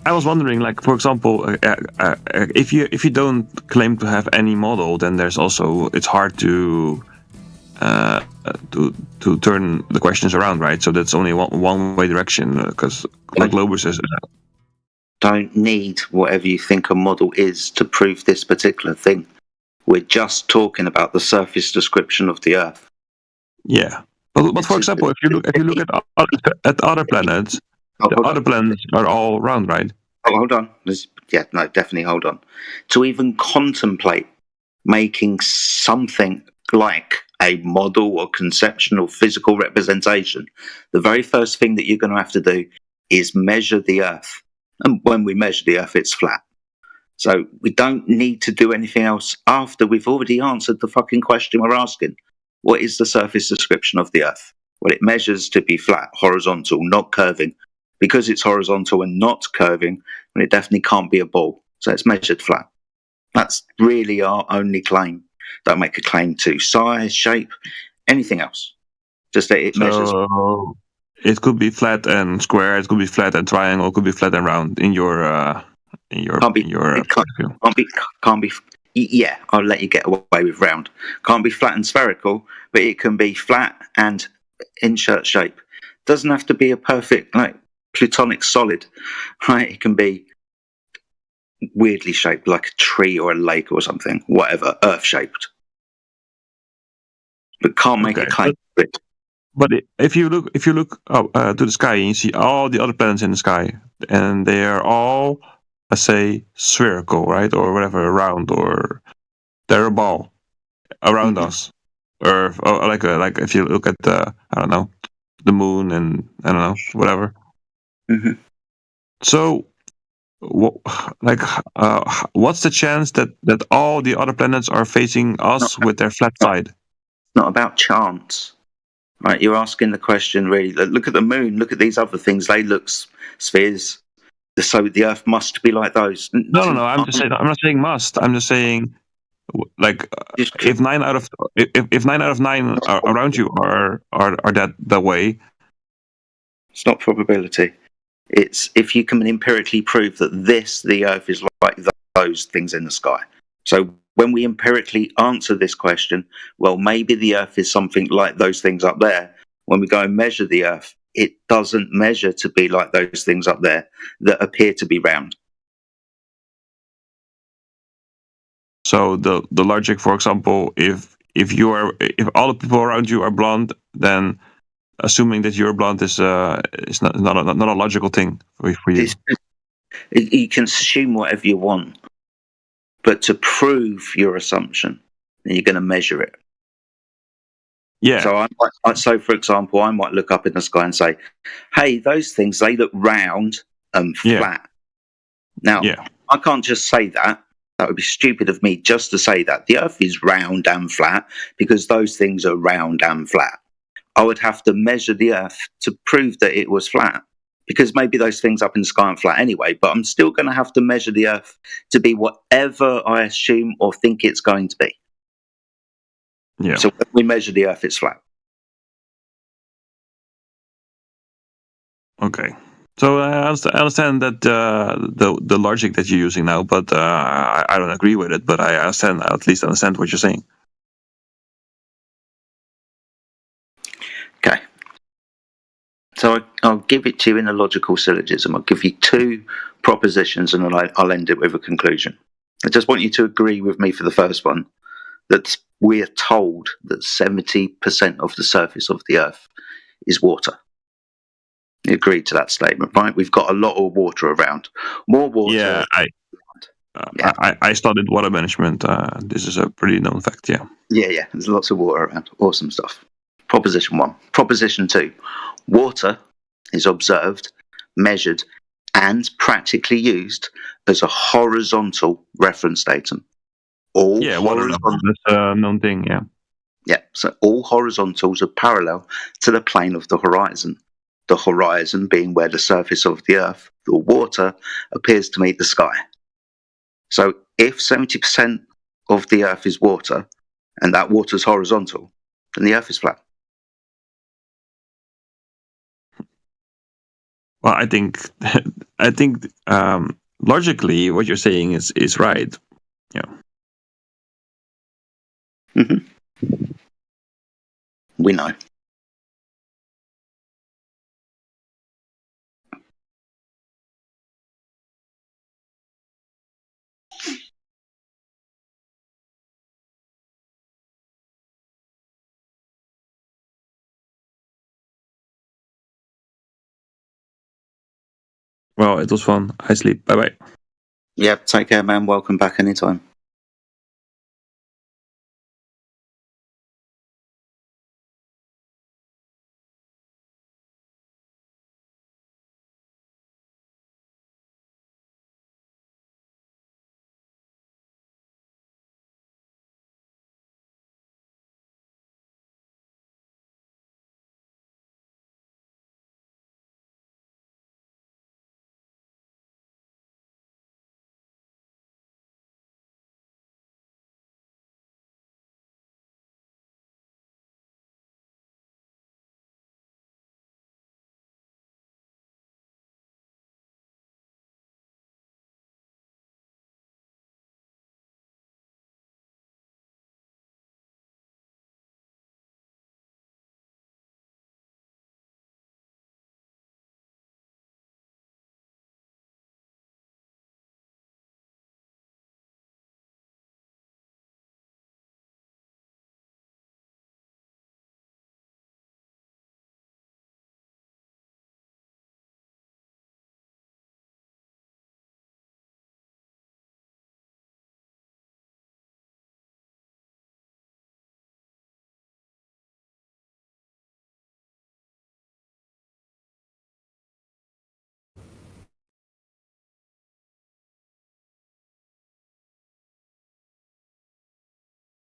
I was wondering, like, for example, if you don't claim to have any model, then there's also, it's hard to turn the questions around, right? So that's only one way direction, because like Lober says, don't need whatever you think a model is to prove this particular thing. We're just talking about the surface description of the Earth. Yeah, but for example, if you look at other planets, the other planets are all round, right? Oh, hold on. No, definitely hold on. To even contemplate making something like a model or conceptual physical representation, the very first thing that you're going to have to do is measure the Earth. And when we measure the Earth, it's flat. So we don't need to do anything else after we've already answered the fucking question we're asking. What is the surface description of the Earth? Well, it measures to be flat, horizontal, not curving. Because it's horizontal and not curving, and it definitely can't be a ball. So it's measured flat. That's really our only claim. Don't make a claim to size, shape, anything else. Just that it measures. It could be flat and square. It could be flat and triangle. It could be flat and round. In your Can't be. Yeah, I'll let you get away with round. Can't be flat and spherical, but it can be flat and insert shape. Doesn't have to be a perfect like Plutonic solid, right? It can be weirdly shaped, like a tree or a lake or something, whatever, Earth shaped, but can't make a claim to it. But if you look to the sky, and you see all the other planets in the sky, and they are all, let's say, spherical, right, or whatever, round, or they're a ball around us, or like if you look at the the moon, and I don't know, whatever. So, what's the chance that all the other planets are facing us with their flat side? It's not about chance. Right, you're asking the question really. Look at the moon. Look at these other things. They look spheres. So the Earth must be like those. No. I'm just saying. I'm not saying must. I'm just saying, like, if 9 out of 9 around you are that way. It's not probability. It's if you can empirically prove that the Earth is like those things in the sky. So when we empirically answer this question, well, maybe the Earth is something like those things up there. When we go and measure the Earth, it doesn't measure to be like those things up there that appear to be round. So the logic, for example, if all the people around you are blonde, then assuming that you're blonde is not a logical thing for you. You can assume whatever you want, but to prove your assumption, then you're going to measure it. Yeah. So for example, I might look up in the sky and say, "Hey, those things, they look round and flat." Now, I can't just say that. That would be stupid of me just to say that. The Earth is round and flat because those things are round and flat. I would have to measure the Earth to prove that it was flat, because maybe those things up in the sky aren't flat anyway, but I'm still going to have to measure the Earth to be whatever I assume or think it's going to be. Yeah. So when we measure the Earth, it's flat. Okay. So I understand that the logic that you're using now, but I don't agree with it. But I at least understand what you're saying. Okay. So I'll give it to you in a logical syllogism. I'll give you two propositions, and I'll end it with a conclusion. I just want you to agree with me for the first one, that we're told that 70% of the surface of the Earth is water. You agree to that statement, right? We've got a lot of water around. More water. Yeah, I studied water management. This is a pretty known fact, yeah. Yeah. There's lots of water around. Awesome stuff. Proposition 1. Proposition 2. Water is observed, measured, and practically used as a horizontal reference datum. Water level. That's a known thing, yeah. Yeah, so all horizontals are parallel to the plane of the horizon. The horizon being where the surface of the Earth, the water, appears to meet the sky. So if 70% of the Earth is water, and that water is horizontal, then the Earth is flat. Well, I think logically what you're saying is right. We know. Well, it was fun. I sleep. Bye bye. Yeah, take care, man. Welcome back anytime.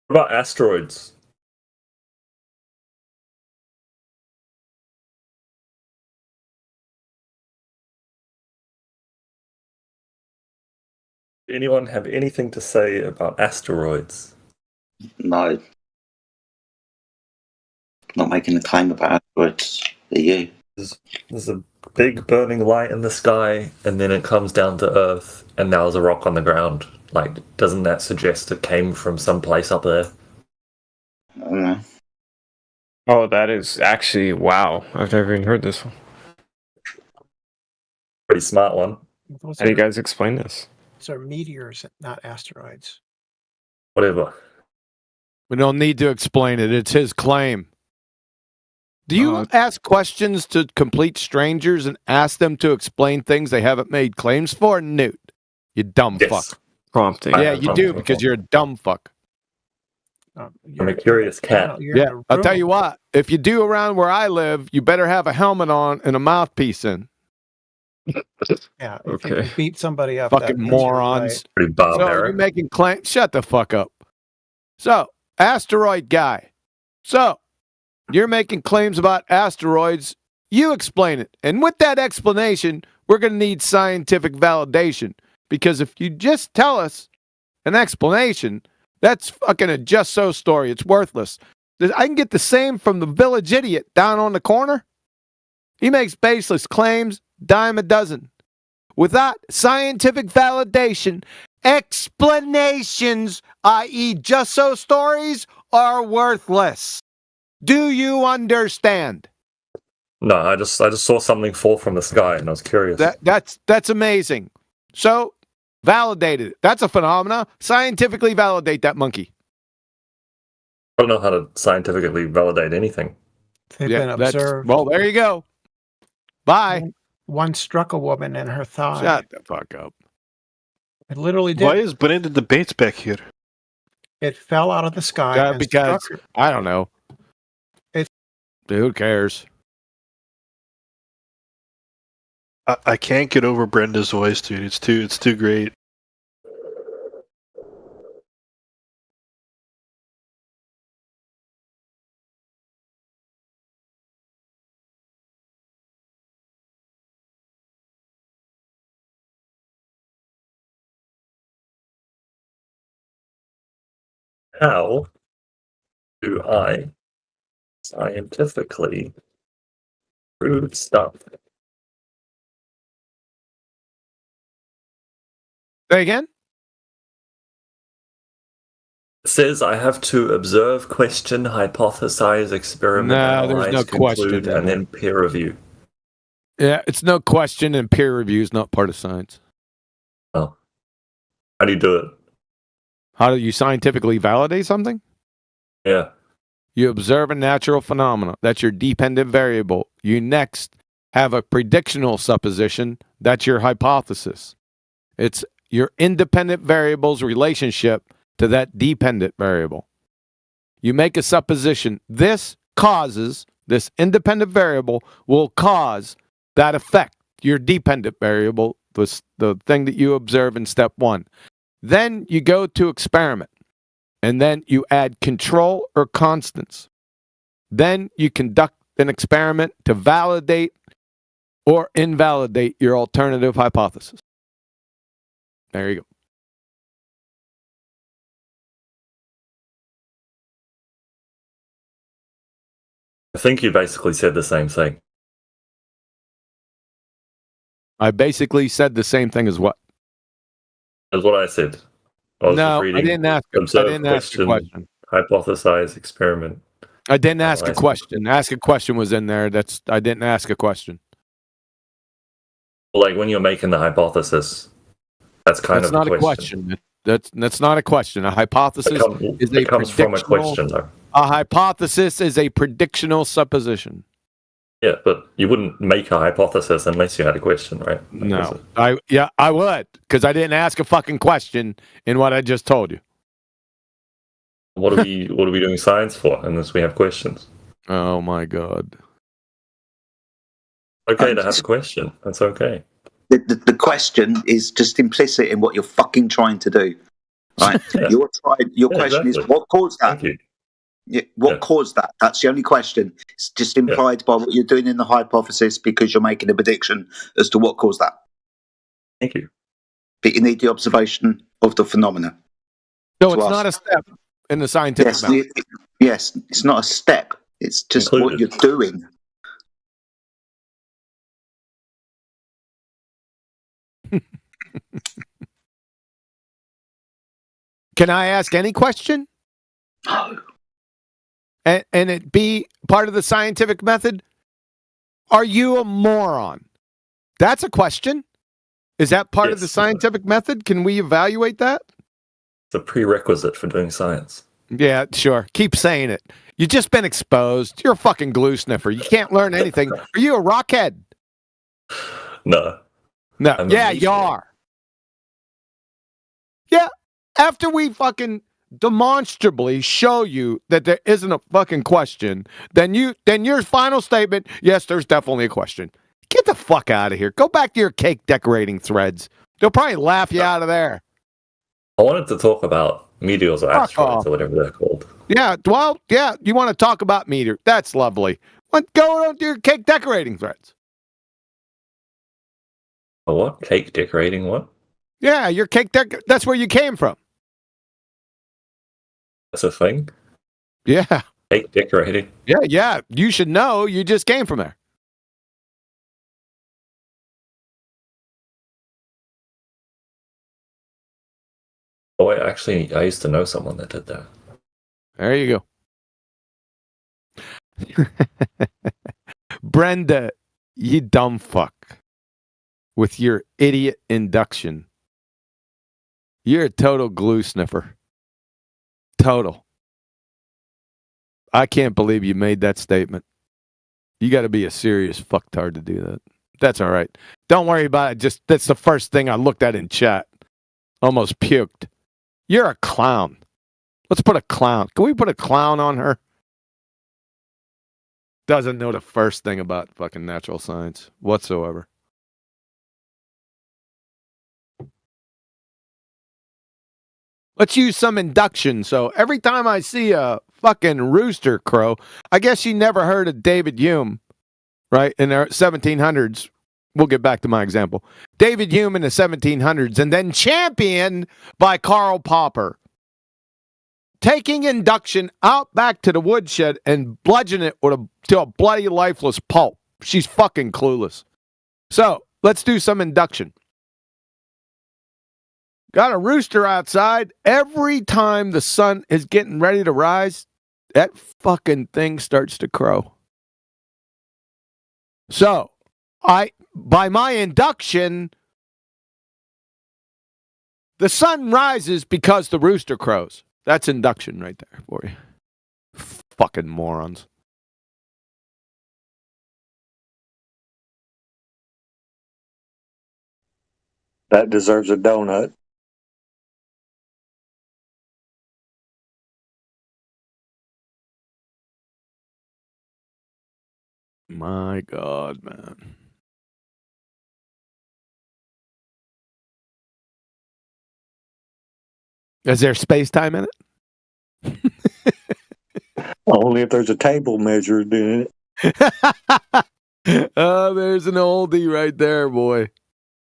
What about asteroids? Anyone have anything to say about asteroids? No. Not making a claim about asteroids. Are you? There's a big burning light in the sky, and then it comes down to Earth, and now there's a rock on the ground. Like, doesn't that suggest it came from some place up there? I don't know. Oh, that is actually wow. I've never even heard this one. Pretty smart one. Those How do you are, guys explain this? those are meteors, not asteroids. Whatever. We don't need to explain it. It's his claim. Do you ask questions to complete strangers and ask them to explain things they haven't made claims for? Newt, you dumb Yes. fuck. Prompting. Yeah, you do because you're a dumb fuck. I'm a curious cat. Yeah, I'll tell you what. If you do around where I live, you better have a helmet on and a mouthpiece in. Yeah, if you Okay. can beat somebody up. Fucking that means you're morons. Pretty So you're barbaric. making claims. Shut the fuck up. So, asteroid guy. So, you're making claims about asteroids. You explain it. And with that explanation, we're going to need scientific validation. Because if you just tell us an explanation, that's fucking a just so story. It's worthless. I can get the same from the village idiot down on the corner. He makes baseless claims, dime a dozen. Without scientific validation, explanations, i.e., just so stories, are worthless. Do you understand? No, I just saw something fall from the sky, and I was curious. That's amazing. So, validated it. That's a phenomena. Scientifically validate that monkey. I don't know how to scientifically validate anything. They've been observed. Well, there you go. Bye. One struck a woman in her thigh. Shut the fuck up. It literally did. Why is Brandon the Bates back here? It fell out of the sky. And Because, struck her. I don't know. Who cares? I can't get over Brenda's voice, dude. It's too great. How do I scientifically prove stuff? Say again? It says I have to observe, question, hypothesize, experiment, No, there's analyze, no question conclude, in and there. then peer review. Yeah, it's no question, and peer review is not part of science. Oh. How do you do it? How do you scientifically validate something? Yeah. You observe a natural phenomenon. That's your dependent variable. You next have a predictional supposition. That's your hypothesis. It's your independent variable's relationship to that dependent variable. You make a supposition. This independent variable will cause that effect, your dependent variable, the thing that you observe in step one. Then you go to experiment, and then you add control or constants. Then you conduct an experiment to validate or invalidate your alternative hypothesis. There you go. I think you basically said the same thing. I basically said the same thing as what? That's what I said. I was just reading. I didn't ask. Observe, I didn't ask a question. Hypothesize, experiment. I didn't ask a question. Ask a question was in there. I didn't ask a question. Like when you're making the hypothesis, that's That's not a question. That's not a question. A hypothesis it comes from a question, though. A hypothesis is a predictional supposition. Yeah, but you wouldn't make a hypothesis unless you had a question, right? No, I would, because I didn't ask a fucking question in what I just told you. What are we doing science for unless we have questions? Oh my god. Okay to have a question. That's okay. The question is just implicit in what you're fucking trying to do. Right? Yeah. Your question is what caused that? Thank you. What caused that? That's the only question. It's just implied by what you're doing in the hypothesis because you're making a prediction as to what caused that. Thank you. But you need the observation of the phenomena. So it's not a step in the scientific method. Yes, it's not a step. It's just what you're doing. Can I ask any question? No. And it be part of the scientific method? Are you a moron? That's a question. Is that part of the scientific method? Can we evaluate that? It's a prerequisite for doing science. Yeah, sure. Keep saying it. You've just been exposed. You're a fucking glue sniffer. You can't learn anything. Are you a rockhead? No. No. Yeah, you are. Yeah. After we fucking demonstrably show you that there isn't a fucking question, then your final statement, yes, there's definitely a question. Get the fuck out of here. Go back to your cake decorating threads. They'll probably laugh you out of there. I wanted to talk about meteors or asteroids or whatever they're called. Yeah, well, yeah, you want to talk about meteor. That's lovely. Go on to your cake decorating threads. A what? Cake decorating what? Yeah, your cake that's where you came from. That's a thing? Yeah. Cake decorating? Yeah. You should know. You just came from there. Oh, I used to know someone that did that. There you go. Brenda, you dumb fuck. With your idiot induction. You're a total glue sniffer. Total. I can't believe you made that statement. You got to be a serious fucktard to do that. That's all right. Don't worry about it. That's the first thing I looked at in chat. Almost puked. You're a clown. Let's put a clown. Can we put a clown on her? Doesn't know the first thing about fucking natural science whatsoever. Let's use some induction. So every time I see a fucking rooster crow, I guess you never heard of David Hume, right? In the 1700s. We'll get back to my example. David Hume in the 1700s, and then championed by Karl Popper. Taking induction out back to the woodshed and bludgeoning it to a bloody lifeless pulp. She's fucking clueless. So let's do some induction. Got a rooster outside. Every time the sun is getting ready to rise, that fucking thing starts to crow. So, by my induction, the sun rises because the rooster crows. That's induction right there for you. Fucking morons. That deserves a donut. My God, man. Is there space time in it? Only if there's a table measured in it. Oh, there's an oldie right there, boy.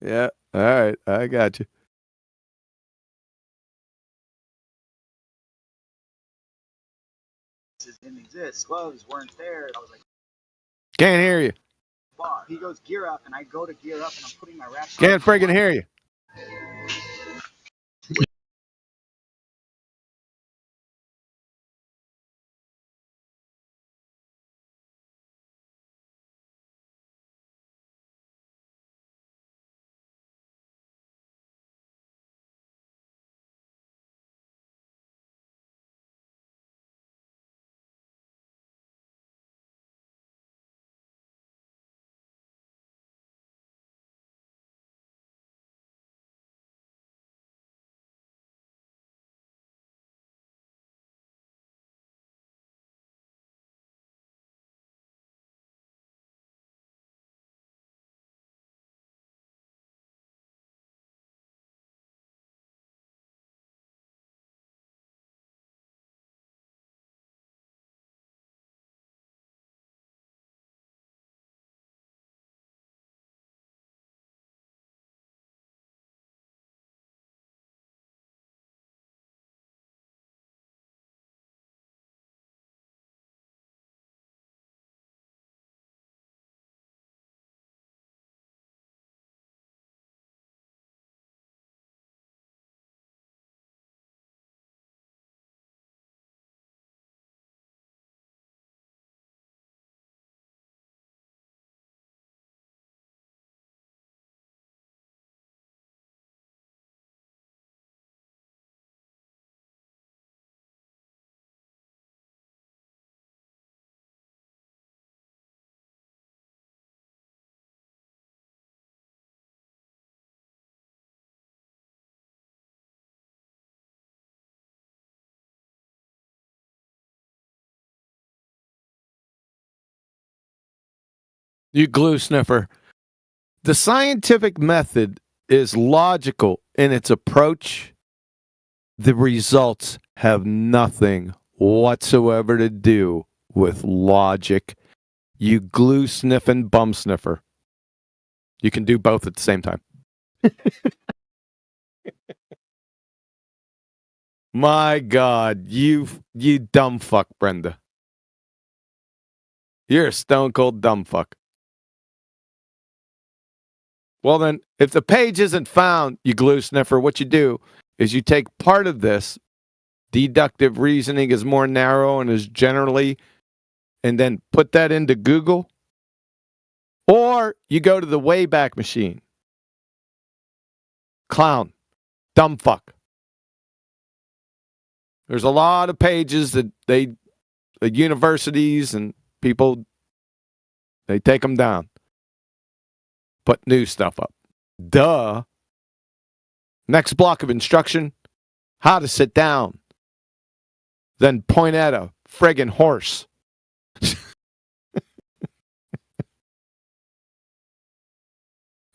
Yeah. All right. I got you. Didn't exist. Gloves weren't there. I was like, can't hear you. He goes gear up, and I go to gear up, and I'm putting my wrap. Can't friggin' hear you. You glue sniffer. The scientific method is logical in its approach. The results have nothing whatsoever to do with logic. You glue sniffing bum sniffer. You can do both at the same time. My God, you dumb fuck, Brenda. You're a stone cold dumb fuck. Well then, if the page isn't found, you glue sniffer, what you do is you take part of this. Deductive reasoning is more narrow and is generally, and then put that into Google. Or you go to the Wayback Machine. Clown. Dumb fuck. There's a lot of pages that the universities and people, they take them down. Put new stuff up. Duh. Next block of instruction, how to sit down. Then point at a friggin' horse.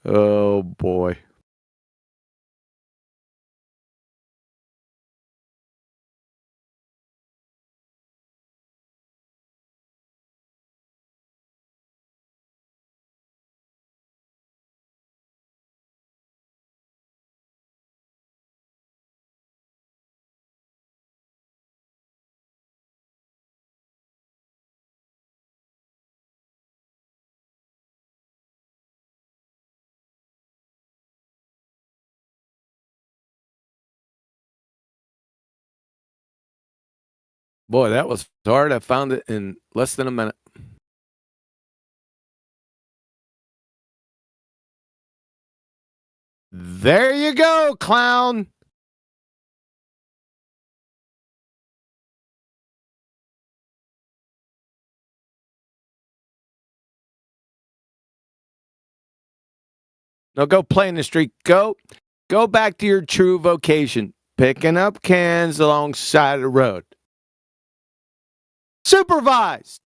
Oh, boy. Boy, that was hard. I found it in less than a minute. There you go, clown. Now go play in the street. Go back to your true vocation, picking up cans alongside the road. Supervised.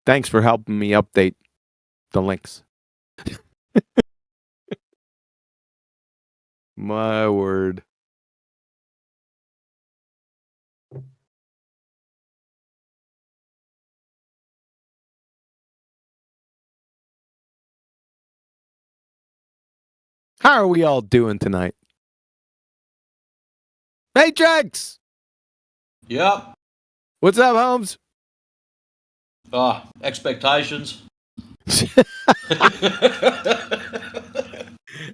Thanks for helping me update the links. My word. How are we all doing tonight? Matrix! Yep. What's up, Holmes? Expectations.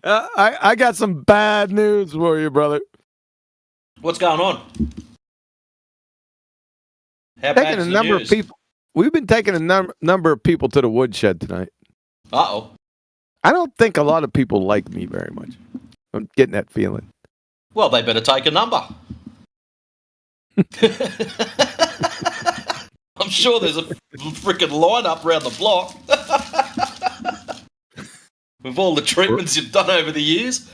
I got some bad news for you, brother. What's going on? How Taking bad's a the number news? of people. We've been taking a number of people to the woodshed tonight. Uh-oh. I don't think a lot of people like me very much. I'm getting that feeling. Well, they better take a number. I'm sure there's a freaking lineup around the block. With all the treatments you've done over the years.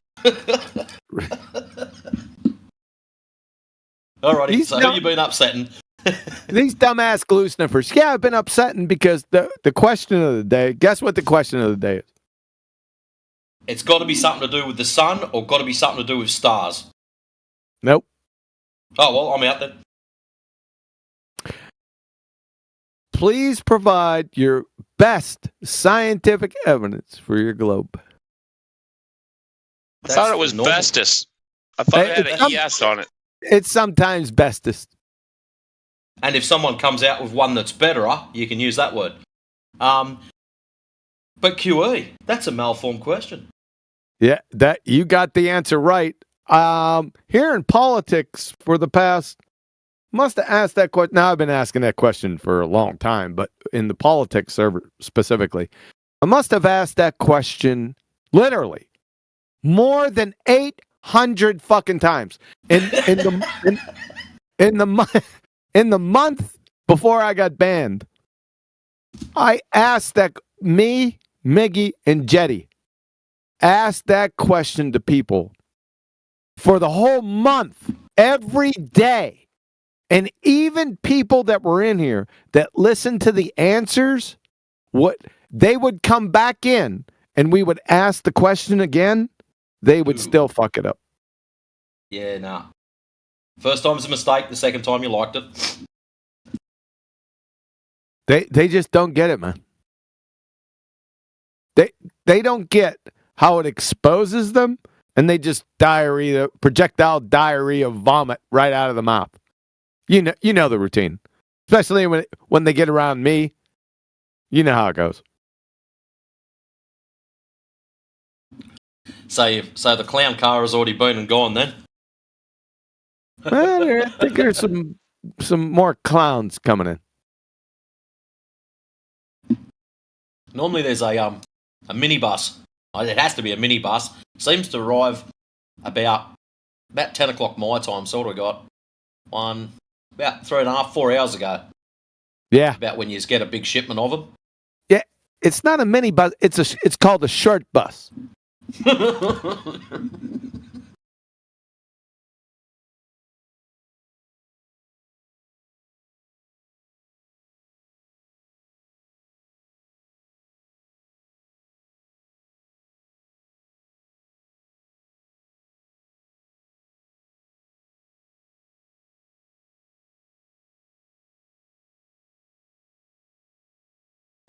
Alrighty, so who you been upsetting? These dumbass glue sniffers. Yeah, I've been upsetting because the question of the day, guess what the question of the day is? It's got to be something to do with the sun or got to be something to do with stars? Nope. Oh, well, I'm out then. Please provide your best scientific evidence for your globe. I thought it was bestest. I thought it had an ES on it. It's sometimes bestest. And if someone comes out with one that's better, you can use that word. But QE, that's a malformed question. Yeah, that you got the answer right. Here in politics for the past, must have asked that question. Now I've been asking that question for a long time, but in the politics server specifically, I must have asked that question literally more than 800 fucking times in the month before I got banned. I asked that me, Miggy, and Jetty asked that question to people for the whole month, every day. And even people that were in here that listened to the answers, what they would come back in and we would ask the question again, they would still fuck it up. Yeah, nah. First time's a mistake, the second time you liked it. They just don't get it, man. They don't get how it exposes them, and they just projectile diarrhea vomit right out of the mouth. You know the routine, especially when they get around me. You know how it goes. So the clown car has already been and gone then? Well, I think there's some more clowns coming in. Normally there's a minibus. It has to be a minibus. Seems to arrive about 10 o'clock my time. So what do I got? About 3.5, 4 hours ago. Yeah. About when you get a big shipment of them. Yeah, it's not a mini bus. It's called a short bus.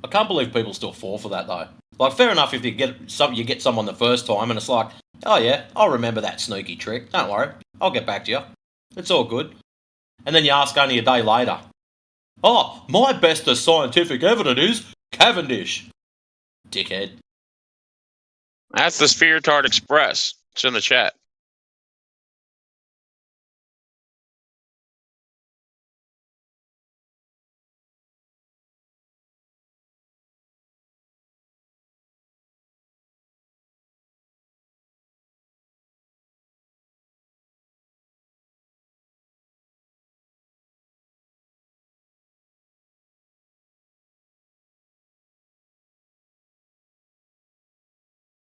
I can't believe people still fall for that though. Like, fair enough if you get someone the first time and it's like, oh yeah, I'll remember that sneaky trick. Don't worry, I'll get back to you. It's all good. And then you ask only a day later. Oh, my bestest scientific evidence is Cavendish. Dickhead. That's the Sphere Tart Express. It's in the chat.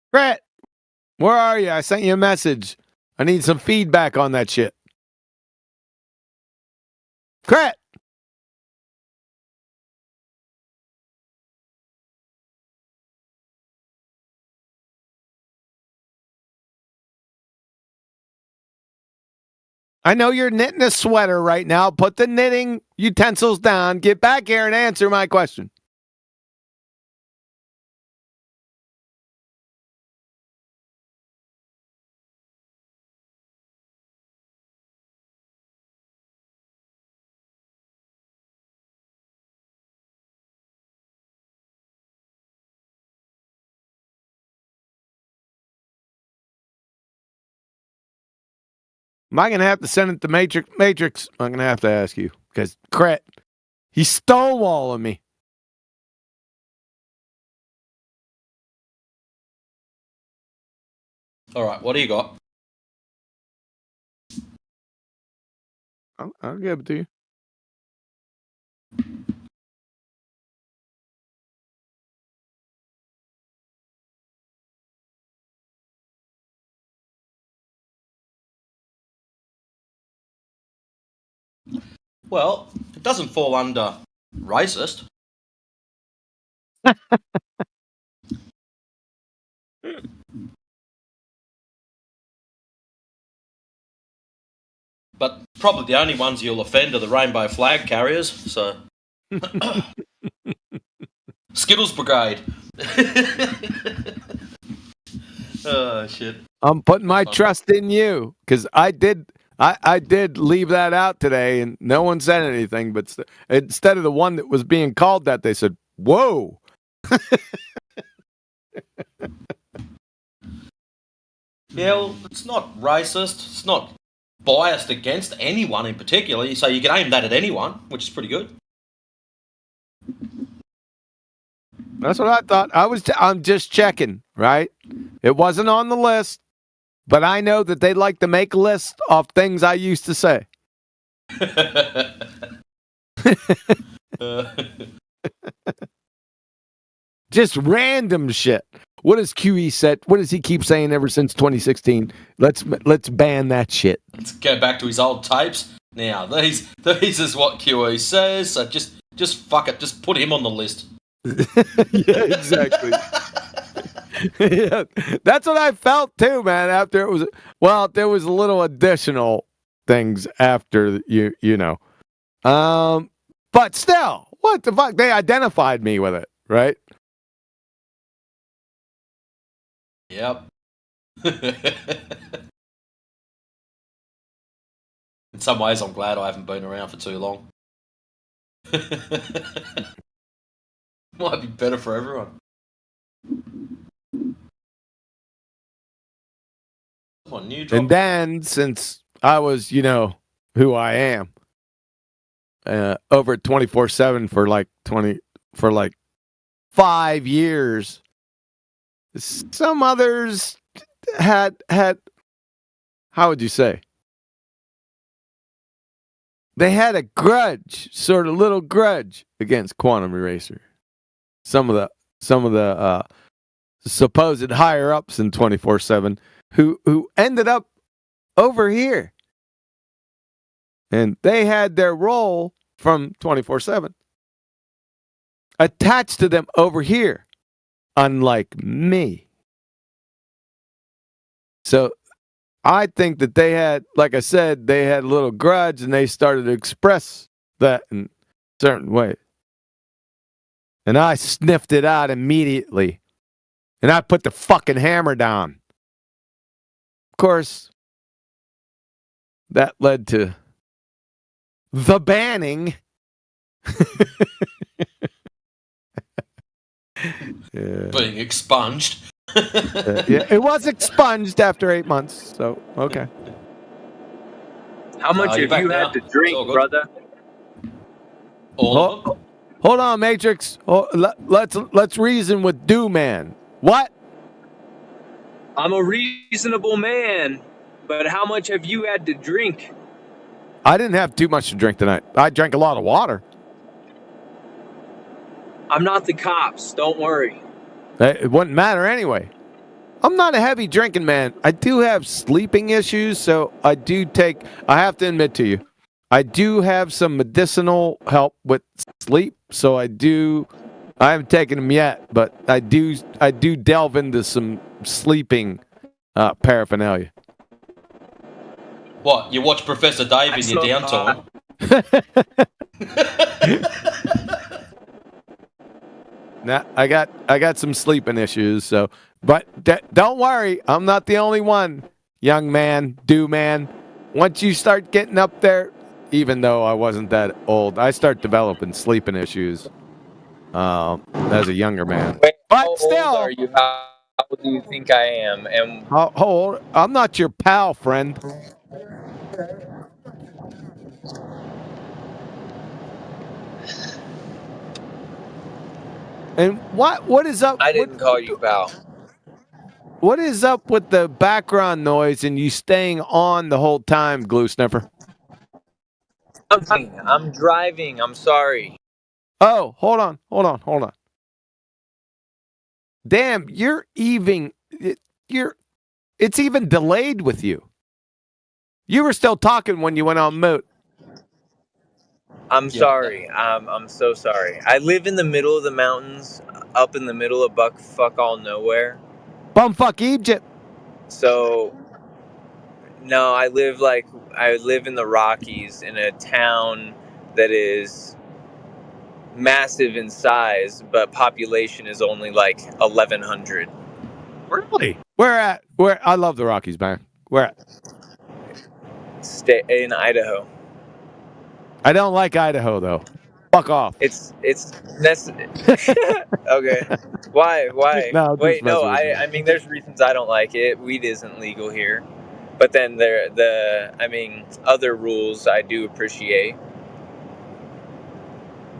Brett, where are you? I sent you a message. I need some feedback on that shit. Cret! I know you're knitting a sweater right now. Put the knitting utensils down. Get back here and answer my question. Am I going to have to send it to Matrix? I'm going to have to ask you because Cret, he's stonewalling me. All right, what do you got? I'll give it to you. Well, it doesn't fall under racist. But probably the only ones you'll offend are the rainbow flag carriers, so... Skittles Brigade. Oh, shit. I'm putting my trust in you because I did leave that out today and no one said anything, but instead of the one that was being called that, they said, whoa. Yeah, well, it's not racist. It's not biased against anyone in particular, so you can aim that at anyone, which is pretty good. That's what I thought. I'm just checking, right? It wasn't on the list, but I know that they like to make lists of things I used to say. Just random shit. What does QE said? What does he keep saying ever since 2016? Let's ban that shit. Let's go back to his old tapes. Now, these is what QE says, so just fuck it, just put him on the list. Yeah, exactly. Yeah, that's what I felt too, man. After it was, well, there was a little additional things after you know, but still, what the fuck? They identified me with it, right? Yep. In some ways, I'm glad I haven't been around for too long. Might be better for everyone. Someone new. And then, since I was, you know, who I am, over at 24/7 for like 5 years. Some others had how would you say? They had a grudge, sort of little grudge against Quantum Eraser. Some of the supposed higher ups in 24/7 who ended up over here. And they had their role from 24/7 attached to them over here. Unlike me. So I think that they had, like I said, they had a little grudge and they started to express that in a certain way. And I sniffed it out immediately. And I put the fucking hammer down. Of course, that led to the banning Being expunged. Yeah, it was expunged after 8 months. So okay. How much you're have back you now. had to It's all drink, good. brother? All of them. Hold on, Matrix. Let's reason with Man. What? I'm a reasonable man, but how much have you had to drink? I didn't have too much to drink tonight. I drank a lot of water. I'm not the cops. Don't worry. It wouldn't matter anyway. I'm not a heavy drinking man. I do have sleeping issues, so I have to admit to you, I do have some medicinal help with sleep. So I haven't taken them yet, but I do delve into some sleeping paraphernalia. What? You watch Professor Dave in your downtime? Nah, I got some sleeping issues, so don't worry, I'm not the only one, young man, man. Once you start getting up there, even though I wasn't that old, I start developing sleeping issues as a younger man. Wait, but how still, old are you? How old do you think I am? And how old? I'm not your pal, friend. And what is up? I didn't call you pal. What is up with the background noise and you staying on the whole time, Glue Sniffer? I'm driving. I'm sorry. Oh, hold on. Damn, it's even delayed with you. You were still talking when you went on mute. I'm sorry. I'm so sorry. I live in the middle of the mountains, up in the middle of fuck all nowhere. Bumfuck Egypt. So, no, I live in the Rockies in a town that is massive in size, but population is only like 1,100. Really? Where I love the Rockies, man. Where at? Stay in Idaho. I don't like Idaho though. Fuck off. It's okay. Why? No, Wait, no. I mean, there's reasons I don't like it. Weed isn't legal here, but then other rules I do appreciate.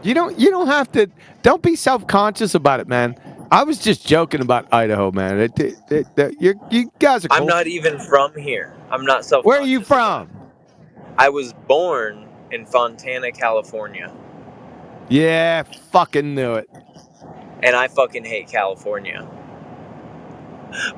You don't have to. Don't be self-conscious about it, man. I was just joking about Idaho, man. You guys are cool. I'm not even from here. I'm not self-conscious. Where are you from? I was born in Fontana, California. Yeah, fucking knew it. And I fucking hate California.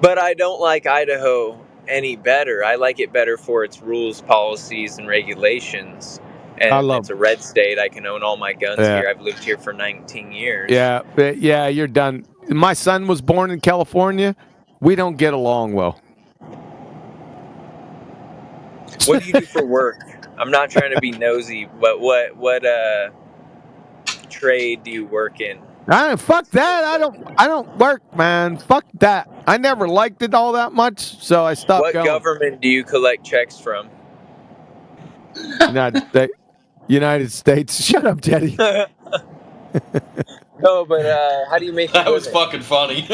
But I don't like Idaho any better. I like it better for its rules, policies, and regulations. And it's a red state. I can own all my guns here. I've lived here for 19 years. Yeah, you're done. My son was born in California. We don't get along well. What do you do for work? I'm not trying to be nosy, but what trade do you work in? Fuck that. I don't work, man. Fuck that. I never liked it all that much, so I stopped going. What government do you collect checks from? United States. Shut up, Jetty. No, but how do you make that was fucking funny.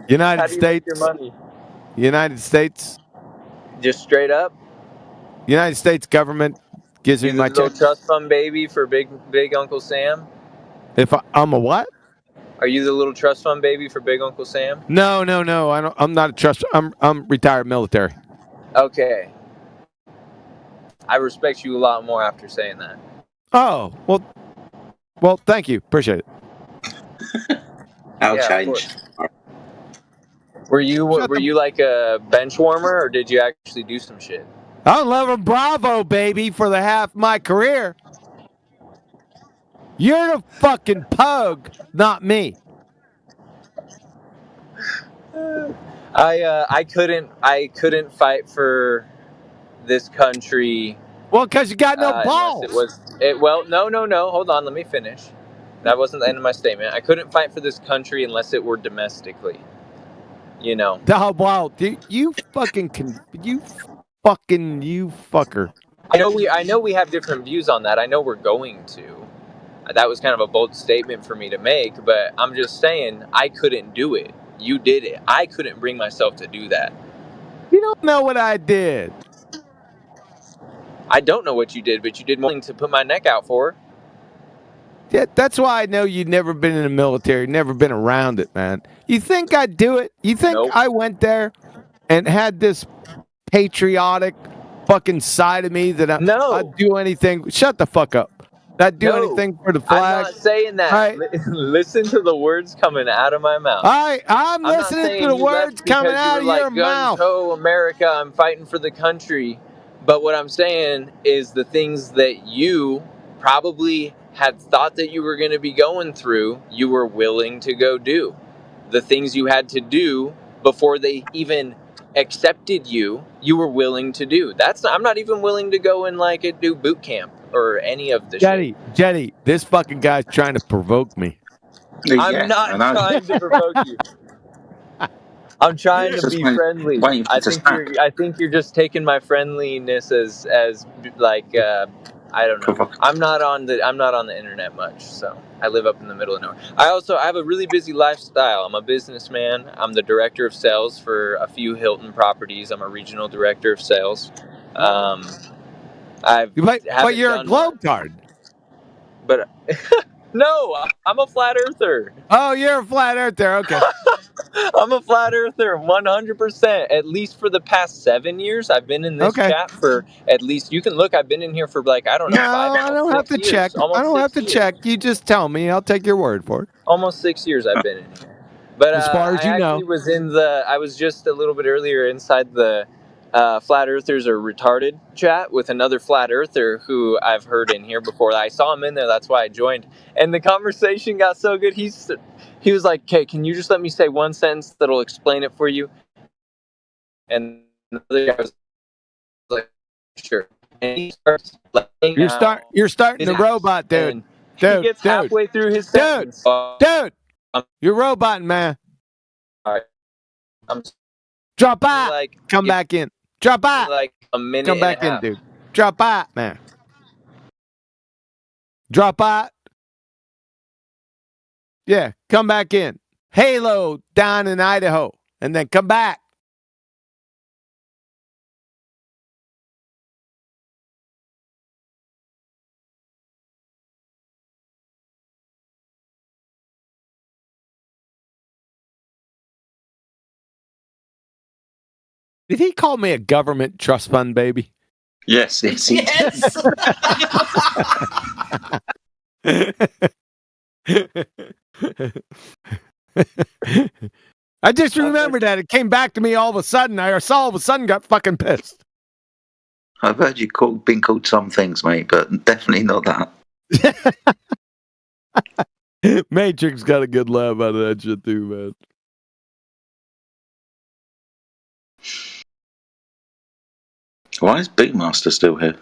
United States. Make your money? United States. Just straight up? United States government gives me my little trust fund baby for big Uncle Sam? If I'm a what? Are you the little trust fund baby for Big Uncle Sam? No. I'm not a trust. I'm retired military. Okay. I respect you a lot more after saying that. Oh, well, thank you. Appreciate it. I'll change. Were you like a bench warmer, or did you actually do some shit? I'm 11 Bravo, baby, for the half of my career. You're the fucking pug, not me. I couldn't fight for this country. Well, because you got no balls. No. Hold on, let me finish. That wasn't the end of my statement. I couldn't fight for this country unless it were domestically. You know. Oh, wow, you fucker. I know we have different views on that. I know we're going to. That was kind of a bold statement for me to make, but I'm just saying I couldn't do it. You did it. I couldn't bring myself to do that. You don't know what I did. I don't know what you did, but you did more to put my neck out for. Yeah, that's why I know you've never been in the military, never been around it, man. You think I'd do it? You think Nope. I went there and had this patriotic fucking side of me that I'd do anything? Shut the fuck up. I'd do anything for the flag. I'm not saying that. Listen to the words coming out of my mouth. I'm listening to the words coming out of your mouth. Gun ho, America, I'm fighting for the country. But what I'm saying is the things that you probably had thought that you were going to be going through, you were willing to go do. The things you had to do before they even accepted you, you were willing to do. I'm not even willing to go and do boot camp or any of the shit. Jetty, this fucking guy's trying to provoke me. I'm not trying to provoke you. I'm trying to be friendly. I think you're just taking my friendliness as I don't know. I'm not on the internet much, so I live up in the middle of nowhere. I have a really busy lifestyle. I'm a businessman. I'm the director of sales for a few Hilton properties. I'm a regional director of sales. But you're a globetrother. But no, I'm a flat earther. Oh, you're a flat earther. Okay. I'm a flat earther, 100%. At least for the past 7 years, I've been in this chat for at least. You can look. I've been in here for I don't know. No, I don't have to check. I don't have to check. You just tell me. I'll take your word for it. Almost 6 years I've been in here. But as far as you know, I was just a little bit earlier inside the Flat Earthers Are Retarded chat with another Flat Earther who I've heard in here before. I saw him in there. That's why I joined. And the conversation got so good. He was like, "Okay, can you just let me say one sentence that'll explain it for you?" And the other guy was like, "Sure." And he starts You're starting the robot, dude. He gets halfway through his sentence. Dude, you're roboting, man. All right. Drop out. Come back in. Drop out. Like a minute. Come back in, dude. Drop out, man. Drop out. Yeah, come back in. Halo down in Idaho, and then come back. Did he call me a government trust fund baby? Yes. I just remembered that. It came back to me all of a sudden. I all of a sudden got fucking pissed. I've heard you been called some things, mate, but definitely not that. Matrix got a good laugh out of that shit too, man. Why is Beatmaster still here?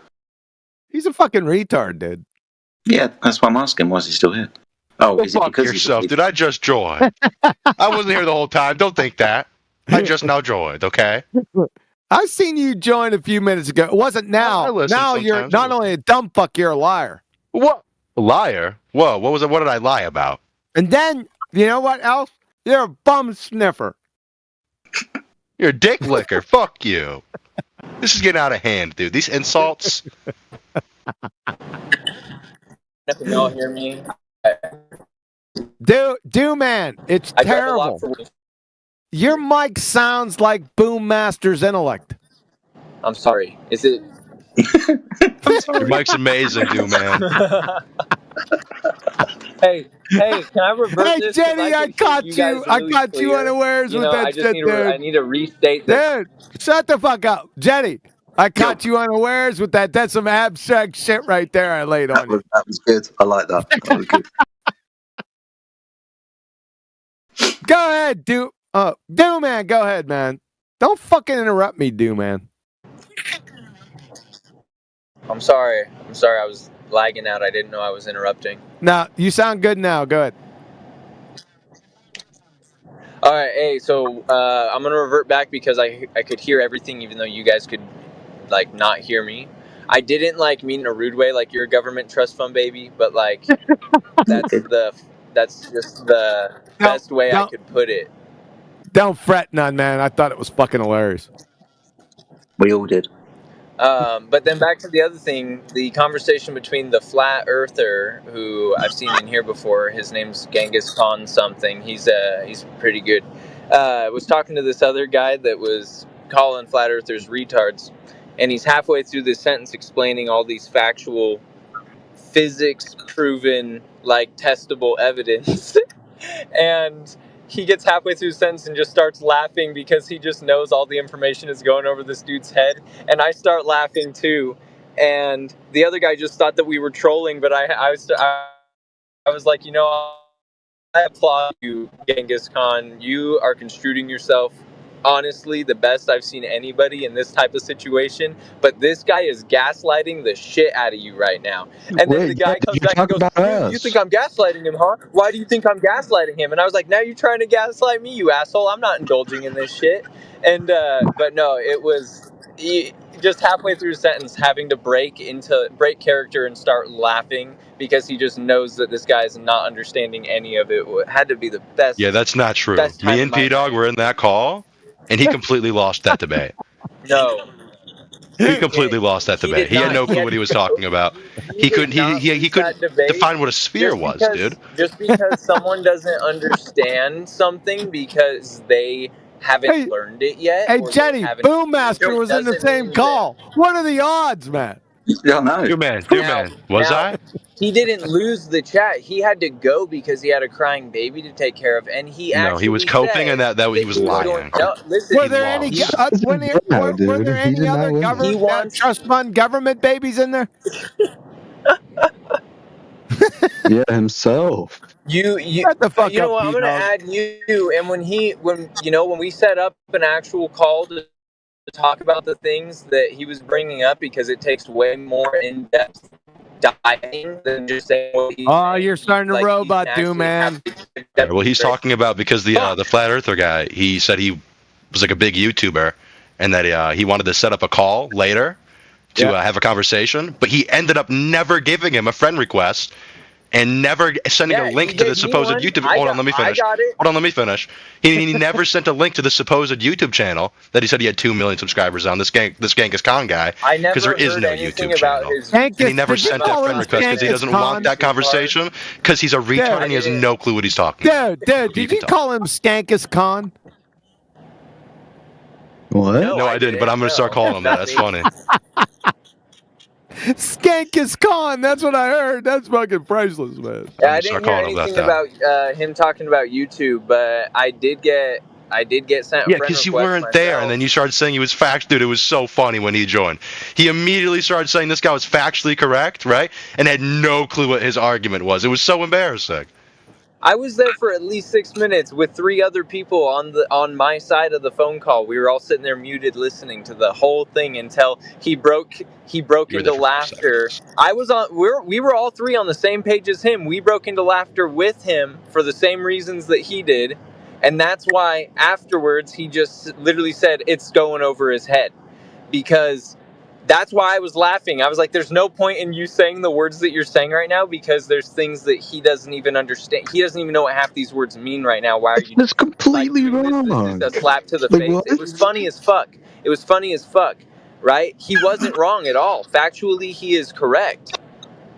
He's a fucking retard, dude. Yeah, that's why I'm asking. Why is he still here? Oh, is it fuck because yourself. Did I just join? I wasn't here the whole time. Don't think that. I just now joined, okay? I seen you join a few minutes ago. It wasn't now. Now you're not only a dumb fuck, you're a liar. What? A liar? Whoa, what was it? What did I lie about? And then, you know what else? You're a bum sniffer. You're a dick licker. Fuck you. This is getting out of hand, dude. These insults. Can y'all hear me? Do man, it's terrible. Your mic sounds like Boom Master's intellect. I'm sorry. Is it? Your mic's amazing, dude, man. Hey, can I revert this? Hey, Jenny, I caught you. I caught you unawares with that shit, dude. I need to restate this. Dude, shut the fuck up. Jenny, I caught you unawares with that. That's some abstract shit right there I laid on you. That was good. I like that. That was good. Go ahead, Do man. Go ahead, man. Don't fucking interrupt me, Do man. I'm sorry. I was lagging out. I didn't know I was interrupting. No, you sound good now. Go ahead. All right. Hey, so I'm gonna revert back because I could hear everything, even though you guys could not hear me. I didn't like mean in a rude way, like you're a government trust fund baby, but like that's just the best way I could put it. Don't fret none, man. I thought it was fucking hilarious. We all did. But then back to the other thing, the conversation between the flat earther, who I've seen in here before, his name's Genghis Khan something. He's pretty good. Was talking to this other guy that was calling flat earthers retards, and he's halfway through this sentence explaining all these factual, physics proven, like testable evidence, and he gets halfway through the sentence and just starts laughing because he just knows all the information is going over this dude's head. And I start laughing too. And the other guy just thought that we were trolling, but I was like, I applaud you, Genghis Khan. You are construing yourself honestly the best I've seen anybody in this type of situation, but this guy is gaslighting the shit out of you right now. And then the guy comes back and goes, you think I'm gaslighting him, huh? Why do you think I'm gaslighting him? And I was like, now you're trying to gaslight me, you asshole. I'm not indulging in this shit. And but no, it was just halfway through the sentence having to break character and start laughing because he just knows that this guy is not understanding any of it. It had to be the best. Yeah, that's not true. Me and P-Dog were in that call, and he completely lost that debate. No. He completely lost that debate. He had no clue what he was talking about. He couldn't define what a sphere was, dude. Just because someone doesn't understand something because they haven't learned it yet. Hey, Jenny, Boommaster was in the same call. What are the odds, man? Yeah, no. Two man. Was I? He didn't lose the chat. He had to go because he had a crying baby to take care of, and he actually he was coping, and that he was lying. No, listen, were there any other government trust fund government babies in there? Yeah, himself. You Shut the fuck know up, what? I'm gonna add you, and when we set up an actual call to talk about the things that he was bringing up, because it takes way more in-depth diving than just saying what he's saying. You're starting to robot do, man. Well, he's talking about because the flat earther guy, he said he was like a big YouTuber, and that he wanted to set up a call later to have a conversation, but he ended up never giving him a friend request and never sending a link to the supposed YouTube. Hold on, let me finish. Hold on, let me finish. He never sent a link to the supposed YouTube channel that he said he had 2 million subscribers on. This Genghis Khan guy, because there is no YouTube channel. And he never sent that friend request because he doesn't want that conversation because he's a retard and he has no clue what he's talking about. Dude, did you call him Skankus Khan? What? No, I didn't, but I'm going to start calling him that. That's funny. Skankus Khan, that's what I heard. That's fucking priceless, man. Yeah, I didn't hear anything about him talking about YouTube, but I did get sent. Yeah, because you weren't there, and then you started saying he was dude. It was so funny when he joined. He immediately started saying this guy was factually correct, right, and had no clue what his argument was. It was so embarrassing. I was there for at least 6 minutes with 3 other people on my side of the phone call. We were all sitting there muted, listening to the whole thing until he broke into laughter. We were all 3 on the same page as him. We broke into laughter with him for the same reasons that he did, and that's why afterwards he just literally said it's going over his head, because that's why I was laughing. I was like, there's no point in you saying the words that you're saying right now, because there's things that he doesn't even understand. He doesn't even know what half these words mean right now. Why are you? That's completely wrong. This is a slap to the face. What? It was funny as fuck. It was funny as fuck, right? He wasn't wrong at all. Factually, he is correct.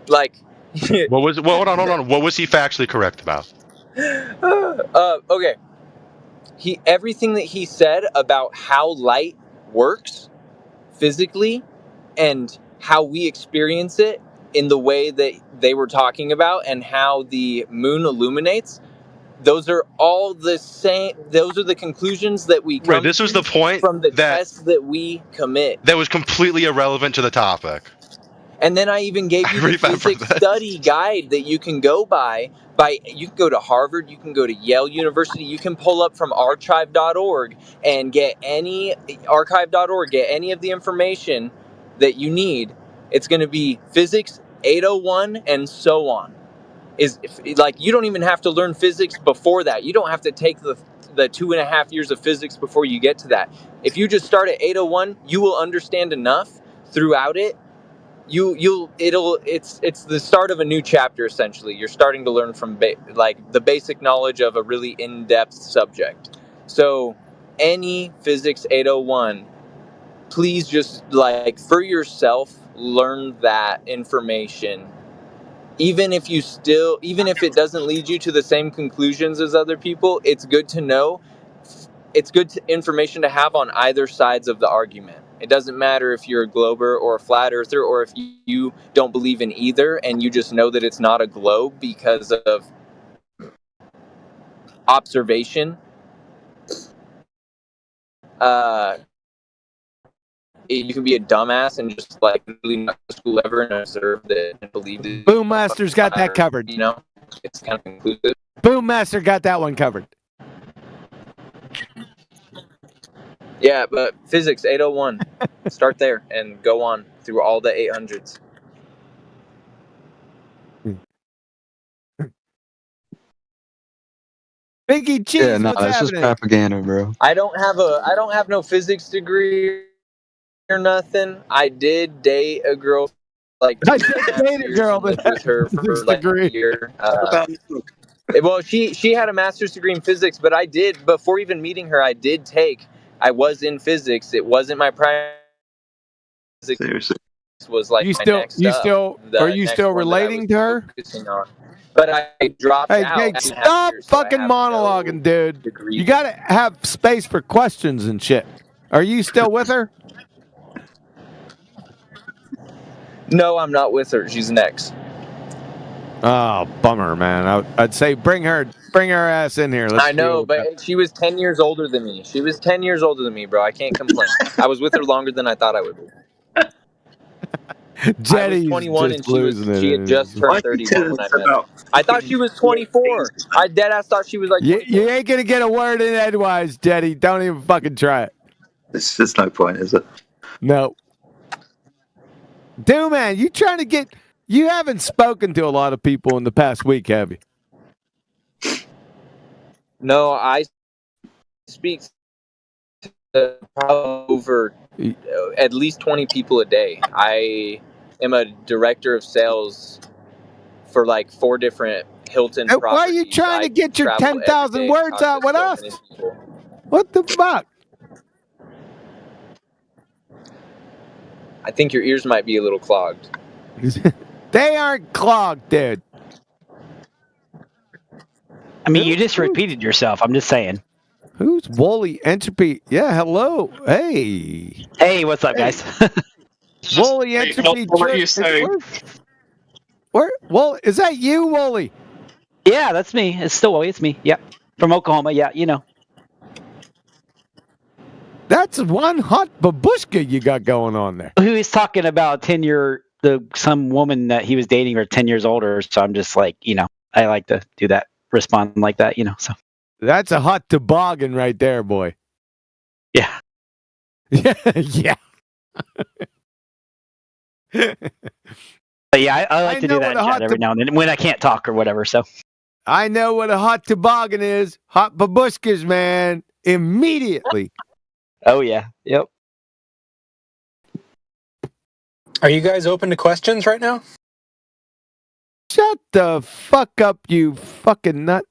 Like, hold on. What was he factually correct about? Okay. Everything that he said about how light works physically and how we experience it in the way that they were talking about, and how the moon illuminates, those are all the same. Those are the conclusions that we come this was the point from the tests that we commit. That was completely irrelevant to the topic. And then I even gave you the physics study guide that you can go by. You can go to Harvard, you can go to Yale University, you can pull up from archive.org and get any of the information that you need. It's going to be physics 801 and so on. You don't even have to learn physics before that. You don't have to take the 2.5 years of physics before you get to that. If you just start at 801, you will understand enough throughout it it's the start of a new chapter. Essentially, you're starting to learn from like the basic knowledge of a really in-depth subject. So any Physics 801, please just like for yourself learn that information. Even if it doesn't lead you to the same conclusions as other people, it's good to know. It's good information to have on either sides of the argument. It doesn't matter if you're a glober or a flat earther, or if you don't believe in either and you just know that it's not a globe because of observation. You can be a dumbass and just like really not go to school ever and observe that and believe that. Boommaster's got that covered. You know, it's kind of conclusive. Boommaster got that one covered. Yeah, but Physics 801, start there and go on through all the 800s. Biggie Cheese, Yeah, no, what's that's just happening? propaganda, bro. I don't have no physics degree or nothing. I did date a girl like I did date a girl, but with her for like a year. Well, she had a master's degree in physics, but I did before even meeting her. I was in physics. It wasn't my primary. Seriously, was like you my still next you up, still the are you next still one that I relating was to her? focusing on. But I dropped Hey, out. Jake, stop fucking monologuing, dude. You gotta have space for questions and shit. Are you still with her? No, I'm not with her. She's an ex. Oh, bummer, man. I'd say bring her ass in here. Let's I know, but she was 10 years older than me. She was 10 years older than me, bro. I can't complain. I was with her longer than I thought I would be. Jetty's I was 21 and she had just turned 31 when I met her. I thought she was 24. I deadass thought she was like 24. You ain't gonna get a word in edgewise, Jetty. Don't even fucking try it. There's no point, is it? No. Dude, man, you haven't spoken to a lot of people in the past week, have you? No, I speak to over at least 20 people a day. I am a director of sales for like 4 different Hilton properties. Why are you trying to get your 10,000 words out with us? What the fuck? I think your ears might be a little clogged. They aren't clogged, dude. I mean, you just repeated yourself. I'm just saying. Who's Wooly Entropy? Yeah, hello. Hey. Hey, what's up, guys? Wooly Entropy. What are you saying? Where? Well, is that you, Wooly? Yeah, that's me. It's still Wooly. It's me. Yep. From Oklahoma. Yeah, you know. That's one hot babushka you got going on there. Who is talking about some woman that he was dating or 10 years older. So I'm just like, I like to do that, respond like that, so. That's a hot toboggan right there, boy. Yeah. Yeah. But yeah, I like to do that in chat every now and then when I can't talk or whatever, so. I know what a hot toboggan is. Hot babushkas, man. Immediately. Oh, yeah. Yep. Are you guys open to questions right now? Shut the fuck up, you fucking nut.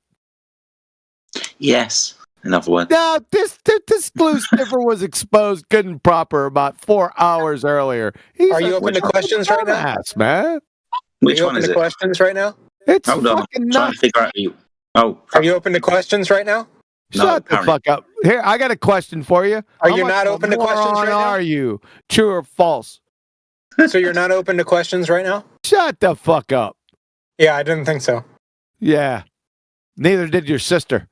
Yes. In other words. No, this glue sniffer was exposed good and proper about 4 hours earlier. Are you open to questions right now? Man. Which one is it? Questions right now? It's Hold on. fucking Trying to figure out you. Oh. Are you open to questions right now? Shut the fuck up. Here, I got a question for you. Are you not open to questions right now? Are you? True or false? So you're not open to questions right now? Shut the fuck up. Yeah, I didn't think so. Yeah. Neither did your sister.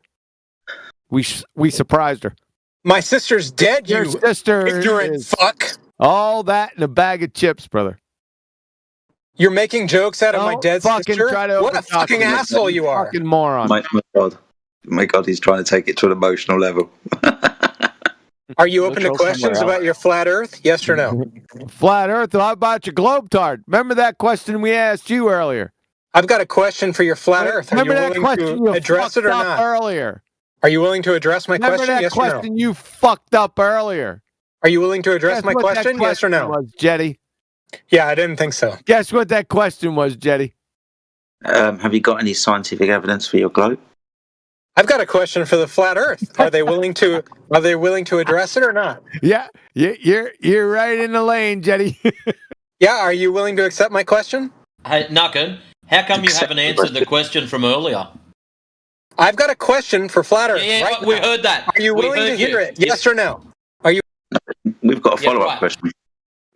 We surprised her. My sister's dead, Your sister ignorant fuck. All that in a bag of chips, brother. You're making jokes out of my dead sister? Try to What a fucking asshole you are. Fucking moron. My God, he's trying to take it to an emotional level. Are you open to questions about your flat Earth? Yes or no? Flat Earth. How about your globetard? Remember that question we asked you earlier? I've got a question for your flat Earth. Are you willing to address it or not? Earlier. Are you willing to address my question? Remember that question you fucked up earlier? Are you willing to address my question? Yes or no? Was, Jetty. Yeah, I didn't think so. Guess what that question was, Jetty? Have you got any scientific evidence for your globe? I've got a question for the flat Earth. Are they willing to address it or not? Yeah, you're right in the lane, Jetty. Yeah, are you willing to accept my question? Hey, Nucken, how come you haven't answered the question from earlier? I've got a question for flat Earth. Yeah, right we now. heard that. Are you We willing to heard hear you. it? Yes or no? Are you? We've got a follow-up right. question.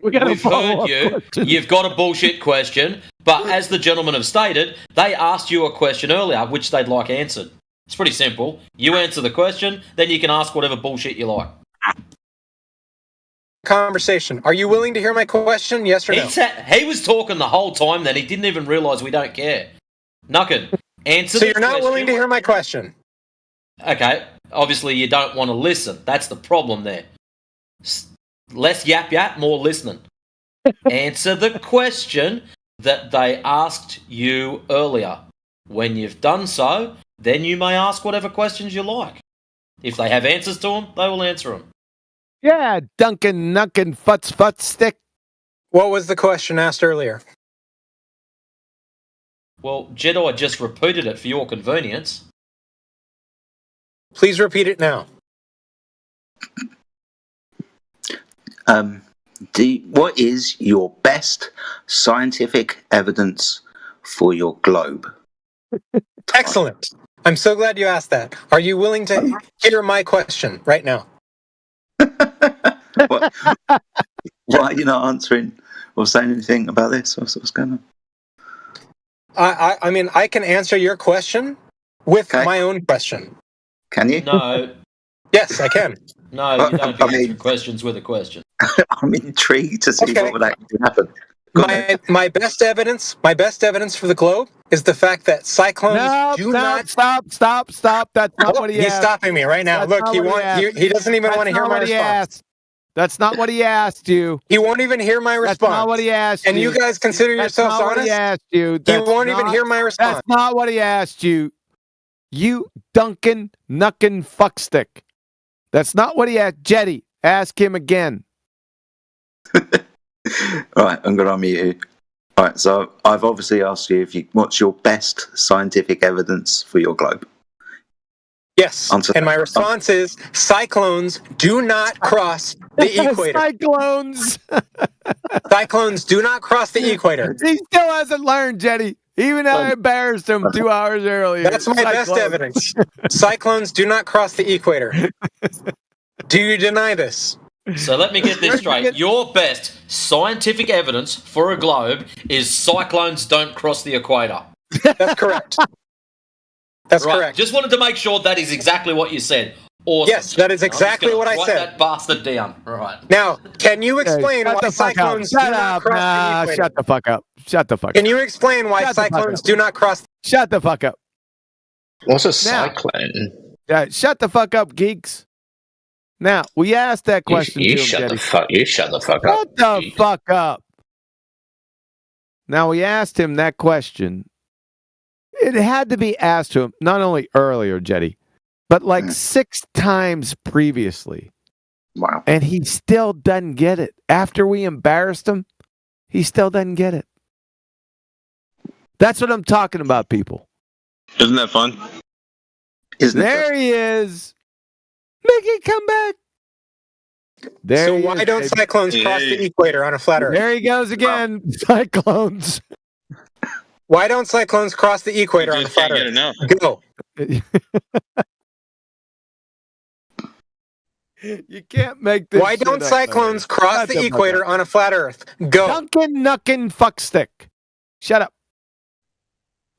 We've heard you. You've got a bullshit question, but as the gentlemen have stated, they asked you a question earlier, which they'd like answered. It's pretty simple. You answer the question, then you can ask whatever bullshit you like. Conversation. Are you willing to hear my question? Yes or no? He was talking the whole time. Then he didn't even realise we don't care. Nucken, answer. So the you're not question. willing to hear my question? Okay. Obviously, you don't want to listen. That's the problem there. Less yap, more listening. Answer the question that they asked you earlier. When you've done so, then you may ask whatever questions you like. If they have answers to them, they will answer them. Yeah, Duncan Nuckin Futz Stick. What was the question asked earlier? Well, Jedi just repeated it for your convenience. Please repeat it now. What is your best scientific evidence for your globe? Excellent. I'm so glad you asked that. Are you willing to hear my question right now? Why are you not answering or saying anything about this? What's going on? I mean, I can answer your question with my own question. Can you? No. Yes, I can. No, you don't answer questions with a question. I'm intrigued to see what would actually happen. My best evidence for the globe is the fact that cyclones do not. Stop! That's not what he asked. He's stopping me right now. That's Look, he doesn't even want to hear my response. That's not what he asked you. He won't even hear my response. That's not what he asked you. And you guys consider yourselves honest? That's not what he asked you. He won't even hear my response. That's not what he asked you. You Duncan Nuckin Fuckstick. That's not what he asked. Jetty, ask him again. All right, I'm going to unmute you. All right, so I've obviously asked you what's your best scientific evidence for your globe? Yes, and my response is cyclones do not cross the equator. Cyclones do not cross the equator. He still hasn't learned, Jetty. Even though I embarrassed him 2 hours earlier. That's my best evidence. Cyclones do not cross the equator. Do you deny this? So let me get this straight. Your best scientific evidence for a globe is cyclones don't cross the equator. That's correct. That's correct. Just wanted to make sure that is exactly what you said. Awesome. Yes, that is exactly what I said. Write that bastard down. Right. Now, can you explain why cyclones do not cross the equator? Shut the fuck up. Shut the fuck up. Can you explain why cyclones do not cross? Shut the fuck up. What's a cyclone? Shut the fuck up, geeks. Now, we asked that question You to him, shut Jetty. the fuck. You shut the fuck up. Shut the fuck up. Now, we asked him that question. It had to be asked to him, not only earlier, Jetty, but like 6 times previously. Wow. And he still doesn't get it. After we embarrassed him, he still doesn't get it. That's what I'm talking about, people. Isn't that fun? There he is. Make it come back. There So he why is, don't baby. cyclones cross the equator on a flat Earth? There he goes again. Cyclones. Why don't cyclones cross the equator on a flat Earth? Go. You can't make this. Why don't cyclones cross the equator on a flat Earth? Go. Duncan Nuckin Fuckstick. Shut up.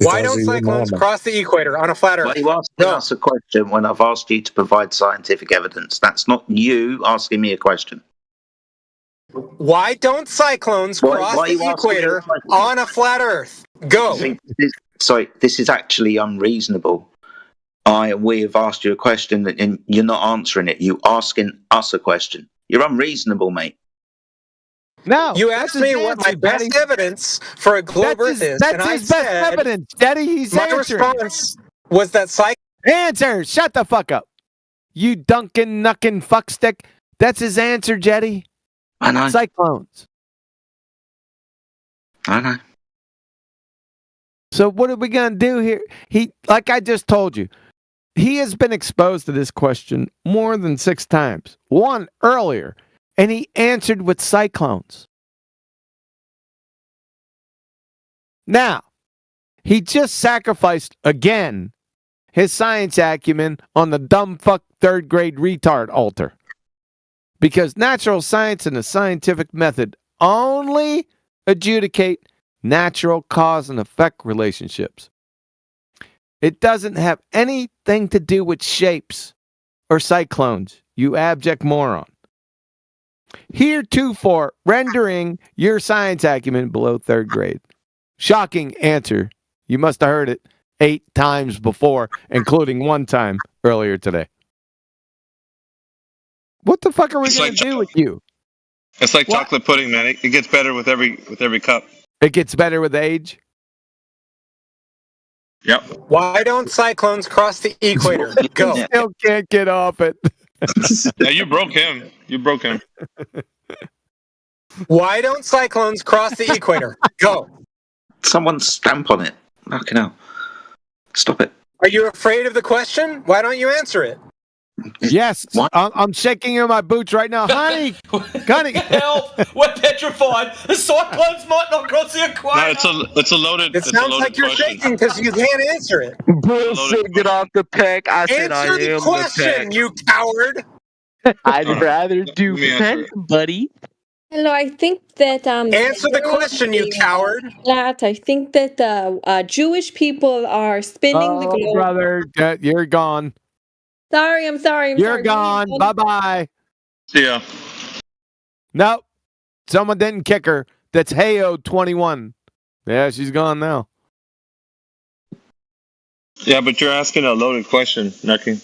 Why don't cyclones cross the equator on a flat Earth? Well, you asked us a question when I've asked you to provide scientific evidence. That's not you asking me a question. Why don't cyclones cross the equator on a flat Earth? Go. This is actually unreasonable. We have asked you a question and you're not answering it. You're asking us a question. You're unreasonable, mate. No, you asked me what my best evidence for a globe Earth is, that's and I his best said, evidence, Daddy. He's my answering. response was that Answer! Shut the fuck up. You Duncan Nuckin Fuckstick. That's his answer, Jetty. I know. Cyclones. I know. So what are we going to do here? Like I just told you, he has been exposed to this question more than 6 times. One earlier, and he answered with cyclones. Now, he just sacrificed again his science acumen on the dumb fuck 3rd grade retard altar. Because natural science and the scientific method only adjudicate natural cause and effect relationships. It doesn't have anything to do with shapes or cyclones, you abject moron. Heretofore, rendering your science acumen below 3rd grade. Shocking answer. You must have heard it 8 times before, including 1 time earlier today. What the fuck are we going to do with you? It's like chocolate pudding, man. It gets better with every cup. It gets better with age? Yep. Why don't cyclones cross the equator? Go. Still can't get off it. Yeah, you broke him. You broke him. Why don't cyclones cross the equator? Go. Someone stamp on it. Fucking hell. Stop it. Are you afraid of the question? Why don't you answer it? Yes. I'm shaking in my boots right now. Honey! Honey! Help! We're petrified! The cyclones might not cross the equator! No, it's a loaded It sounds like you're shaking because you can't answer it. Bullshit, get off the peck. I said I Answer the am question, the you coward! I'd rather do peck, buddy. Hello, I think that Answer the question, you coward. Flat. I think that Jewish people are spinning the globe. Brother, you're gone. Sorry, I'm sorry. You're gone. Bye-bye. See ya. Nope. Someone didn't kick her. That's Heyo21. Yeah, she's gone now. Yeah, but you're asking a loaded question, Nucky.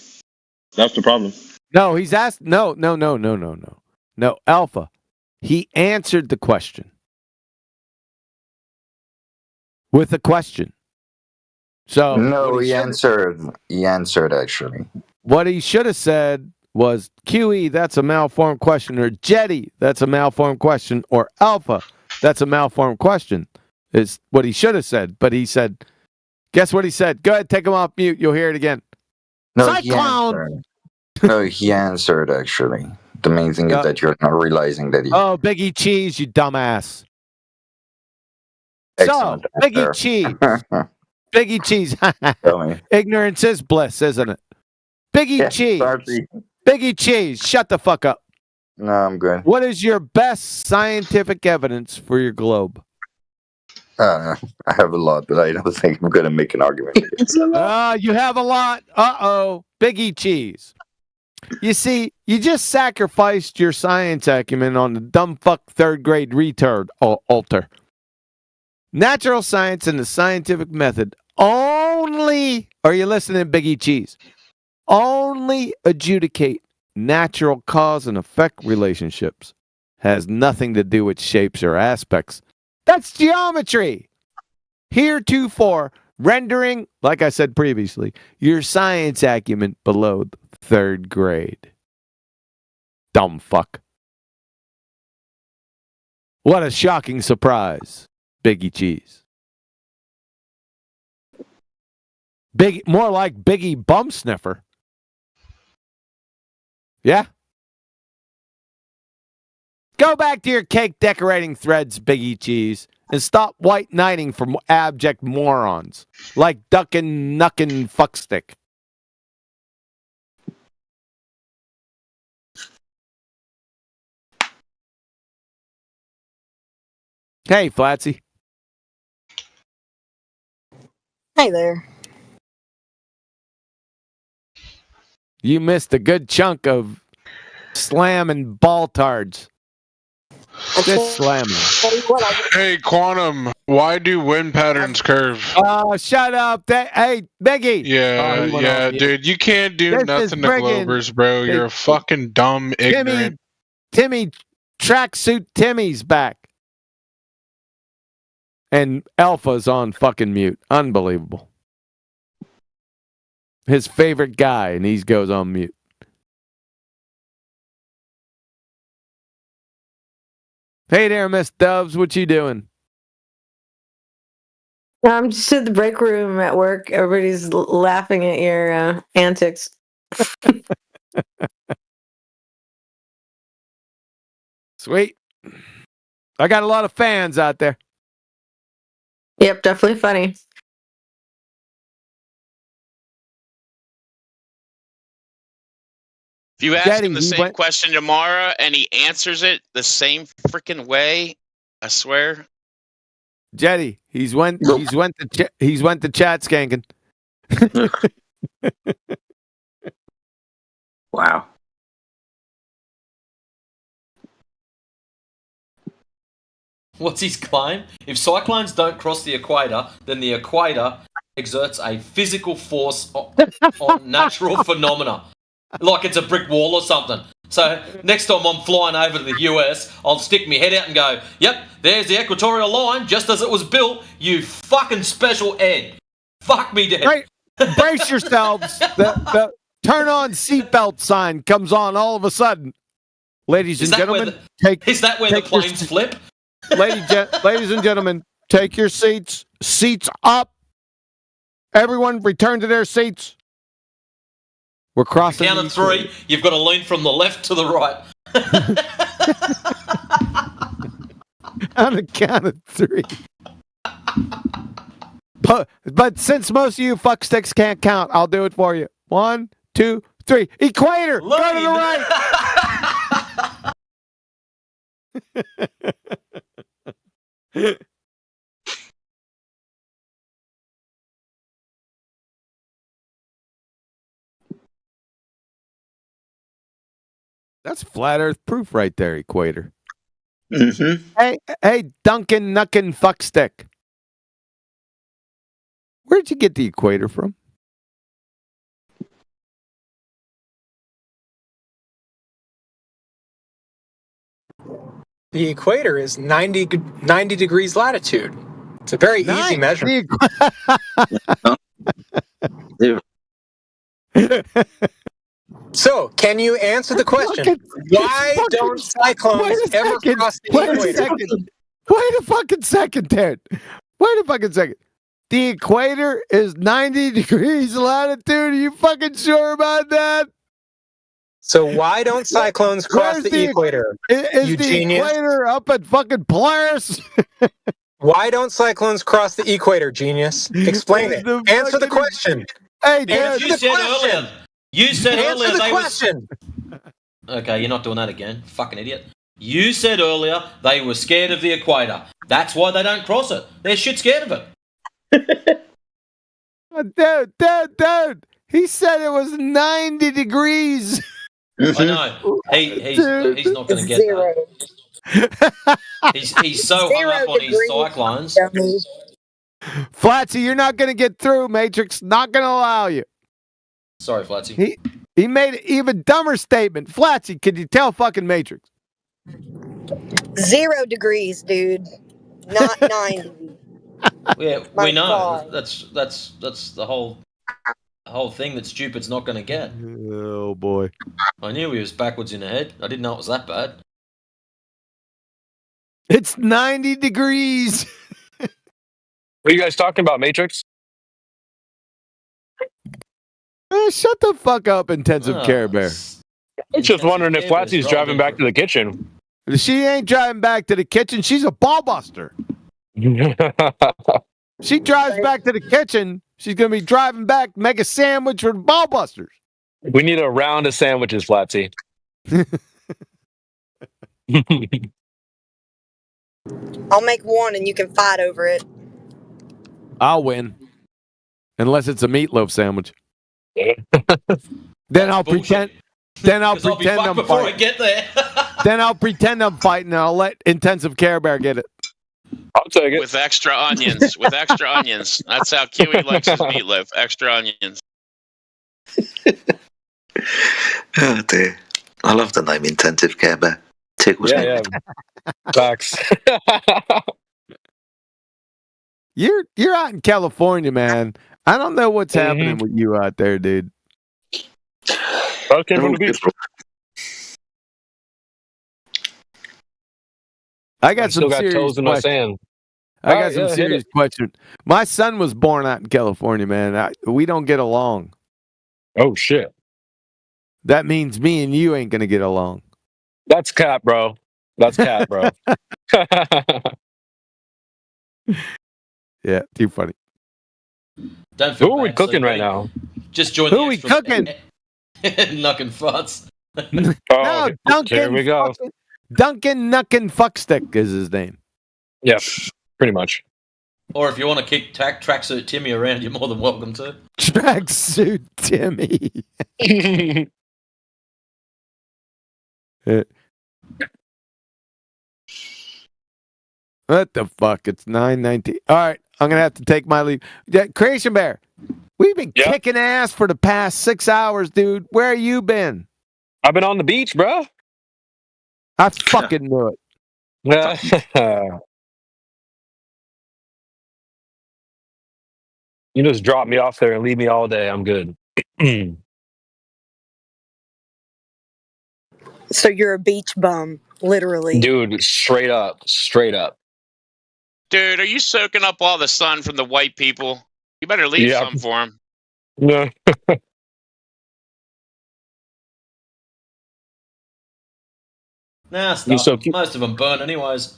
That's the problem. No, he's asked. No. No, Alpha. He answered the question with a question. So no, he answered. He answered actually. What he should have said was QE, that's a malformed question, or Jetty, that's a malformed question, or Alpha, that's a malformed question, is what he should have said. But he said, guess what he said? Go ahead, take him off mute. You'll hear it again. No, Cyclone! He answered actually. The main thing is that you're not realizing that he. Oh, Biggie Cheese, you dumbass. Excellent So, Biggie Cheese. Biggie Cheese. Ignorance is bliss, isn't it? Biggie Cheese. Biggie Cheese, shut the fuck up. No, I'm good. What is your best scientific evidence for your globe? I have a lot, but I don't think I'm going to make an argument. You have a lot. Uh-oh. Biggie Cheese. You see, you just sacrificed your science acumen on the dumb fuck 3rd grade retard altar. Natural science and the scientific method only, are you listening, Biggie Cheese? Only adjudicate natural cause and effect relationships. Has nothing to do with shapes or aspects. That's geometry. Heretofore, rendering, like I said previously, your science acumen below 3rd grade. Dumb fuck. What a shocking surprise, Biggie Cheese. More like Biggie Bum Sniffer. Yeah? Go back to your cake decorating threads, Biggie Cheese, and stop white knighting for abject morons like Duckin' Nuckin' Fuckstick. Hey, Flatsy. Hi there. You missed a good chunk of slamming baltards. Just slamming. Hey, Quantum, why do wind patterns curve? Oh, shut up. Hey, Biggie. Yeah, dude, you can't do nothing to Globers, bro. You're a fucking dumb, ignorant. Timmy, tracksuit Timmy's back. And Alpha's on fucking mute. Unbelievable. His favorite guy, and he goes on mute. Hey there, Miss Doves. What you doing? I'm just in the break room at work. Everybody's laughing at your antics. Sweet. I got a lot of fans out there. Yep, definitely funny. If you ask him the same question tomorrow and he answers it the same freaking way, I swear. Jetty, he's went to chat skanking. Wow. What's his claim? If cyclones don't cross the equator, then the equator exerts a physical force on natural phenomena. Like it's a brick wall or something. So next time I'm flying over to the US, I'll stick my head out and go, yep, there's the equatorial line just as it was built, you fucking special Ed. Fuck me dead. Right. Brace yourselves. The turn on seatbelt sign comes on all of a sudden. Ladies and gentlemen, is that where the planes flip? Ladies and gentlemen, take your seats. Seats up. Everyone return to their seats. We're crossing. Count of 3. You've got to lean from the left to the right. On the count of 3. But since most of you fucksticks can't count, I'll do it for you. 1, 2, 3. Equator. Go to the right. That's flat Earth proof right there, Equator. Mm-hmm. Hey, Duncan Nuckin Fuckstick. Where'd you get the Equator from? The equator is 90 degrees latitude. It's a very easy measurement. So, can you answer the question? Why don't cyclones ever cross the equator? Wait a fucking second, Ted. Wait a fucking second. The equator is 90 degrees latitude. Are you fucking sure about that? So why don't cyclones cross the equator? Is the equator up at fucking Polaris? Why don't cyclones cross the equator, genius? Explain it. Answer the question. Hey, Dad. You said earlier Answer the they question. Okay, you're not doing that again. Fucking idiot. You said earlier they were scared of the equator. That's why they don't cross it. They're shit scared of it. Dude. He said it was 90 degrees. I know. He's not going to get that. He's so hung up on his cyclones. Flatsy, you're not going to get through, Matrix. Not going to allow you. Sorry, Flatsy. He made an even dumber statement. Flatsy, could you tell fucking Matrix? 0 degrees, dude. Not 90. Yeah, we know. That's the whole thing that stupid's not going to get. Oh boy! I knew he was backwards in the head. I didn't know it was that bad. It's 90 degrees. What are you guys talking about, Matrix? Shut the fuck up, Intensive Care Bear. I'm just wondering if Flatsy's driving back to the kitchen. She ain't driving back to the kitchen. She's a ball buster. She drives back to the kitchen. She's going to be driving back, make a sandwich for the ball busters. We need a round of sandwiches, Flatsy. I'll make one and you can fight over it. I'll win. Unless it's a meatloaf sandwich. Then I'll pretend. Then I'll pretend I'm before fighting. I get there. Then I'll pretend I'm fighting and I'll let Intensive Care Bear get it. I'll take it. With extra onions. With extra onions. That's how Kiwi likes his meatloaf. Extra onions. Oh dear. I love the name Intensive Care Bear. Tickles me. Yeah. Facts. You're out in California, man. I don't know what's happening with you out there, dude. Okay, from the beach. I got still got toes in my sand. I got some serious questions. My son was born out in California, man. We don't get along. Oh shit. That means me and you ain't gonna get along. That's cap, bro. That's cap, bro. Yeah, too funny. Don't feel Who are we bad, cooking CB. right now? Just join Who the we extra cooking? Knuckin' farts. Oh, No, here we go. Duncan Knuckin' Fuckstick is his name. Yeah, pretty much. Or if you want to kick tracksuit Timmy around, you're more than welcome to. Tracksuit Timmy. What the fuck? It's 9:19. All right, I'm gonna have to take my leave. Yeah, Creation Bear, we've been kicking ass for the past 6 hours, dude. Where you been? I've been on the beach, bro. I fucking knew it. You just drop me off there and leave me all day. I'm good. So you're a beach bum, literally. Dude, straight up. Dude, are you soaking up all the sun from the white people? You better leave some for them. No. Nah, stop. Most of them burn anyways.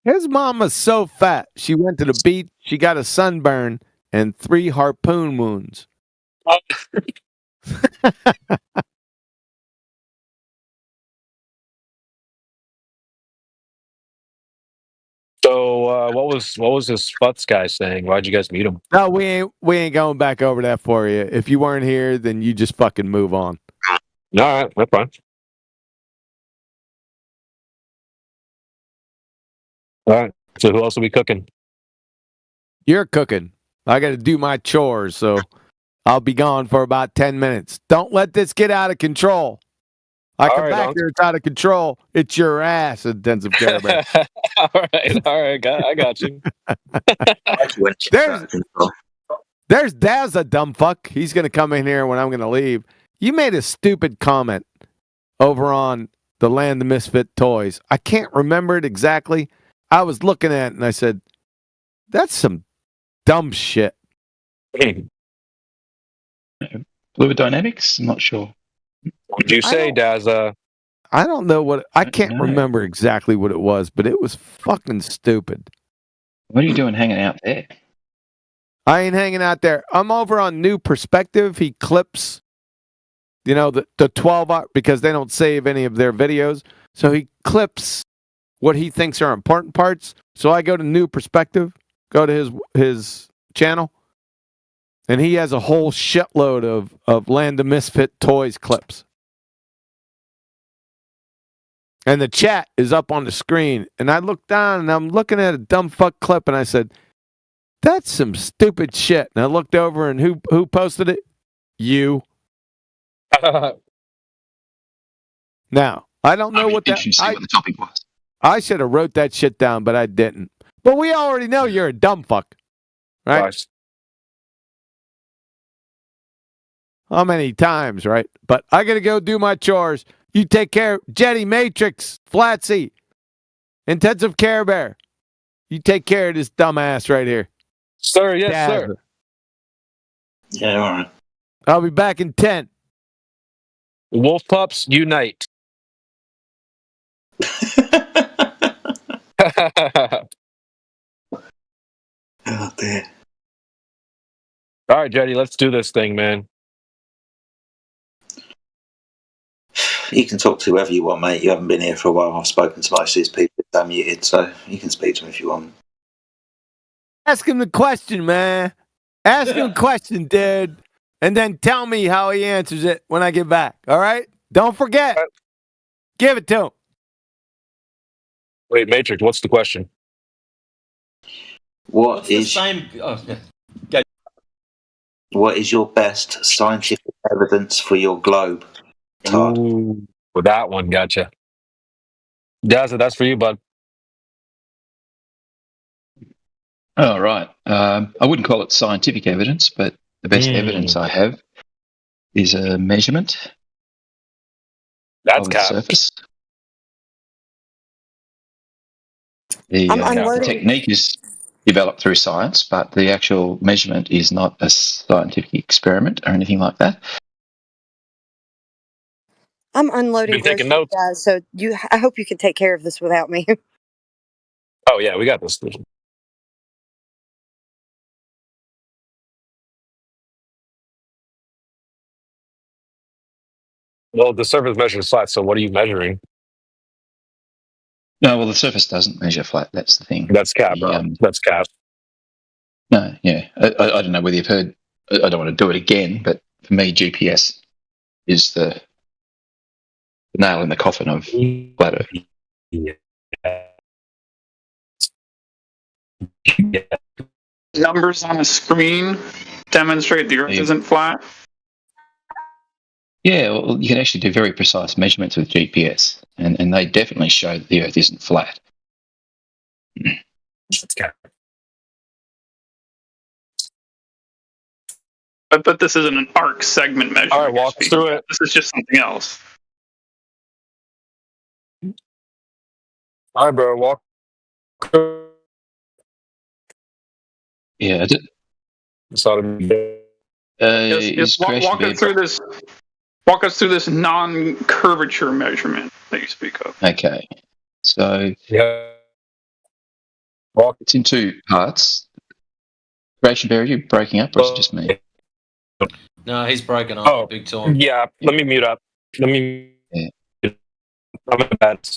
His mama's so fat. She went to the beach, she got a sunburn, and 3 harpoon wounds. So what was this Futz guy saying? Why'd you guys meet him? No, we ain't going back over that for you. If you weren't here, then you just fucking move on. All right, that's fine. All right. So who else will be cooking? You're cooking. I got to do my chores, so I'll be gone for about 10 minutes. Don't let this get out of control. I come back here, it's out of control. It's your ass, intensive care bear. all right, I got you. There's Daz, a dumb fuck. He's going to come in here when I'm going to leave. You made a stupid comment over on the Land of Misfit Toys. I can't remember it exactly. I was looking at it and I said, that's some dumb shit. Fluid Dynamics? I'm not sure. What did you say, Daz? I don't know what... I can't remember exactly what it was, but it was fucking stupid. What are you doing hanging out there? I ain't hanging out there. I'm over on New Perspective. He clips, the 12 hour, because they don't save any of their videos. So he clips what he thinks are important parts. So I go to New Perspective, go to his channel, and he has a whole shitload of Land of Misfit Toys clips. And the chat is up on the screen. And I look down and I'm looking at a dumb fuck clip and I said, that's some stupid shit. And I looked over and who posted it? You. Now, I don't know what that... what the topic was. I should have wrote that shit down, but I didn't. But we already know you're a dumb fuck. Right? Nice. How many times, right? But I got to go do my chores. You take care. Jetty, Matrix, Flatsy, Intensive Care Bear. You take care of this dumbass right here. Sir, yes, sir. Yeah, all right. I'll be back in 10. Wolf Pups, unite. Oh, dear. All right, Jetty, let's do this thing, man. You can talk to whoever you want, mate. You haven't been here for a while. I've spoken to most of these people. They're muted, so you can speak to them if you want. Ask him the question, man. Ask him a question, dude. And then tell me how he answers it when I get back. All right? Don't forget. Give it to him. Wait, Matrix, what's the question? What is your best scientific evidence for your globe? Ooh, with that one, gotcha. Daz, that's for you, bud. Oh, right. I wouldn't call it scientific evidence, but the best evidence I have is a measurement That's of the surface. The technique is developed through science, but the actual measurement is not a scientific experiment or anything like that. I'm unloading Been taking groceries, notes. guys, so I hope you can take care of this without me. Oh yeah, we got this. Well, the surface measures flat, so what are you measuring? No, well, the surface doesn't measure flat. That's the thing. That's cap, bro. That's cap. No, yeah. I don't know whether you've heard. I don't want to do it again, but for me, GPS is the nail in the coffin of flat Earth. Numbers on a screen demonstrate the Earth isn't flat. Yeah, well, you can actually do very precise measurements with GPS, and they definitely show that the Earth isn't flat. That's cap. But this isn't an arc segment measurement. All right, walk us through it. This is just something else. All right, bro. Walk. Yeah, Just walk us through this. Walk us through this non-curvature measurement that you speak of. Okay, so it's in two parts. Creation Bear, are you breaking up, or is it just me? No, he's broken up big time. Yeah, let me mute up. I'm in a bad.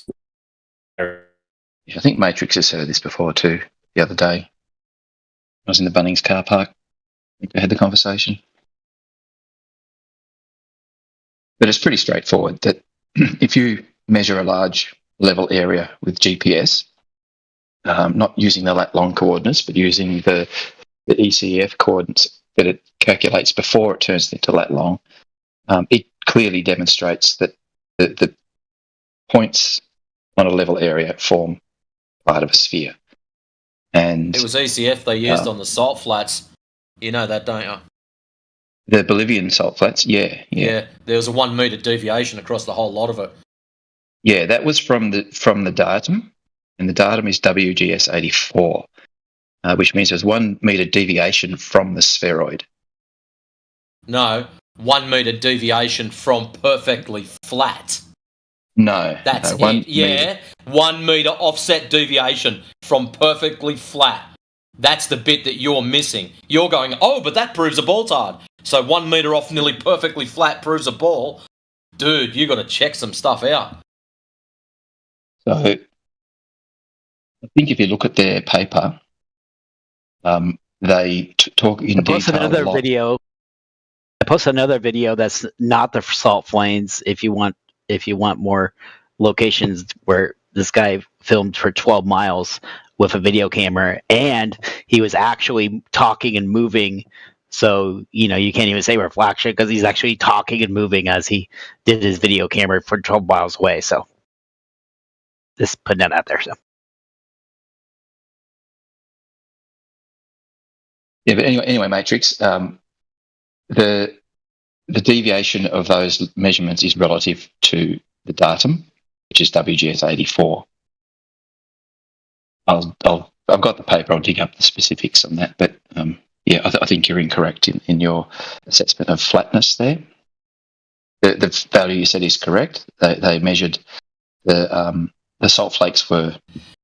Yeah, I think Matrix has said this before too. The other day, I was in the Bunnings car park. I think I had the conversation. But it's pretty straightforward that if you measure a large level area with GPS, not using the lat-long coordinates, but using the ECF coordinates that it calculates before it turns into lat-long, it clearly demonstrates that the points on a level area form part of a sphere. And it was ECF they used on the salt flats. You know that, don't you? The Bolivian salt flats, yeah. There was a 1 meter deviation across the whole lot of it. Yeah, that was from the datum, and the datum is WGS 84, which means there's 1 meter deviation from the spheroid. No, 1 meter deviation from perfectly flat. No, That's no, it. Yeah, 1 meter offset deviation from perfectly flat. That's the bit that you're missing. You're going, oh, but that proves a ball's hard. So 1 meter off nearly perfectly flat proves a ball. Dude, you got to check some stuff out. So I think if you look at their paper, they talk in detail a lot. I posted another video that's not the salt plains. If you want more locations where this guy filmed for 12 miles with a video camera, and he was actually talking and moving. So, you can't even say reflection because he's actually talking and moving as he did his video camera for 12 miles away. So, just putting that out there. So, yeah, but anyway, Matrix. The deviation of those measurements is relative to the datum, which is WGS 84. I've got the paper. I'll dig up the specifics on that, but I think you're incorrect in your assessment of flatness there. The value you said is correct. They measured the salt flakes were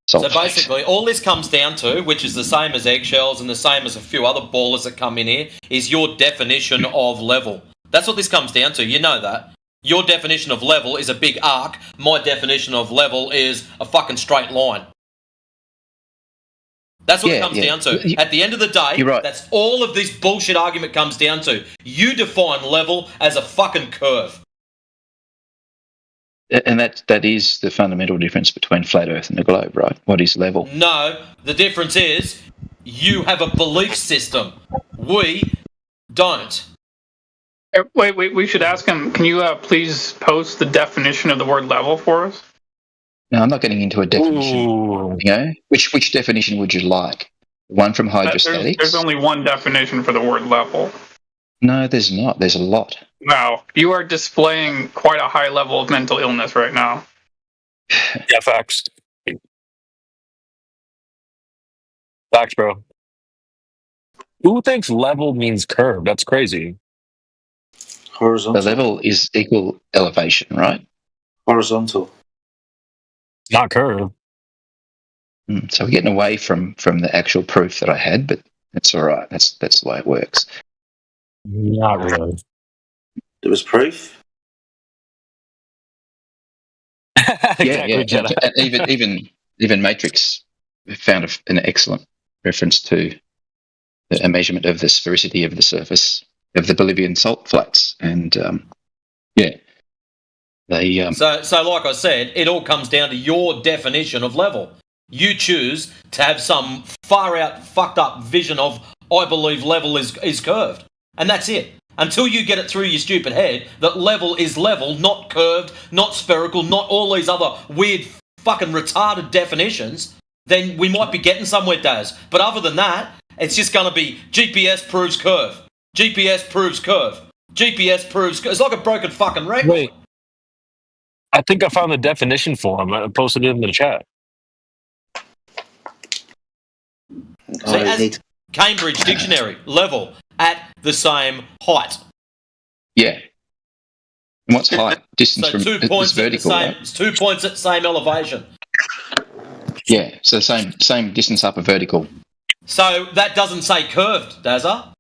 salt So flakes. basically, all this comes down to, which is the same as eggshells and the same as a few other ballers that come in here, is your definition of level. That's what this comes down to. You know that. Your definition of level is a big arc. My definition of level is a fucking straight line. That's what it comes down to. At the end of the day, You're right. That's all of this bullshit argument comes down to. You define level as a fucking curve. And that is the fundamental difference between flat Earth and the globe, right? What is level? No, the difference is you have a belief system. We don't. Wait, we should ask him, can you please post the definition of the word level for us? No, I'm not getting into a definition. Which definition would you like? The one from hydrostatics? There's only one definition for the word level. No, there's not. There's a lot. Wow, you are displaying quite a high level of mental illness right now. Yeah, facts. Facts, bro. Who thinks level means curve? That's crazy. Horizontal. The level is equal elevation, right? Horizontal. Not curve. So we're getting away from the actual proof that I had, but that's all right. That's the way it works. Not really. There was proof. Exactly, Jedi. And even Matrix found an excellent reference to a measurement of the sphericity of the surface of the Bolivian salt flats, and they. So like I said, it all comes down to your definition of level. You choose to have some far out, fucked up vision of I believe level is curved, and that's it. Until you get it through your stupid head that level is level, not curved, not spherical, not all these other weird fucking retarded definitions, then we might be getting somewhere, Daz. But other than that, it's just going to be GPS proves curve. GPS proves curve. GPS proves curve. It's like a broken fucking record. Wait. I think I found the definition for him. I posted it in the chat. See, as Cambridge Dictionary, level, at the same height. Yeah. And what's height? Distance So from 2 points vertical, at the same, right? it's 2 points at the same elevation. Yeah, so same distance up a vertical. So that doesn't say curved, Dazza.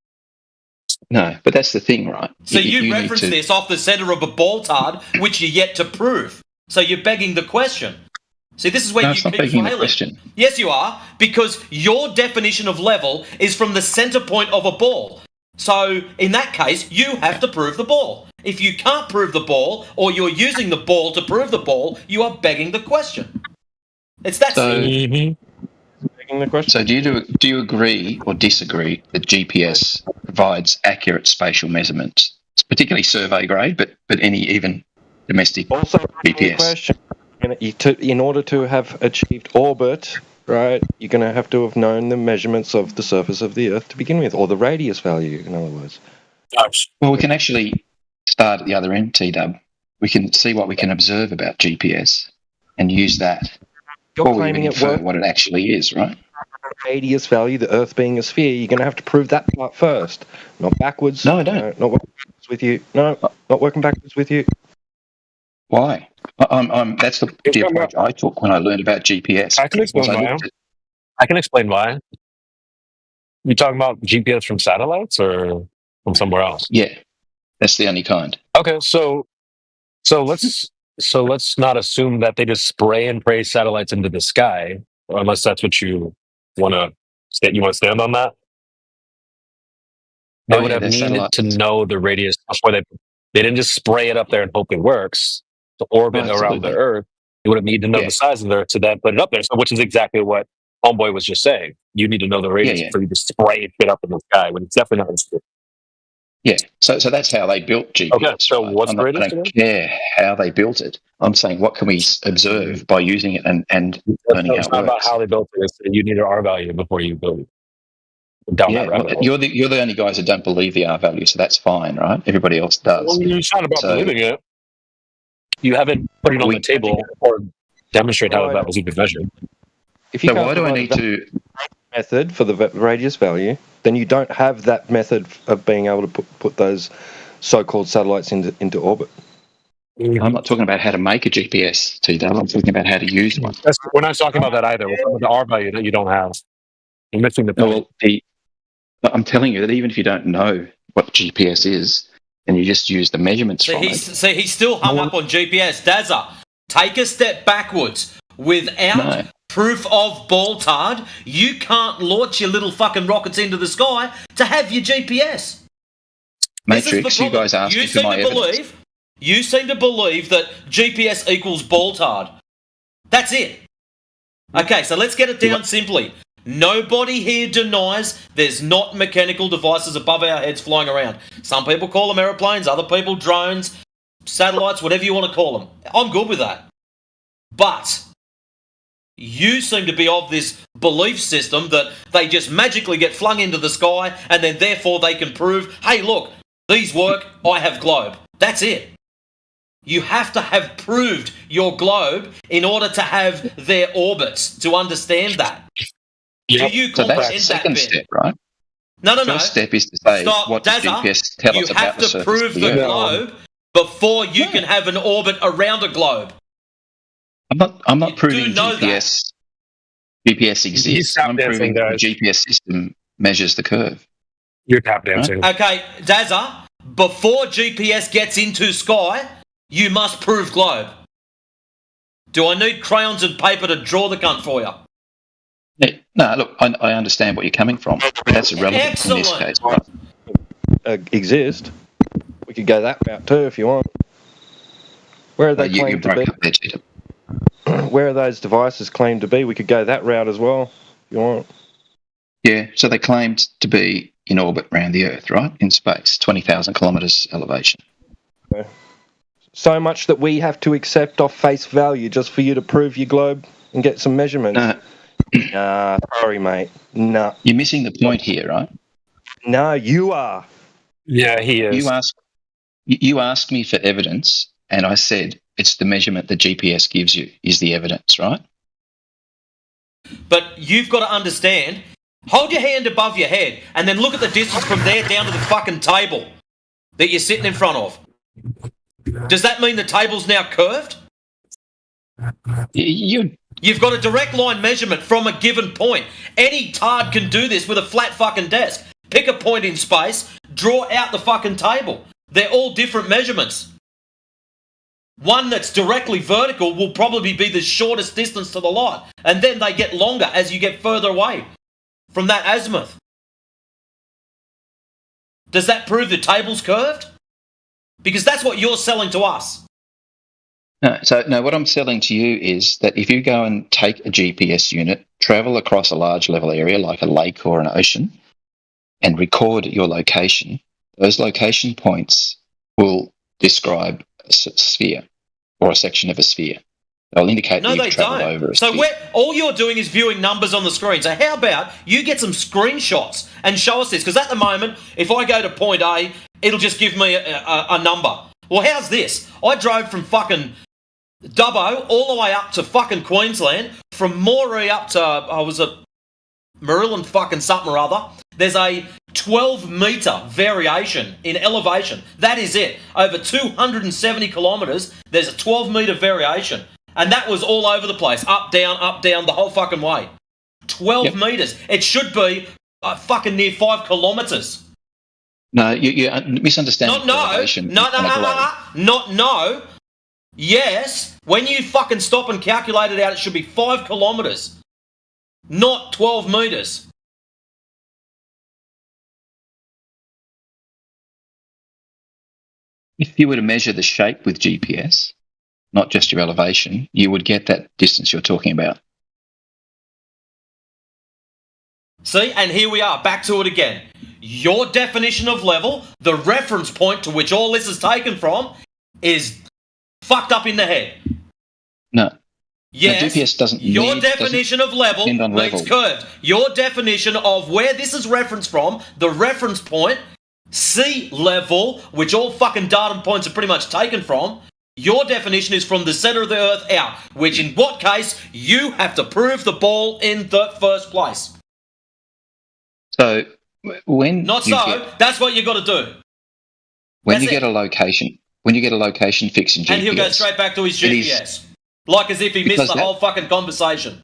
No, but that's the thing, right? So you reference this off the centre of a ball tard, which you're yet to prove. So you're begging the question. See, this is where No, you it's not keep begging the failing. question. Yes, you are, because your definition of level is from the centre point of a ball. So in that case, you have to prove the ball. If you can't prove the ball, or you're using the ball to prove the ball, you are begging the question. It's that simple. So do you agree or disagree that GPS provides accurate spatial measurements? It's particularly survey grade, but any even domestic GPS. Question. In order to have achieved orbit, right, you're going to have to have known the measurements of the surface of the Earth to begin with, or the radius value, in other words. Well, we can actually start at the other end, T-Dub. We can see what we can observe about GPS and use that. You're Or we claiming can it infer works. what it actually is, right? Radius value, the Earth being a sphere, you're going to have to prove that part first, not backwards. No, I don't. Not working backwards with you. No, not working backwards with you. Why? That's the approach I took when I learned about GPS. I can explain Was I why. looked at- I can explain why. You talking about GPS from satellites or from somewhere else? Yeah, that's the only kind. Okay, so let's not assume that they just spray and pray satellites into the sky, unless that's what you want to stand on that. They would have needed to know the radius before they didn't just spray it up there and hope it works to orbit around the Earth. They would have needed to know the size of the Earth to then put it up there. So, which is exactly what Homeboy was just saying. You need to know the radius for you to spray it up in the sky when it's definitely not. Yeah, so that's how they built GPS. Okay, so what's the I radius don't again? care how they built it. I'm saying what can we observe by using it and learning It's how not it about works. how they built it. It's that you need an R value before you build down that rabbit hole. You're the only guys that don't believe the R value, so that's fine, right? Everybody else does. Well, it's not about So- believing it. You haven't put it on the table or demonstrate how that was even measured. If you So can't why do I provide need that to? method for the radius value, then you don't have that method of being able to put those so-called satellites into orbit. I'm not talking about how to make a GPS, T-Dub. I'm talking about how to use one. We're not talking about that either. We're talking about the R value that you don't have. You're missing the point. Well, I'm telling you that even if you don't know what GPS is, and you just use the measurements from it. See, he's still hung up on GPS. Dazza, take a step backwards. Without proof of ball tard, you can't launch your little fucking rockets into the sky to have your GPS. Matrix, you guys asked me for my evidence. You seem to believe that GPS equals ball tard. That's it. Okay, so let's get it down simply. Nobody here denies there's not mechanical devices above our heads flying around. Some people call them aeroplanes, other people drones, satellites, whatever you want to call them. I'm good with that. But you seem to be of this belief system that they just magically get flung into the sky and then therefore they can prove, hey, look, these work, I have globe. That's it. You have to have proved your globe in order to have their orbits to understand that. Do you So that's comprehend the second that bit? step, right? No. First step is to say, Stop, what does Dazza, GPS tell you us about have the to surface prove of the the Earth? globe before you can have an orbit around a globe. I'm not proving do know GPS. GPS exists. tap I'm dancing, proving the guys. GPS system measures the curve. You're tap dancing. Okay, Dazza, before GPS gets into sky, you must prove globe. Do I need crayons and paper to draw the cunt for you? No, look, I understand what you're coming from. That's irrelevant in this case. Exist. We could go that route too if you want. Where are they You claimed to broke be? up there, Cheetah. Where are those devices claimed to be? We could go that route as well if you want. Yeah, so they claimed to be in orbit around the Earth, right? In space, 20,000 kilometres elevation. Okay. So much that we have to accept off face value just for you to prove your globe and get some measurements. Sorry, mate. No. You're missing the point here, right? No, you are. Yeah, he is. You asked me for evidence, and I said it's the measurement the GPS gives you is the evidence, right? But you've got to understand, hold your hand above your head and then look at the distance from there down to the fucking table that you're sitting in front of. Does that mean the table's now curved? You've got a direct line measurement from a given point. Any tard can do this with a flat fucking desk. Pick a point in space, draw out the fucking table. They're all different measurements. One that's directly vertical will probably be the shortest distance to the light, and then they get longer as you get further away from that azimuth. Does that prove the table's curved? Because that's what you're selling to us. No, what I'm selling to you is that if you go and take a GPS unit, travel across a large level area like a lake or an ocean, and record your location, those location points will describe a sphere or a section of a sphere. They'll indicate that you've travelled over a So sphere. all you're doing is viewing numbers on the screen. So how about you get some screenshots and show us this? Because at the moment, if I go to point A, it'll just give me a number. Well, how's this? I drove from fucking Dubbo all the way up to fucking Queensland, from Moree up to, I was at Marilyn fucking something or other. There's a 12-metre variation in elevation. That is it. Over 270 kilometres, there's a 12-metre variation. And that was all over the place. Up, down, the whole fucking way. 12 metres. It should be fucking near 5 kilometres. No, you misunderstand elevation. No. Yes, when you fucking stop and calculate it out, it should be 5 kilometres. Not 12 metres. If you were to measure the shape with GPS, not just your elevation, you would get that distance you're talking about. See, and here we are, back to it again. Your definition of level, the reference point to which all this is taken from, is fucked up in the head. No. Yes, no, GPS doesn't your definition of level means curved. Your definition of where this is referenced from, the reference point, sea level, which all fucking datum points are pretty much taken from, your definition is from the centre of the earth out, which in what case, you have to prove the ball in the first place. So, when that's what you got to do. When you get a location fixed in GPS, and he'll go straight back to his GPS, like as if he missed the whole fucking conversation.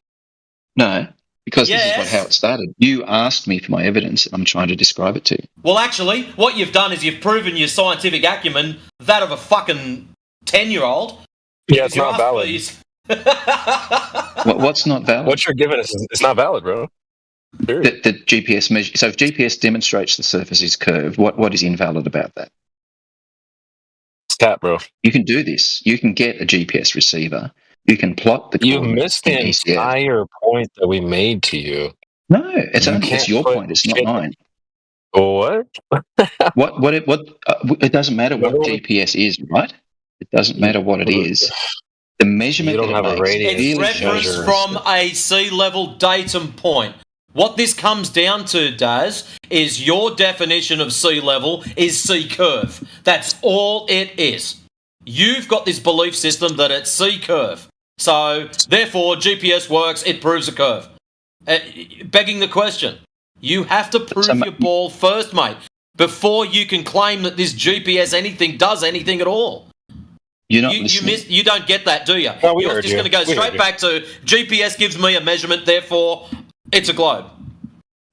No, because this is how it started. You asked me for my evidence, and I'm trying to describe it to you. Well, actually, what you've done is you've proven your scientific acumen, that of a fucking 10-year-old. Yeah, it's not valid. What's not valid? What you're giving us is not valid, bro. The GPS measure. So if GPS demonstrates the surface is curved, what is invalid about that? It's cap, bro. You can do this. You can get a GPS receiver. You can plot the. You missed the entire point that we made to you. No, it's your point. It's not mine. What? It doesn't matter what GPS is, right? It doesn't matter what it is. The measurement you don't have a radius. It's referenced from a sea level datum point. What this comes down to, Daz, is your definition of sea level is sea curve. That's all it is. You've got this belief system that it's sea curve. So, therefore, GPS works, it proves a curve. Begging the question, you have to prove your ball first, mate, before you can claim that this GPS anything does anything at all. You're not listening. You don't get that, do you? No, You're just going to go straight back to GPS gives me a measurement, therefore it's a globe.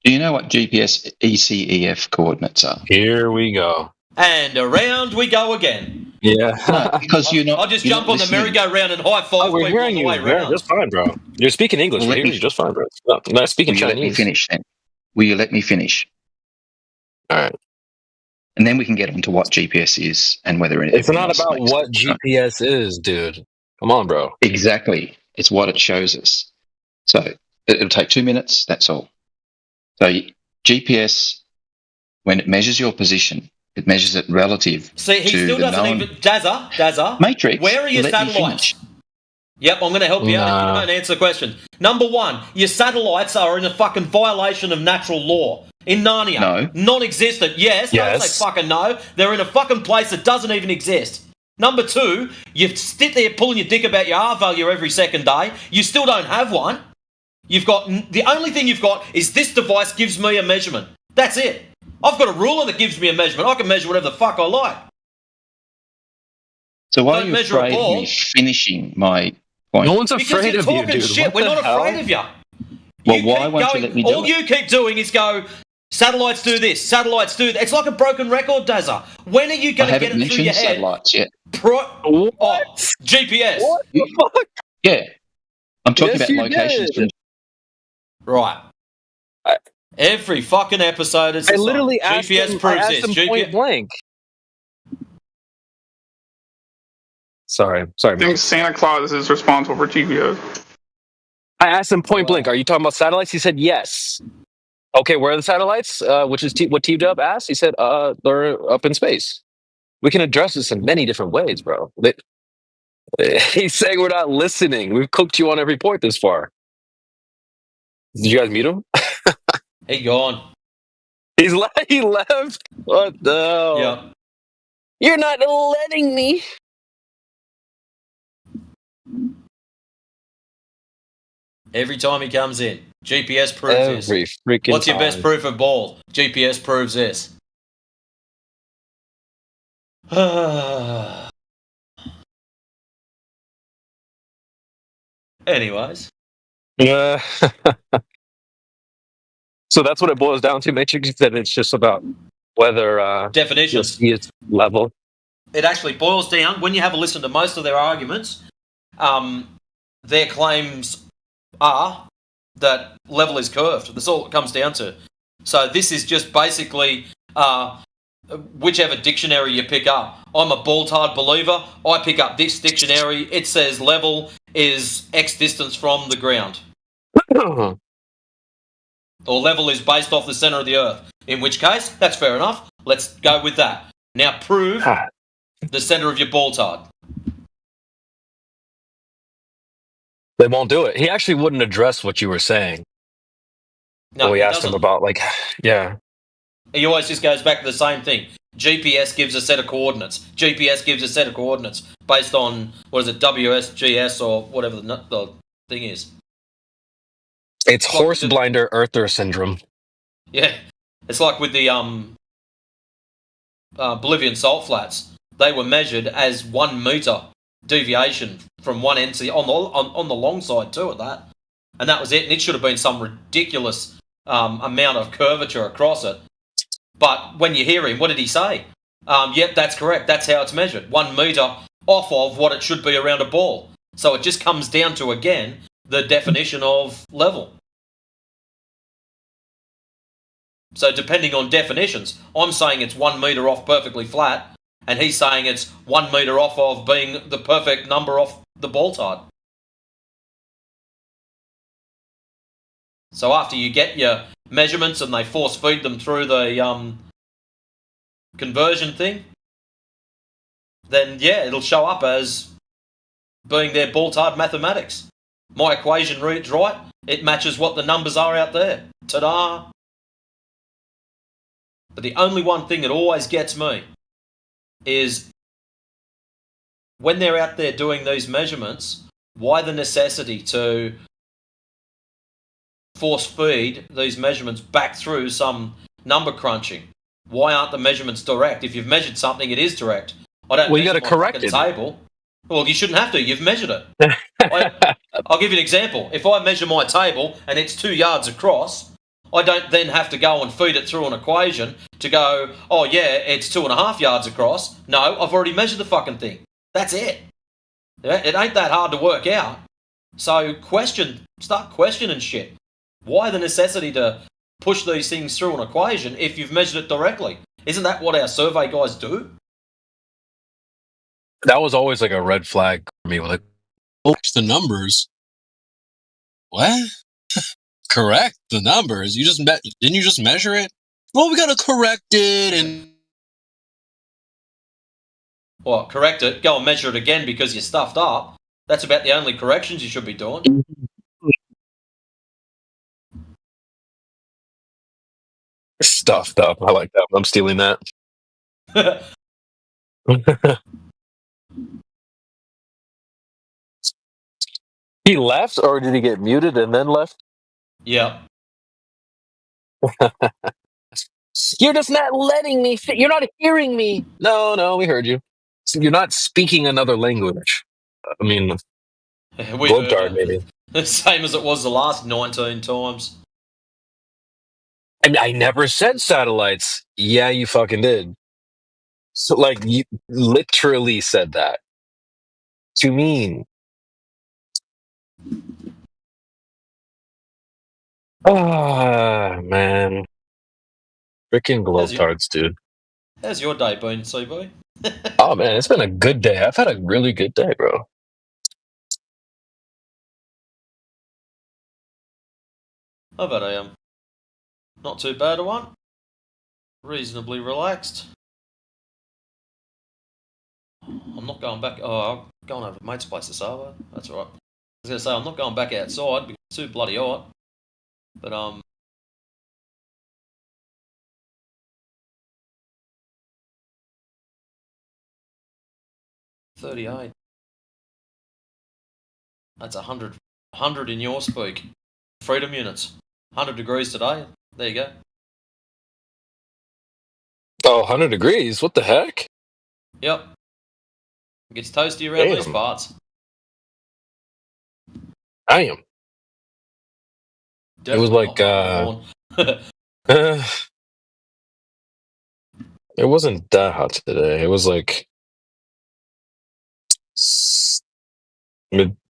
Do you know what GPS ECEF coordinates are? Here we go. And around we go again. Yeah. No, because you're not. I'll just jump on the merry-go-round and high-five we're people hearing on the you way round. just fine, bro. You're speaking English. Well, We're hearing you just fine, bro. No, I'm not speaking Will you Chinese. let me finish then? Will you let me finish? All right. And then we can get on to what GPS is and whether It's not about what GPS is, dude. Come on, bro. Exactly. It's what it shows us. So it'll take 2 minutes. That's all. So GPS, when it measures your position, it measures it relative. See, he to still the doesn't known even... Dazza. Matrix. Where are your Let me satellites? finish. Yep, I'm going to help you out if you don't answer the question. Number one, your satellites are in a fucking violation of natural law. In Narnia. No. Non-existent. Yes. Don't say fucking no. They're in a fucking place that doesn't even exist. Number two, you sit there pulling your dick about your R value every second day. You still don't have one. You've got... The only thing you've got is this device gives me a measurement. That's it. I've got a ruler that gives me a measurement. I can measure whatever the fuck I like. So why are you afraid of me finishing my point? No one's afraid because of you're you, talking dude. shit. What We're the not afraid hell? of you. Well, why won't you let me do all it? you keep doing is go, satellites do this, satellites do that. It's like a broken record, Dazza. When are you going to get it through your head? Satellites yet. GPS. What the fuck? Yeah. I'm talking Yes, about you locations did. from... Right. Every fucking episode is I literally asked GPS him, proves I asked this. him point blank. Sorry, I think Santa Claus is responsible for GPS. I asked him point blank, are you talking about satellites? He said yes. Okay, where are the satellites? Which is what T-Dub asked. He said, they're up in space. We can address this in many different ways, bro. He's saying we're not listening. We've cooked you on every point this far. Did you guys mute him? He gone. He left. What the hell? Yeah. You're not letting me. Every time he comes in, GPS proves Every this. freaking What's your best time. proof of ball? GPS proves this. Anyways. Yeah. So that's what it boils down to, Matrix. You said it's just about whether definitions. you'll see its level. It actually boils down, when you have a listen to most of their arguments, their claims are that level is curved. That's all it comes down to. So this is just basically whichever dictionary you pick up. I'm a bald-hard believer. I pick up this dictionary. It says level is X distance from the ground. Or level is based off the center of the earth. In which case, that's fair enough. Let's go with that. Now prove the center of your bald-hard. They won't do it. He actually wouldn't address what you were saying. No, we he asked him doesn't. about, yeah. He always just goes back to the same thing. GPS gives a set of coordinates. GPS gives a set of coordinates based on, WSGS or whatever the thing is. It's horse blinder earther syndrome. Yeah. It's like with the Bolivian salt flats. They were measured as 1 meter deviation from one end to on the long side too at that. And that was it. And it should have been some ridiculous amount of curvature across it. But when you hear him, what did he say? Yep, that's correct. That's how it's measured. 1 meter off of what it should be around a ball. So it just comes down to, again, the definition of level. So depending on definitions, I'm saying it's 1 meter off perfectly flat, and he's saying it's 1 meter off of being the perfect number off the ball-tard. So after you get your measurements and they force feed them through the conversion thing, then yeah, it'll show up as being their ball-tard mathematics. My equation reads right, it matches what the numbers are out there. Ta-da! But the only one thing that always gets me is when they're out there doing these measurements, why the necessity to force feed these measurements back through some number crunching? Why aren't the measurements direct? If you've measured something, it is direct. I don't Well, you measure gotta my correct fucking it. table. Well, you shouldn't have to. You've measured it. I'll give you an example. If I measure my table and it's 2 yards across, I don't then have to go and feed it through an equation to go, oh yeah, it's 2.5 yards across. No, I've already measured the fucking thing. That's it. It ain't that hard to work out. So start questioning shit. Why the necessity to push these things through an equation if you've measured it directly? Isn't that what our survey guys do? That was always like a red flag for me. Like, oops, the numbers. What? Correct the numbers. You just didn't you just measure it? Well, we gotta correct it and. Well, correct it. Go and measure it again because you stuffed up. That's about the only corrections you should be doing. Stuffed up. I like that. I'm stealing that. He left, or did he get muted and then left? Yeah. You're just not letting me. You're not hearing me. No, we heard you. So you're not speaking another language. I mean, Globetard, maybe. The same as it was the last 19 times. I never said satellites. Yeah, you fucking did. So, like, you literally said that. To mean. Ah, man. Freaking Globetards, dude. How's your day been, CB? Oh, man, it's been a good day. I've had a really good day, bro. I've had a not too bad a one. Reasonably relaxed. I'm not going back. Oh, I'm going over to mate's place this hour. That's all right. I was going to say I'm not going back outside because it's too bloody hot. But 38. That's 100 in your speak. Freedom units. 100 degrees today. There you go. Oh, 100 degrees? What the heck? Yep. It gets toasty around these parts. Damn. It was like, it wasn't that hot today. It was like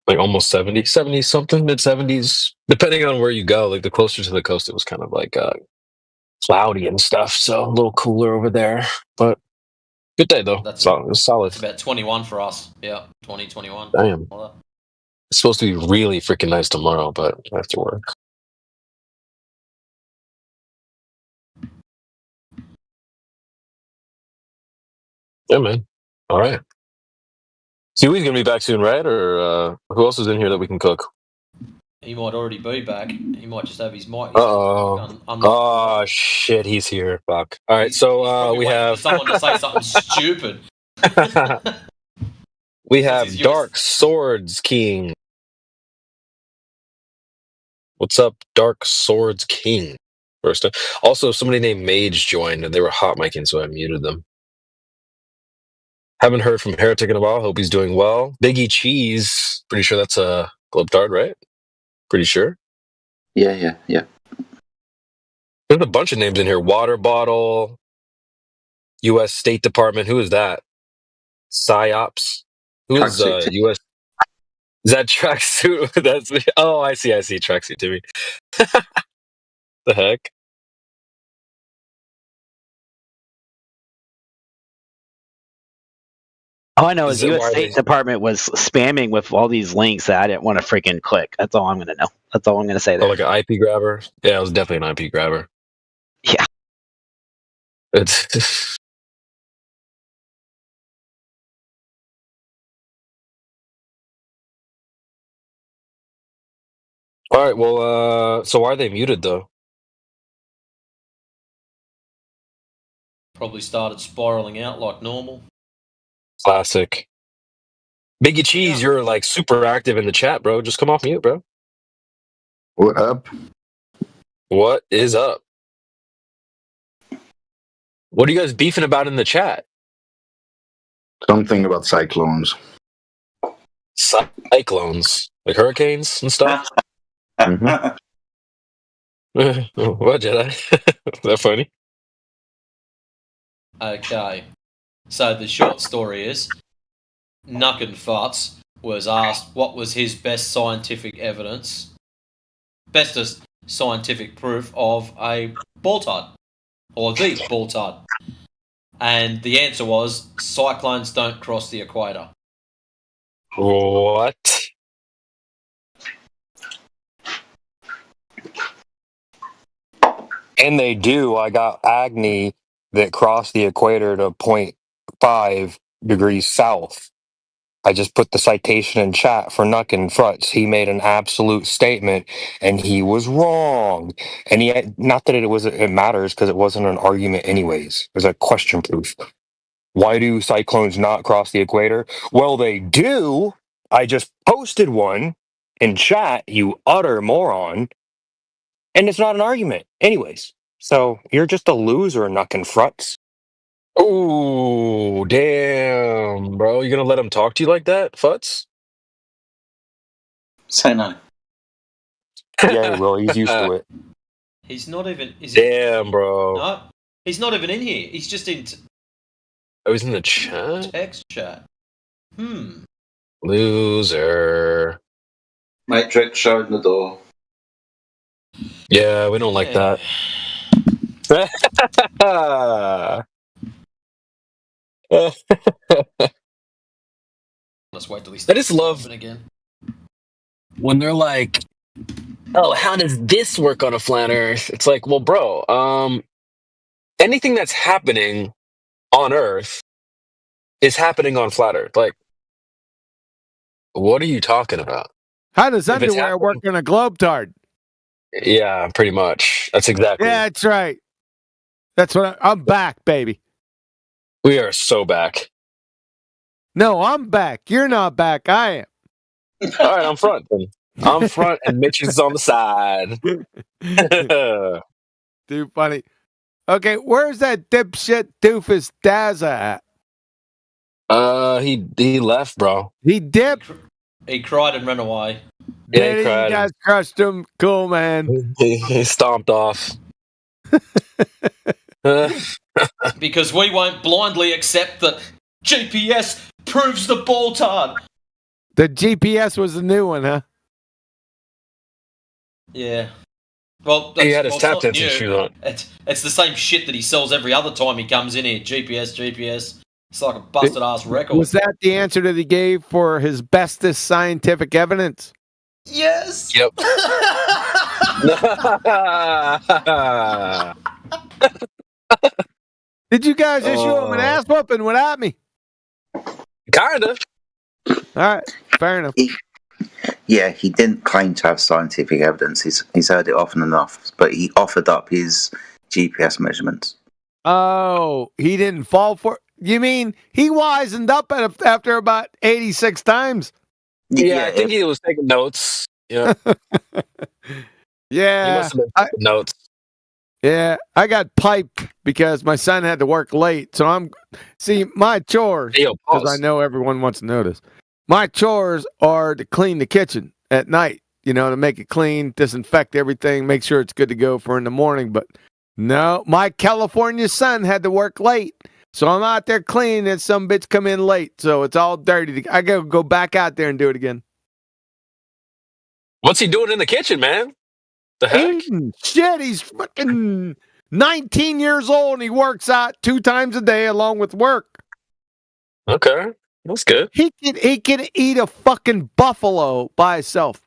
almost 70 something, mid 70s, depending on where you go. Like the closer to the coast, it was kind of like cloudy and stuff, so a little cooler over there. But good day though. It was solid. It's about 21 for us. Yeah, 20, 21. Damn. It's supposed to be really freaking nice tomorrow, but I have to work. Yeah, man. All right. Kiwi's gonna be back soon, right? Or who else is in here that we can cook? He might already be back. He might just have his mic. Oh shit, he's here. Fuck. All right, so we have someone to say something stupid. We have Dark Swords King. What's up, Dark Swords King? First, also somebody named Mage joined, and they were hot micing, so I muted them. Haven't heard from Heretic in a while. Hope he's doing well. Biggie Cheese. Pretty sure that's a Globetard, right? Pretty sure. Yeah. There's a bunch of names in here. Water Bottle. U.S. State Department. Who is that? PsyOps. Who is U.S. Is that Tracksuit? That's I see. Tracksuit Timmy. The heck? All I know is the U.S. State Department was spamming with all these links that I didn't want to freaking click. That's all I'm going to know. That's all I'm going to say there. Oh, like an IP grabber? Yeah, it was definitely an IP grabber. Yeah. It's... All right, well, so why are they muted, though? Probably started spiraling out like normal. Classic. Biggie Cheese, you're like super active in the chat, bro. Just come off mute, bro. What up? What is up? What are you guys beefing about in the chat? Something about cyclones. Cyclones, like hurricanes and stuff. Mhm. What, Jedi? Is that funny? Okay. So the short story is, Nuckin Farts was asked what was his best scientific evidence, bestest scientific proof of a baltard, or the baltard. And the answer was, cyclones don't cross the equator. What? And they do. I got Agni that crossed the equator to 0.5 degrees south. I just put the citation in chat for Nuckin Frutz. He made an absolute statement, and he was wrong. And he had, not that it matters because it wasn't an argument anyways. It was a question proof. Why do cyclones not cross the equator? Well, they do. I just posted one in chat, you utter moron. And it's not an argument anyways. So you're just a loser, Nuckin Frutz. Oh, damn, bro. You gonna let him talk to you like that, Futz? Say no. Yeah, he will. He's used to it. He's not even. Is Damn, bro. No, he's not even in here. He's just in Oh, he's in the chat? text chat. Loser. Matrix showing the door. Yeah, we don't like that. Let's wait till he I just love again. when they're like, oh, how does this work on a flat Earth? It's like, well, bro, anything that's happening on Earth is happening on flat Earth. Like, what are you talking about? How does If it's underwear work on a globetard? Yeah, pretty much. That's exactly. Yeah, that's right. That's what I'm back, baby. We are so back. No, I'm back. You're not back. I am. All right, I'm front. Then. I'm front, and Mitch is on the side. Too funny. Okay, where's that dipshit doofus Daza at? He left, bro. He dipped. He cried and ran away. Yeah, he You cried. guys crushed him. Cool, man. He stomped off. Because we won't blindly accept that GPS proves the baltard. The GPS was the new one, huh? Yeah. Well, He had his well, tap it's not dancing new. shoes on. It's the same shit that he sells every other time he comes in here. GPS. It's like a busted ass record. Was that the answer that he gave for his bestest scientific evidence? Yes. Yep. Did you guys issue him an ass whooping without me? Kinda. All right, fair enough. Yeah, he didn't claim to have scientific evidence. He's heard it often enough, but he offered up his GPS measurements. Oh, he didn't fall for it? You mean he wisened up after about 86 times? Yeah, I think he was taking notes. Yeah. Yeah. He must have been taking notes. Yeah, I got piped because my son had to work late. So my chores, because I know everyone wants to know this. My chores are to clean the kitchen at night, to make it clean, disinfect everything, make sure it's good to go for in the morning. But no, my California son had to work late. So I'm out there cleaning and some bitch come in late. So it's all dirty. I got to go back out there and do it again. What's he doing in the kitchen, man? The heck? Eating shit. He's fucking 19 years old and he works out 2 times a day along with work. Okay. That's good. He can eat a fucking buffalo by himself.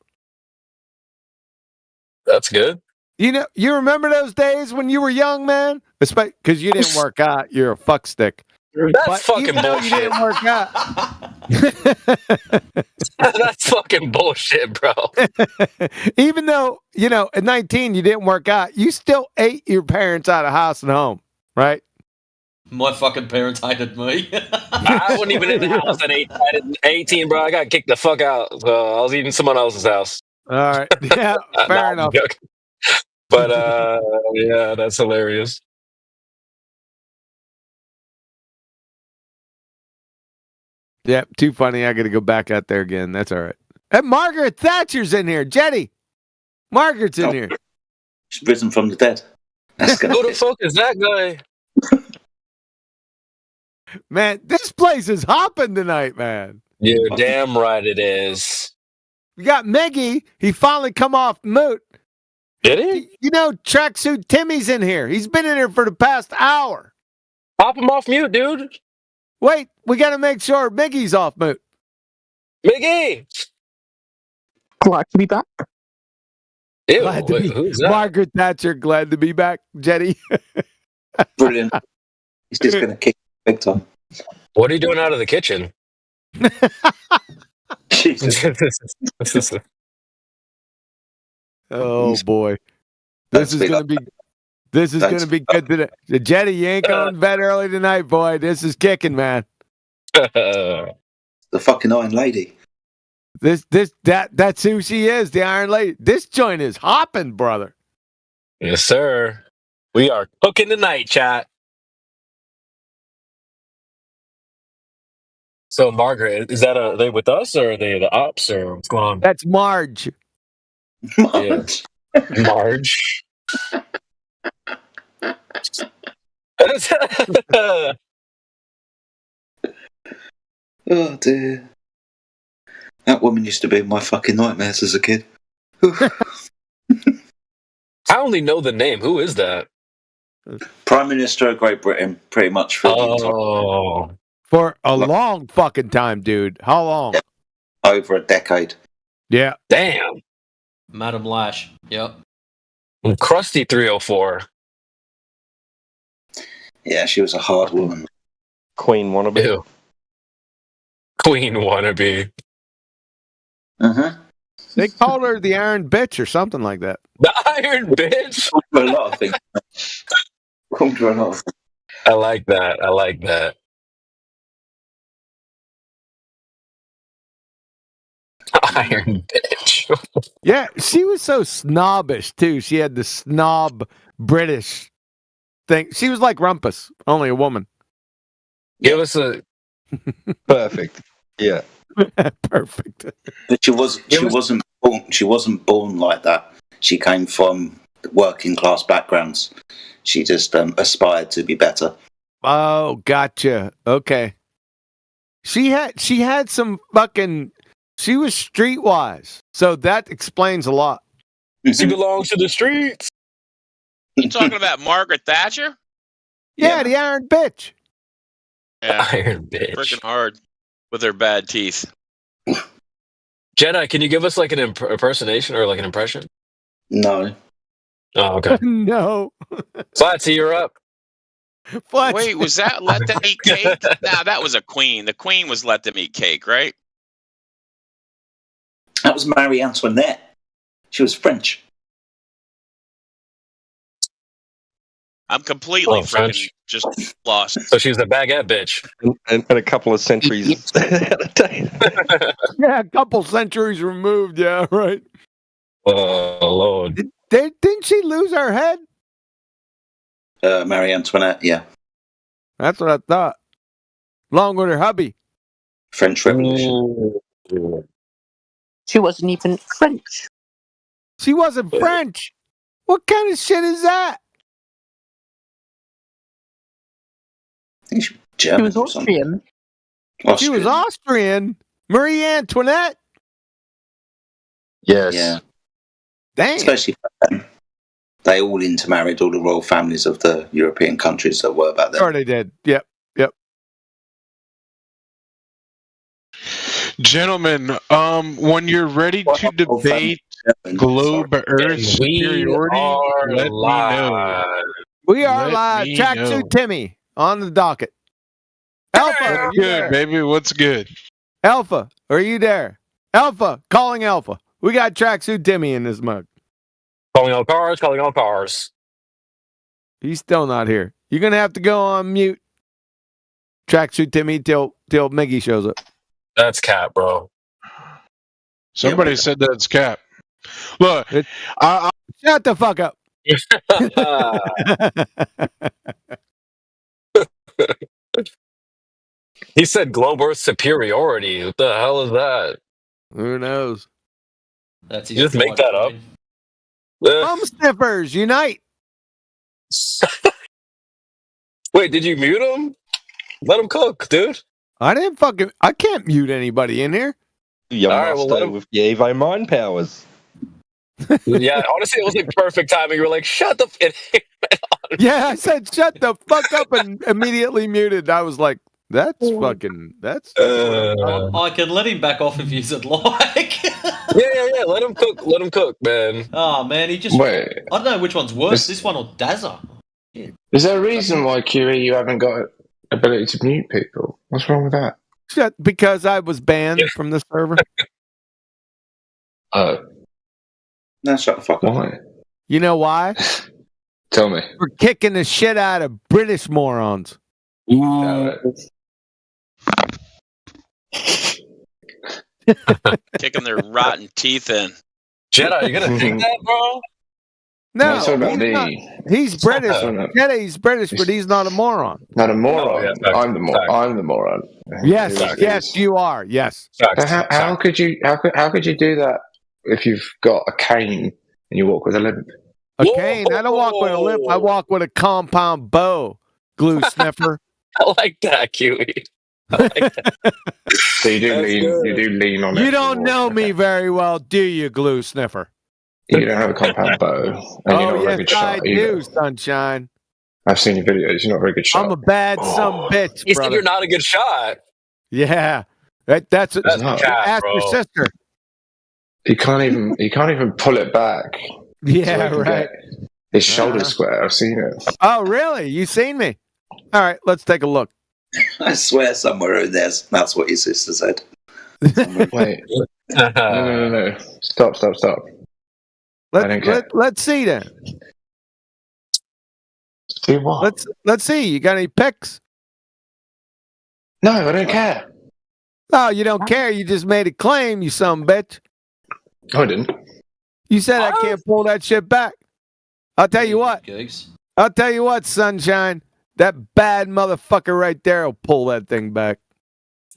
That's good. You remember those days when you were young, man? Because you didn't work out. You're a fuckstick. That's fucking bullshit. You didn't work out. That's fucking bullshit, bro. Even though, at 19 you didn't work out, you still ate your parents out of house and home, right? My fucking parents hated me. I wasn't even in the house at 18, bro. I got kicked the fuck out. So I was eating someone else's house. All right. Yeah, fair enough. But yeah, that's hilarious. Yep, too funny. I got to go back out there again. That's all right. And Margaret Thatcher's in here. Jenny, Margaret's in here. She's risen from the dead. That's gonna Who the fuck is that guy? Man, this place is hopping tonight, man. You're damn right it is. We got Miggy. He finally come off mute. Did he? You know, Tracksuit Timmy's in here. He's been in here for the past hour. Pop him off mute, dude. Wait, we got to make sure Miggy's off mute. Miggy! Glad to be back. Ew, Glad to be, who's that? Margaret Thatcher, glad to be back. Jenny. Brilliant. He's just going to kick big time. What are you doing out of the kitchen? Jesus. Oh boy, this is gonna be good today. Jenny, you ain't going to bed early tonight, boy. This is kicking, man. The fucking Iron Lady. That's who she is, the Iron Lady. This joint is hopping, brother. Yes, sir. We are cooking tonight, chat. So, Margaret, is that are they with us or are they the ops or what's going on? That's Marge. Marge. Yeah. Marge. Oh dear. That woman used to be in my fucking nightmares as a kid. I only know the name. Who is that? Prime Minister of Great Britain, pretty much for the entire, for a long fucking time, dude. How long? over a decade. Yeah. Damn. Madam Lash. Yep. Krusty 304. Yeah, she was a hard woman. Queen wannabe. Ew. Queen wannabe. They called her the Iron Bitch or something like that. The Iron Bitch? Called her a lot of things. Called her a lot of things. I like that. I like that. Iron Bitch. Yeah, she was so snobbish too. She had the snob British thing. She was like Rumpus, only a woman. Give us a perfect. Yeah. Perfect. But she wasn't born like that. She came from working class backgrounds. She just aspired to be better. Oh, gotcha. Okay. She had some fucking. She was streetwise, so that explains a lot. She belongs to the streets. You talking about Margaret Thatcher? Yeah, the Iron Bitch. Yeah, Iron Bitch. freaking hard with her bad teeth. Jedi, can you give us like an impersonation or like an impression? No. Oh, okay. No. Flatsy, you're up. Flatsy. Wait, was that Let Them Eat Cake? Nah, that was a queen. The queen was Let Them Eat Cake, right? That was Marie Antoinette. She was French. I'm completely freaking French. just lost. So she's a baguette bitch. And a couple of centuries. Yeah, a couple centuries removed. Yeah, right. Oh, Lord. Didn't she lose her head? Marie Antoinette, yeah. That's what I thought. Along with her hubby. French Revolution. She wasn't even French. She wasn't French. What kind of shit is that? I think she was German. She was Austrian. She was Austrian. Marie Antoinette. Yes. Yeah. Damn. Especially back then. They all intermarried all the royal families of the European countries that were back then. Sure they did. Yep. Yep. Gentlemen, when you're ready to debate globe Earth superiority, let me know. We are Let live. me Tracksuit know. Timmy on the docket. Alpha, are What's you good, there? baby? What's good? Alpha, are you there? Alpha, calling Alpha. We got Tracksuit Timmy in this mug. Calling all cars, calling all cars. He's still not here. You're gonna have to go on mute. Tracksuit Timmy till Miggy shows up. That's cat, bro. Somebody said that's cap. Look, I Shut the fuck up. He said globe Earth superiority. What the hell is that? Who knows? That's You just make that up. Bum sniffers, unite! Wait, did you mute him? Let him cook, dude. I can't mute anybody in here. Your All right, well, master with the Evo mind powers. Yeah, honestly, it was like perfect timing. You were like, shut the f-. Yeah, I said shut the fuck up and immediately muted. I was like, that's fucking, that's... I can let him back off if you'd like. Yeah. Let him cook. Let him cook, man. Oh, man, he just... Wait. I don't know which one's worse, this one or Dazza. Is there a reason why QE you haven't got ability to mute people? What's wrong with that? Because I was banned from the server. Oh. No, shut the fuck up. Why? You know why? Tell me. We're kicking the shit out of British morons. Kicking their rotten teeth in. Jedi, you gonna think that, bro? No, it's about me. He's British. He's British, but he's not a moron. Not a moron. Oh, yeah, I'm the moron. Yes, you are. Yes. So how could you do that if you've got a cane and you walk with a limp? A cane? I don't walk with a limp. I walk with a compound bow. Glue sniffer. I like that, QE. So you do lean on it. You don't know me very well, do you, glue sniffer? You don't have a compound bow. And you're not a very good shot I either. do, sunshine. I've seen your videos. You're not a very good shot. I'm a bad bitch. He said you're not a good shot. Yeah, that's not. Ask your sister. He can't even pull it back. Yeah, right. His shoulder square. I've seen it. Oh, really? You seen me? All right, let's take a look. I swear somewhere in there's that's what your sister said. Wait. No. Stop. Let's see then. See what? Let's see. You got any pics? No, I don't care. Oh, you don't care. You just made a claim, you son of a bitch. No, I didn't. You said I can't pull that shit back. I'll tell you what. I'll tell you what, sunshine. That bad motherfucker right there will pull that thing back.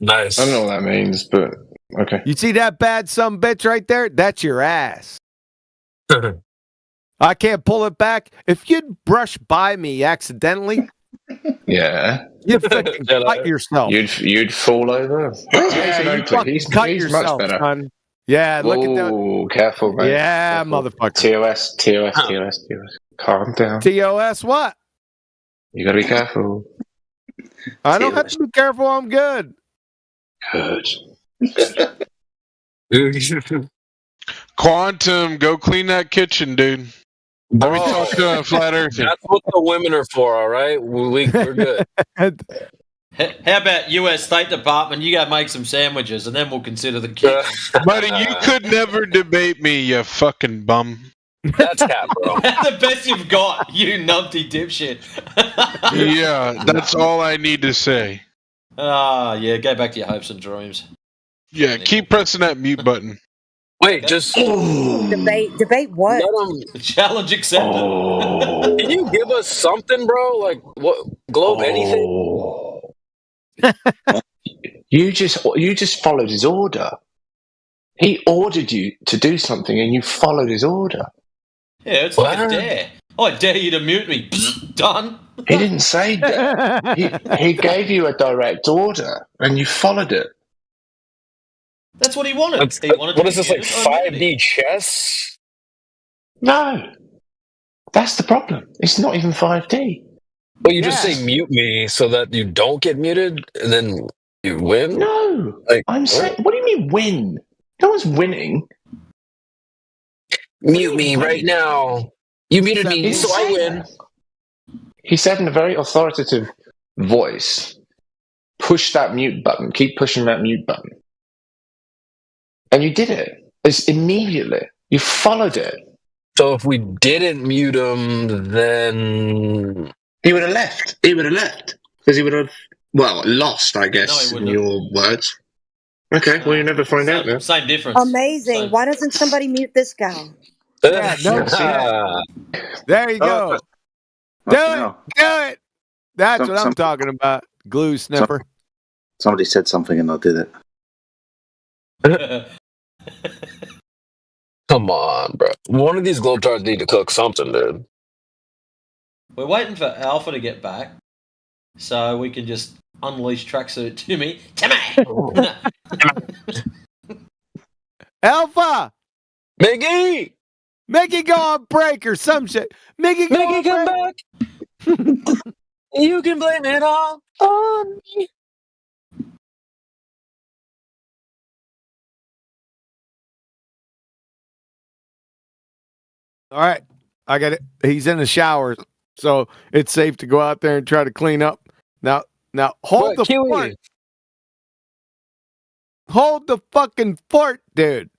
Nice. I don't know what that means, but okay. You see that bad son of a bitch right there? That's your ass. I can't pull it back. If you'd brush by me accidentally, yeah, you'd fucking cut yourself. You'd fall over. He's much better. Son. Yeah, look at that. Oh, careful, man. Yeah, careful. motherfucker. TOS. Calm down. TOS what? You gotta be careful. I don't have to be careful. I'm good. Good. Quantum, go clean that kitchen, dude. Let me talk to Flat Earth. That's what the women are for, all right? We're good. How about U.S. State Department? You got to make some sandwiches, and then we'll consider the kitchen. Buddy, you could never debate me, you fucking bum. That's cap, bro. The best you've got, you numpty dipshit. Yeah, that's all I need to say. Yeah, go back to your hopes and dreams. Yeah, keep pressing that mute button. Wait, just debate what? Challenge accepted. Can you give us something, bro? Like what? Globe anything? You just followed his order. He ordered you to do something, and you followed his order. Yeah, it's like a dare. I dare you to mute me. Done. He didn't say that. He gave you a direct order, and you followed it. That's what he wanted. What is this, like 5D chess? No. That's the problem. It's not even 5D. Well, you just say mute me so that you don't get muted, and then you win? No. I'm saying, what do you mean win? No one's winning. Mute me right now. You muted me, so I win. He said in a very authoritative voice, push that mute button. Keep pushing that mute button. And you did it. It's immediately. You followed it. So if we didn't mute him, then... He would have left. Because he would have, lost, I guess, in your words. Okay, well, you never find out then. Same difference. Amazing. Why doesn't somebody mute this guy? Yeah, no shit. There you go. Do it. That's what I'm talking about. Glue sniffer. Somebody said something and I did it. Come on, bro. One of these Globetrotters need to cook something, dude. We're waiting for Alpha to get back so we can just unleash Tracksuit Timmy. Alpha! Mickey! Mickey, go on break or some shit. Mickey, go on come break. back. You can blame it all on me. All right. I got it. He's in the shower, so it's safe to go out there and try to clean up. Now hold the fort. Hold the fucking fort, dude.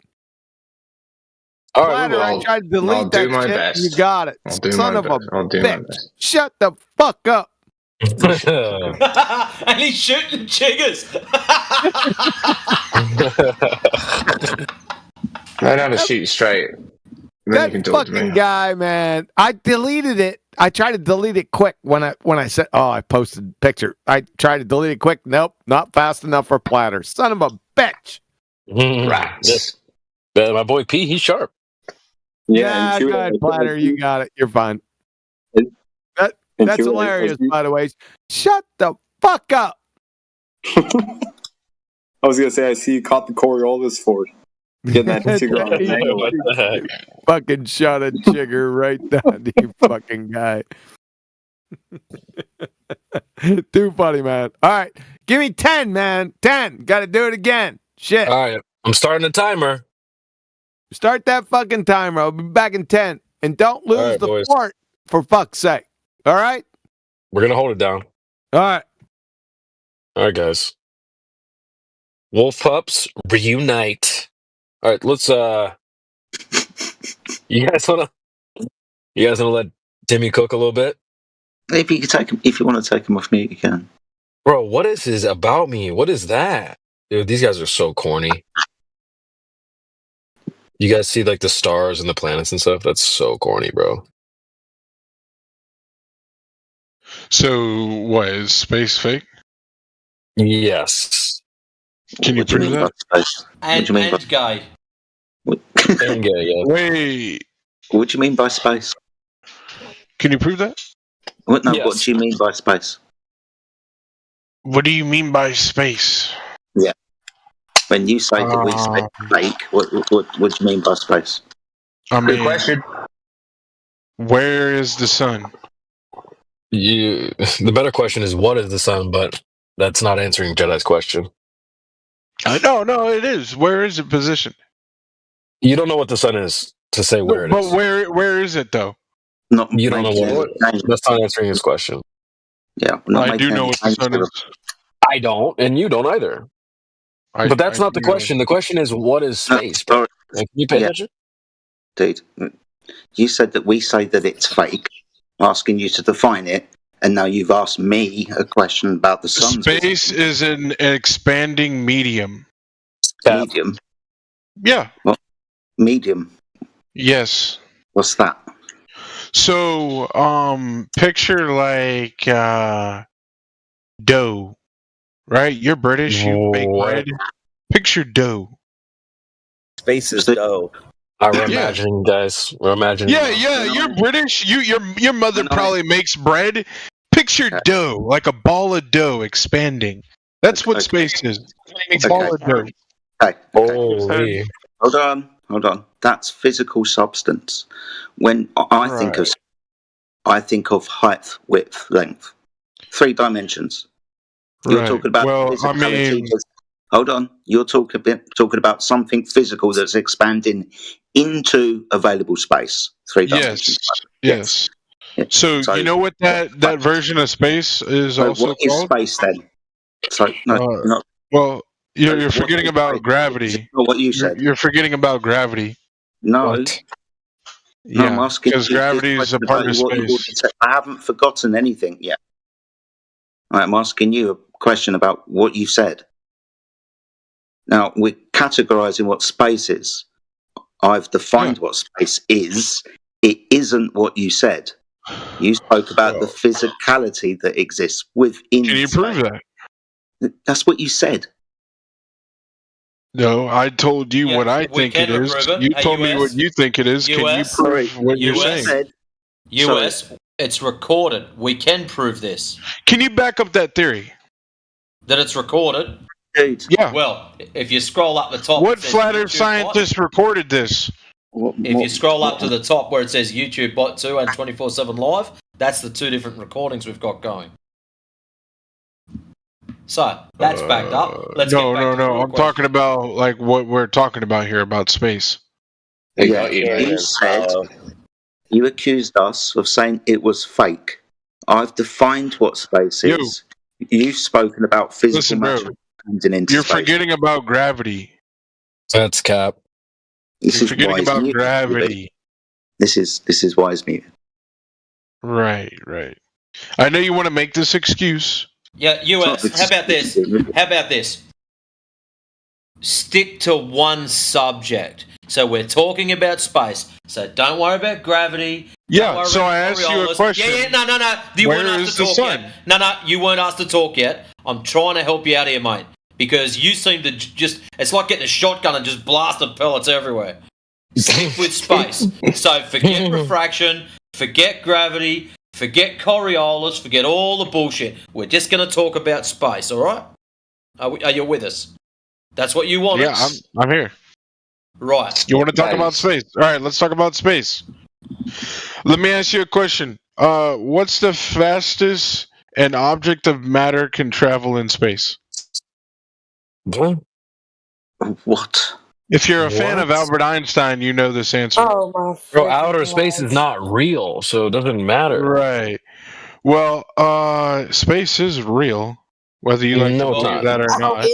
All right, I tried to delete that shit. Best. You got it. Son of a bitch. Shut the fuck up. And he's shooting chiggers. Learn how to shoot straight. Then you can That talk to me. fucking guy, man. I deleted it. I tried to delete it quick when I said, I posted a picture. I tried to delete it quick. Nope, not fast enough for Platter. Son of a bitch. Rats. My boy P, he's sharp. Yeah, go ahead, Platter. You got it. You're fine. That's hilarious, by the way. Shut the fuck up. I was gonna say, I see you caught the Coriolis fort. Getting that chigger on the angle. What the heck? Fucking shot a chigger right down, you fucking guy. Too funny, man. All right. Give me 10, man. 10. Got to do it again. Shit. All right. I'm starting the timer. Start that fucking timer. I'll be back in 10. And don't lose right, the boys. fort, for fuck's sake. All right? We're going to hold it down. All right. All right, guys. Wolf Pups, reunite. All right, let's you guys wanna let Timmy cook a little bit? If you could take him, if you want to take him off mute, you can. Bro, what is his about me? What is that? Dude, these guys are so corny. You guys see like the stars and the planets and stuff? That's so corny, bro. So, what is space fake? Yes. Can you prove that? And gay. And gay, yeah. Wait. What do you mean by space? Can you prove that? What do you mean by space? What do you mean by space? Yeah. When you say that we say fake, what do you mean by space? I mean, Good question. Where is the sun? The better question is what is the sun, but that's not answering Jedi's question. No, it is. Where is it positioned? You don't know what the sun is to say where it is. But where is it though? You don't know what. That's not answering his question. Yeah, I do know what the sun is. I don't, and you don't either. But that's not the question. The question is, what is space? Bro? Can you pay attention? Dude, you said that we say that it's fake, asking you to define it, and now you've asked me a question about the sun. Space is an expanding medium. Medium? Yeah. What? Medium? Yes. What's that? So, picture like dough, right? You're British, you bake bread. Picture dough. Space is dough. We're imagining, guys. We're imagining. Yeah. You're British. Your mother probably makes bread. Picture dough, like a ball of dough expanding. That's what space is. A ball of dough. Okay. Holy. Hold on. That's physical substance. When I think of height, width, length, 3 dimensions. You're talking about physicality. Hold on. You're talking about something physical that's expanding into available space. 3 dimensions. Yes. So you know what that version of space is also what is space then? So well, you're forgetting about gravity. What you said. You're forgetting about gravity. No. What? No, I'm asking because gravity is a part of space. I haven't forgotten anything yet. All right, I'm asking you a question about what you said. Now, we're categorizing what space is. I've defined what space is. It isn't what you said. You spoke about the physicality that exists within. Can you prove that? That's what you said. No, I told you what I think it is. You told me what you think it is. Can you prove what you're saying? US, it's recorded. We can prove this. Can you back up that theory? That it's recorded? Dude. Yeah. Well, if you scroll up the top... What flat Earth scientist recorded this? If you scroll up to the top where it says YouTube Bot 2 and 24/7 Live, that's the two different recordings we've got going. So, that's backed up. Let's get back to the I'm talking about like what we're talking about here about space. You said you accused us of saying it was fake. I've defined what space is. You've spoken about physical matter into You're space. forgetting about gravity. That's cap. You're forgetting about gravity. This is wise muted. Right. I know you want to make this excuse. Yeah, US, how about this? Stick to one subject. So we're talking about space. So don't worry about gravity. Yeah, so I asked you a question. Yeah, no. You weren't asked to talk yet. No, you weren't asked to talk yet. I'm trying to help you out here, mate. Because you seem to just... It's like getting a shotgun and just blasting pellets everywhere. Stick with space. So forget refraction, forget gravity, forget Coriolis, forget all the bullshit. We're just going to talk about space, all right? Are you with us? That's what you want. Yeah, I'm here. Right. You want to talk about space? All right, let's talk about space. Let me ask you a question. What's the fastest an object of matter can travel in space? What? If you're a fan of Albert Einstein, you know this answer. Oh my! Bro, outer space is not real, so it doesn't matter. Right. Well, space is real, whether you like to believe that or not.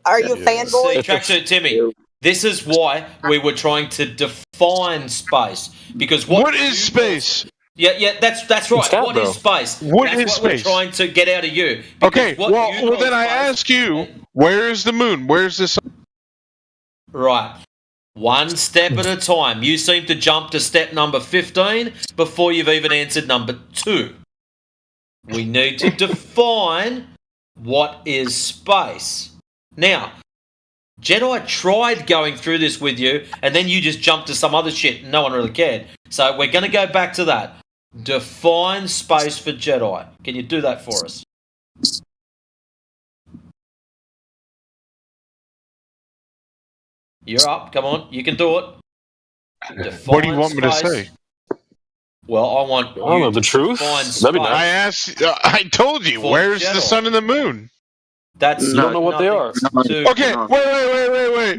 Are you a fanboy? See, Tracksuit Timmy, this is why we were trying to define space. Because what is space? Yeah, that's right. What is space? What that's is what space? we're trying to get out of you. Okay, well then I ask you, where is the moon? Where's the sun? Right. One step at a time. You seem to jump to step number 15 before you've even answered number 2. We need to define what is space. Now, Jedi tried going through this with you, and then you just jumped to some other shit and no one really cared. So we're going to go back to that. Define space for Jedi. Can you do that for us? You're up. Come on. You can do it. Define what do you want me to say? Well, I want the truth. That'd be nice. I asked. I told you. Where's the sun and the moon? That's you don't know what they are. Okay.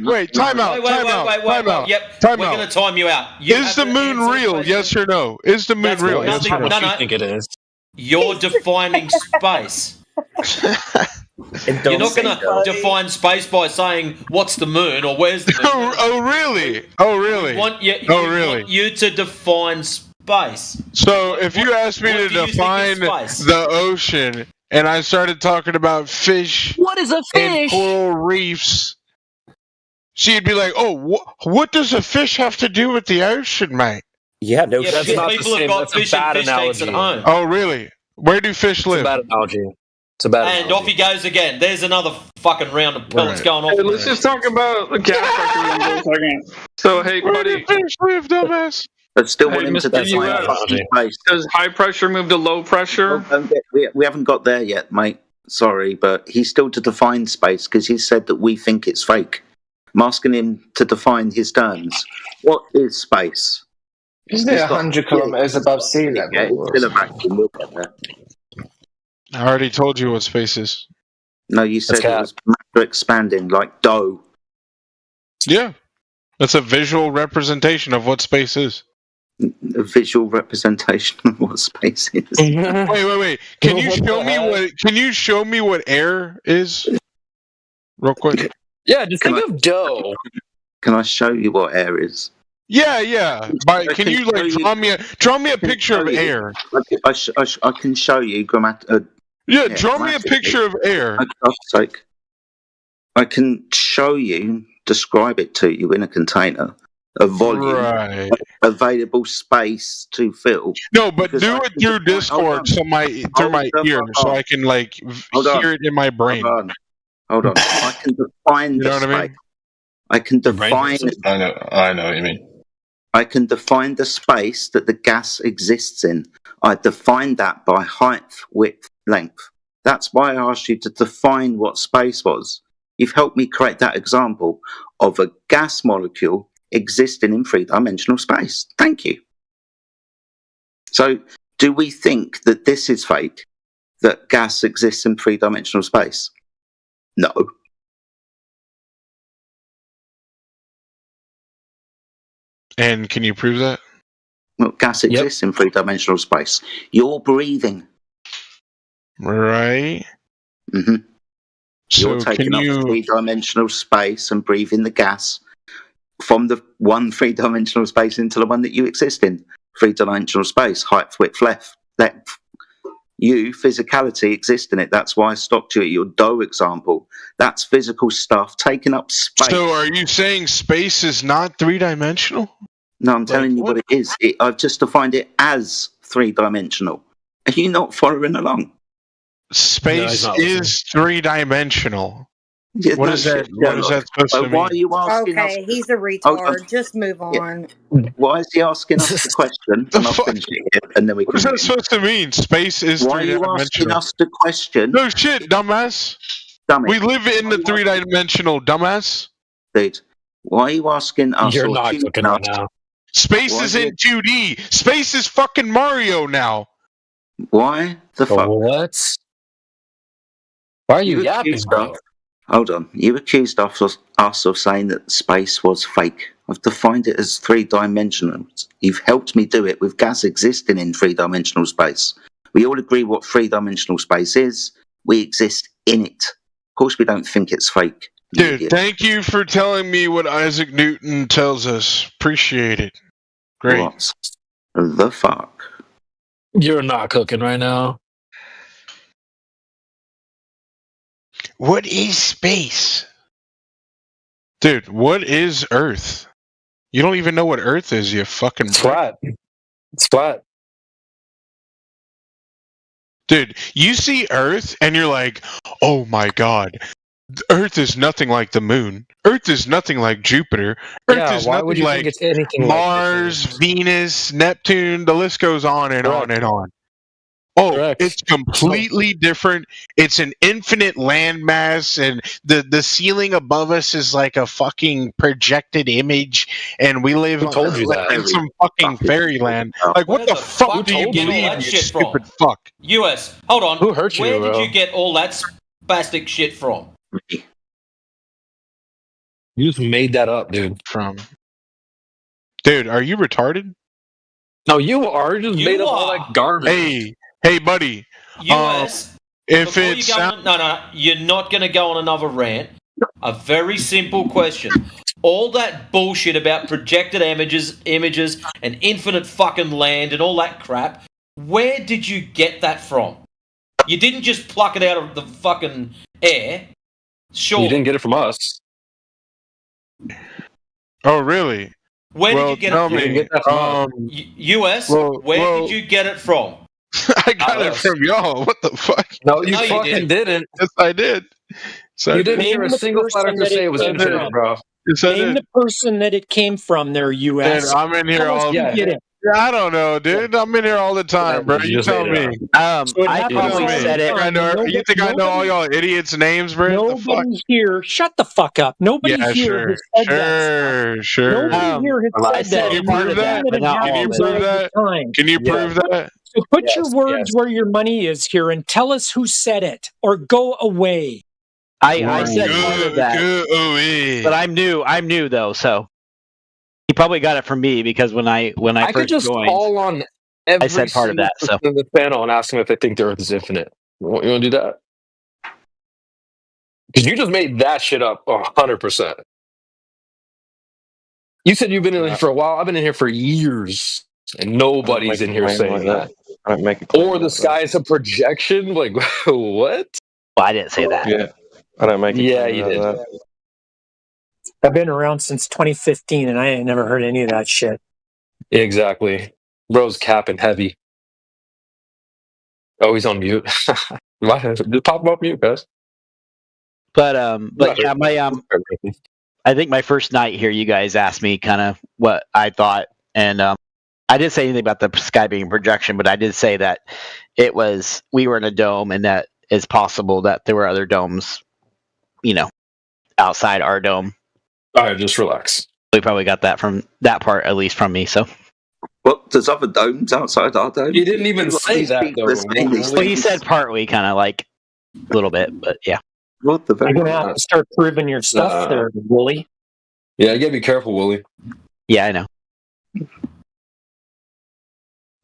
Wait. Time out. Wait. Yep. Time We're out. going to time you out. Is the moon real? Yes or no? Is the moon real? Yes or no? No. I think it is. You're defining space. You're not going to define space by saying what's the moon or where's the moon. Oh really? We want you to define space. So if you asked me to define the ocean and I started talking about fish, what is a and fish? coral reefs, she'd be like, "Oh, what does a fish have to do with the ocean, mate?" Yeah, no, that's not the same. That's a bad analogy. At home. Oh really? Where do fish live? It's a bad analogy. And off he goes again. There's another fucking round of pellets going off. Hey, let's just talk about the gas pressure for a second. So, hey, buddy. Fish live, dumbass. But still wanting to define space. Does high pressure move to low pressure? We haven't got there yet, mate. Sorry, but he's still to define space because he said that we think it's fake. I'm asking him to define his terms. What is space? Isn't it 100 kilometers above sea level? Yeah, it's still a vacuum. We'll get there. I already told you what space is. No, you said it was matter expanding, like dough. Yeah. That's a visual representation of what space is. A visual representation of what space is. Wait. Can you show me what air is? Real quick. Yeah, just think of dough. Can I show you what air is? Yeah. Can you draw me a picture of air? I can show you draw me a picture of air. For God's sake. I can show you describe it to you in a container, a volume, available space to fill. No, but do it through Discord, through my ear, so I can hear it in my brain. Hold on. I can define the space. I mean? I can define. I know what you mean. I can define the space that the gas exists in. I define that by height, width, length. That's why I asked you to define what space was. You've helped me create that example of a gas molecule existing in three-dimensional space. Thank you. So, do we think that this is fake, that gas exists in three-dimensional space? No. And can you prove that? Well, gas exists in three-dimensional space. You're breathing. Right. Mm-hmm. So you're taking up three-dimensional space and breathing the gas from the one three-dimensional space into the one that you exist in. Three-dimensional space, height, width, length. You, physicality, exist in it. That's why I stopped you at your dough example. That's physical stuff taking up space. So are you saying space is not three-dimensional? No, I'm telling you what it is. I've just defined it as three-dimensional. Are you not following along? Space is three-dimensional. Yeah, what is that? What is that supposed to mean? Why are you asking us? Okay, he's a retard. Just move on. Why is he asking us the question? And I'll finish it, and then we can. What is that supposed to mean? Space is three-dimensional. Why are you asking us the question? No shit, dumbass. We live in the three-dimensional, dumbass. Dude, why are you asking us? You're not looking right now. Space is in 2D. Space is fucking Mario now. Why the fuck? What? Why are you yapping, bro? Hold on. You accused us of saying that space was fake. I've defined it as three-dimensional. You've helped me do it with gas existing in three-dimensional space. We all agree what three-dimensional space is. We exist in it. Of course, we don't think it's fake. Dude, thank you for telling me what Isaac Newton tells us. Appreciate it. Great. What the fuck? You're not cooking right now. What is space? Dude, what is Earth? You don't even know what Earth is, you fucking... It's flat. It's flat. Dude, you see Earth and you're like, oh my god, Earth is nothing like the moon. Earth is nothing like Jupiter. Earth is nothing like Mars, Venus, Neptune. The list goes on and on and on. Oh, it's completely different. It's an infinite landmass, and the ceiling above us is like a fucking projected image, and we live in some fucking fairyland. Like, what the fuck do you believe, you stupid fuck? US, hold on. Who hurt you, Where bro? did you get all that spastic shit from? You just made that up, dude. Dude, are you retarded? No, you are. You just made up all that garbage. Hey, buddy. US, if it's no, you're not going to go on another rant. A very simple question. All that bullshit about projected images, and infinite fucking land and all that crap. Where did you get that from? You didn't just pluck it out of the fucking air. Sure. You didn't get it from us. Oh, really? Where did you get it from? US, where did you get it from? I got it from y'all. What the fuck? No, you fucking didn't. Yes, I did. So you didn't hear a single flat earther say it was infinite, bro. Yes, I Name did. the person that it came from there, US. Dude, I'm in here all I don't know, dude. I'm in here all the time, bro. You tell me. I probably said it. You think I know all y'all idiots' names, bro? Nobody here. Shut the fuck up. Nobody here has said that. Sure. Nobody here has said that. Can you prove that? Can you prove that? So put your words where your money is here and tell us who said it, or go away. I said part of that, but I'm new though, so he probably got it from me because when I first could just joined, call on every I said part of that. So in the panel and ask them if they think the Earth is infinite. You want to do that? Because you just made that shit up 100%. You said you've been in here for a while. I've been in here for years, and nobody's in here saying that. I don't make or the sky is a projection. Like what? Well, I didn't say that. Yeah, I don't make. Yeah, you did. I've been around since 2015, and I ain't never heard any of that shit. Exactly. Bro's capping heavy. Oh, he's on mute. Just pop him off mute, guys. But yeah, I think my first night here, you guys asked me kind of what I thought, and I didn't say anything about the sky being projection, but I did say that we were in a dome, and that it's possible that there were other domes, outside our dome. All right, just relax. We probably got that from that part, at least from me. So. What? There's other domes outside our dome? You didn't even say that, though. Well, he said partly, kind of like a little bit, but yeah. What the You're going to have to start proving your stuff there, Wooly. Yeah, you got to be careful, Wooly. Yeah, I know.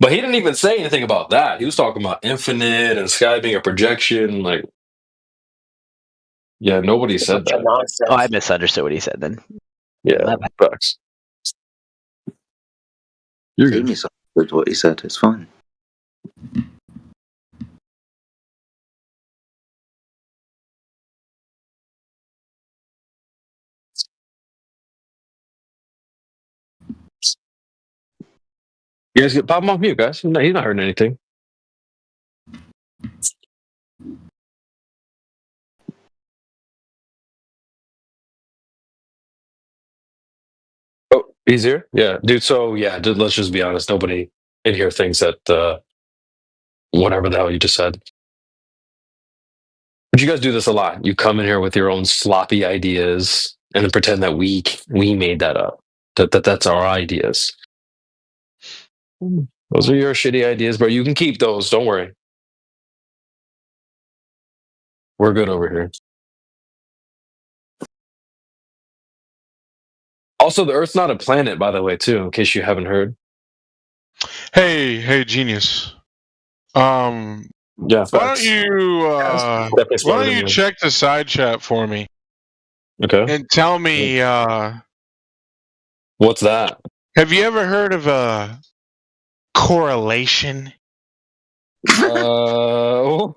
But he didn't even say anything about that. He was talking about infinite and sky being a projection. Like, yeah, nobody said that. Oh, I misunderstood what he said then. Yeah, facts. You're good. Misunderstood what he said. It's fine. You guys get pop him off mute, guys. He's not hurting anything. Oh, he's here? Yeah, dude. So, yeah, let's just be honest. Nobody in here thinks that whatever the hell you just said. But you guys do this a lot. You come in here with your own sloppy ideas and then pretend that we made that up. That's our ideas. Those are your shitty ideas, bro. You can keep those. Don't worry. We're good over here. Also, the Earth's not a planet, by the way, too, in case you haven't heard. Hey, genius. Yeah. Why don't you check the side chat for me? Okay. And tell me, what's that? Have you ever heard of a correlation? What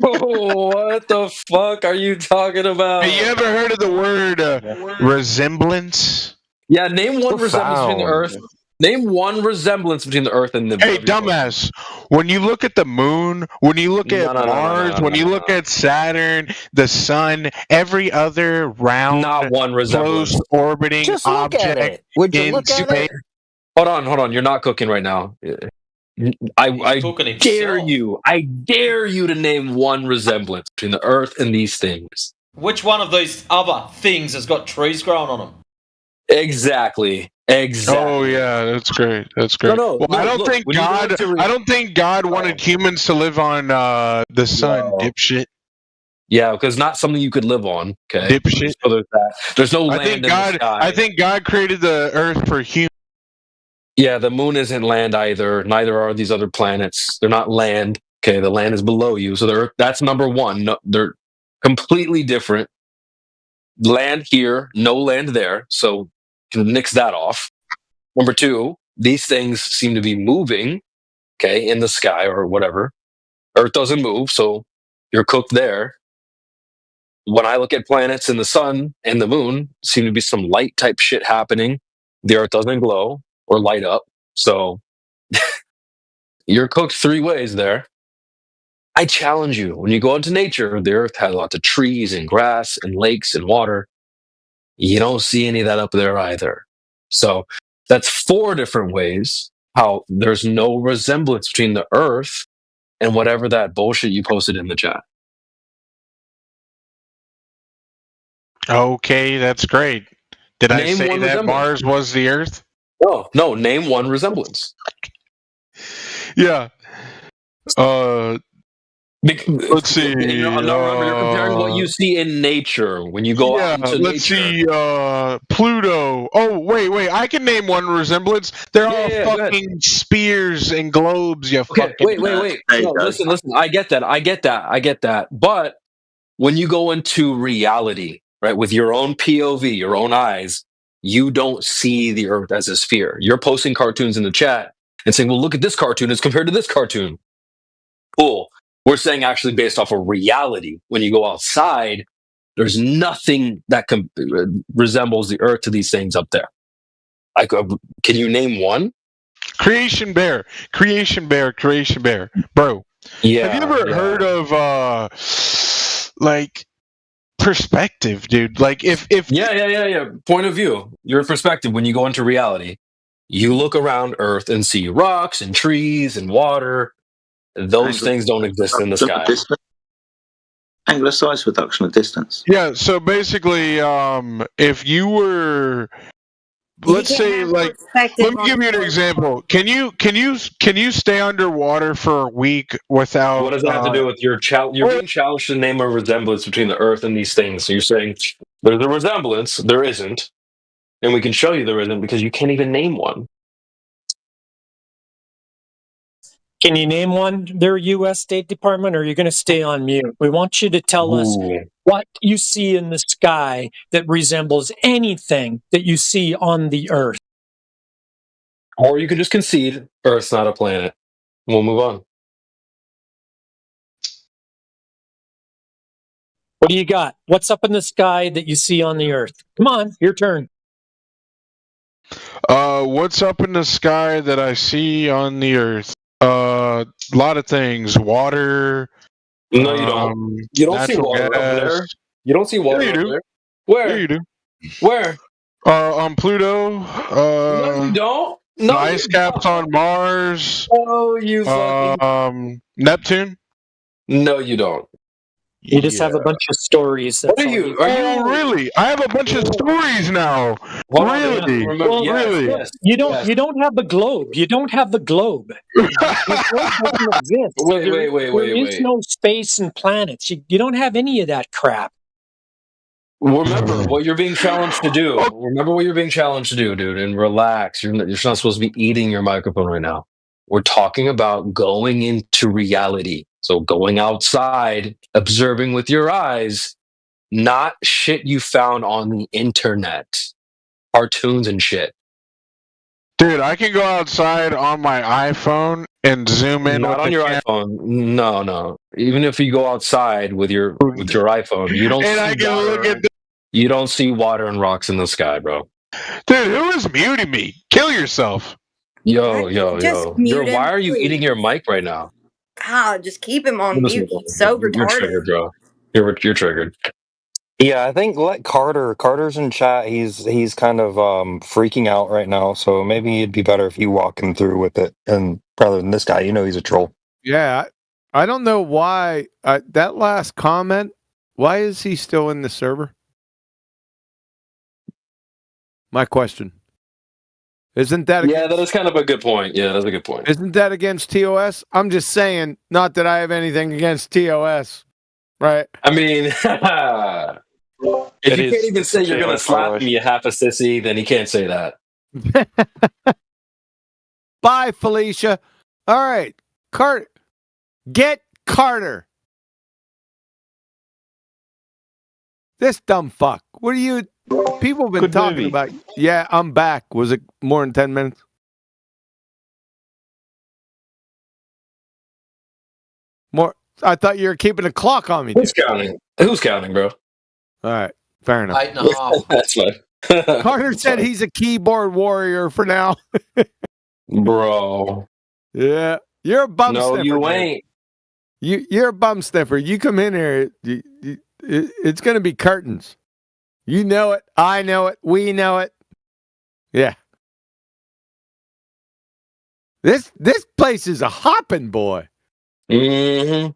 the fuck are you talking about? Have you ever heard of the word resemblance? Yeah, name one resemblance between the Earth. Name one resemblance between the Earth and the. Hey, dumbass! When you look at the moon, when you look at Mars, when you look at Saturn, the Sun, every other round, not one resemblance, close orbiting Just look object at it. Would you in look at space. it? Hold on. You're not cooking right now. I dare you. I dare you to name one resemblance between the Earth and these things. Which one of those other things has got trees growing on them? Exactly. Oh yeah, that's great. That's great. No, well, I don't think God wanted humans to live on the sun, dipshit. Yeah, because not something you could live on. Okay, dipshit. So there's that. There's no land in the sky. I think God created the Earth for humans. Yeah, the moon isn't land either. Neither are these other planets. They're not land. Okay, the land is below you. So that's number one. No, they're completely different. Land here, no land there. So can nix that off. Number two, these things seem to be moving, okay, in the sky or whatever. Earth doesn't move, so you're cooked there. When I look at planets and the sun and the moon, seem to be some light type shit happening. The Earth doesn't glow or light up, so you're cooked three ways there. I challenge you, when you go into nature, the Earth has lots of trees and grass and lakes and water. You don't see any of that up there either. So that's four different ways how there's no resemblance between the Earth and whatever that bullshit you posted in the chat. Okay, that's great. Did I say that Mars was the Earth? No, name one resemblance. Yeah. Let's see. You're comparing what you see in nature when you go out into let's nature. See. Pluto. Oh, wait. I can name one resemblance. They're all fucking spears and globes. You fucking. Wait. No, listen. I get that. But when you go into reality, right, with your own POV, your own eyes, you don't see the Earth as a sphere. You're posting cartoons in the chat and saying, "Well, look at this cartoon as compared to this cartoon." Cool. We're saying actually based off of reality. When you go outside, There's nothing that resembles the Earth to these things up there. Can you name one? Creation Bear, bro. Yeah. Have you ever heard of like perspective, dude? Like if yeah. Point of view. Your perspective when you go into reality. You look around Earth and see rocks and trees and water. Those things don't exist in the sky. Angular size reduction of distance. Yeah, so basically, if you were, let's say, like, let me give you an example. Can you stay underwater for a week without? What does that have to do with your challenge? You're being challenged to name a resemblance between the Earth and these things. So you're saying there's a resemblance. There isn't, and we can show you there isn't because you can't even name one. Can you name one, their U.S. State Department, or are you going to stay on mute? We want you to tell us what you see in the sky that resembles anything that you see on the Earth. Or you can just concede Earth's not a planet. We'll move on. What do you got? What's up in the sky that you see on the Earth? Come on, your turn. What's up in the sky that I see on the Earth? A lot of things. Water. No, you don't. You don't see water gas. up there. You don't see water up there. Where? Yeah, you do. Where? On Pluto. No, you don't. No, the ice caps on Mars. Oh, you fucking. Neptune. No, you don't. You just have a bunch of stories. What are you? Really? I have a bunch of stories now. Really? Yes. You don't have the globe. You don't have the globe. The globe doesn't exist. Wait. There is no space and planets. You don't have any of that crap. Remember what you're being challenged to do. Remember what you're being challenged to do, dude, and relax. You're not supposed to be eating your microphone right now. We're talking about going into reality. So going outside, observing with your eyes, not shit you found on the internet, cartoons and shit. Dude, I can go outside on my iPhone and zoom in. Not on your iPhone. No. Even if you go outside with your iPhone, you don't. And see I can water. look at. You don't see water and rocks in the sky, bro. Dude, who is muting me? Kill yourself. Yo. mute him, Why are you please. eating your mic right now? Just keep him on mute. He's so You're retarded. triggered, bro. You're triggered. Yeah, I think let Carter's in chat. He's kind of freaking out right now, so maybe it'd be better if you walk him through with it, and rather than this guy, he's a troll. Yeah, I don't know why that last comment. Why is he still in the server? My question. Isn't that? Yeah, that is kind of a good point. Yeah, that's a good point. Isn't that against TOS? I'm just saying, not that I have anything against TOS, right? I mean, if you can't even say you're going to slap me, you half a sissy, then you can't say that. Bye, Felicia. All right, Carter. Get Carter. This dumb fuck. What are you? People have been talking about. Yeah, I'm back. Was it more than 10 minutes? More. I thought you were keeping a clock on me. Who's counting? Who's counting, bro? All right, fair enough. 8.5. That's fine. Carter said he's a keyboard warrior for now. Bro. Yeah, you're a bum sniffer. No, you man. ain't. You're a bum sniffer. You come in here, it's going to be curtains. You know it. I know it. We know it. Yeah. This place is a hopping, boy. Mm-hmm.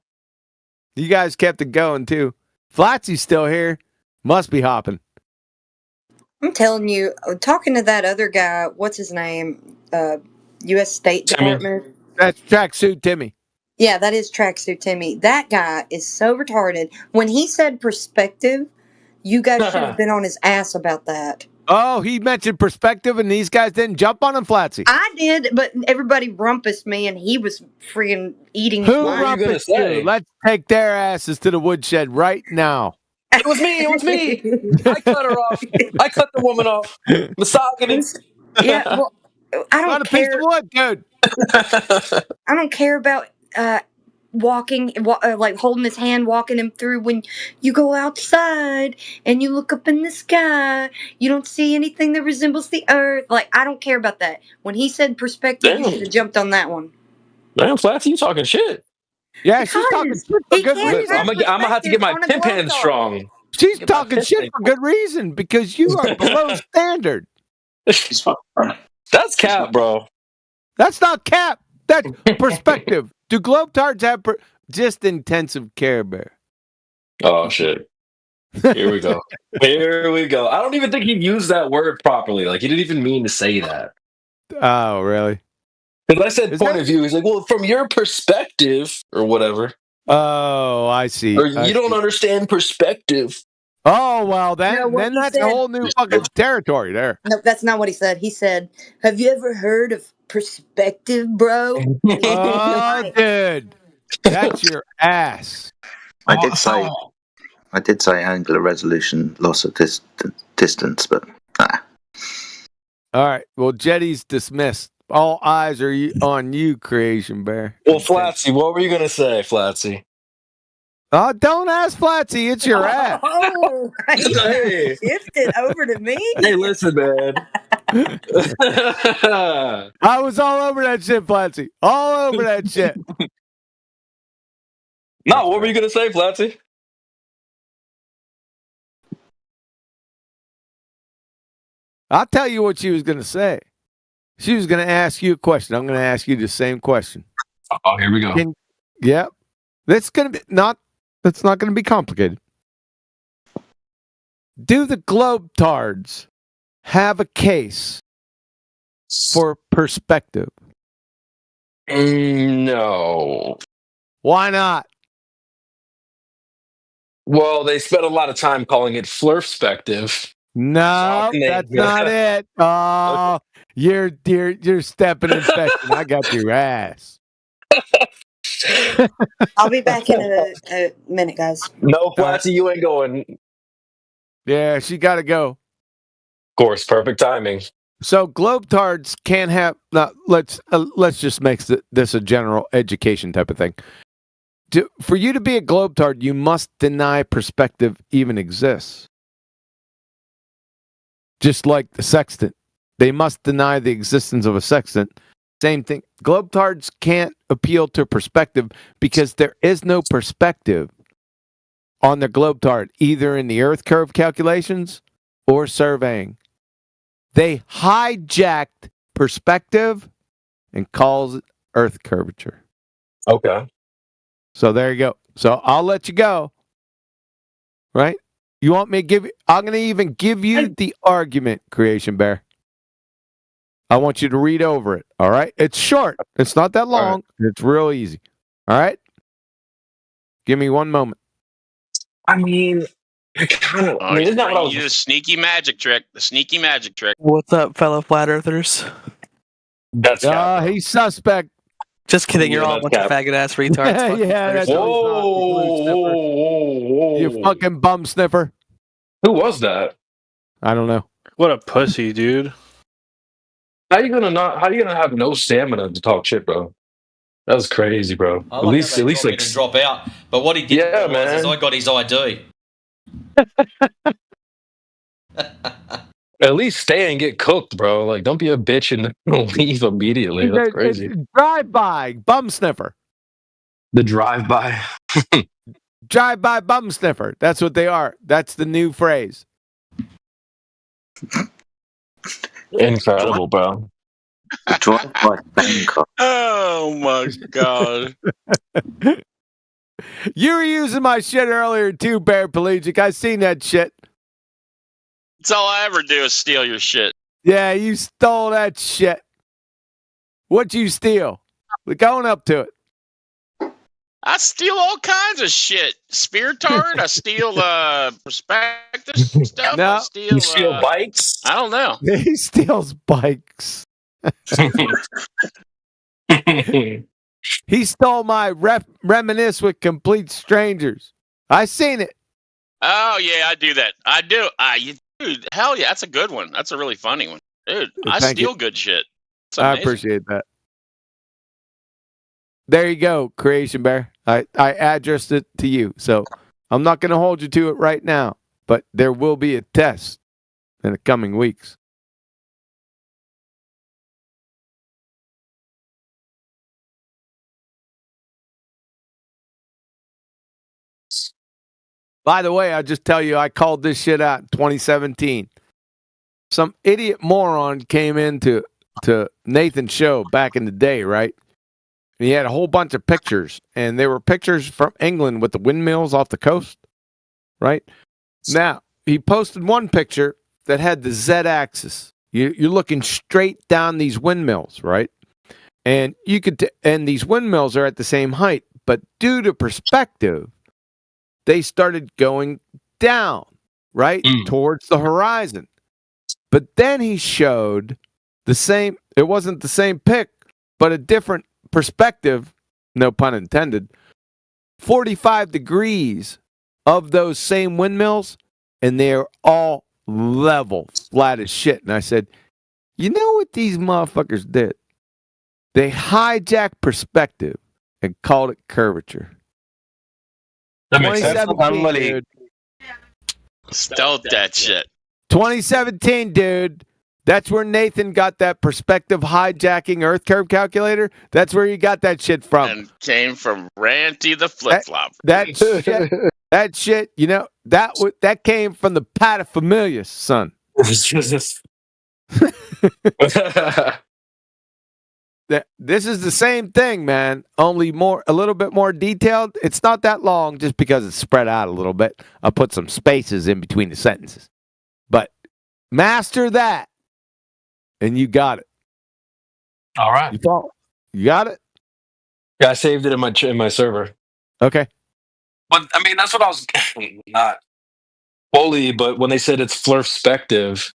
You guys kept it going too. Flatsy's still here. Must be hopping. I'm telling you, talking to that other guy, what's his name? U.S. State Department. That's Tracksuit Timmy. Yeah, that is Tracksuit Timmy. That guy is so retarded. When he said perspective, you guys should have been on his ass about that. Oh, he mentioned perspective, and these guys didn't jump on him, Flatsy. I did, but everybody rumpused me, and he was freaking eating. Who rumpused you? Let's take their asses to the woodshed right now. It was me. I cut her off. I cut the woman off. Misogyny. Yeah, well, I don't care. Not a piece of wood, dude. I don't care about walking, like holding his hand, walking him through. When you go outside and you look up in the sky, you don't see anything that resembles the earth. Like, I don't care about that. When he said perspective, you should have jumped on that one. Damn, Flatsy, you talking shit. Yeah, she's talking shit for good reason. I'm gonna have to get my pimp hand strong. She's talking shit for good reason because you are below standard. That's cap, bro. That's not cap. That's perspective. Do globetards have just intensive care, Bear? Oh shit. Here we go. Here we go. I don't even think he used that word properly. Like he didn't even mean to say that. Oh, really? Because I said point of view. He's like, well, from your perspective or whatever. Oh, I see. Or you don't understand perspective. Oh, well, then that's said- a whole new fucking territory there. No, that's not what he said. He said, "Have you ever heard of perspective, bro?" Oh, dude, that's your ass. I did say angular resolution, loss of distance, but All right. Well, Jetty's dismissed. All eyes are on you, Creation Bear. Well, Flatsy, what were you gonna say, Flatsy? Oh, don't ask Flatsy. It's your ass. Oh, Hey. shifted over to me. Hey, listen, man. I was all over that shit, Flatsy. All over that shit. No, what were you gonna say, Flatsy? I'll tell you what she was going to say. She was going to ask you a question. I'm going to ask you the same question. Oh, here we go. Yep. That's going to be that's not going to be complicated. Do the globetards have a case for perspective? No. Why not? Well, they spent a lot of time calling it flirspective. No, that's not it. Oh, you're stepping in section. I got your ass. I'll be back in a minute, guys. No, Flatsy, you ain't going. Yeah, she got to go. Of course, perfect timing. So globetards can't have. Let's just make this a general education type of thing. For you to be a globetard, you must deny perspective even exists. Just like the sextant, they must deny the existence of a sextant. Same thing. Globetards can't appeal to perspective because there is no perspective on the globetard, either in the Earth curve calculations or surveying. They hijacked perspective and calls it Earth curvature. Okay. So there you go. So I'll let you go. Right? You want me to give you? I'm going to even give you the argument, Creation Bear. I want you to read over it. All right? It's short. It's not that long. Right. It's real easy. All right? Give me one moment. I mean, kind of. I mean, isn't that what I was... You the sneaky magic trick. The sneaky magic trick. What's up, fellow flat earthers? That's he's suspect. Just kidding. You're all a bunch of faggot ass retards. Yeah, that's whoa. You fucking bum sniffer. Who was that? I don't know. What a pussy, dude. How you gonna have no stamina to talk shit, bro? That was crazy, bro. I like at least like and drop out. But what he didn't realize is I got his ID. At least stay and get cooked, bro. Like, don't be a bitch and leave immediately. That's crazy. Drive-by bum sniffer. The drive-by. Drive-by bum sniffer. That's what they are. That's the new phrase. Incredible, bro. Drive-by Bangkok. Oh my god. You were using my shit earlier too, Bear Pelagic. I seen that shit. That's all I ever do is steal your shit. Yeah, you stole that shit. What'd you steal? We're going up to it. I steal all kinds of shit. Spear tart. I steal perspective stuff. No. I steal, you steal bikes? I don't know. He steals bikes. He stole my reminisce with complete strangers. I seen it. Oh yeah, I do that. I do. Dude, hell yeah, that's a good one. That's a really funny one, dude. I steal good shit. I appreciate that. There you go, Creation Bear. I addressed it to you. So I'm not going to hold you to it right now, but there will be a test in the coming weeks. By the way, I just tell you, I called this shit out in 2017. Some idiot moron came into Nathan's show back in the day, right? And he had a whole bunch of pictures, and they were pictures from England with the windmills off the coast, right? Now, he posted one picture that had the Z-axis. You're looking straight down these windmills, right? And you could, and these windmills are at the same height, but due to perspective, they started going down, right, towards the horizon. But then he showed the same, it wasn't the same pic, but a different perspective, no pun intended, 45 degrees of those same windmills, and they're all level, flat as shit. And I said, you know what these motherfuckers did? They hijacked perspective and called it curvature. That makes sense. Dude. Stole that shit. 2017, dude. That's where Nathan got that perspective hijacking Earth curve calculator. That's where he got that shit from. And came from Ranty the Flip Flop. That shit, you know, that came from the paterfamilias, son. This is the same thing, man. Only a little bit more detailed. It's not that long, just because it's spread out a little bit. I'll put some spaces in between the sentences. But master that, and you got it. All right. You got it? Yeah, I saved it in my server. Okay. But I mean, that's what I was not fully. But when they said it's flirspective,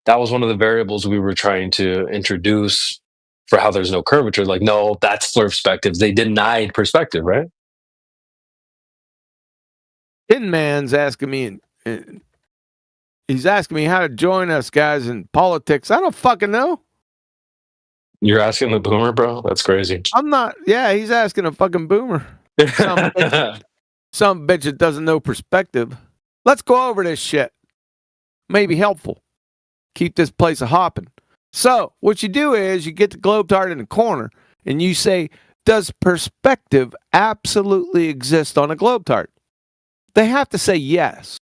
that was one of the variables we were trying to introduce for how there's no curvature. Like, no, that's flirspective. They denied perspective, right? Tin Man's asking me, he's asking me how to join us guys in politics. I don't fucking know. You're asking the boomer, bro? That's crazy. I'm not. Yeah, he's asking a fucking boomer. Some bitch that doesn't know perspective. Let's go over this shit. Maybe helpful. Keep this place a hopping. So, what you do is you get the Globetard in the corner and you say, does perspective absolutely exist on a Globetard? They have to say yes.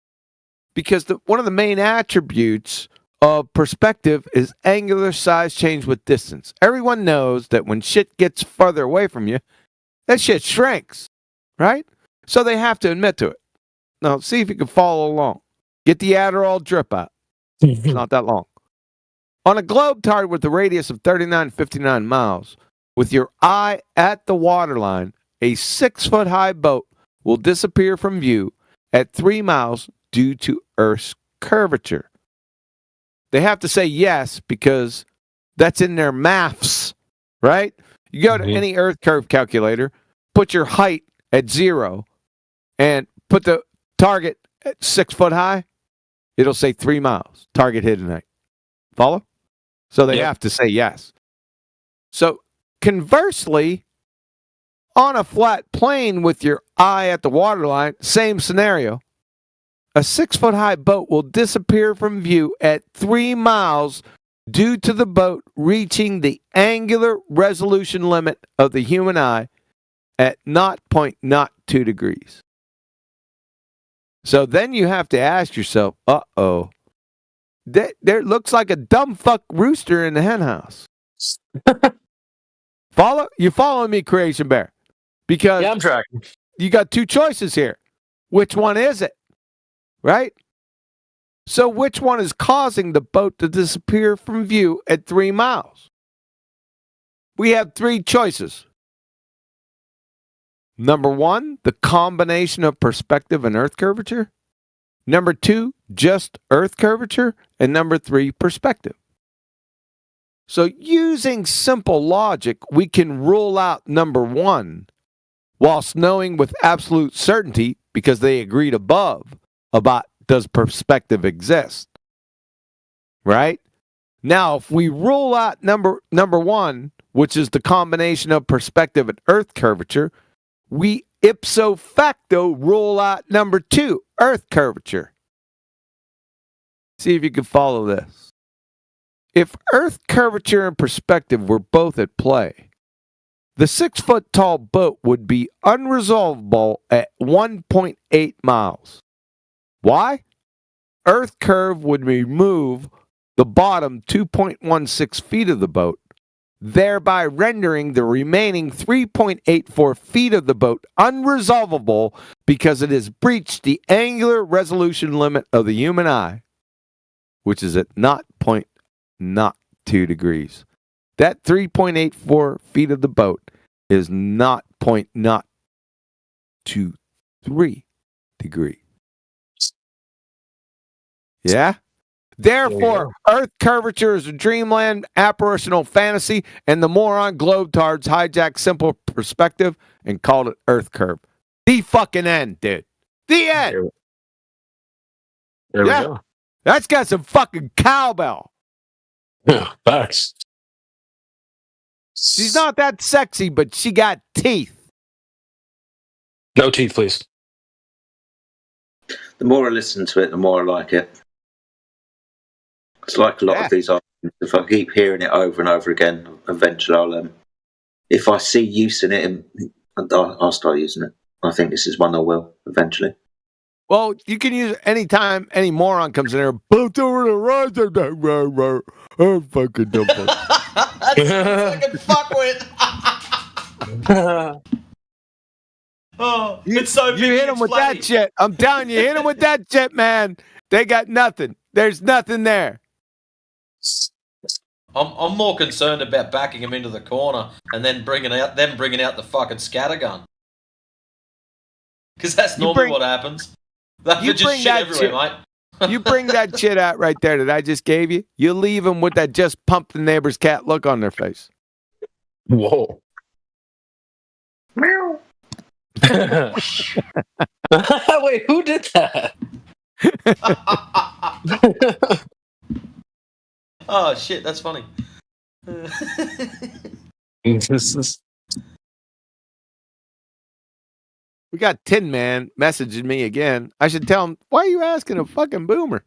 Because one of the main attributes of perspective is angular size change with distance. Everyone knows that when shit gets further away from you, that shit shrinks, right? So they have to admit to it. Now, see if you can follow along. Get the Adderall drip out. It's not that long. On a Globetard with a radius of 39.59 miles, with your eye at the waterline, a 6-foot-high boat will disappear from view at 3 miles due to Earth's curvature. They have to say yes because that's in their maths, right? You go to any Earth curve calculator, put your height at 0, and put the target at 6 foot high, it'll say 3 miles. Target hit tonight. Follow? So they have to say yes. So conversely, on a flat plane with your eye at the waterline, same scenario. A 6-foot-high boat will disappear from view at 3 miles due to the boat reaching the angular resolution limit of the human eye at 0.02 degrees. So then you have to ask yourself, uh-oh, there looks like a dumb fuck rooster in the hen house. You following me, Creation Bear? Because yeah, I'm tracking. You got two choices here. Which one is it? Right? So which one is causing the boat to disappear from view at 3 miles? We have 3 choices. Number 1, the combination of perspective and Earth curvature. Number 2, just Earth curvature. And number 3, perspective. So using simple logic, we can rule out number 1, whilst knowing with absolute certainty, because they agreed above, about does perspective exist. Right? Now, if we rule out number 1, which is the combination of perspective and Earth curvature, we ipso facto rule out number 2, Earth curvature. See if you can follow this. If Earth curvature and perspective were both at play, the 6-foot-tall boat would be unresolvable at 1.8 miles. Why? Earth curve would remove the bottom 2.16 feet of the boat, thereby rendering the remaining 3.84 feet of the boat unresolvable because it has breached the angular resolution limit of the human eye, which is at 0.02 degrees. That 3.84 feet of the boat is 0.023 degrees. Yeah? Therefore, Earth curvature is a dreamland apparitional fantasy, and the moron globetards hijacked simple perspective and called it Earth curve. The fucking end, dude. The end. There we go. That's got some fucking cowbell. Yeah, facts. She's not that sexy, but she got teeth. No teeth, please. The more I listen to it, the more I like it. It's like a lot of these arguments. If I keep hearing it over and over again, eventually I'll, if I see use in it, I'll start using it. I think this is one I will eventually. Well, you can use it anytime any moron comes in there. Both over the road. Oh, fucking dumb. That's fucking fuckwit. Oh, it's so big. You hit them with that shit. I'm telling you, hit them with that shit, man. They got nothing. There's nothing there. I'm more concerned about backing him into the corner and then bringing out the fucking scattergun. Because that's normally what happens. They just shit everywhere, mate. You bring that shit out right there that I just gave you. You leave them with that just pump the neighbor's cat look on their face. Whoa. Meow. Wait, who did that? Oh shit, that's funny. We got Tin Man messaging me again. I should tell him, why are you asking a fucking boomer?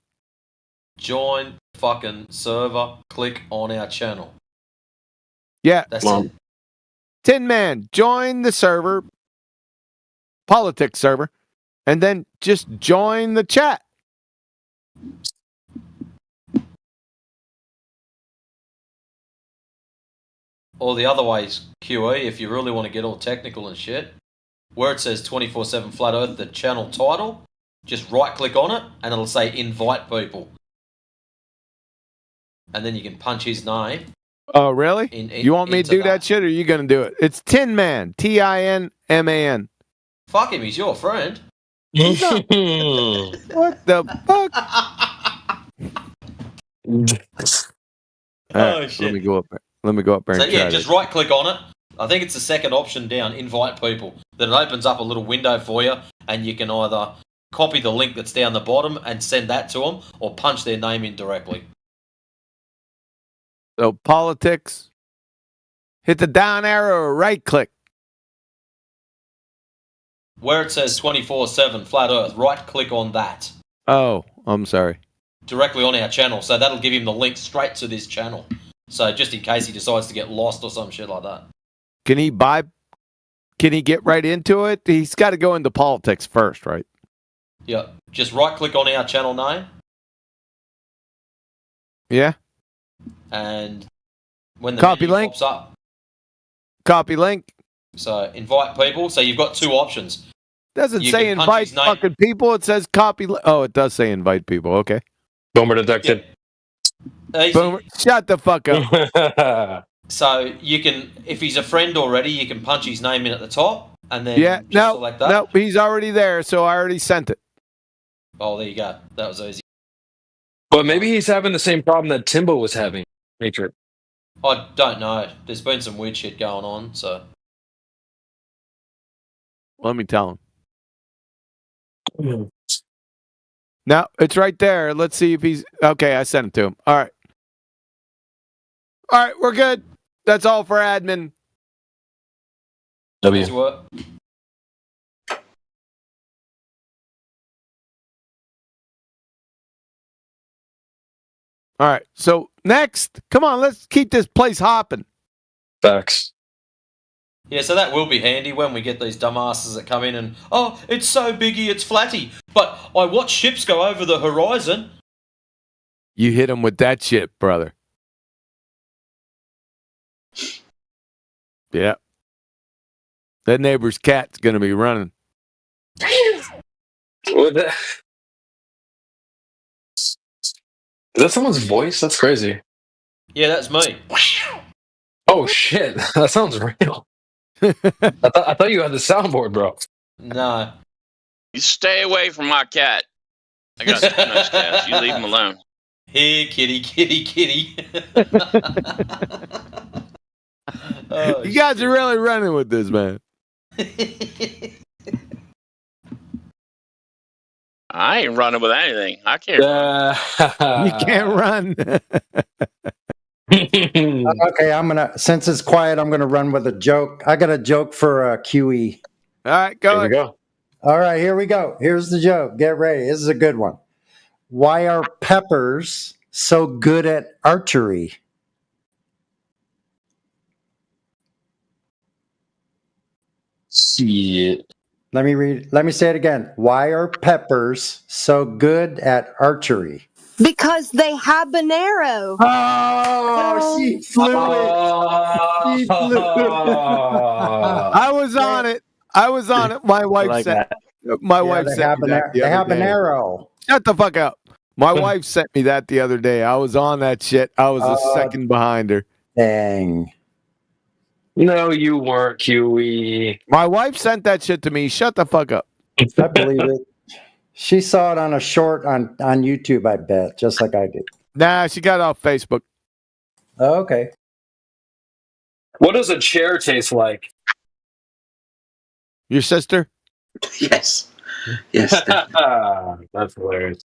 Join fucking server. Click on our channel. Yeah. That's it. Tin Man, join the server, politics server, and then just join the chat. Or the other way is QE, if you really want to get all technical and shit. Where it says 24/7 Flat Earth, the channel title, just right click on it and it'll say invite people. And then you can punch his name. Oh, really? You want me to do that shit or are you going to do it? It's Tin Man. TINMAN. Fuck him, he's your friend. What the fuck? Right, shit. Let me go up there So and yeah, try just this. right click on it. I think it's the second option down, invite people. Then it opens up a little window for you and you can either copy the link that's down the bottom and send that to them or punch their name in directly. So politics, hit the down arrow or right click. Where it says 24/7 Flat Earth, right click on that. Oh, I'm sorry. Directly on our channel. So that'll give him the link straight to this channel. So just in case he decides to get lost or some shit like that. Can he get right into it? He's got to go into politics first, right? Yeah. Just right click on our channel name. Yeah. And when the Copy menu link. pops up. Copy link. So invite people. So you've got two options. Doesn't You say can punch invite his name. fucking people. It says copy. Oh, it does say invite people. Okay. Boomer detected. Boomer, shut the fuck up. So you can, if he's a friend already, you can punch his name in at the top and then Yeah. just No. select that. No. He's already there, so I already sent it. Oh, there you go. That was easy. But maybe he's having the same problem that Timbo was having. Matrix. I don't know. There's been some weird shit going on, so. Let me tell him. No, it's right there. Let's see if he's okay. I sent it to him. All right. All right, we're good. That's all for admin. W. What? All right. So next, come on, let's keep this place hopping. Facts. Yeah, so that will be handy when we get these dumbasses that come in and, oh, it's so biggy, it's flatty. But I watch ships go over the horizon. You hit him with that shit, brother. Yeah. That neighbor's cat's going to be running. What the? Is that someone's voice? That's crazy. Yeah, that's me. Oh, shit. That sounds real. I thought you had the soundboard, bro. No. You stay away from my cat. I got some nice cats. You leave him alone. Here, kitty, kitty, kitty. Oh, you guys are really running with this, man. I ain't running with anything. I can't run. You can't run. Okay, since it's quiet, I'm gonna run with a joke. I got a joke for QE. All right, go. Here we go. All right, here we go. Here's the joke. Get ready. This is a good one. Why are peppers so good at archery? See it. Let me say it again. Why are peppers so good at archery? Because they habanero. Oh, she flew it. She flew it. I was on it. My wife said. My wife sent me that. The habanero. Shut the fuck up. My wife sent me that the other day. I was on that shit. I was a second behind her. Dang. No, you weren't, QE. My wife sent that shit to me. Shut the fuck up. I believe it. She saw it on a short on YouTube, I bet, just like I did. Nah, she got it off Facebook. Oh, okay. What does a chair taste like? Your sister? Yes. Yes. That's hilarious.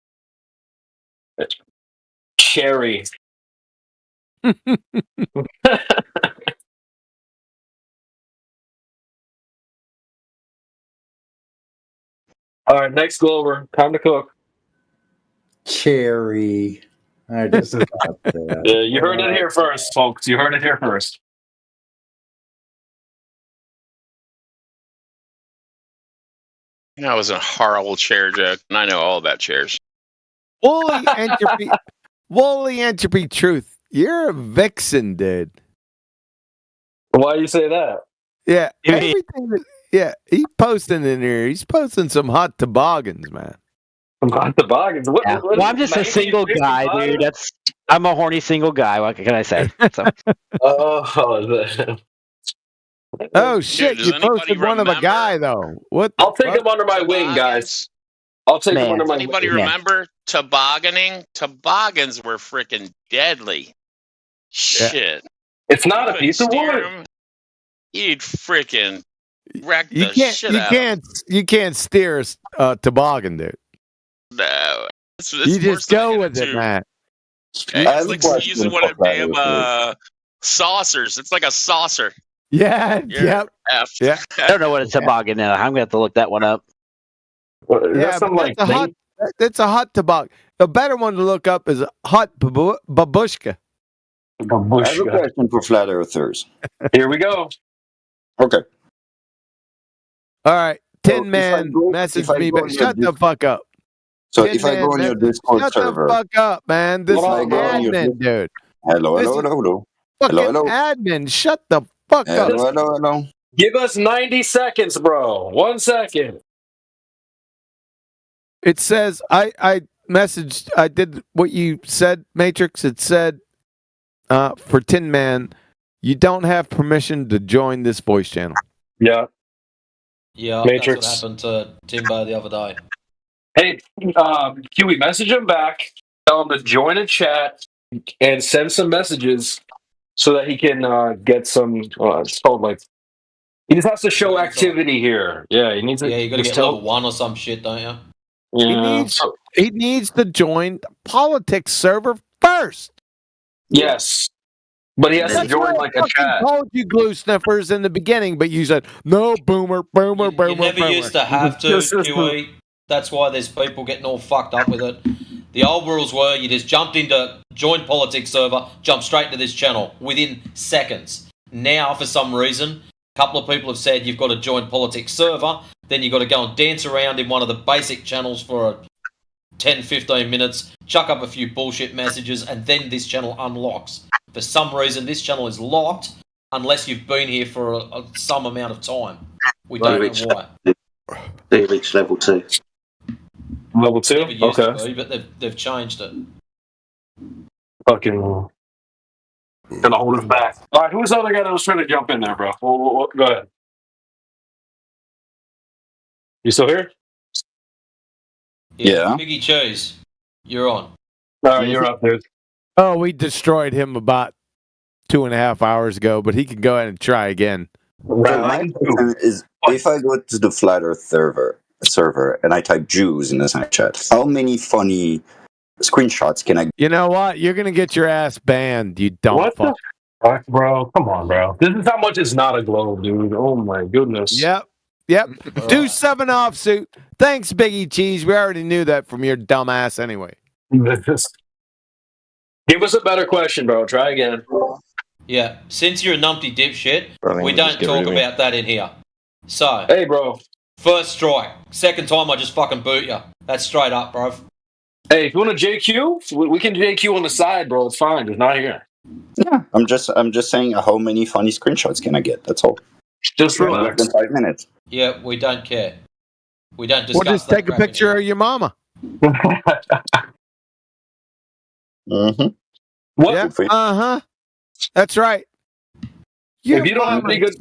Cherry. All right, next Glover. Time to cook. Cherry. I just thought that. Yeah, you heard it here first, folks. You heard it here first. That was a horrible chair joke, and I know all about chairs. Wooly entropy truth. You're a vixen, dude. Why do you say that? Yeah, everything. Yeah, he's posting in here. He's posting some hot toboggans, man. Some hot toboggans. What, Yeah. Well, I'm just a single guy, dude. I'm a horny single guy. What can I say? So. Oh shit! Dude, you posted one of a guy though. What? I'll take him under my wing, guys. I'll take him under my wing. Anybody remember tobogganing? Toboggans were freaking deadly. Shit. It's not a piece of wood. You'd freaking wreck the shit out. You can't steer a toboggan, dude. No. It's you just go with it, man. It's like using one of them damn saucers. It's like a saucer. Yeah. Yeah. I don't know what a toboggan is. I'm gonna have to look that one up. Yeah, it's a hot toboggan. The better one to look up is a hot babushka. I have a question for flat earthers. Here we go. Okay. All right. Tin Man message me, but shut the fuck up. So if I go on your Discord shut server. Shut the fuck up, man. This is admin, dude. Hello. Fucking admin. Shut the fuck up. Hello. Give us 90 seconds, bro. 1 second. It says, I messaged, I did what you said, Matrix. It said, for Tin Man, you don't have permission to join this voice channel. Yeah. Yeah, Matrix. That's what happened to Timbo the other day. Hey, QE, message him back. Tell him to join a chat and send some messages so that he can get some. It's called like. He just has to show activity here. Yeah, he needs to. Yeah, you got to get level 1 or some shit, don't you? Yeah. He needs to join the politics server first. Yes. But he has to That's join what like I a fucking chat. told you, glue sniffers, in the beginning, but you said no, boomer. You never used to have to, QE. That's why there's people getting all fucked up with it. The old rules were you just jumped into join politics server, jumped straight to this channel within seconds. Now, for some reason, a couple of people have said you've got to join politics server, then you've got to go and dance around in one of the basic channels for 10, 15 minutes, chuck up a few bullshit messages, and then this channel unlocks. For some reason, this channel is locked unless you've been here for some amount of time. We don't know why. They reached level 2. Level 2? Never used Okay. to be, but they've changed it. Fucking gonna hold us back. All right, who's the other guy that was trying to jump in there, bro? Go ahead. You still here? Yeah. Biggie Cheese, you're on. All right, you're up, dude. Oh, we destroyed him about 2.5 hours ago, but he can go ahead and try again. So my question is, if I go to the Flat Earth server and I type Jews in the Snapchat, how many funny screenshots can I? You know what? You're gonna get your ass banned. You dumb What fuck. the fuck, bro? Come on, bro. This is how much it's not a globe, dude. Oh my goodness. Yep. Do 7 offsuit. Thanks, Biggie Cheese. We already knew that from your dumb ass anyway. Give us a better question, bro. Try again. Yeah, since you're a numpty dipshit, Probably we gonna don't just get talk rid of me. about that in here. So, hey, bro. First strike. Second time, I just fucking boot you. That's straight up, bro. Hey, if you want to JQ, we can JQ on the side, bro. It's fine. It's not here. Yeah, I'm just saying, how many funny screenshots can I get? That's all. Just for less than 5 minutes. Yeah, we don't care. We don't discuss We'll just that take a crap in picture of your mama. Mm-hmm. What? Yeah. Uh-huh. That's right. If you don't have any good...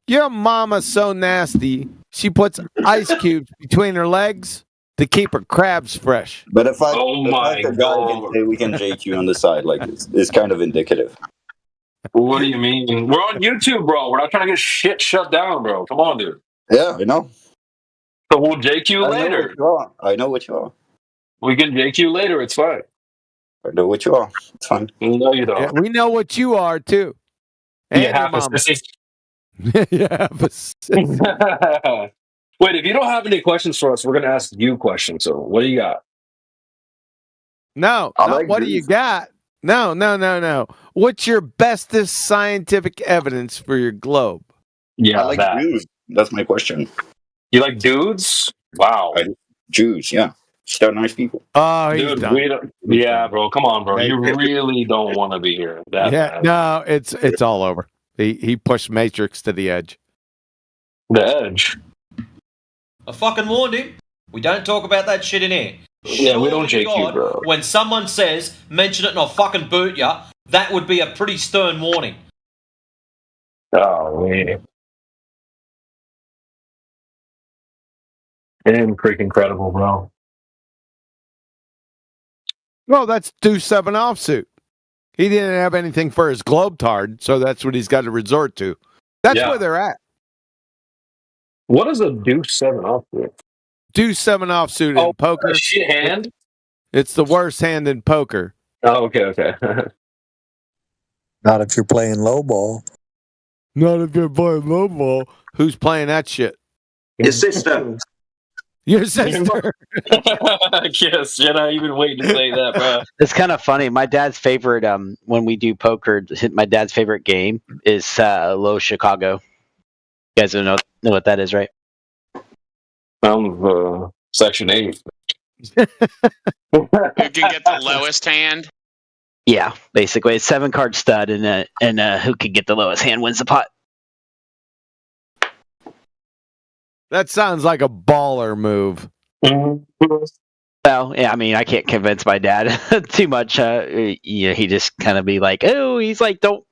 Your mama's so nasty, she puts ice cubes between her legs to keep her crabs fresh. But if I, Oh the my fact that guy can say we can JQ on the side, like it's kind of indicative. What do you mean? We're on YouTube, bro. We're not trying to get shit shut down, bro. Come on, dude. Yeah, I know. So we'll JQ later. I know what you are. We can JQ later. It's fine. I know what you are. It's fine. No, you don't. Yeah, we know what you are too. And You your have a mama. sissy. Yeah, but Wait, if you don't have any questions for us, we're going to ask you questions. So what do you got? no, I not like what do these. you got? No. What's your bestest scientific evidence for your globe? Yeah, I like that. Jews. That's my question. You like dudes? Wow. Jews, yeah. They're nice people. Oh, he's Dude, done. we don't, yeah, bro. Come on, bro. Hey, You hey. really don't want to be here. That Yeah, bad. no, it's all over. He pushed Matrix to the edge. The edge. I fucking warned him. We don't talk about that shit in here. Yeah, we don't Surely to JQ, God, bro. When someone says, mention it and I'll fucking boot ya, that would be a pretty stern warning. Oh, man. And freaking incredible, bro. Well, that's do 7 offsuit. He didn't have anything for his Globetard, so that's what he's got to resort to. That's Yeah. where they're at. What is a deuce 7 off with? Do 7 offsuit in poker. A shit hand? It's the worst hand in poker. Oh, okay. Not if you're playing low ball. Not if you're playing low ball. Who's playing that shit? Your sister. Your sister. Yes, you're not even waiting to say that, bro. It's kind of funny. My dad's favorite, when we do poker, my dad's favorite game is Low Chicago. You guys don't know what that is, right? Section 8. Who can get the lowest hand? Yeah, basically, it's 7-card stud, and who can get the lowest hand wins the pot. That sounds like a baller move. Well, yeah, I mean, I can't convince my dad too much. He just kind of be like, "Oh, he's like, don't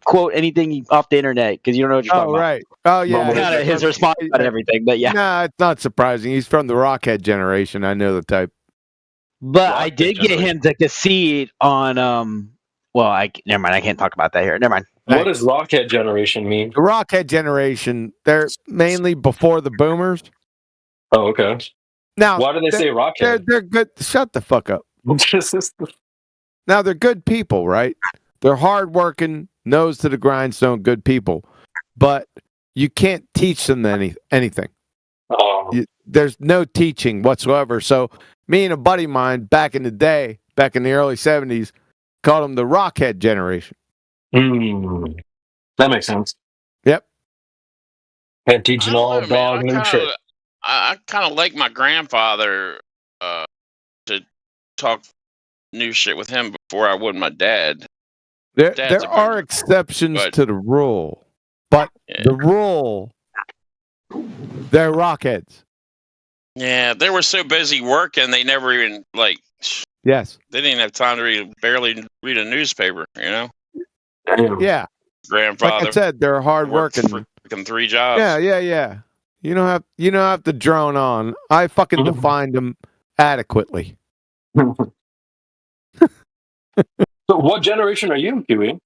quote anything off the internet because you don't know what you're talking right. Oh, yeah. about." Kind of his response about everything, but yeah. Nah, it's not surprising. He's from the Rockhead generation. I know the type. But I did get him to concede on. Well, never mind. I can't talk about that here. Never mind. What does Rockhead generation mean? The Rockhead generation, they're mainly before the boomers. Oh, okay. Now, why do they say Rockhead? They're good. Shut the fuck up. Now, they're good people, right? They're hardworking, nose to the grindstone, good people. But you can't teach them anything. There's no teaching whatsoever. So me and a buddy of mine back in the day, back in the early 70s, called them the Rockhead generation. That makes sense. Yep. And teaching all dog new shit. I kind of like my grandfather to talk new shit with him before I would my dad. There are exceptions to the rule, but the rule, they're rockheads. Yeah, they were so busy working, they never even, Yes. They didn't have time to barely read a newspaper, you know? Yeah. Grandfather. Like I said, they're hardworking. Freaking 3 jobs. Yeah. You don't have to drone on. I fucking defined them adequately. So what generation are you, Huey?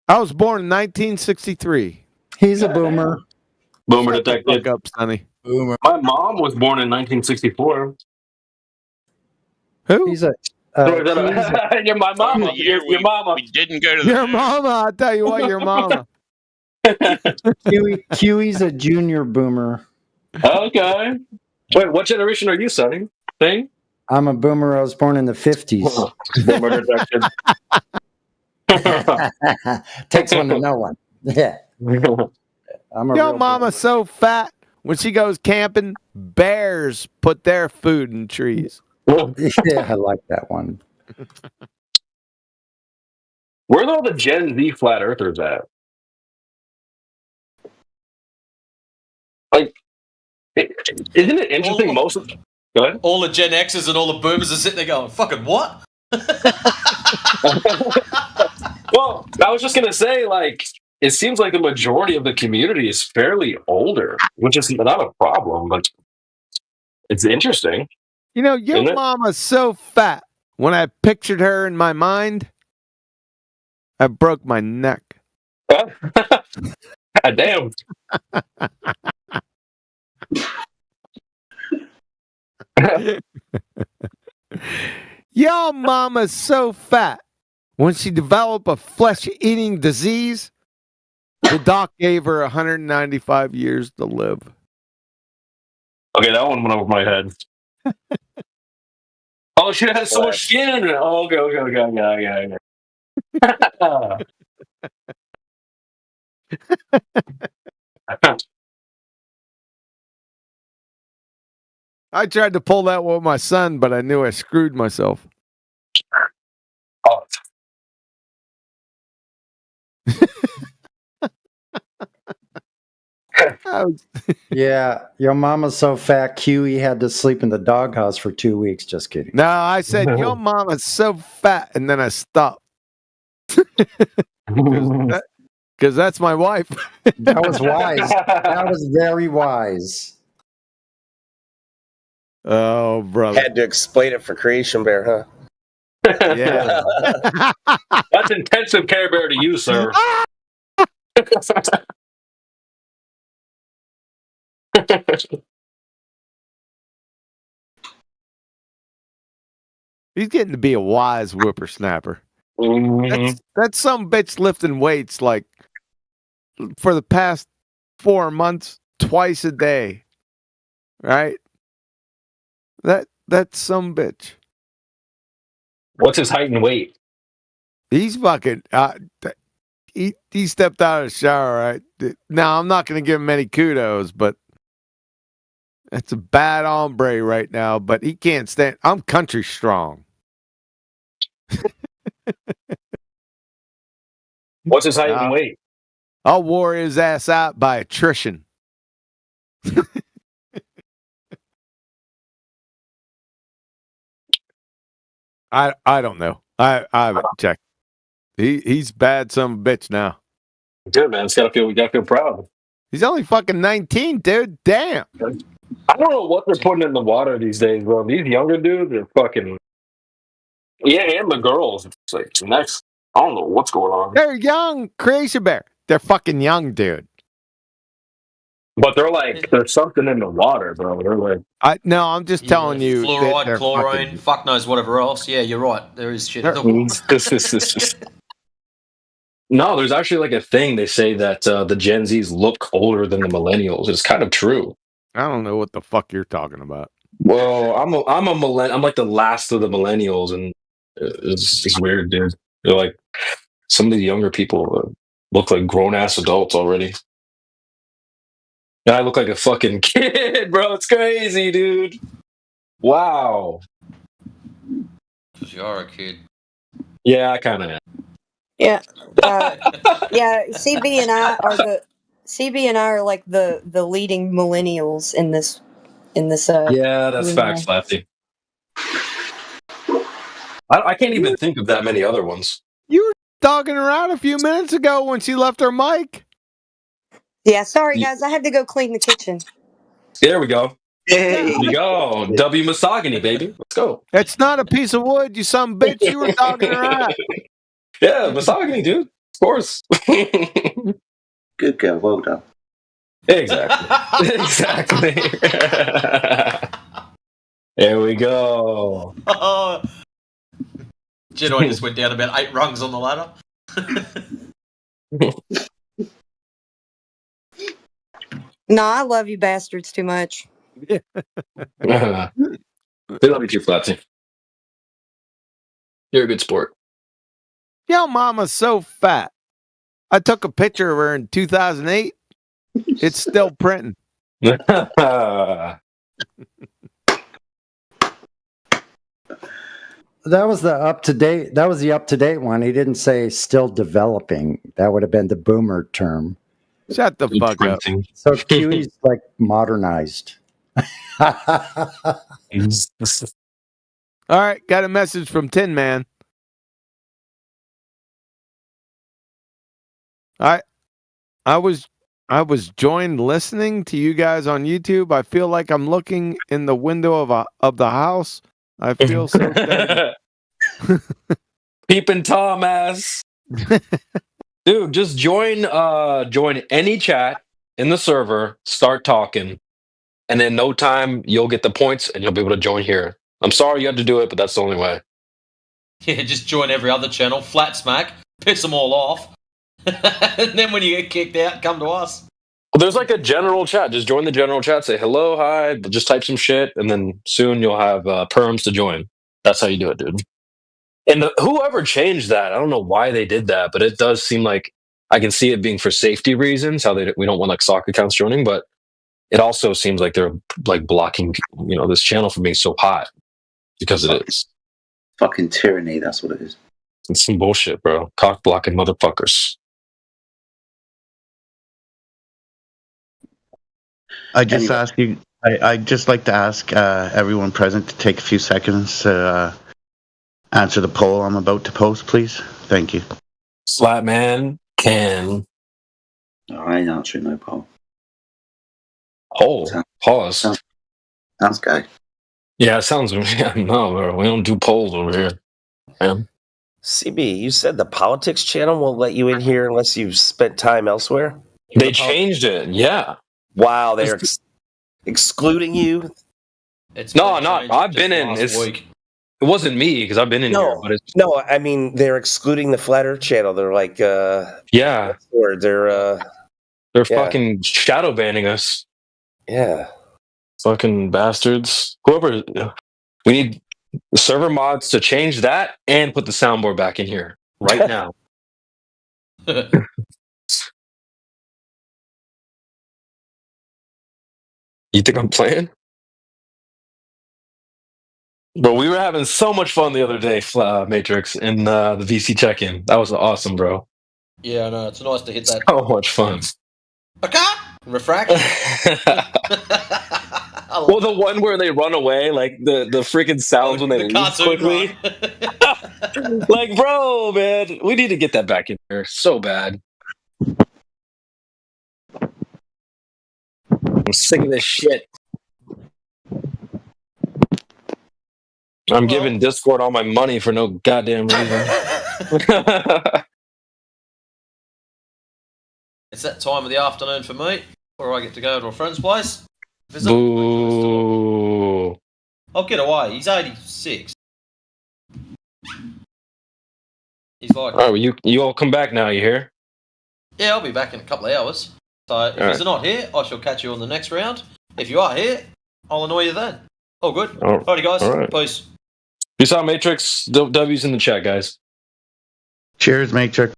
I was born in 1963. He's a boomer. Boomer Shut the detective. fuck up, Sonny. Boomer. My mom was born in 1964. Who? He's a. You're my mama. Your mama. We didn't go to the Your mama. I'll tell you what, your mama. Huey's a junior boomer. Okay. Wait, what generation are you, Sonny? Thing? I'm a boomer. I was born in the 50s. Boomer detective. Takes one to know one. Yeah. Your mama's so fat. When she goes camping, bears put their food in trees. Yeah, I like that one. Where are all the Gen Z flat earthers at? Like, isn't it interesting? Go ahead. All the Gen Xers and all the boomers are sitting there going, fucking what? Well, I was just going to say, it seems like the majority of the community is fairly older, which is not a problem, but it's interesting. You know, your mama's so fat. When I pictured her in my mind, I broke my neck. God damn. Your mama's so fat. When she developed a flesh-eating disease, the doc gave her 195 years to live. Okay, that one went over my head. Oh, she has so much skin. Oh, okay. I tried to pull that one with my son, but I knew I screwed myself. Yeah, your mama's so fat, Huey had to sleep in the doghouse for 2 weeks. Just kidding. No, I said, your mama's so fat, and then I stopped. Because that's my wife. That was wise. That was very wise. Oh, brother. Had to explain it for Creation Bear, huh? Yeah. That's intensive Care Bear to you, sir. He's getting to be a wise whippersnapper. That's some bitch lifting weights like for the past 4 months, twice a day. Right? That's some bitch. What's his height and weight? He's fucking. He stepped out of the shower. Right now, I'm not going to give him any kudos, but that's a bad hombre right now. But he can't stand. I'm country strong. What's his height and weight? I'll wore his ass out by attrition. I don't know. I haven't checked. He's bad son of a bitch now. Good, man. We gotta feel proud. He's only fucking 19, dude. Damn. I don't know what they're putting in the water these days, bro. These younger dudes are fucking. Yeah, and the girls. It's like next. I don't know what's going on. They're young, Creation Bear. They're fucking young, dude. But they're like, there's something in the water, bro. They're like, I'm just telling you. that Fluoride, they're chlorine, fucking- fuck knows whatever else. Yeah, you're right. There is shit in the water. No, there's actually like a thing they say that the Gen Zs look older than the millennials. It's kind of true. I don't know what the fuck you're talking about. Well, I'm I'm like the last of the millennials, and it's weird, dude. They're like some of the younger people look like grown ass adults already. And I look like a fucking kid, bro. It's crazy, dude. Wow. Because you are a kid. Yeah, I kind of am. Yeah, yeah. CB and I are like the leading millennials in this. Yeah, that's facts, Lefty. I can't even think of that many other ones. You were dogging her out a few minutes ago when she left her mic. Yeah, sorry guys, I had to go clean the kitchen. There we go. There we go. W misogyny, baby. Let's go. It's not a piece of wood, you some bitch. You were dogging her out. Yeah, misogyny, dude. Of course. Good girl. Well done. Exactly. Exactly. There we go. Jedi just went down about 8 rungs on the ladder. No, I love you bastards too much. They love you too, Flatsy. You're a good sport. Yo, mama's so fat. I took a picture of her in 2008. It's still printing. That was the up to date. That was the up to date one. He didn't say still developing. That would have been the boomer term. Shut the fuck up. So Kiwi's like modernized. All right, got a message from Tin Man. I was joined listening to you guys on YouTube. I feel like I'm looking in the window of the house. I feel so dirty. Peeping Tom ass. Dude, just join any chat in the server, start talking, and in no time you'll get the points and you'll be able to join here. I'm sorry you had to do it, but that's the only way. Yeah, just join every other channel, flat smack, piss them all off. And then when you get kicked out, come to us. Well, there's like a general chat. Just join the general chat, say hello, hi, just type some shit, and then soon you'll have perms to join. That's how you do it, dude. And whoever changed that, I don't know why they did that, but it does seem like I can see it being for safety reasons, how we don't want like sock accounts joining, but it also seems like they're like blocking, this channel from being so hot because it is. Fucking tyranny, that's what it is. It's some bullshit, bro. Cock blocking motherfuckers. I just ask you. I'd just like to ask everyone present to take a few seconds to answer the poll I'm about to post, please. Thank you. Flatman can. No, I ain't answering no poll. Poll. Pause. Sounds gay. Yeah, it sounds. Yeah, no, bro. We don't do polls over here. Man. CB, you said the politics channel won't let you in here unless you've spent time elsewhere? They changed it. Yeah. Wow, they're excluding you? I've been in. It wasn't me because I've been in here. But no, I mean they're excluding the Flat Earth channel. They're like, yeah, they're fucking shadow banning us. Yeah, fucking bastards. Whoever, we need server mods to change that and put the soundboard back in here right now. You think I'm playing? Bro, we were having so much fun the other day, Matrix, in the VC check-in. That was awesome, bro. Yeah, I know. It's nice to hit that. So much fun. Refraction. Well, the one where they run away, like the freaking sounds when they leave quickly. Like, bro, man, we need to get that back in there so bad. I'm sick of this shit. I'm giving Discord all my money for no goddamn reason. It's that time of the afternoon for me. Or I get to go to a friend's place. Visit. Boo. I'll get away. He's 86. He's like, All right, you all come back now. You hear? yeah, I'll be back in a couple of hours. So if All he's not here, I shall catch you on the next round. If you are here, I'll annoy you then. All good. Alrighty, guys. All right. Peace. Peace out, Matrix. W's in the chat, guys. Cheers, Matrix.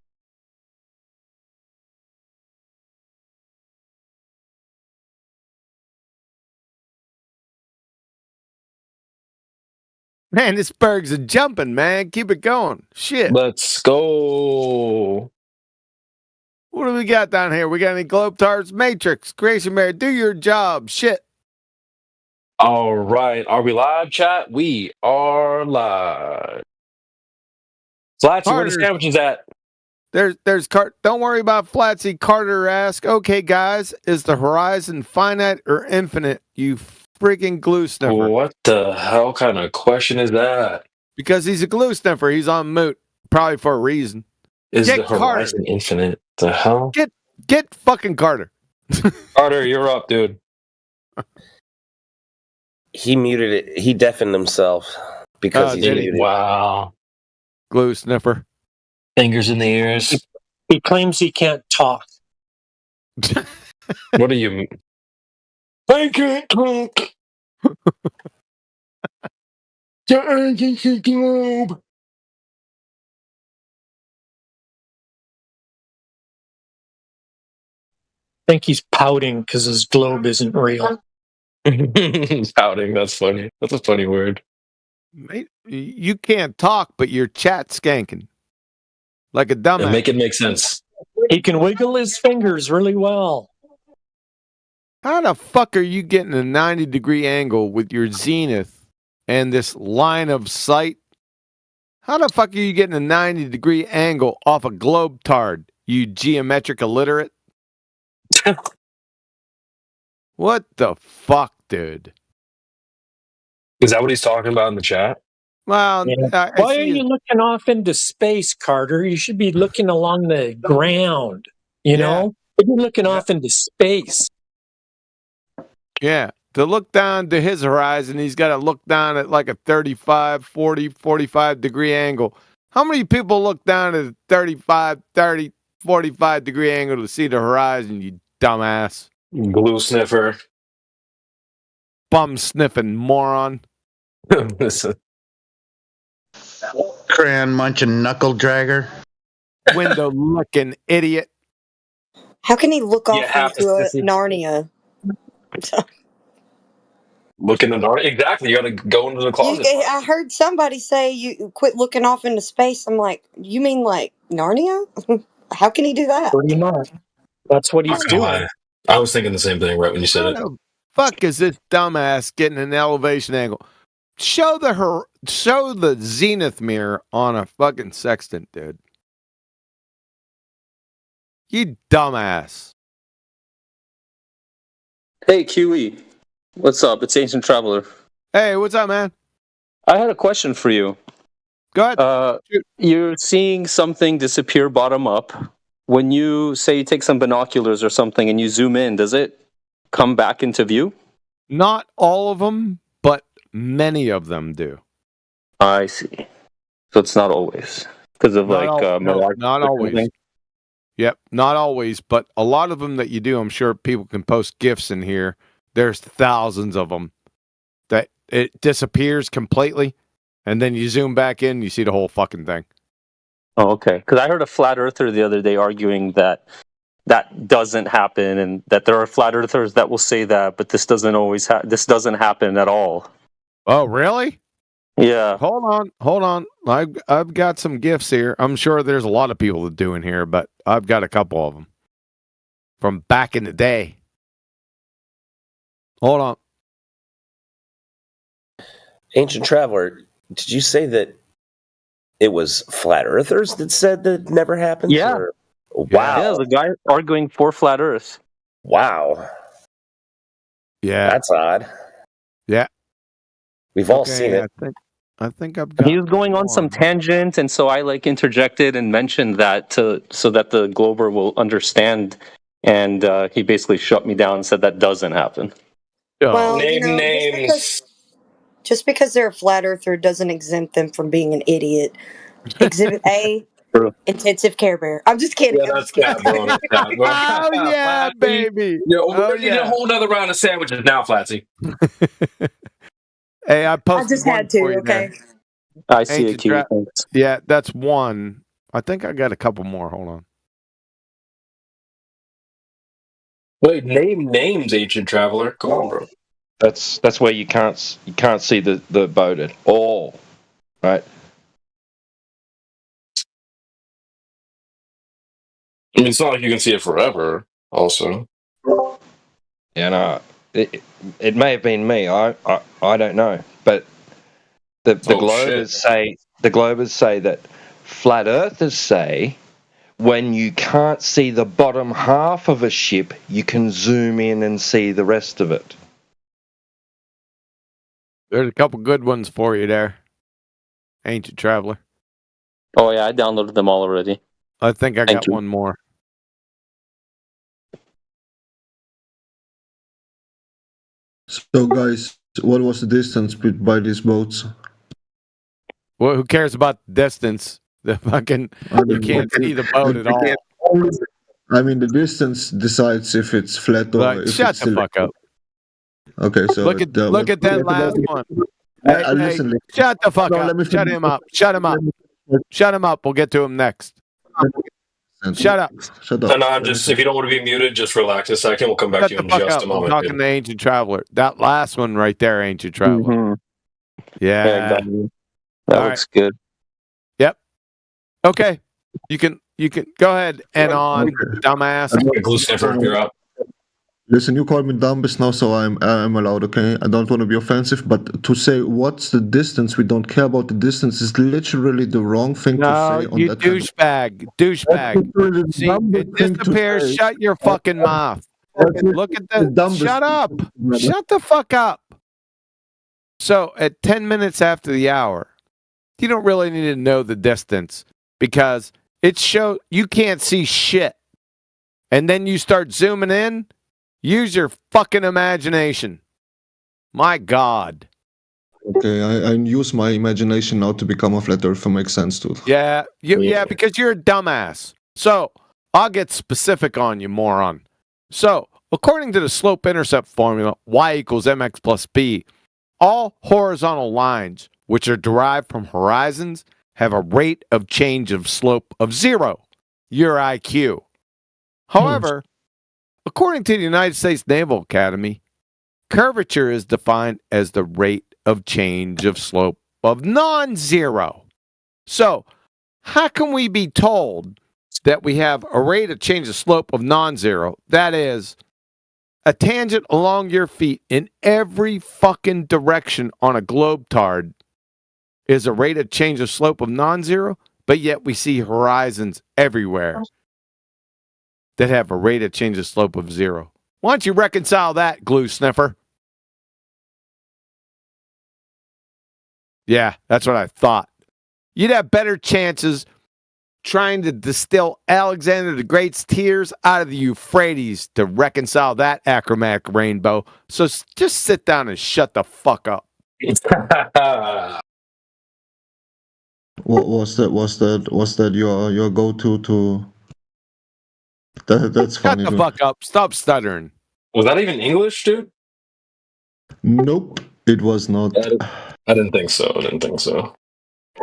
Man, this Berg's a jumping, man. Keep it going. Shit. Let's go. What do we got down here? We got any Globetards? Matrix, Gracie Mary, do your job. Shit. All right. Are we live, chat? We are live. Flatsy, where the sandwiches at? There's don't worry about Flatsy. Carter asked, okay, guys, is the horizon finite or infinite? You freaking glue sniffer. What the hell kind of question is that? Because he's a glue sniffer. He's on moot. Probably for a reason. Is Get the horizon infinite? The hell? Get fucking Carter. Carter, you're up, dude. He muted it. He deafened himself because he's muted. Wow. Glue sniffer. Fingers in the ears. He claims he can't talk. What do you mean? I can't talk. The urgency globe. I think he's pouting because his globe isn't real. Pouting, that's funny. That's a funny word. Mate, you can't talk, but your chat skanking. Like a dumbass. Make it make sense. He can wiggle his fingers really well. How the fuck are you getting a 90-degree angle with your zenith and this line of sight? How the fuck are you getting a 90-degree angle off a globetard, you geometric illiterate? What the fuck, dude? Is that what he's talking about in the chat? Well, Why are you looking off into space, Carter? You should be looking along the ground, you know? You're looking off into space. Yeah. To look down to his horizon, he's got to look down at like a 35, 40, 45 degree angle. How many people look down at a 35, 30, 45 degree angle to see the horizon, you dumbass? Glue sniffer. Bum sniffing moron. Crayon munching knuckle dragger. Window looking idiot. How can he look off half into a a sissy. Narnia? Look in the dark. Exactly. You got to go into the closet. I heard somebody say you quit looking off into space. I'm like, you mean like Narnia? How can he do that? Pretty much. That's what he's doing. I was thinking the same thing right when you said it. How the fuck is this dumbass getting an elevation angle? Show the zenith mirror on a fucking sextant, dude. You dumbass. Hey, QE. What's up? It's Ancient Traveler. Hey, what's up, man? I had a question for you. Go ahead. You're seeing something disappear bottom up. When you say you take some binoculars or something and you zoom in, does it come back into view? Not all of them, but many of them do. I see. So it's not always because of not always. Yep, not always, but a lot of them that you do, I'm sure people can post GIFs in here. There's thousands of them that it disappears completely, and then you zoom back in, you see the whole fucking thing. Oh, okay. Because I heard a flat earther the other day arguing that that doesn't happen, and that there are flat earthers that will say that, but this doesn't always this doesn't happen at all. Oh, really? Yeah. Hold on. I've got some GIFs here. I'm sure there's a lot of people that do in here, but I've got a couple of them from back in the day. Hold on. Ancient Traveler, did you say that it was flat earthers that said that it never happened? Yeah. Or? Wow. Yeah, the guy arguing for flat Earth. Wow. Yeah. That's odd. Yeah. We've all seen it. I think I've got. He was going on some tangent, and so I interjected and mentioned that so that the Glober will understand and he basically shut me down and said that doesn't happen. Well, Name you know, names. just because they're a flat earther doesn't exempt them from being an idiot. Exhibit A, intensive care bear. I'm just kidding. Yeah, I'm that's just kidding. cat, bro. That's cat, bro. Oh yeah, Flatsy. baby. Yo, we're Oh gonna need a yeah. whole nother round of sandwiches now, Flatsy. Hey, I posted just one had to, for you okay. there. I see Ancient it, Q. Tra- Thanks. Yeah, that's one. I think I got a couple more. Hold on. Wait, name names, ancient traveler. Come on, bro. That's where you can't see the boat at all, right? I mean, it's not like you can see it forever. Also, You know, it may have been me. I don't know, but the Globers say that flat earthers say when you can't see the bottom half of a ship, you can zoom in and see the rest of it. There's a couple good ones for you there, Ancient Traveler. Oh yeah, I downloaded them all already. I think I Thank got you. one more. So, guys, what was the distance by these boats? Well, who cares about the distance? The fucking you can't see the boat at all. I mean, the distance decides if it's flat or But if shut it's the still. fuck up. Okay, so Look at that last one. Hey, listen. Shut the fuck No, up. let me Shut finish. him up. Shut him up. Shut him up. We'll get to him next. Shut up. Shut and I'm just if you don't want to be muted, just relax a second. We'll come back Shut to you the in fuck just up. a I'm moment. talking to Ancient Traveler. That last one right there, Ancient Traveler. Mm-hmm. Yeah. Exactly. That All looks good. Yep. Okay. You can go ahead and on, dumbass. Glue sniffer, you're up. Listen, you called me dumb just now, so I'm allowed, okay? I don't want to be offensive, but to say what's the distance, we don't care about the distance, is literally the wrong thing to say on You that douchebag. Douchebag. See, it disappears. Shut your fucking mouth. Look at that. Shut up. Shut the fuck up. So at 10 minutes after the hour, you don't really need to know the distance because it shows you can't see shit. And then you start zooming in. Use your fucking imagination. My God. Okay, I use my imagination now to become a flat earther. Makes sense, dude. Yeah, because you're a dumbass. So I'll get specific on you, moron. So according to the slope-intercept formula, y equals mx plus b, all horizontal lines, which are derived from horizons, have a rate of change of slope of 0, your IQ. However, according to the United States Naval Academy, curvature is defined as the rate of change of slope of non-zero. So, how can we be told that we have a rate of change of slope of non-zero? That is, a tangent along your feet in every fucking direction on a globetard is a rate of change of slope of non-zero, but yet we see horizons everywhere that have a rate of change of slope of 0. Why don't you reconcile that, glue sniffer? Yeah, that's what I thought. You'd have better chances trying to distill Alexander the Great's tears out of the Euphrates to reconcile that achromatic rainbow. So just sit down and shut the fuck up. What was that your go-to to? That's funny. Shut the dude. fuck up. Stop stuttering. Was that even English, dude? Nope, it was not. I didn't think so.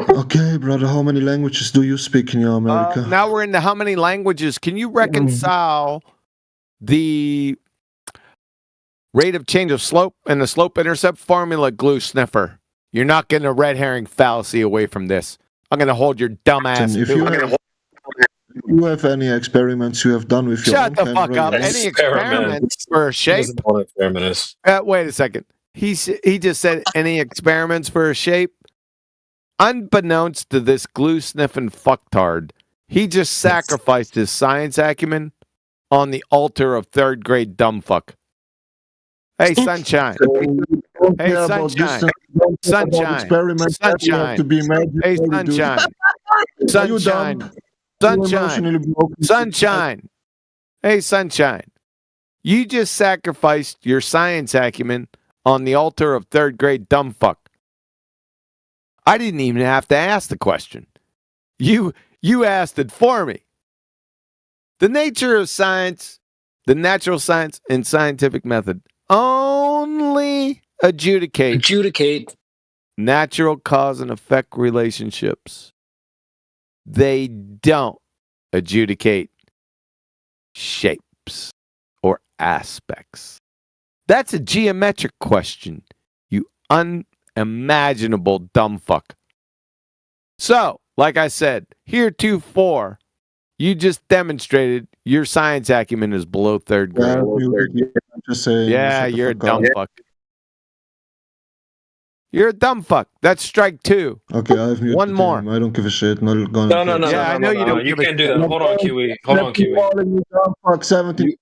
Okay, brother, how many languages do you speak in your America? Now we're into how many languages. Can you reconcile the rate of change of slope and the slope-intercept formula, glue sniffer? You're not getting a red herring fallacy away from this. I'm going to hold your dumb ass. If you have any experiments you have done with your Shut own the fuck camera, up. yes. Any experiments for a shape? Wait a second. He just said any experiments for a shape? Unbeknownst to this glue-sniffing fucktard, he just sacrificed his science acumen on the altar of third-grade dumbfuck. Hey, sunshine. Hey, sunshine. Sunshine. Sunshine. Hey, sunshine. Sunshine. Sunshine. Sunshine. Hey, Sunshine, you just sacrificed your science acumen on the altar of third grade dumbfuck. I didn't even have to ask the question. You asked it for me. The nature of science, the natural science and scientific method only adjudicate natural cause and effect relationships. They don't adjudicate shapes or aspects. That's a geometric question, you unimaginable dumbfuck. So, like I said, heretofore, you just demonstrated your science acumen is below third grade. Yeah, you're a dumb fuck. You're a dumb fuck. That's strike 2. Okay, I've muted One more. him. I don't give a shit. No, No. I know you don't. You give a can't do shit. that. Hold on, Kiwi. Hold on, Kiwi. Fuck 70.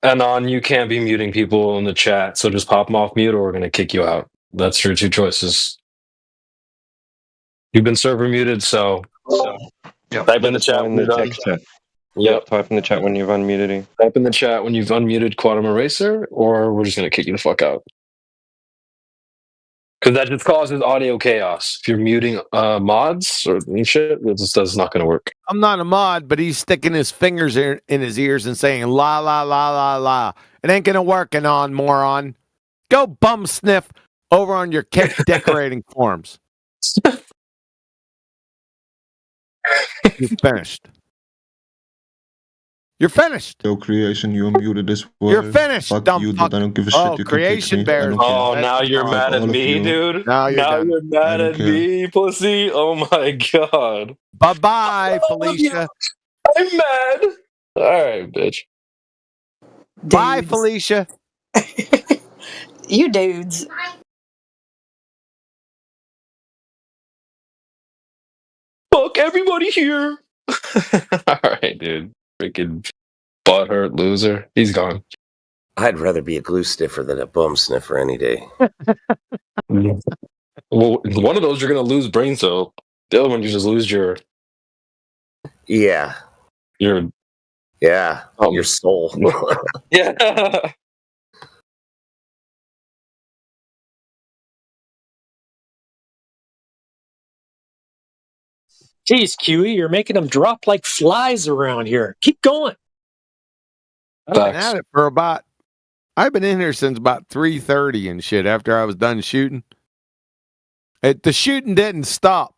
Anon, you can't be muting people in the chat, so just pop them off mute or we're going to kick you out. That's your 2 choices. You've been server muted, so type in the chat when you're done. Yep. Type in the chat when you've unmuted him. Type in the chat when you've unmuted Quantum Eraser, or we're just going to kick you the fuck out. Because that just causes audio chaos. If you're muting mods or shit, that's not going to work. I'm not a mod, but he's sticking his fingers in his ears and saying, la, la, la, la, la. It ain't going to work, Anon, moron. Go bum sniff over on your cake decorating forums. You're finished. You're finished. Yo, creation, you unmuted this word. You're finished, Fuck dumb you, fuck. dude. I don't give a shit. Oh, You can creation kick me. bears. Oh, now you're mad at me, dude. Now you're mad at me, pussy. Oh my god. Bye-bye, Felicia. I'm mad. All right, bitch. Bye, Felicia. You dudes. Fuck everybody here. All right, dude. Freaking butthurt loser. He's gone. I'd rather be a glue sniffer than a bum sniffer any day. Well, one of those you're gonna lose brain cell. The other one you just lose your Yeah. your your soul. yeah. Geez, QE, you're making them drop like flies around here. Keep going. I've been at it for I've been in here since about 3:30 and shit after I was done shooting. The shooting didn't stop.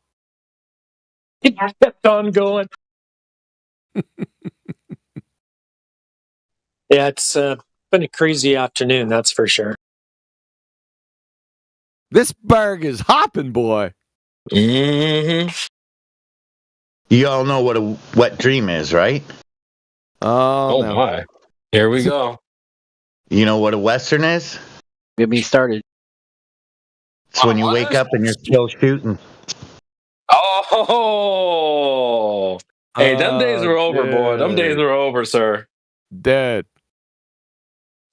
It kept on going. Yeah, it's been a crazy afternoon, that's for sure. This berg is hopping, boy. Mm-hmm. You all know what a wet dream is, right? Oh no. My. Here we go. You know what a Western is? Get me started. It's when you wake up and you're still shooting. Oh, hey, them days are over, boy. Them days are over, sir. Dead.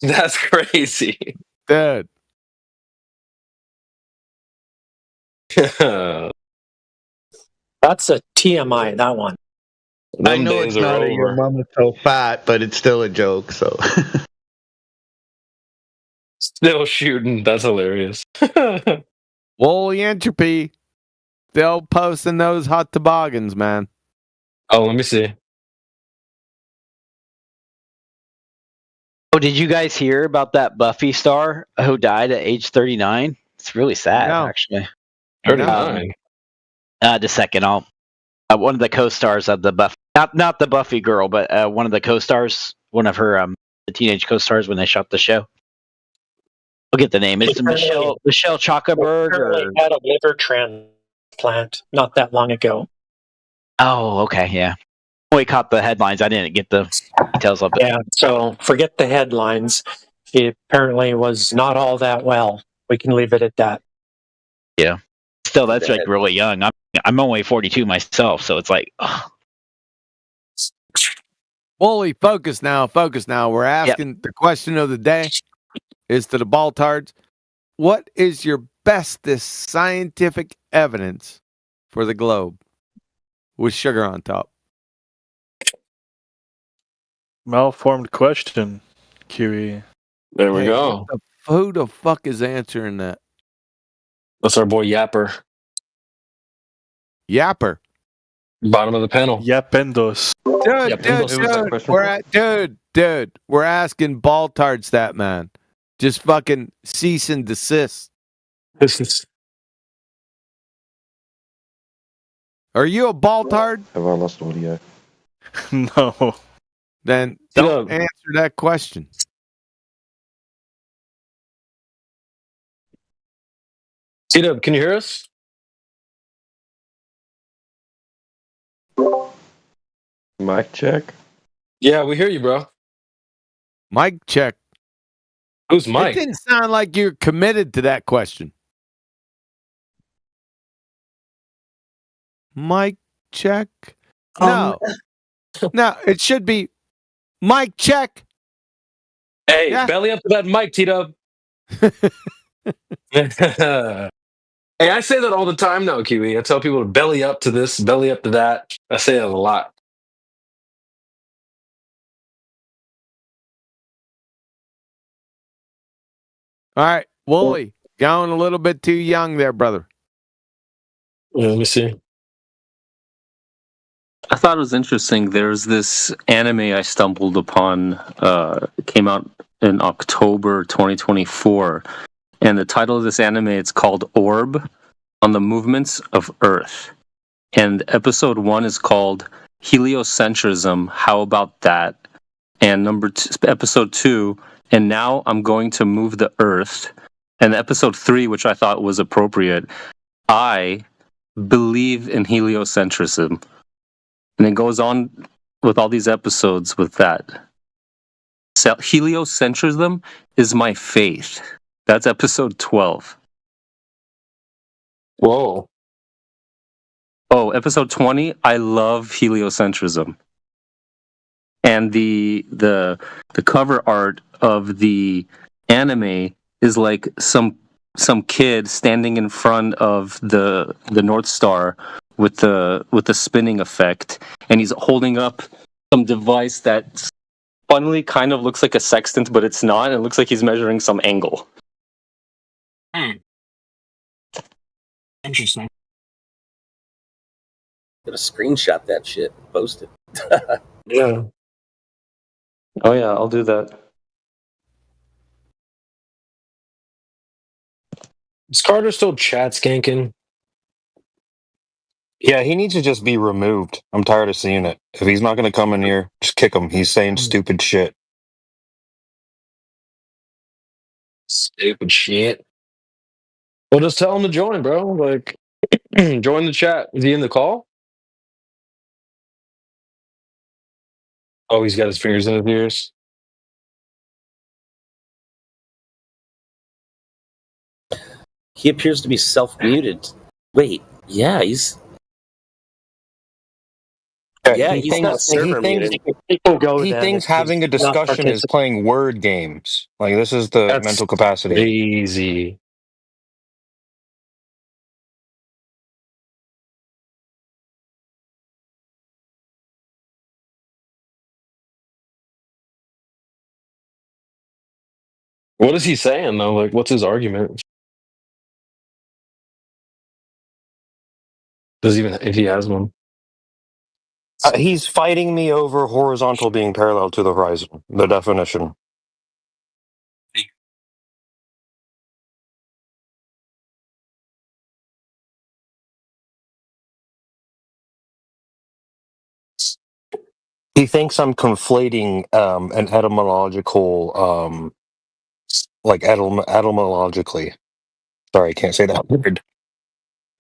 That's crazy. Dead. That's a TMI, that one. I know it's not your mama's so fat, but it's still a joke, so. Still shooting. That's hilarious. Wooly Entropy. Still posting those hot toboggans, man. Oh, let me see. Oh, did you guys hear about that Buffy star who died at age 39? It's really sad, actually. 39. The second, one of the co-stars of the Buffy, not the Buffy girl, but one of the co-stars, one of her the teenage co-stars when they shot the show. I'll get the name. It's Michelle Chocaberg. Or had a liver transplant not that long ago. Oh, okay, yeah. We caught the headlines. I didn't get the details of it. Yeah, so forget the headlines. He apparently was not all that well. We can leave it at that. Yeah. Still, that's like really young. I'm only 42 myself, so it's like, ugh. Wooly, focus now. We're asking the question of the day is to the Baltards. What is your bestest scientific evidence for the globe with sugar on top? Malformed question, QE. There we go. Who the fuck is answering that? That's our boy Yapper. Yapper. Bottom of the panel. Yapendos. Dude, we're asking Baltard Stat Man. Just fucking cease and desist. Are you a Baltard? Have I lost audio? No. Then don't answer that question. T-Dub, can you hear us? Mic check. Yeah, we hear you, bro. Mic check. Who's Mike? It didn't sound like you're committed to that question. Mic check. No. No, it should be mic check. Hey, belly up to that mic, T-Dub. Hey, I say that all the time now, Kiwi. I tell people to belly up to this, belly up to that. I say that a lot. All right, Wooly, going a little bit too young there, brother. Let me see. I thought it was interesting. There's this anime I stumbled upon. It came out in October 2024. And the title of this anime, it's called Orb on the Movements of Earth. And episode 1 is called Heliocentrism. How about that? And episode 2, and now I'm going to move the Earth. And episode 3, which I thought was appropriate, I believe in heliocentrism. And it goes on with all these episodes with that. So heliocentrism is my faith. That's episode 12. Whoa. Oh, episode 20, I love heliocentrism. And the cover art of the anime is like some kid standing in front of the North Star with the spinning effect, and he's holding up some device that funnily kind of looks like a sextant, but it's not. It looks like he's measuring some angle. Interesting. Gotta screenshot that shit. Post it. Yeah. Oh yeah, I'll do that. Is Carter still chat skanking? Yeah, he needs to just be removed. I'm tired of seeing it. If he's not going to come in here, just kick him. He's saying stupid shit. Stupid shit. Well, just tell him to join, bro. Like, join the chat. Is he in the call? Oh, he's got his fingers in his ears. He appears to be self-muted. Wait, yeah, he's... Yeah, he he's thinks, not server muted. He thinks having a discussion is playing word games. Like, this is the mental capacity. Crazy. What is he saying, though? Like, what's his argument? Does even if he has one? He's fighting me over horizontal being parallel to the horizon. The definition. He thinks I'm conflating an etymological, etymologically. Sorry, I can't say that word.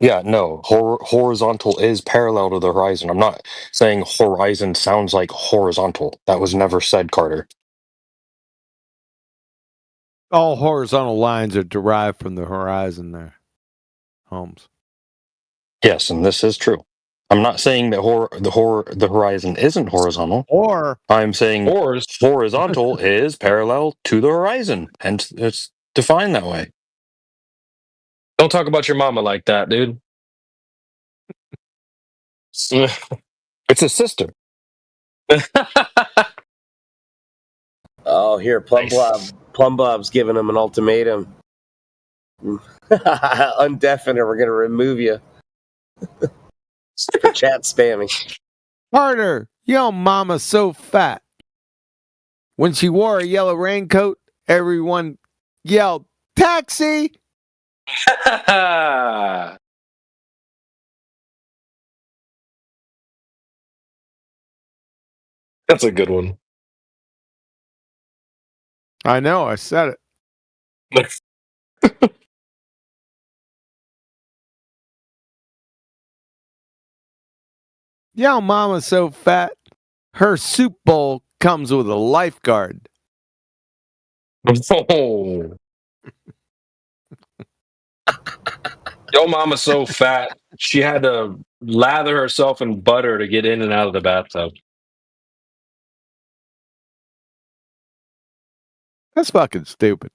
Yeah, no. Horizontal is parallel to the horizon. I'm not saying horizon sounds like horizontal. That was never said, Carter. All horizontal lines are derived from the horizon there, Holmes. Yes, and this is true. I'm not saying that the horizon isn't horizontal. Or I'm saying horizontal is parallel to the horizon, and it's defined that way. Don't talk about your mama like that, dude. It's a sister. Oh, here, Plum Bob's giving him an ultimatum. Undeafen or we're going to remove you for chat spamming. Carter, yo mama's so fat. When she wore a yellow raincoat, everyone yelled, taxi! That's a good one. I know, I said it. Yo mama's so fat, her soup bowl comes with a lifeguard. Oh. Yo mama's so fat, she had to lather herself in butter to get in and out of the bathtub. That's fucking stupid.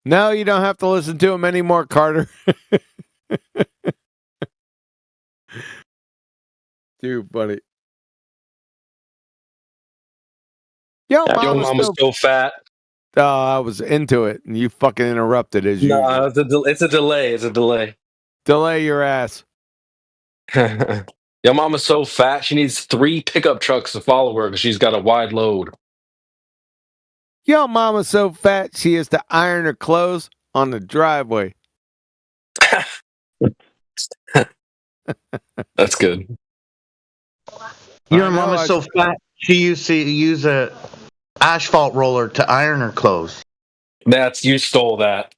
No, you don't have to listen to him anymore, Carter. Too funny. Yo, mama's so fat. Oh, I was into it, and you fucking interrupted as usual. No, it's a delay. It's a delay. Delay your ass. Your mama's so fat, she needs 3 pickup trucks to follow her because she's got a wide load. Yo, mama's so fat, she has to iron her clothes on the driveway. That's good. Your mom is so fat, she used to use a asphalt roller to iron her clothes. You stole that.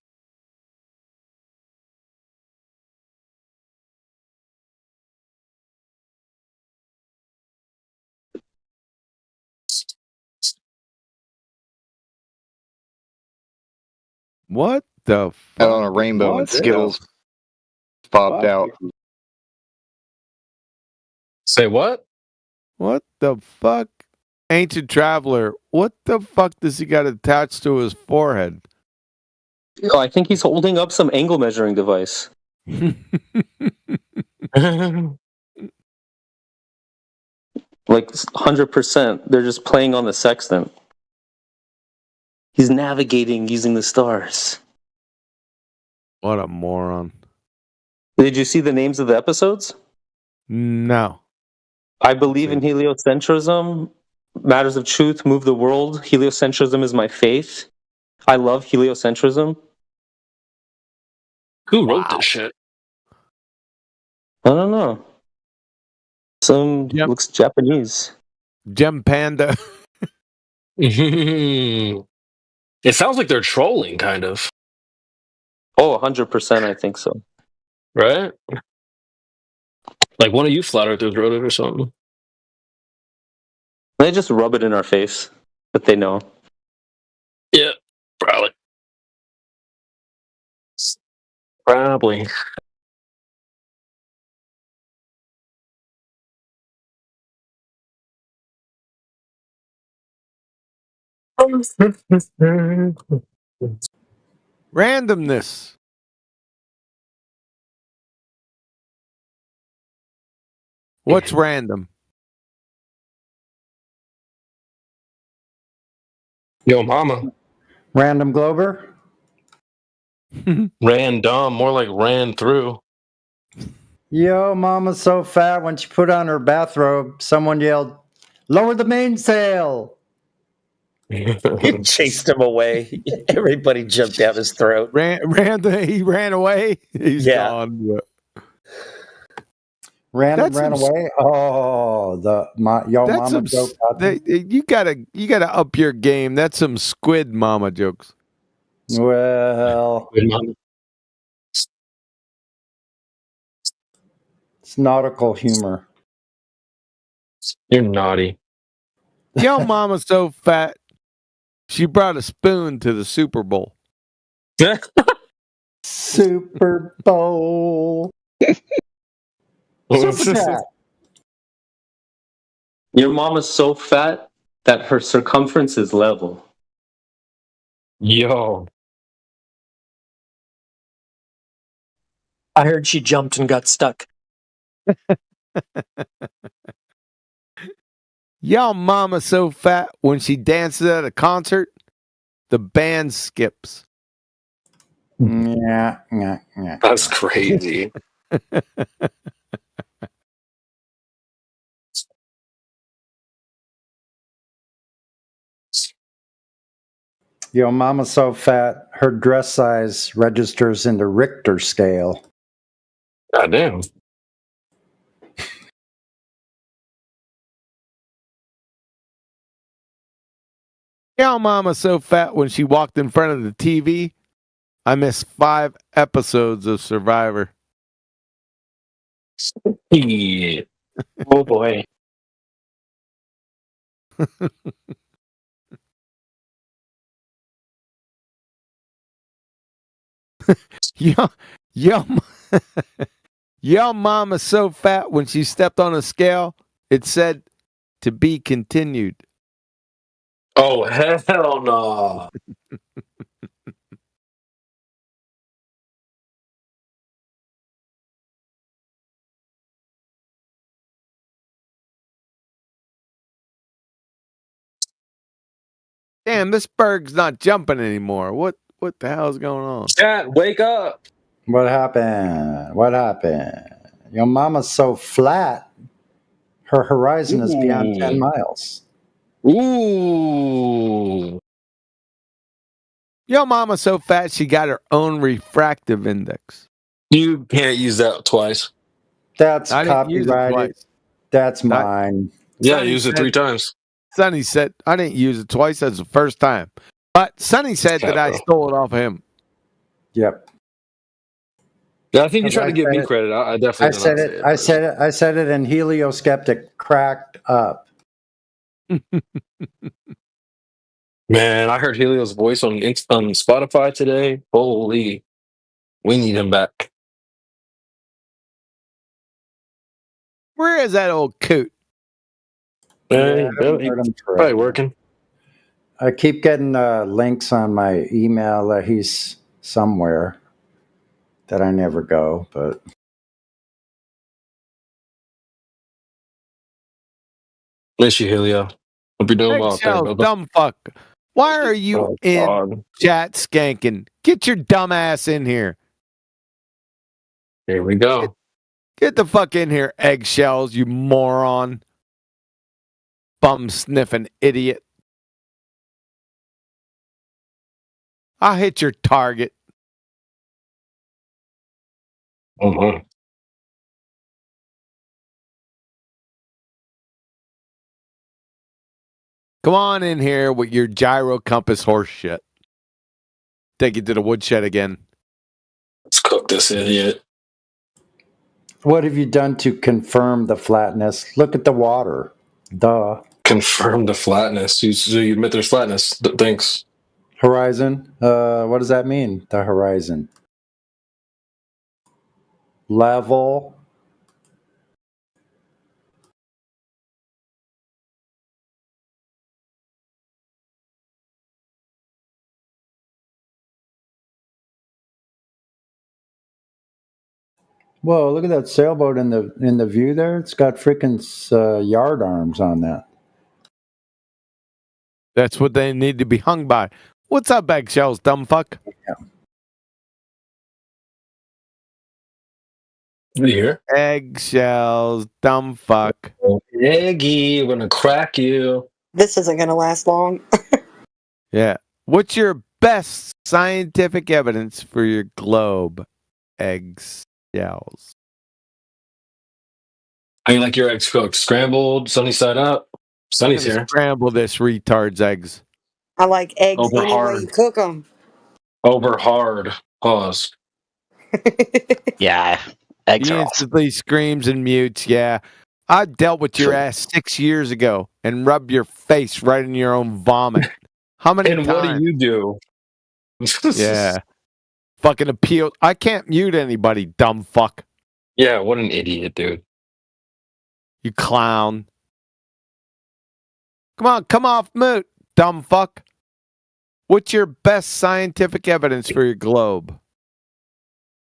What the fuck? On a rainbow What and Skittles popped out. Say what? What the fuck? Ancient Traveler, what the fuck does he got attached to his forehead? Oh, I think he's holding up some angle measuring device. Like 100%. They're just playing on the sextant. He's navigating using the stars. What a moron. Did you see the names of the episodes? No. I believe in heliocentrism. Matters of truth move the world. Heliocentrism is my faith. I love heliocentrism. Who wrote this shit? I don't know. Looks Japanese. Gem Panda. It sounds like they're trolling, kind of. Oh, 100%, I think so. Right? Like one of you flat earthers wrote it or something. They just rub it in our face, but they know. Yeah, probably. Probably. Randomness. What's random? Yo, mama. Random Glober? Random, more like ran through. Yo, mama's so fat when she put on her bathrobe, someone yelled, "Lower the mainsail!" It chased him away. Everybody jumped down his throat. He ran away. He's gone. Ran away. Oh, yo That's mama joke. You gotta up your game. That's some Squid Mama jokes. Well, it's nautical humor. You're naughty. Yo, mama's so fat. She brought a spoon to the Super Bowl. Super Bowl. Super Chat. Your mom is so fat that her circumference is level. Yo. I heard she jumped and got stuck. Y'all mama so fat when she dances at a concert, the band skips. Yeah. That's crazy. Yo, mama's so fat, her dress size registers in the Richter scale. God damn. Y'all mama so fat when she walked in front of the TV, I missed 5 episodes of Survivor. Yeah. Oh boy. Yo, your mama's so fat when she stepped on a scale, it said to be continued. Oh, hell no. Damn, this berg's not jumping anymore. What the hell's going on? Chat, wake up. What happened? What happened? Your mama's so flat, her horizon is beyond 10 miles. Ooh. Your mama's so fat she got her own refractive index. You can't use that twice. That's I didn't use it copyrighted. twice. That's mine. Yeah, Sonny use it said- 3 times. Sonny said I didn't use it twice. That's the first time. But Sonny said that I bro. stole it off him. Yep. Yeah, I think you Because tried to give me said it. credit. I definitely I did said not it. say it. I said it. I said it, and Helioskeptic cracked up. Man, I heard Helio's voice on Spotify today. Holy. We need him back. Where is that old coot? Hey, I haven't heard him for probably a- working. I keep getting links on my email that he's somewhere that I never go, but Miss you, Helio. Hope you're doing well out there, Eggshell, Bubba. dumb fuck. Why are you Oh, in God. chat skanking? Get your dumb ass in here. Here we go. Get the fuck in here, eggshells, you moron. Bum sniffing idiot. I'll hit your target. Mhm. Come on in here with your gyro compass horse shit. Take you to the woodshed again. Let's cook this idiot. what have you done to confirm the flatness? Look at the water. Duh. Confirm the flatness. So you admit there's flatness. Thanks. Horizon. What does that mean? The horizon. Level. Whoa! Look at that sailboat in the view there. It's got freaking yard arms on that. That's what they need to be hung by. What's up, eggshells, dumb fuck? Yeah. You hear? Eggshells, dumb fuck. Eggy, we're gonna crack you. This isn't going to last long. Yeah. What's your best scientific evidence for your globe? Eggshells. I mean, like your eggs cooked, scrambled, sunny side up. Sunny's here. Scramble this retard's eggs. I like eggs Over any way hard. you cook them. Over hard. Pause. Yeah, eggs He are awesome. instantly screams and mutes. Yeah. I dealt with your ass 6 years ago and rubbed your face right in your own vomit. How many And times? what do you do? Yeah. Fucking appeal. I can't mute anybody, dumb fuck. Yeah, what an idiot, dude. You clown. Come on, come off mute, dumb fuck. What's your best scientific evidence for your globe?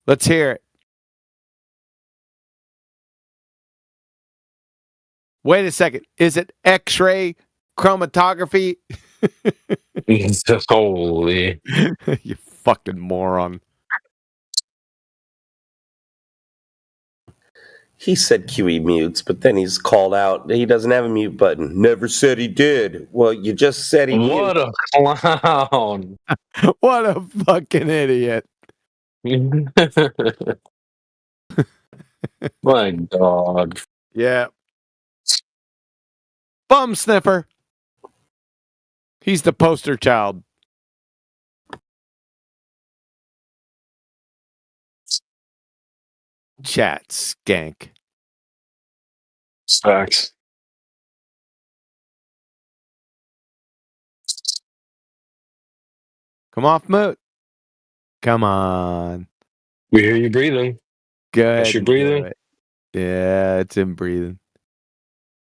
Let's hear it. Wait a second. Is it X-ray chromatography? Holy. You fucking moron. He said QE mutes, but then he's called out. He doesn't have a mute button. Never said he did. Well, you just said he What a clown. What a fucking idiot. My dog. Yeah. Bum sniffer. He's the poster child. Chat skank. Facts. Come off mute. Come on. We hear you breathing. Good. Yes, you're breathing. Yeah, it's him breathing.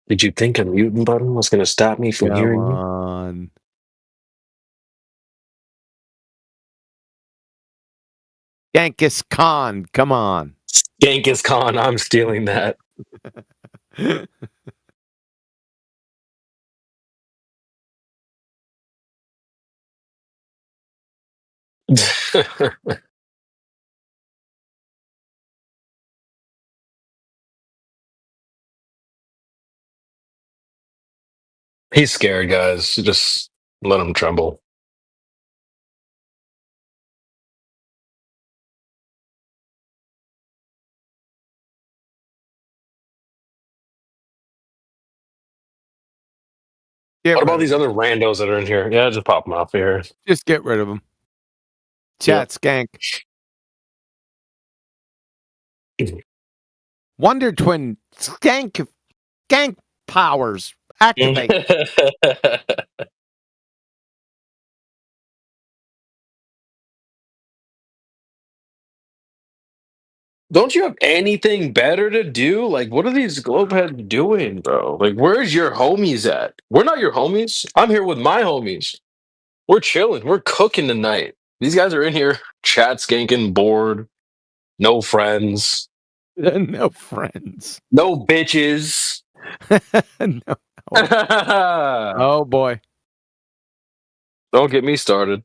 Did you think a mutant button was going to stop me from hearing you? Come on. Genghis Khan, come on. Genghis Khan, I'm stealing that. He's scared, guys. Just let him tremble. What about these other randos that are in here? Yeah, just pop them off here. Just get rid of them. Chat skank. Wonder Twin skank powers activate. Don't you have anything better to do? Like, what are these globeheads doing, bro? Like, where's your homies at? We're not your homies. I'm here with my homies. We're chilling. We're cooking tonight. These guys are in here chat skanking, bored, no friends. No friends. No bitches. No. Oh boy. Don't get me started.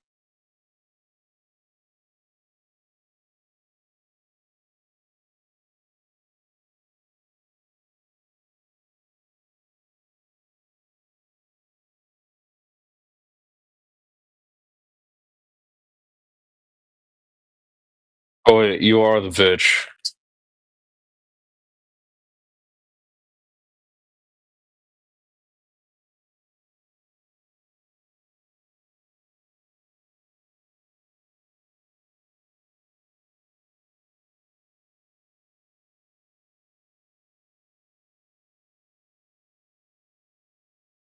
Oh, wait, you are the bitch.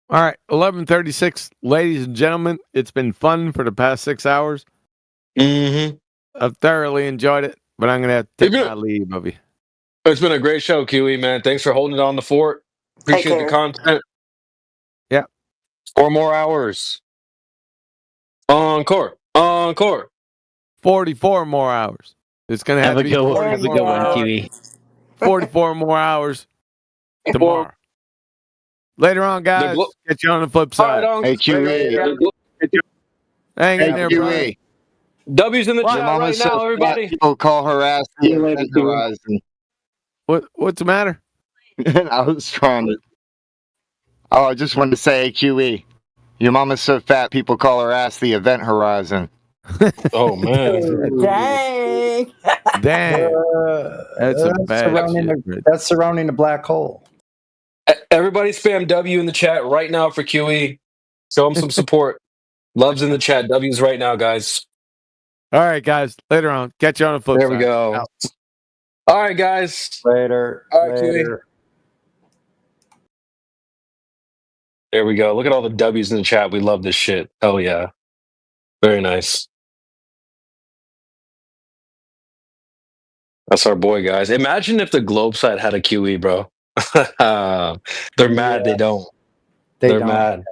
All right, 11:36, ladies and gentlemen. It's been fun for the past 6 hours. Mm-hmm. I've thoroughly enjoyed it, but I'm gonna have to take my leave of you. It's been a great show, QE, man. Thanks for holding it on the fort. Appreciate the content. Yeah. 4 more hours. Encore. Encore. 44 more hours. It's gonna have to be 44 more hours tomorrow. Later on, guys. Get you on the flip side. Hey, QE. Hang in there, bro. W's in the chat Mama right says now, everybody. People call her ass the Event Horizon. What's the matter? I was trying to. Oh, I just wanted to say, hey, QE. Your mama's so fat, people call her ass the Event Horizon. Oh, man. Dang. Damn. That's a bad shit. That's surrounding the black hole. Everybody spam W in the chat right now for QE. Show him some support. Love's in the chat. W's right now, guys. All right, guys. Later on. Catch you on the flip side. There we go. Out. All right, guys. Later. All right, QE. There we go. Look at all the W's in the chat. We love this shit. Hell yeah. Very nice. That's our boy, guys. Imagine if the Globe side had a QE, bro. They're mad they don't. They're don't. mad.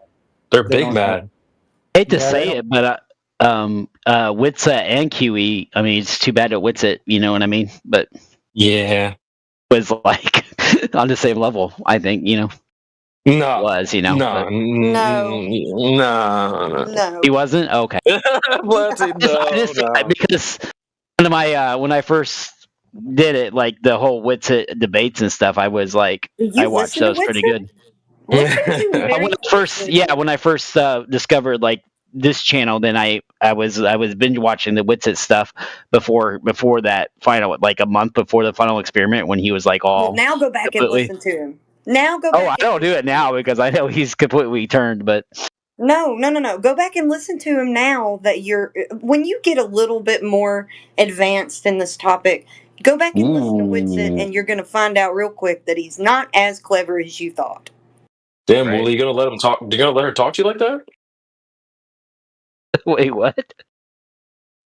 They're They big don't mad. Hate to Yeah, say it, but Witsa and QE. I mean, it's too bad at Witsit. You know what I mean? But Yeah. was like on the same level. I think No, was no, but no. he wasn't. Okay, Blatzy, no. because when I first did it, like the whole Witsit debates and stuff, I was like, I watched those pretty good. When I first discovered like this channel, then I was binge watching the Witsit stuff before that final, like a month before the final experiment, when he was like all. Well, now go back and listen to him. Now go Oh, back. I don't do it now because I know he's completely turned, but. No. Go back and listen to him now that when you get a little bit more advanced in this topic, go back and listen to Witsit, and you're going to find out real quick that he's not as clever as you thought. Damn, Wooly, you gonna let him talk? You gonna let her talk to you like that? Wait, what?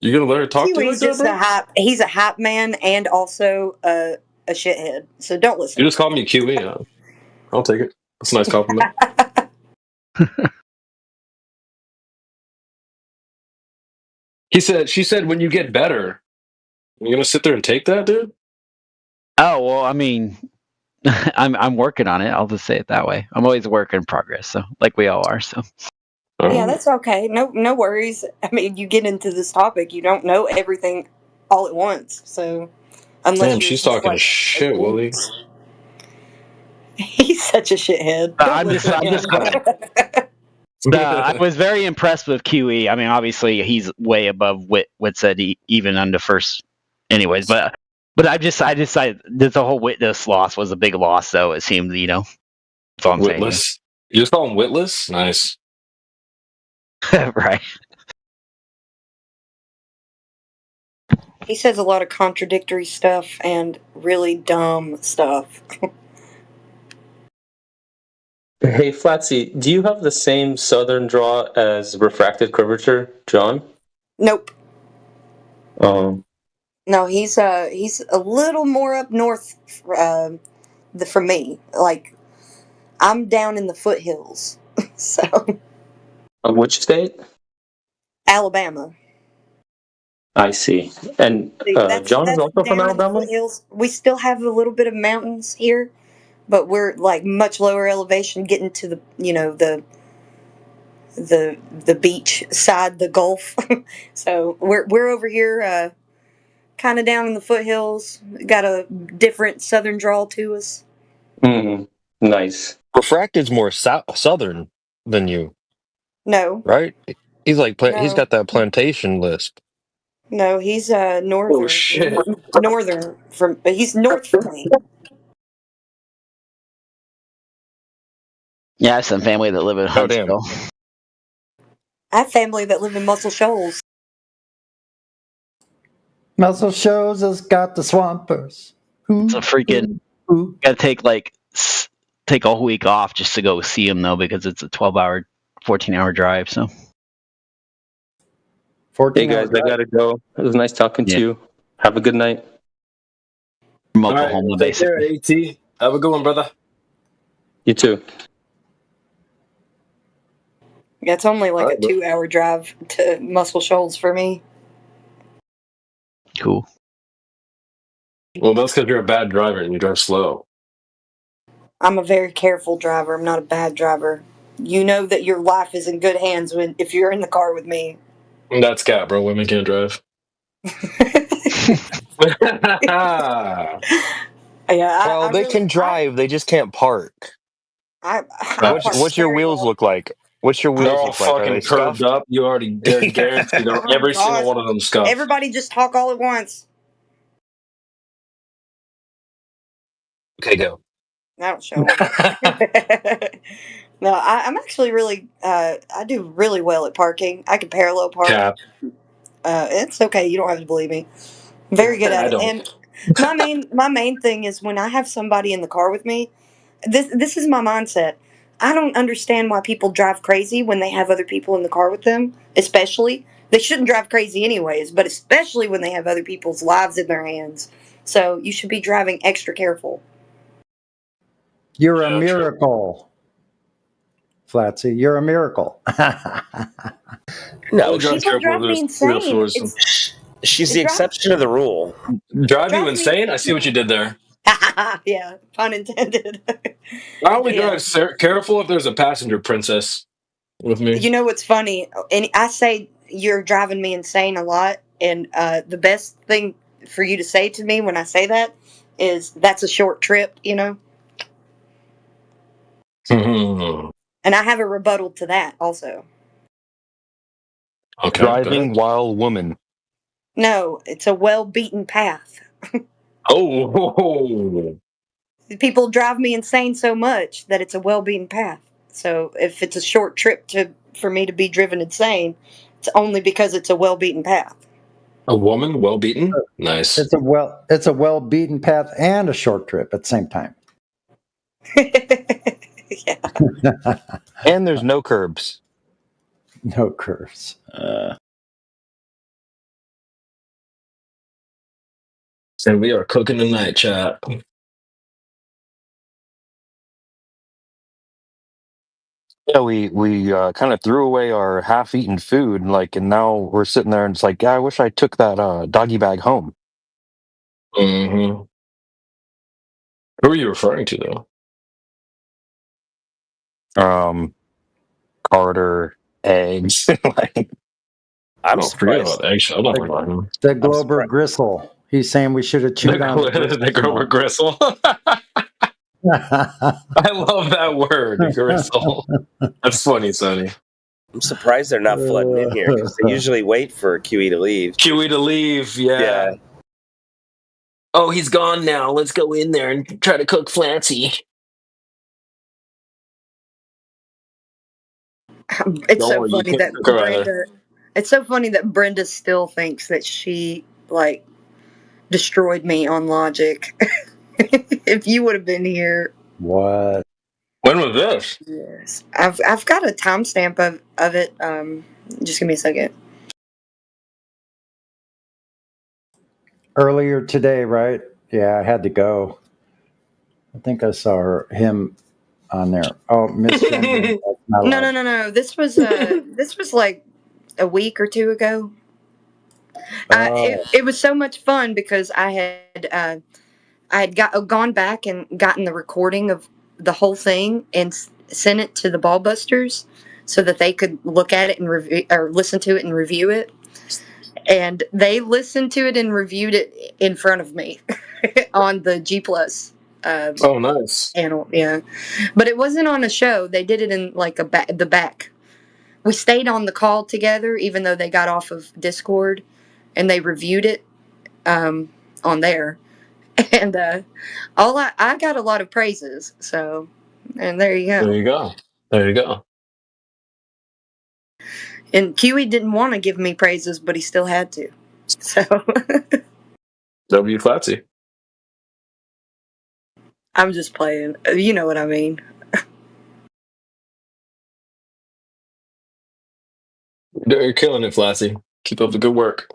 You gonna let her talk to you like Kiwi's that, just bro? he's a hype man and also a shithead. So don't listen. You just called me Kiwi. I'll take it. That's a nice compliment. She said, when you get better, you're gonna sit there and take that, dude? Oh well, I mean, I'm working on it. I'll just say it that way. I'm always a work in progress, so like we all are. So. Yeah, that's okay. No worries. I mean, you get into this topic, you don't know everything all at once. So, unless damn, she's talking shit, Wooly. He's such a shithead. I'm just I was very impressed with QE. I mean, obviously he's way above Witsit even on the first, anyways. But I decided that the whole Witness loss was a big loss, though. It seemed, That's all I'm saying. Witless? You just call him Witless? Nice. Right. He says a lot of contradictory stuff and really dumb stuff. Hey, Flatsy, do you have the same southern draw as refracted curvature, John? Nope. Oh. No, he's a little more up north from me. Like, I'm down in the foothills. So. Which state? Alabama. I see. And John is also from Alabama? Foothills. We still have a little bit of mountains here, but we're like much lower elevation, getting to the the beach side, the Gulf. So we're over here, kind of down in the foothills. Got a different southern drawl to us. Nice. Refracted's more southern than you. No. Right? He's like he's got that plantation lisp. No, he's northern. Oh shit! Northern but he's north from me. Yeah, I have some family that live in Huntsville. I have family that live in Muscle Shoals. Muscle Shoals has got the swampers. It's a freaking. Gotta take a whole week off just to go see him though, because it's a 12-hour, 14-hour drive. So. Hey guys, I gotta go. It was nice talking to you. Have a good night. From Oklahoma, basically. Take care, AT. Have a good one, brother. You too. Yeah, it's only like a 2-hour drive to Muscle Shoals for me. Cool. Well, that's because you're a bad driver and you drive slow. I'm a very careful driver. I'm not a bad driver. You know that your life is in good hands if you're in the car with me. That's cat, bro. Women can't drive. Well, they can drive. They just can't park. What's your wheels look like? What's your wheels They're all look like? fucking curved up. You already guaranteed every single one of them scuffed. Everybody just talk all at once. Okay, go. I don't show No, I'm actually really, I do really well at parking. I can parallel park. Cap. It's okay. You don't have to believe me. I'm very good at it. And my main thing is when I have somebody in the car with me, this is my mindset. I don't understand why people drive crazy when they have other people in the car with them, especially. They shouldn't drive crazy anyways, but especially when they have other people's lives in their hands. So you should be driving extra careful. You're a miracle. Flatsy, you're a miracle. No, people drive me insane. She's the exception to the rule. Drive you insane? I see what you did there. Yeah, pun intended. Oh my Yeah. god, sir, careful if there's a passenger princess with me. You know what's funny? And I say you're driving me insane a lot, and the best thing for you to say to me when I say that is that's a short trip, you know. And I have a rebuttal to that also. Okay. Driving while woman. No, it's a well-beaten path. Oh. People drive me insane so much that it's a well-beaten path. So if it's a short trip for me to be driven insane, it's only because it's a well-beaten path. A woman, well beaten. Nice. It's a well beaten path and a short trip at the same time. And there's no curbs. No curves. And we are cooking tonight, chat. Yeah, we kind of threw away our half-eaten food, and now we're sitting there, and it's like, yeah, I wish I took that doggy bag home. Mm-hmm. Who are you referring to, though? Carter, eggs. I'm forget surprised. about eggshell. I'm not regarding him. The Glober Gristle. He's saying we should have chewed on The Grover Gristle. I love that word, gristle. That's funny, Sonny. I'm surprised they're not flooding in here because they usually wait for QE to leave. QE to leave, yeah. Oh, he's gone now. Let's go in there and try to cook Flancy. It's so funny that Brenda. It's so funny that Brenda still thinks that she destroyed me on Logic. If you would have been here. What? When was this? Yes, I've got a timestamp of it. Just give me a second. Earlier today, right? Yeah, I had to go. I think I saw him on there. Oh, Miss Gender. No. This was like a week or two ago. It was so much fun because I had gone back and gotten the recording of the whole thing and sent it to the Ballbusters so that they could look at it and review or listen to it and review it. And they listened to it and reviewed it in front of me on the G Plus. Oh, nice. Channel, yeah, but it wasn't on a show. They did it in the back. We stayed on the call together, even though they got off of Discord, and they reviewed it on there. And I got a lot of praises. So, and there you go. There you go. There you go. And QE didn't want to give me praises, but he still had to. So W Flatsy. I'm just playing. You know what I mean. You're killing it, Flatsy. Keep up the good work.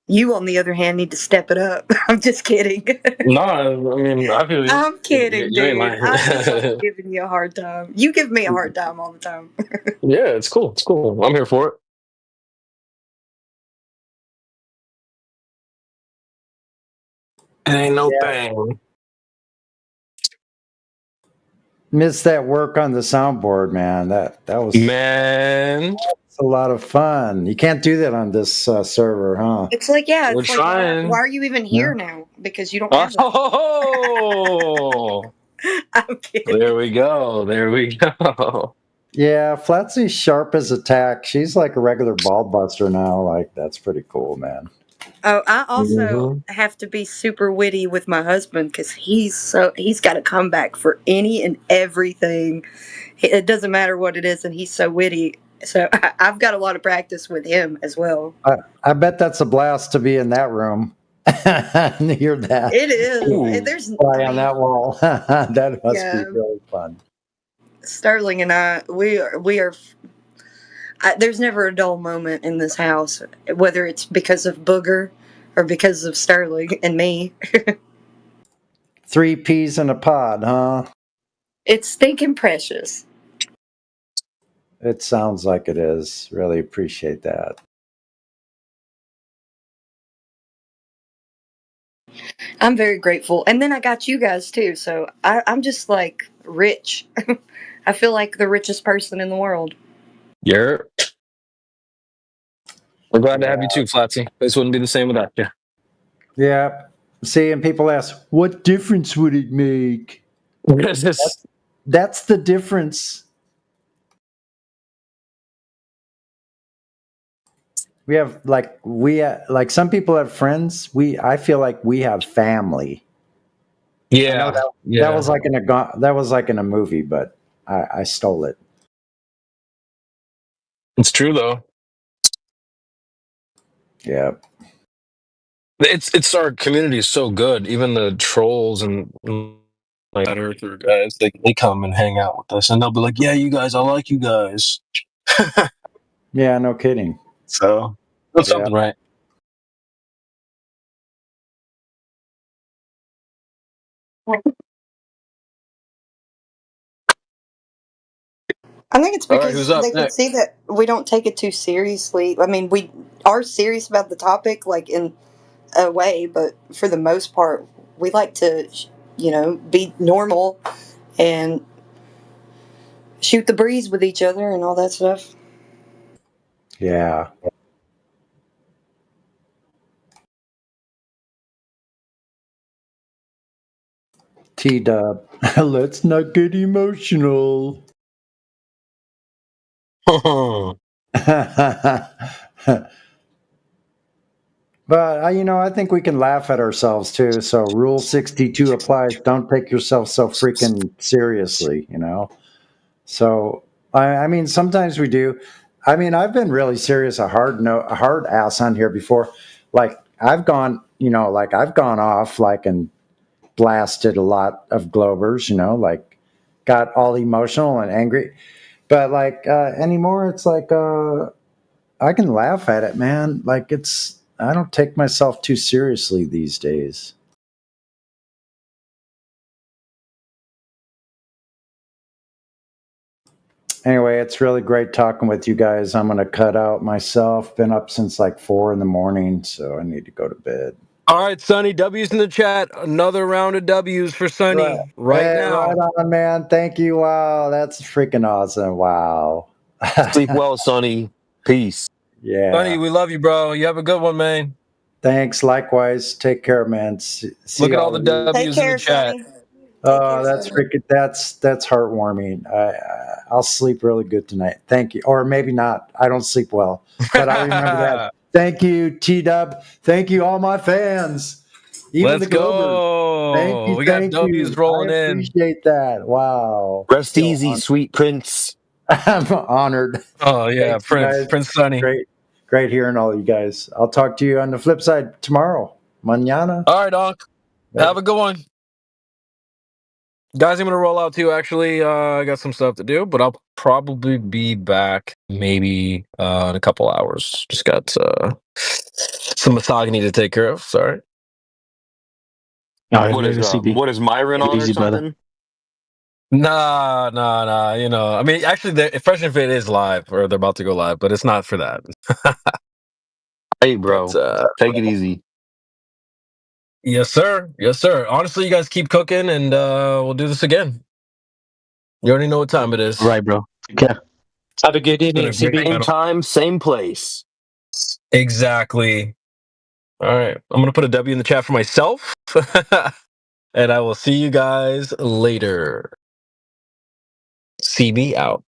You, on the other hand, need to step it up. I'm just kidding. No, I mean, I feel you. I'm kidding, You ain't dude. lying. I'm just giving you a hard time. You give me a hard time all the time. Yeah, it's cool. It's cool. I'm here for it. It ain't no thing. Missed that work on the soundboard, man. That was It's a lot of fun. You can't do that on this server, huh? It's like, yeah, We're it's like, trying. why are you even here now? Because you don't have that. Oh, I'm kidding. there we go. There we go. Yeah, Flatsy's sharp as a tack. She's like a regular ball buster now. Like, that's pretty cool, man. Oh, I also have to be super witty with my husband because he's got a comeback for any and everything. It doesn't matter what it is, and he's so witty. So I've got a lot of practice with him as well. I bet that's a blast to be in that room and hear that. It is. There's fly on that wall. That must Yeah. be really fun. Sterling and I, we are. There's never a dull moment in this house, whether it's because of Booger or because of Sterling and me. 3 peas in a pod, huh? It's stinking precious. It sounds like it is. Really appreciate that. I'm very grateful. And then I got you guys too. So I'm just like rich. I feel like the richest person in the world. Yeah. We're glad to have you too, Flatsy. This wouldn't be the same without you. Yeah. See, and people ask, what difference would it make? That's the difference. We have like some people have friends. I feel like we have family. I know Yeah. that was like in a movie, but I stole it. It's true though. Yeah. It's our community is so good. Even the trolls and like Earther guys, they come and hang out with us, and they'll be like, "Yeah, you guys, I like you guys." Yeah, no kidding. So that's something, right? I think it's All right, because who's up they can next? see that we don't take it too seriously. I mean, we are serious about the topic, like in a way, but for the most part, we like to, be normal and shoot the breeze with each other and all that stuff. Yeah. T-Dub. Let's not get emotional. But I think we can laugh at ourselves too. So Rule 62 applies. Don't take yourself so freaking seriously. So I mean, sometimes we do. I mean, I've been really serious, a hard ass on here before. Like I've gone, I've gone off and blasted a lot of Globers. Like got all emotional and angry. But anymore, it's I can laugh at it, man. I don't take myself too seriously these days. Anyway, it's really great talking with you guys. I'm going to cut out myself. Been up since 4 a.m, so I need to go to bed. All right, Sonny, W's in the chat. Another round of W's for Sonny right Hey, now. right on, man. Thank you. Wow, that's freaking awesome. Wow. Sleep well, Sonny. Peace. Yeah. Sonny, we love you, bro. You have a good one, man. Thanks. Likewise. Take care, man. See Look at all y'all the later. W's in the chat. Oh, that's freaking. That's heartwarming. I'll sleep really good tonight. Thank you. Or maybe not. I don't sleep well, but I remember that. Thank you, T-Dub. Thank you, all my fans. Even Let's the Globers. go. Thank you. We got Thank W's you. rolling I in. appreciate that. Wow. Rest easy, sweet prince. I'm honored. Oh yeah, Thanks, you guys. Prince Sonny. Great hearing all you guys. I'll talk to you on the flip side tomorrow. Mañana. All right, Doc. Have a good one. Guys, I'm gonna roll out too. Actually, I got some stuff to do, but I'll probably be back maybe in a couple hours. Just got some misogyny to take care of. Sorry. What is Myron on or something? Nah. I mean, actually, Fresh and Fit is live, or they're about to go live, but it's not for that. Hey, bro, take it easy. Yes, sir. Yes, sir. Honestly, you guys keep cooking, and we'll do this again. You already know what time it is. Right, bro. Okay. Have a good evening, It's been a great CB. Same time, same place. Exactly. All right. I'm going to put a W in the chat for myself. And I will see you guys later. CB out.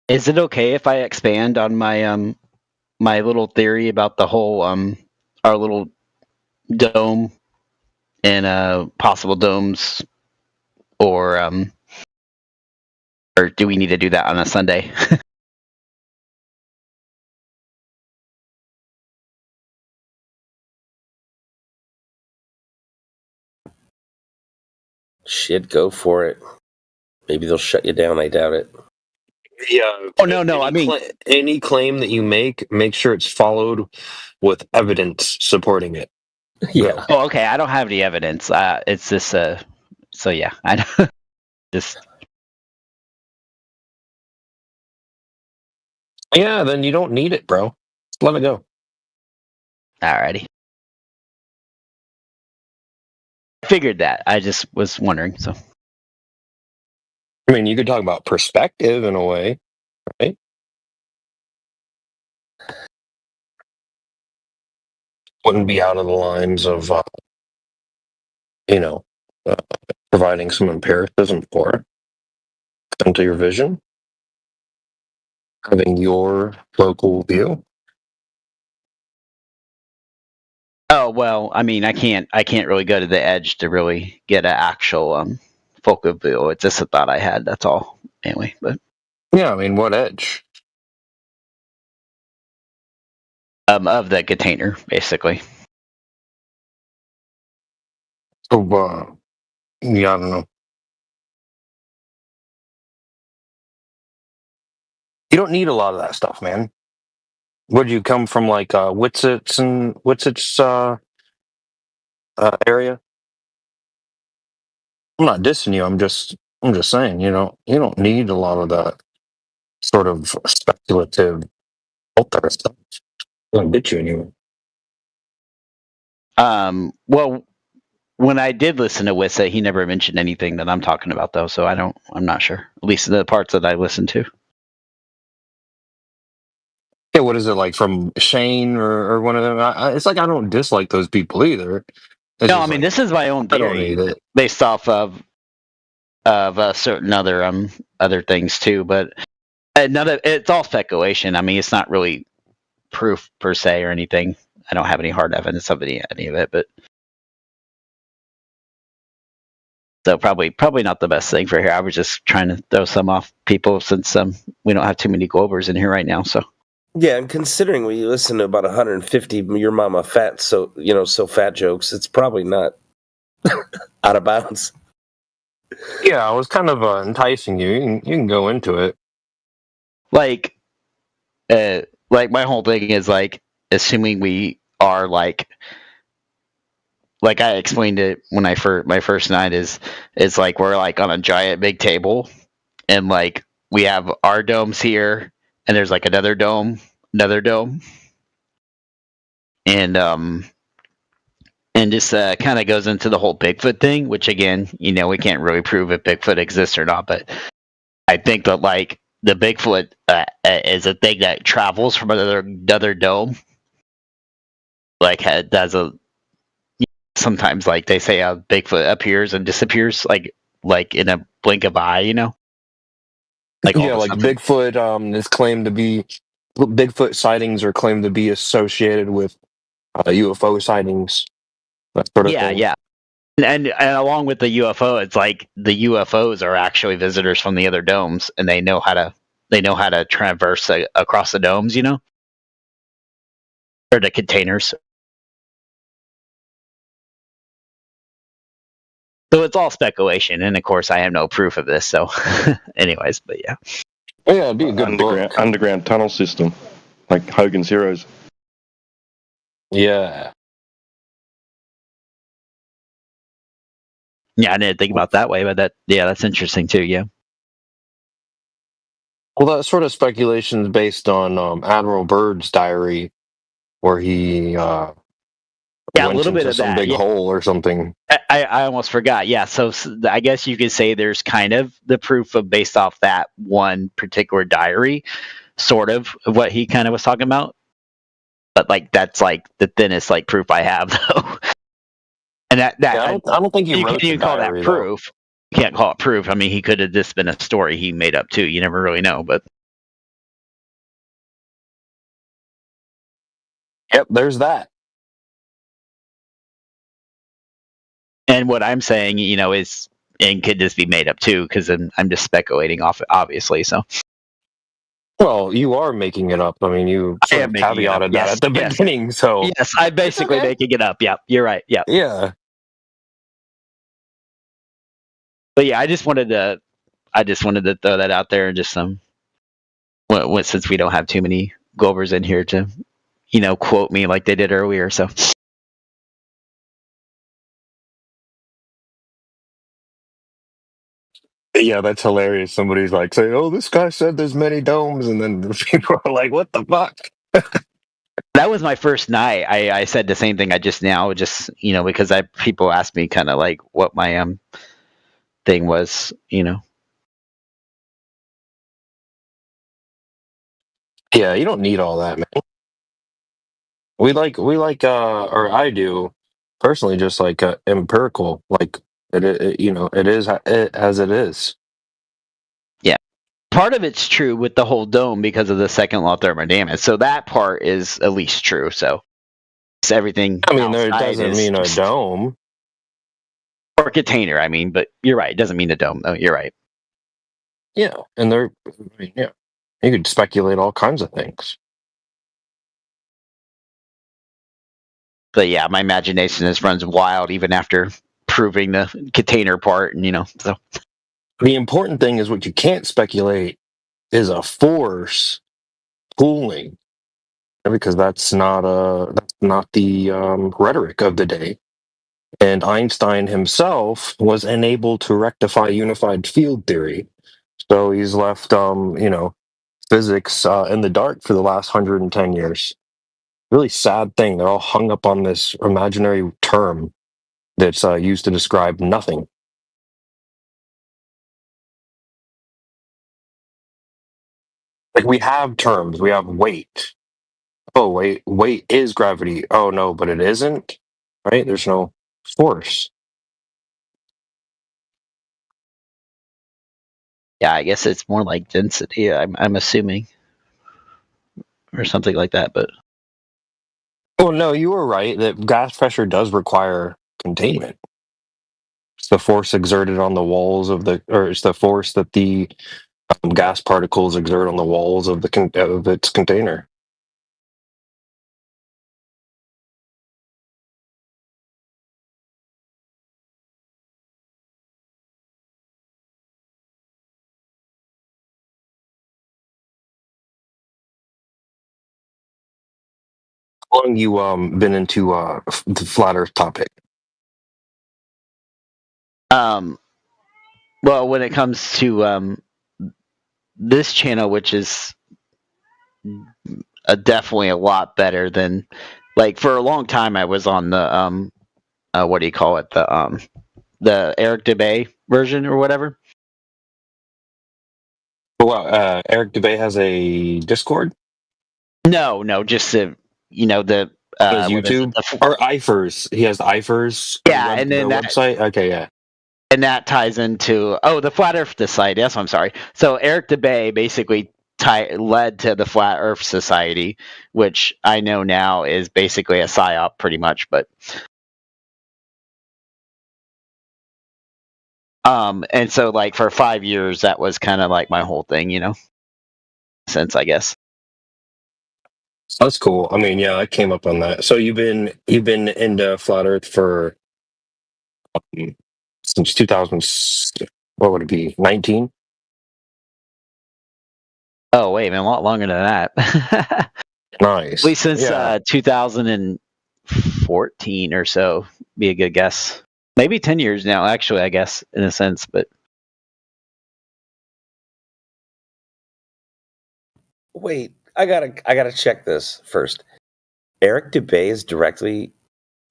Is it okay if I expand on my my little theory about the whole our little dome and possible domes, or do we need to do that on a Sunday? Shit, go for it. Maybe they'll shut you down. I doubt it. Yeah. Oh no, I mean any claim that you make sure it's followed with evidence supporting it. Yeah. Oh, okay. I don't have any evidence. It's just so yeah. I just Yeah, then you don't need it, bro. Just let it go. alrighty. Figured that. I just was wondering. So I mean, you could talk about perspective in a way, right? Wouldn't be out of the lines of, you know, providing some empiricism for it. Into your vision, having your local view. oh well. I mean, I can't really go to the edge to really get an actual focal view. It's just a thought I had. That's all. Anyway, but Yeah, I mean, what edge? of the container, basically. So, yeah, I don't know. You don't need a lot of that stuff, man. Would you come from like Witsits and Witsits area? I'm not dissing you. I'm just saying, you don't need a lot of that sort of speculative out there stuff. It doesn't get you anywhere. Well, when I did listen to Wissa, he never mentioned anything that I'm talking about, though. So I'm not sure. At least the parts that I listened to. Yeah, what is it like from Shane or one of them? It's like I don't dislike those people either. It's No, I just mean like, this is my own I don't theory need it. based off of certain other things too, but it's all speculation. I mean, it's not really proof per se or anything. I don't have any hard evidence of any of it, but so probably not the best thing for here. I was just trying to throw some off people since we don't have too many Globers in here right now. So Yeah, and considering we listen to about 150 your mama fat, so fat jokes, it's probably not out of bounds. Yeah, I was kind of enticing you. You can go into it. like my whole thing is like assuming we are like I explained it when my first night is like we're like on a giant big table and like we have our domes here and there's like another dome and just kind of goes into the whole Bigfoot thing, which again, we can't really prove if Bigfoot exists or not, but I think that like the Bigfoot is a thing that travels from another dome. Like does sometimes like they say Bigfoot appears and disappears like in a blink of eye, Like yeah, like Bigfoot is claimed to be Bigfoot sightings are claimed to be associated with UFO sightings. That sort of thing. Yeah. And along with the UFO, it's like the UFOs are actually visitors from the other domes, and they know how to traverse across the domes, or the containers. So it's all speculation, and of course, I have no proof of this. So, anyways, but yeah. Oh, yeah, it'd be a good underground tunnel system, like Hogan's Heroes. Yeah. Yeah, I didn't think about that way, but that's interesting too. Yeah. Well, that sort of speculation is based on Admiral Byrd's diary, where he a went little bit into of some that, big yeah. hole or something. I almost forgot. Yeah, so I guess you could say there's kind of the proof of based off that one particular diary, sort of what he kind of was talking about. But like that's like the thinnest like proof I have though. And I don't think you wrote can't even the call diary, that proof. You can't call it proof. I mean, he could have just been a story he made up too. You never really know, but Yep, there's that. And what I'm saying, is and could this be made up too? Because I'm just speculating off it, obviously. So Well, you are making it up. I mean, you I sort am of making it up. caveated that Yes, at the yes, beginning, so yes. I'm basically okay. making it up. Yeah, you're right. Yeah. Yeah. But yeah, I just wanted to throw that out there and just since we don't have too many Glovers in here to, quote me like they did earlier. So Yeah, that's hilarious. Somebody's like saying, "Oh, this guy said there's many domes," and then people are like, "What the fuck?" that was my first night. I said the same thing I just now, just because people asked me kind of like what my thing was. Yeah, you don't need all that, man. We like, or I do personally, just like empirical, like it is as it is. Yeah. Part of it's true with the whole dome because of the second law of thermodynamics. So that part is at least true. So it's everything. I mean, it outside doesn't is mean a just- dome. or container. I mean, but you're right. It doesn't mean a dome, though. You're right. Yeah, and I mean, yeah, you could speculate all kinds of things. But yeah, my imagination just runs wild even after proving the container part, and so. The important thing is what you can't speculate is a force pooling, because that's not the rhetoric of the day. And Einstein himself was unable to rectify unified field theory, so he's left physics in the dark for the last 110 years. Really sad thing. They're all hung up on this imaginary term that's used to describe nothing. Like, we have terms. We have weight. Oh, weight is gravity. Oh, no, but it isn't. Right? There's no force. Yeah, I guess it's more like density. I'm assuming, or something like that. But Well, no, you were right that gas pressure does require containment. It's the force exerted on the walls or it's the force that the gas particles exert on the walls of of its container. How long you been into the flat Earth topic? Well, when it comes to this channel, which is definitely a lot better than, like, for a long time I was on the what do you call it, the Eric DeBay version or whatever. Well, Eric DeBay has a Discord? No, just the His YouTube or IFERS. He has the IFERS. Yeah, and then the website. Okay, yeah. And that ties into the Flat Earth Society. That's what I'm sorry. So Eric DeBay basically led to the Flat Earth Society, which I know now is basically a psyop, pretty much. But and so, like, for 5 years, that was kind of like my whole thing, since, I guess. That's cool. I mean, yeah, I came up on that. So you've been into flat Earth for since 2000. What would it be? 19? Oh wait, man, a lot longer than that. Nice. At least since 2014 or so. Be a good guess. Maybe 10 years now, actually, I guess, in a sense, but. Wait, I gotta check this first. Eric DeBay is directly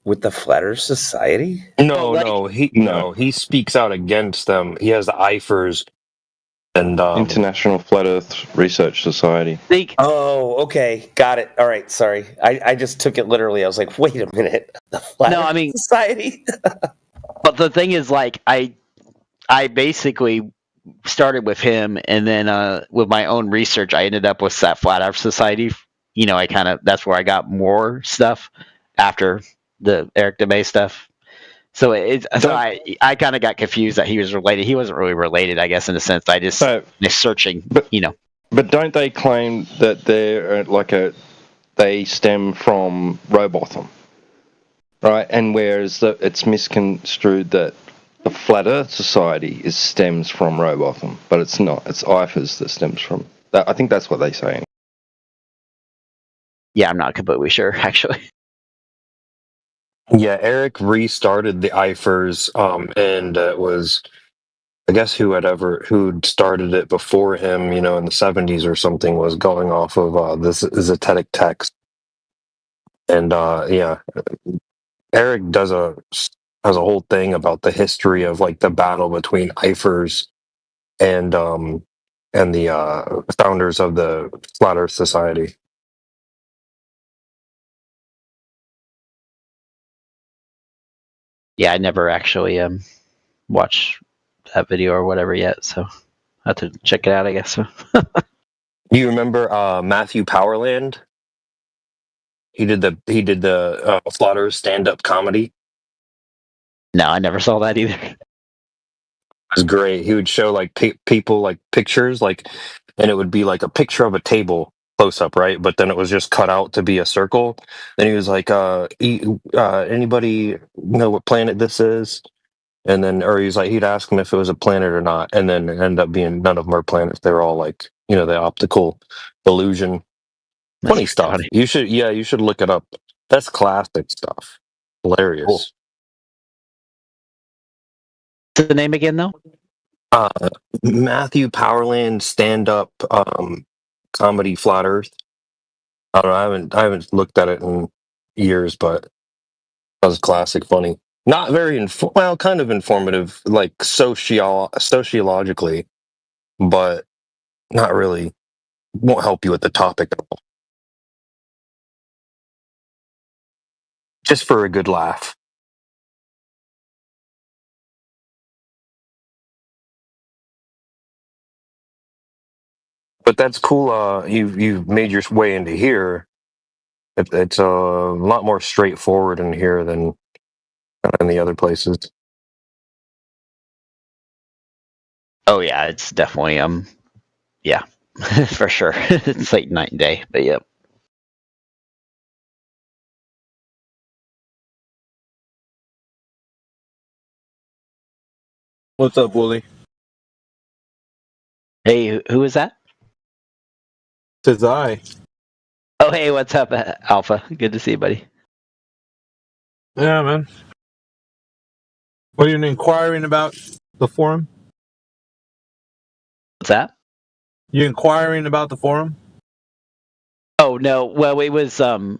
with the Flat Earth Society? No, he speaks out against them. He has the IFERS and International Flat Earth Research Society. Oh, okay, got it. All right, sorry, I just took it literally. I was like, wait a minute, the Flat Earth Society. But the thing is, like, I basically started with him, and then with my own research, I ended up with that Flat Earth Society, that's where I got more stuff after the Eric DeMay stuff. So I kind of got confused that he was related. He wasn't really related, I guess, in a sense. I just searching, But don't they claim that they're they stem from Robotham, right? And whereas it's misconstrued that the Flat Earth Society stems from Robotham, but it's not. It's IFAS that stems from. I think that's what they say. Yeah, I'm not completely sure, actually. Yeah, Eric restarted the IFERS, and it was, I guess, who'd started it before him, in the 70s or something, was going off of this Zetetic text. And Eric has a whole thing about the history of like the battle between IFERS and the founders of the Flat Earth Society. Yeah, I never actually watched that video or whatever yet, so I have to check it out, I guess. Do you remember Matthew Powerland? He did the Flat Earth stand-up comedy. No, I never saw that either. It was great. He would show like people like pictures, and it would be like a picture of a table close up, right? But then it was just cut out to be a circle. Then he was like, anybody know what planet this is? And then, or he'd ask them if it was a planet or not, and then it ended up being none of them are planets. They were all like, the optical illusion. Funny stuff. Funny. You should look it up. That's classic stuff. Hilarious. Cool. What's the name again, though? Matthew Powerland stand-up comedy Flat Earth. I don't know. I haven't looked at it in years, but that was classic funny. Not very kind of informative, like sociologically, but not really. Won't help you with the topic at all. Just for a good laugh. But that's cool. You've made your way into here. It's a lot more straightforward in here than in the other places. Oh yeah, it's definitely yeah, for sure. It's like night and day, but yep. What's up, Wooly? Hey, who is that? Says I. Oh, hey, what's up, Alpha? Good to see you, buddy. Yeah, man. What are you inquiring about the forum? What's that? You inquiring about the forum? Oh no. Well, it was I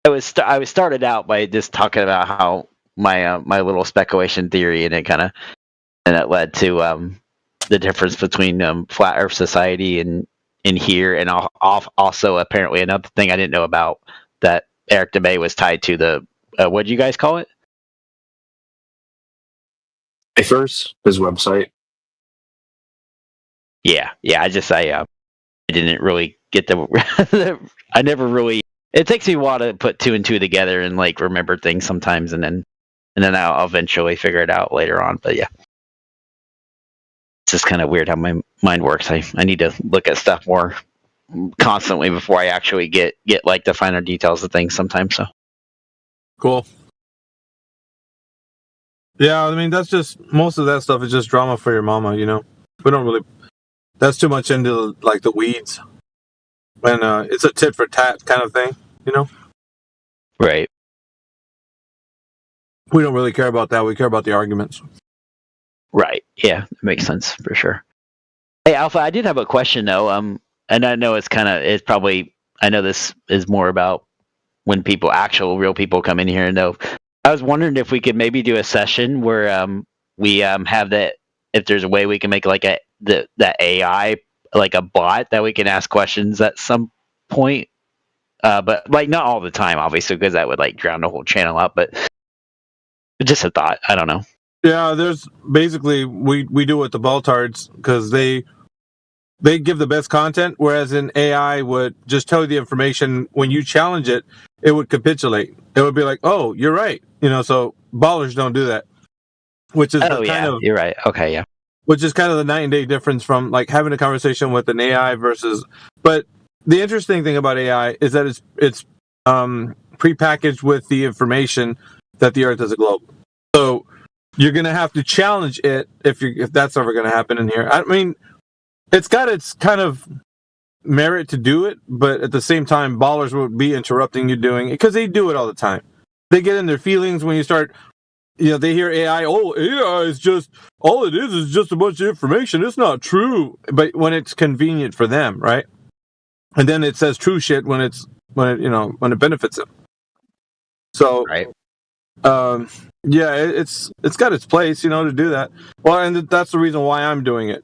was started out by just talking about how my my little speculation theory, and it led to the difference between Flat Earth Society and in here, and also apparently another thing I didn't know about, that Eric DeMay was tied to the what do you guys call it? IFERS, his website. Yeah. I didn't really get the I never really. It takes me a while to put two and two together and like remember things sometimes, and then I'll eventually figure it out later on. But yeah, it's just kind of weird how my mind works. I need to look at stuff more constantly before I actually get like the finer details of things sometimes. So cool. Yeah, I mean that's just most of that stuff is just drama for your mama. We don't really. That's too much into like the weeds. When it's a tit for tat kind of thing, Right. We don't really care about that. We care about the arguments. Right. Yeah, it makes sense for sure. Hey, Alpha, I did have a question though. And I know it's probably, I know this is more about when real people come in here and know. I was wondering if we could maybe do a session where we have that, if there's a way we can make like that AI, like a bot that we can ask questions at some point, but like not all the time, obviously, because that would like drown the whole channel out. But just a thought. I don't know. Yeah, there's basically we do it with the Baltards because they they give the best content, whereas an AI would just tell you the information. When you challenge it, it would capitulate. It would be like, oh, you're right. So ballers don't do that, which is you're right. Okay, yeah. Which is kind of the night and day difference from like having a conversation with an AI versus. But the interesting thing about AI is that it's prepackaged with the information that the Earth is a globe. So you're going to have to challenge it if that's ever going to happen in here. I mean, it's got its kind of merit to do it, but at the same time, ballers would be interrupting you doing it because they do it all the time. They get in their feelings when you start, they hear AI. Oh, AI is just, all it is just a bunch of information. It's not true. But when it's convenient for them, right? And then it says true shit when it benefits them. So, right. Yeah, it's got its place, to do that. Well, and that's the reason why I'm doing it.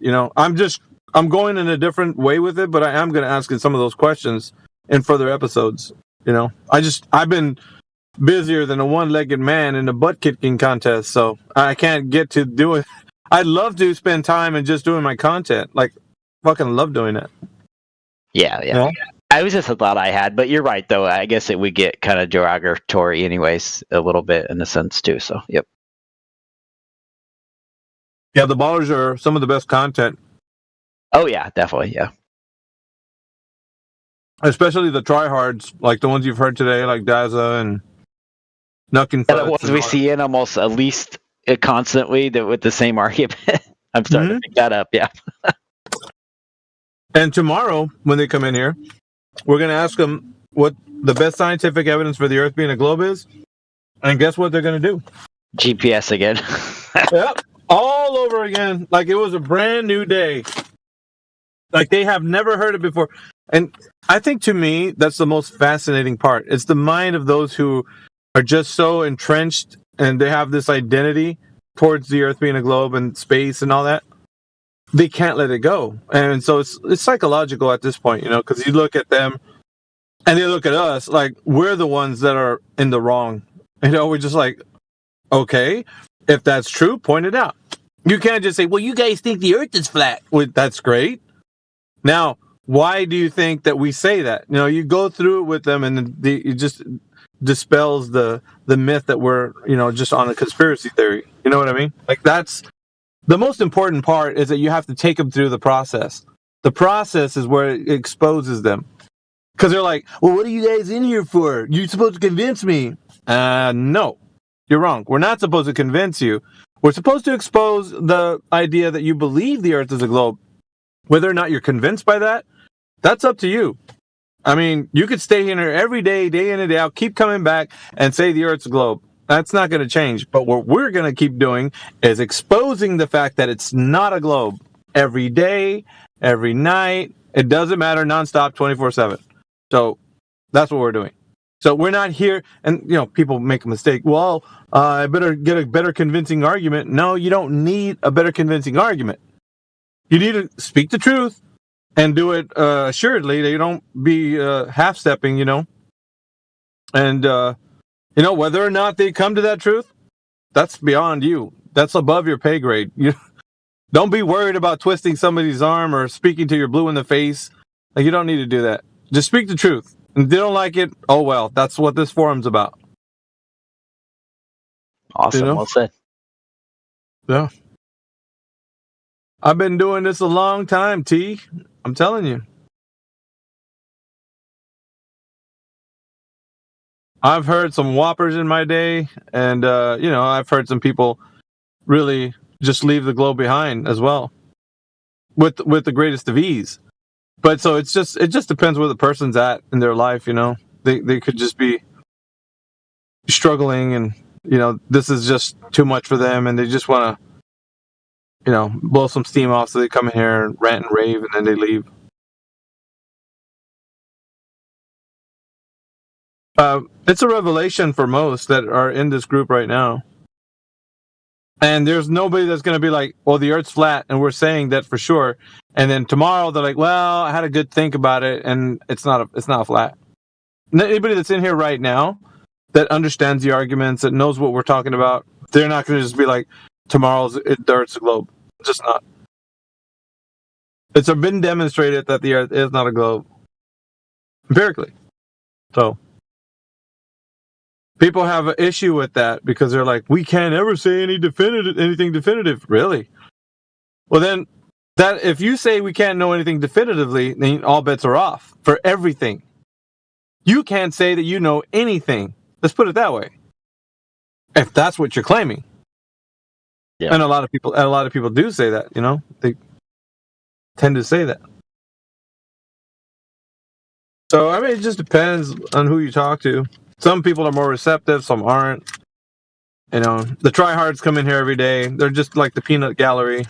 I'm going in a different way with it, but I am going to ask it some of those questions in further episodes. I've been busier than a one-legged man in a butt kicking contest, so I can't get to do it. I'd love to spend time and just doing my content. Like, fucking love doing it. Yeah. I was just a thought I had, but you're right, though. I guess it would get kind of derogatory anyways, a little bit in a sense, too. So, yep. Yeah, the ballers are some of the best content. Oh, yeah, definitely, yeah. Especially the tryhards, like the ones you've heard today, like Daza and Nuck and The ones we see in almost at least constantly with the same argument. I'm starting to pick that up, yeah. And tomorrow, when they come in here, we're going to ask them what the best scientific evidence for the Earth being a globe is. And guess what they're going to do? GPS again. Yep. All over again. Like it was a brand new day. Like they have never heard it before. And I think to me, that's the most fascinating part. It's the mind of those who are just so entrenched and they have this identity towards the Earth being a globe and space and all that. They can't let it go. And so it's psychological at this point, because you look at them and they look at us like we're the ones that are in the wrong. We're just like, okay, if that's true, point it out. You can't just say, well, you guys think the Earth is flat. Well, that's great. Now, why do you think that we say that? You go through it with them and it just dispels the myth that we're, just on a conspiracy theory. You know what I mean? Like that's the most important part is that you have to take them through the process. The process is where it exposes them. Because they're like, well, what are you guys in here for? You're supposed to convince me. No, you're wrong. We're not supposed to convince you. We're supposed to expose the idea that you believe the Earth is a globe. Whether or not you're convinced by that, that's up to you. I mean, you could stay here every day, day in and day out, keep coming back and say the Earth's a globe. That's not going to change. But what we're going to keep doing is exposing the fact that it's not a globe every day, every night. It doesn't matter, nonstop, 24/7. So that's what we're doing. So we're not here, and people make a mistake. Well, I better get a better convincing argument. No, you don't need a better convincing argument. You need to speak the truth and do it assuredly. That you don't be half-stepping, And whether or not they come to that truth, that's beyond you. That's above your pay grade. You don't be worried about twisting somebody's arm or speaking to your blue in the face. Like you don't need to do that. Just speak the truth. And if they don't like it, oh well. That's what this forum's about. Awesome. Well said. Yeah. I've been doing this a long time, T. I'm telling you. I've heard some whoppers in my day, and I've heard some people really just leave the globe behind as well, with the greatest of ease. But so it just depends where the person's at in their life. They could just be struggling, and this is just too much for them, and they just want to blow some steam off, so they come in here and rant and rave, and then they leave. It's a revelation for most that are in this group right now. And there's nobody that's going to be like, well, the Earth's flat, and we're saying that for sure. And then tomorrow they're like, well, I had a good think about it, and it's not flat. Anybody that's in here right now that understands the arguments, that knows what we're talking about, they're not going to just be like, tomorrow's the Earth's a globe. Just not. It's been demonstrated that the Earth is not a globe, empirically. So people have an issue with that because they're like, we can't ever say anything definitive. Really? Well, then, that if you say we can't know anything definitively, then all bets are off for everything. You can't say that you know anything. Let's put it that way. If that's what you're claiming. Yeah. And a lot of people do say that, you know, they tend to say that. So, I mean, it just depends on who you talk to. Some people are more receptive, some aren't. You know, the tryhards come in here every day. They're just like the peanut gallery.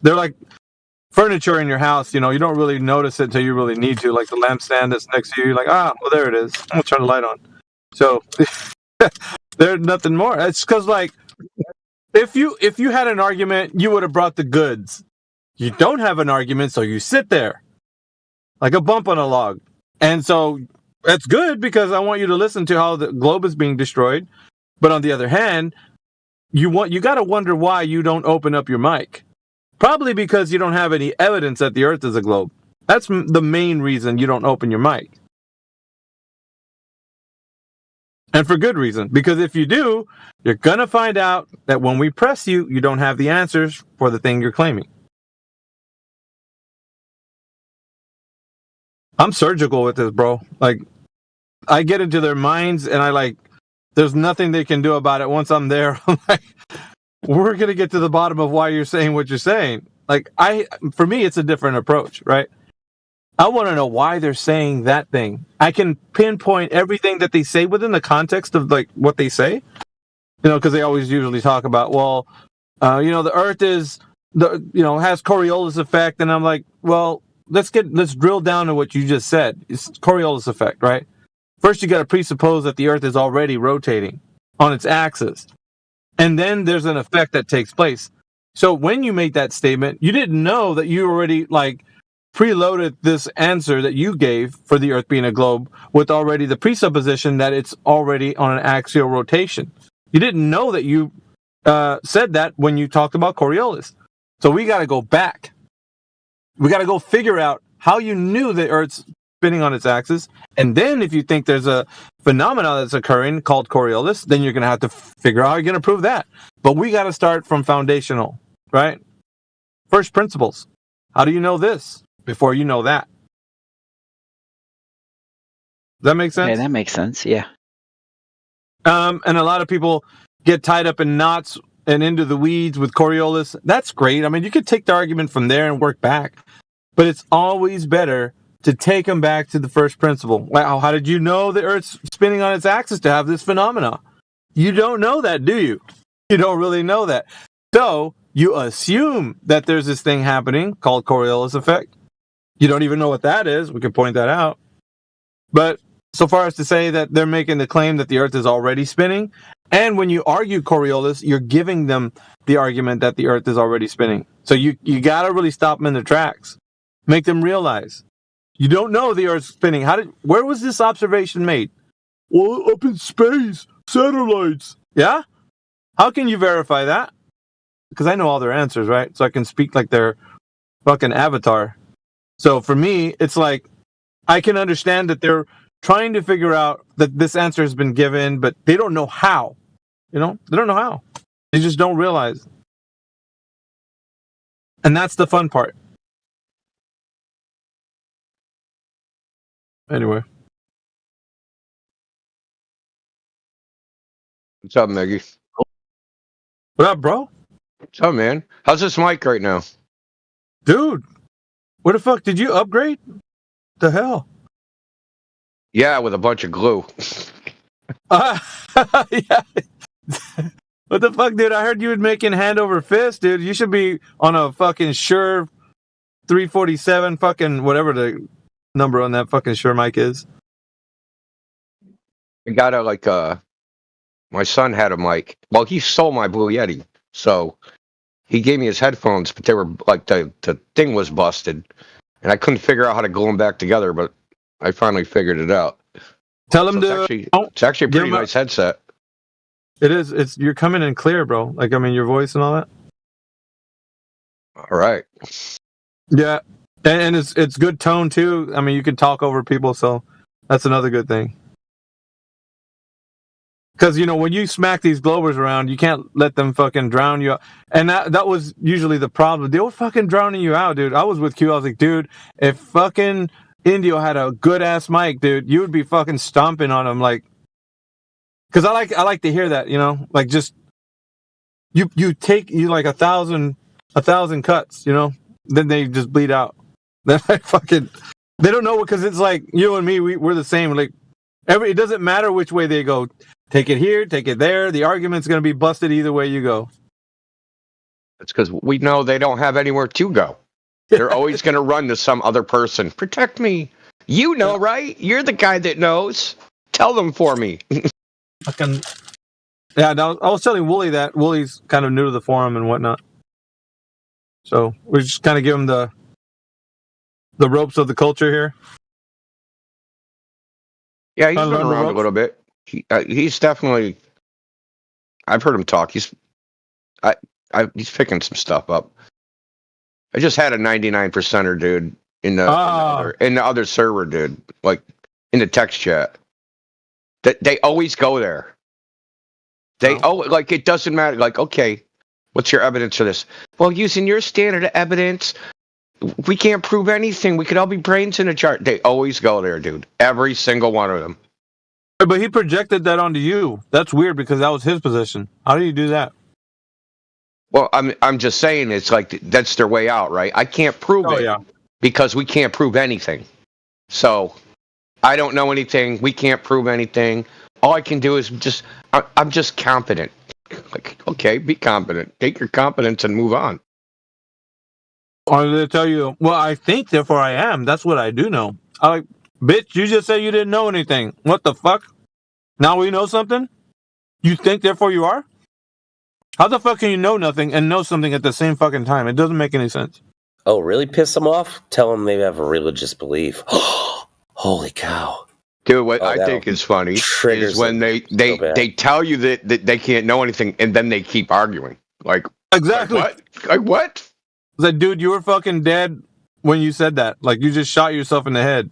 They're like furniture in your house, you know, you don't really notice it until you really need to, like the lampstand that's next to you. You're like, well, there it is. I'm going to turn the light on. So, there's nothing more. It's because, like, if you had an argument, you would have brought the goods. You don't have an argument, so you sit there like a bump on a log. And so that's good because I want you to listen to how the globe is being destroyed. But on the other hand, you got to wonder why you don't open up your mic. Probably because you don't have any evidence that the Earth is a globe. That's the main reason you don't open your mic. And for good reason. Because if you do, you're going to find out that when we press you, you don't have the answers for the thing you're claiming. I'm surgical with this, bro. Like, I get into their minds and there's nothing they can do about it. Once I'm there, I'm like, we're going to get to the bottom of why you're saying what you're saying. Like, for me, it's a different approach, right? I want to know why they're saying that thing. I can pinpoint everything that they say within the context of like what they say, you know, because they always usually talk about, well, you know, the Earth has Coriolis effect. And I'm like, well, let's drill down to what you just said. It's Coriolis effect, right? First, you got to presuppose that the Earth is already rotating on its axis. And then there's an effect that takes place. So when you made that statement, you didn't know that you already preloaded this answer that you gave for the Earth being a globe with already the presupposition that it's already on an axial rotation. You didn't know that you said that when you talked about Coriolis. So we got to go back. We got to go figure out how you knew the Earth's spinning on its axis. And then if you think there's a phenomenon that's occurring called Coriolis, then you're going to have to figure out how you're going to prove that. But we got to start from foundational, right? First principles. How do you know this before you know that? Does that make sense? Yeah, that makes sense. Yeah. And a lot of people get tied up in knots and into the weeds with Coriolis. That's great. I mean, you could take the argument from there and work back. But it's always better to take them back to the first principle. Wow, how did you know the Earth's spinning on its axis to have this phenomena? You don't know that, do you? You don't really know that. So you assume that there's this thing happening called Coriolis effect. You don't even know what that is. We can point that out. But so far as to say that they're making the claim that the Earth is already spinning, and when you argue Coriolis, you're giving them the argument that the Earth is already spinning. So you got to really stop them in their tracks. Make them realize. You don't know the Earth's spinning. Where was this observation made? Well, up in space, satellites. Yeah? How can you verify that? Because I know all their answers, right? So I can speak like their fucking avatar. So for me, it's like, I can understand that they're trying to figure out that this answer has been given, but they don't know how. You know? They don't know how. They just don't realize. And that's the fun part. Anyway. What's up, Maggie? What up, bro? What's up, man? How's this mic right now? Dude, where the fuck did you upgrade? The hell? Yeah, with a bunch of glue. Yeah. What the fuck, dude? I heard you would making hand over fist, dude. You should be on a fucking Shure 347 fucking whatever the number on that fucking Shure mic is. I got my son had a mic. Well, he stole my Blue Yeti, so he gave me his headphones, but they were like the thing was busted, and I couldn't figure out how to glue them back together. But I finally figured it out. Tell him it's actually a pretty nice headset. It is. You're coming in clear, bro. Like, I mean, your voice and all that. All right. Yeah. And it's good tone too. I mean, you can talk over people, so that's another good thing. Because when you smack these Globers around, you can't let them fucking drown you out. And that was usually the problem. They were fucking drowning you out, dude. I was with Q. I was like, dude, if fucking Indio had a good ass mic, dude, you would be fucking stomping on him, like. Because I like to hear that, like just you take like 1,000 cuts, then they just bleed out. Then they don't know, because it's like you and me, we're the same. Like it doesn't matter which way they go. Take it here, take it there. The argument's going to be busted either way you go. It's because we know they don't have anywhere to go. They're always going to run to some other person. Protect me. You know, right? You're the guy that knows. Tell them for me. Fucking. Yeah, I was telling Wooly that Wooly's kind of new to the forum and whatnot. So we just kind of give him the ropes of the culture here. Yeah, he's been around a little bit. He's definitely. I've heard him talk. He's picking some stuff up. I just had a 99%er dude in the other server, dude, like in the text chat. They always go there. Like it doesn't matter. Like, okay, what's your evidence for this? Well, using your standard of evidence, we can't prove anything. We could all be brains in a chart. They always go there, dude. Every single one of them. But he projected that onto you. That's weird because that was his position. How do you do that? Well, I'm just saying it's like that's their way out, right? I can't prove it because we can't prove anything. So I don't know anything. We can't prove anything. All I can do is I'm just competent. Like, okay, be competent. Take your competence and move on. Or they tell you, well, I think, therefore I am. That's what I do know. I'm like, bitch, you just said you didn't know anything. What the fuck? Now we know something? You think, therefore you are? How the fuck can you know nothing and know something at the same fucking time? It doesn't make any sense. Oh, really piss them off? Tell them they have a religious belief. Holy cow. Dude, what I think is funny is when they tell you that they can't know anything and then they keep arguing. Like, exactly. Like what? It's like, dude, you were fucking dead when you said that. Like, you just shot yourself in the head.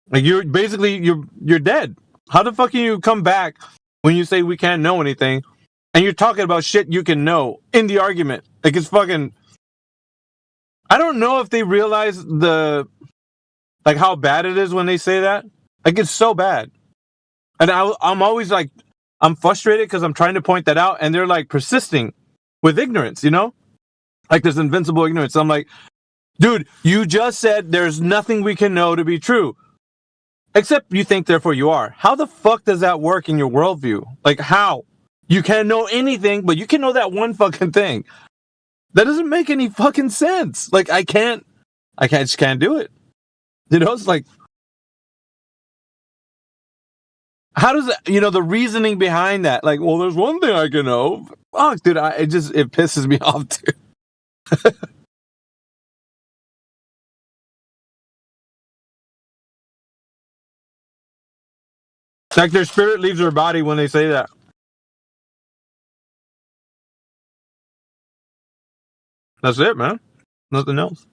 Like, you're dead. How the fuck can you come back when you say we can't know anything and you're talking about shit you can know in the argument? Like, it's fucking. I don't know if they realize how bad it is when they say that. Like, it's so bad. And I'm always like, I'm frustrated because I'm trying to point that out and they're like persisting with ignorance, Like there's invincible ignorance. I'm like, dude, you just said there's nothing we can know to be true. Except you think, therefore you are. How the fuck does that work in your worldview? Like, how? You can't know anything, but you can know that one fucking thing. That doesn't make any fucking sense. Like, I just can't do it. It's like, how does that, the reasoning behind that? Like, well, there's one thing I can know. Fuck, dude, it pisses me off, too. Like their spirit leaves their body when they say that. That's it, man. Nothing else.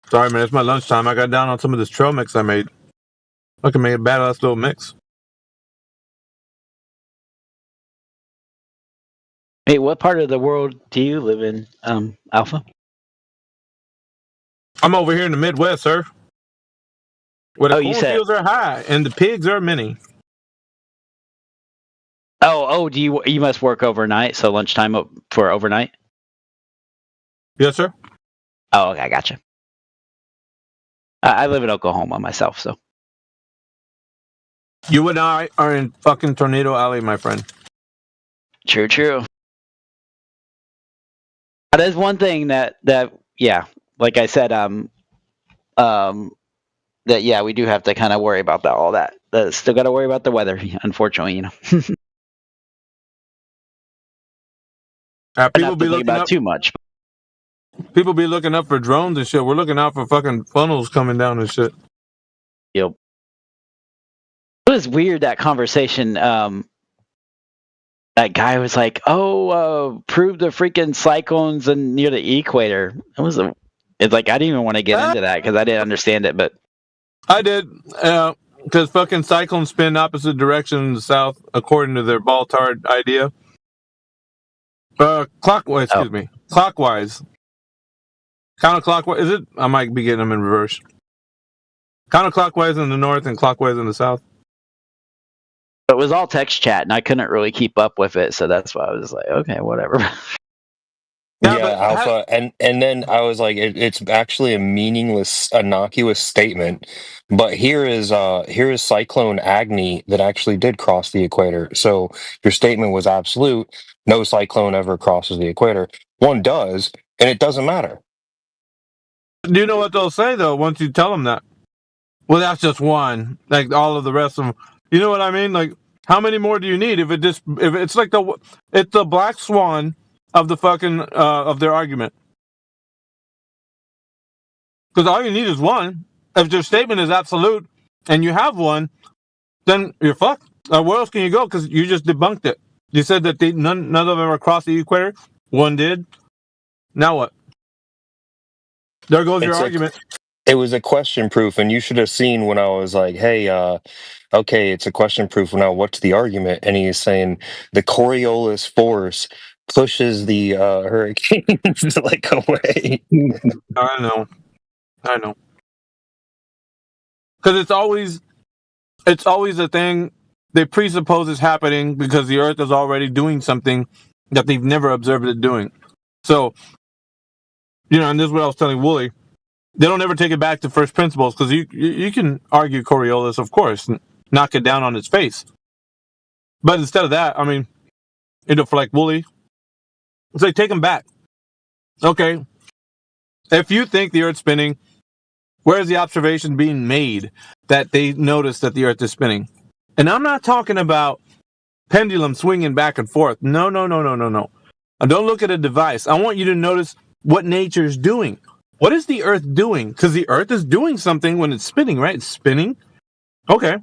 Sorry, man. It's my lunchtime. I got down on some of this trail mix I made. I can make a badass little mix. Hey, what part of the world do you live in, Alpha? I'm over here in the Midwest, sir. Where the cornfields are high and the pigs are many. Oh, do you must work overnight? So lunchtime for overnight? Yes, sir. Oh, okay, I gotcha. I live in Oklahoma myself, so. You and I are in fucking Tornado Alley, my friend. True. There's one thing that like I said, we do have to kind of worry about all that. Still got to worry about the weather, unfortunately, People not be to think looking about up too much. People be looking up for drones and shit. We're looking out for fucking funnels coming down and shit. Yep. It was weird, that conversation. That guy was like, prove the freaking cyclones and near the equator. It's like, I didn't even want to get into that because I didn't understand it, but I did, because fucking cyclones spin opposite direction in the south, according to their Baltard idea. Clockwise, excuse me. Clockwise. Counterclockwise, is it? I might be getting them in reverse. Counterclockwise in the north and clockwise in the south. it was all text chat, and I couldn't really keep up with it, so that's why I was like, okay, whatever. Alpha, and then I was like, it's actually a meaningless, innocuous statement. But here is Cyclone Agni that actually did cross the equator. So your statement was absolute. No cyclone ever crosses the equator. One does, and it doesn't matter. Do you know what they'll say though once you tell them that? Well, that's just one. Like all of the rest of them. You know what I mean? Like, how many more do you need? If it's like it's the black swan of the fucking of their argument. Because all you need is one. If their statement is absolute and you have one, then you're fucked. Where else can you go? Because you just debunked it. You said that none of them ever crossed the equator. One did. Now what? There goes your argument. It was a question proof, and you should have seen when I was like, hey, okay, it's a question proof. Now, what's the argument? And he's saying the Coriolis force pushes the hurricanes like away. I know. Because it's always a thing they presuppose is happening because the Earth is already doing something that they've never observed it doing. So, and this is what I was telling Wooly. They don't ever take it back to first principles because you can argue Coriolis, of course, and knock it down on its face. But instead of that, I mean, for like Wooly, it's like take them back. Okay, if you think the Earth's spinning, where's the observation being made that they notice that the Earth is spinning? And I'm not talking about pendulum swinging back and forth. No. And don't look at a device. I want you to notice what nature's doing. What is the Earth doing? Because the Earth is doing something when it's spinning, right? It's spinning. Okay.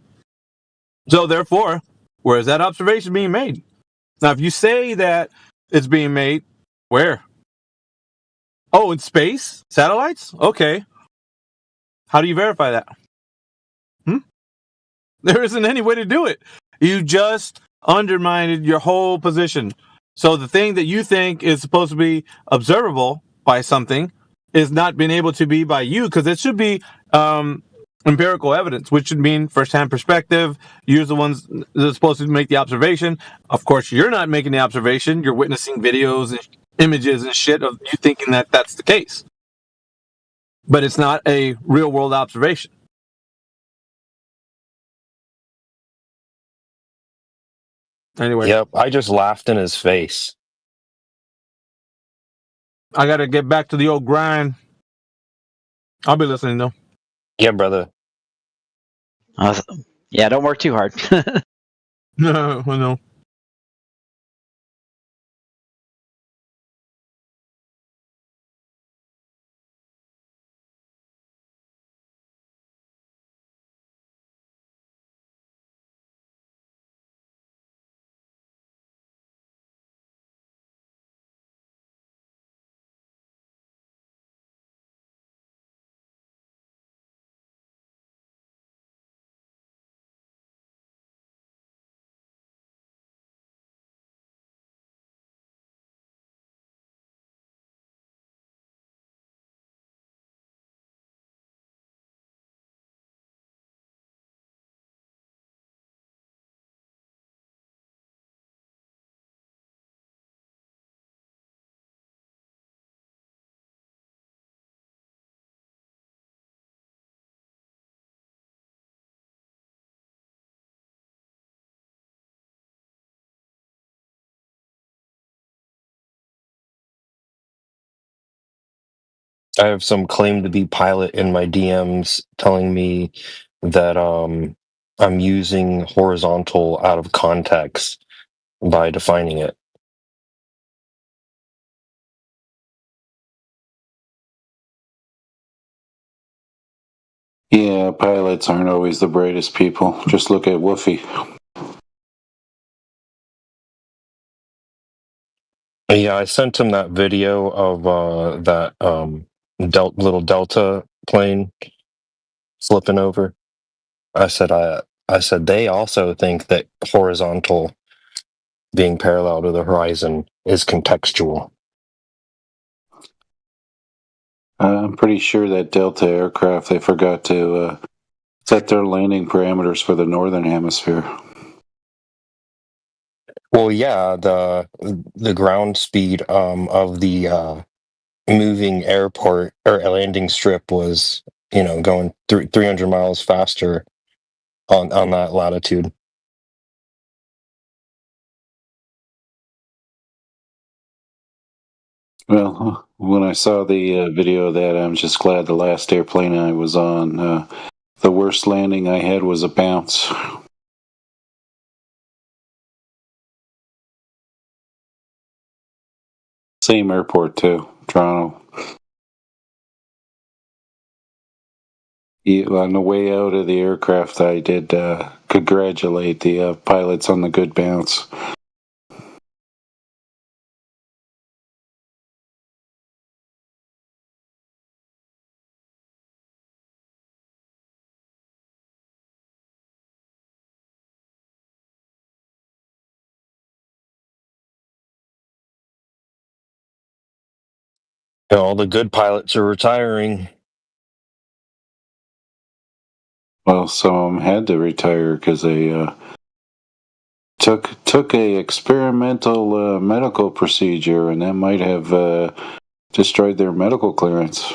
So therefore, where is that observation being made? Now, if you say that it's being made, where? Oh, in space? Satellites? Okay. How do you verify that? There isn't any way to do it. You just undermined your whole position. So the thing that you think is supposed to be observable by something is not being able to be by you, because it should be empirical evidence, which should mean first-hand perspective. You're the ones that are supposed to make the observation. Of course, you're not making the observation. You're witnessing videos and images and shit of you thinking that that's the case. But it's not a real-world observation. Anyway. Yep, I just laughed in his face. I got to get back to the old grind. I'll be listening, though. Yeah, brother. Yeah, don't work too hard. No. I have some claim to be pilot in my DMs telling me that I'm using horizontal out of context by defining it. Yeah, pilots aren't always the brightest people. Just look at Woofy. Yeah, I sent him that video of that little Delta plane flipping over. I said they also think that horizontal being parallel to the horizon is contextual. I'm pretty sure that Delta aircraft, they forgot to set their landing parameters for the northern hemisphere. Well, yeah, the ground speed of the moving airport or landing strip was, going 300 miles faster on that latitude. Well, when I saw the video of that, I'm just glad the last airplane I was on, the worst landing I had was a bounce. Same airport, too, Toronto. On the way out of the aircraft, I did congratulate the pilots on the good bounce. All the good pilots are retiring. Well, some of them had to retire because they took a experimental medical procedure, and that might have destroyed their medical clearance.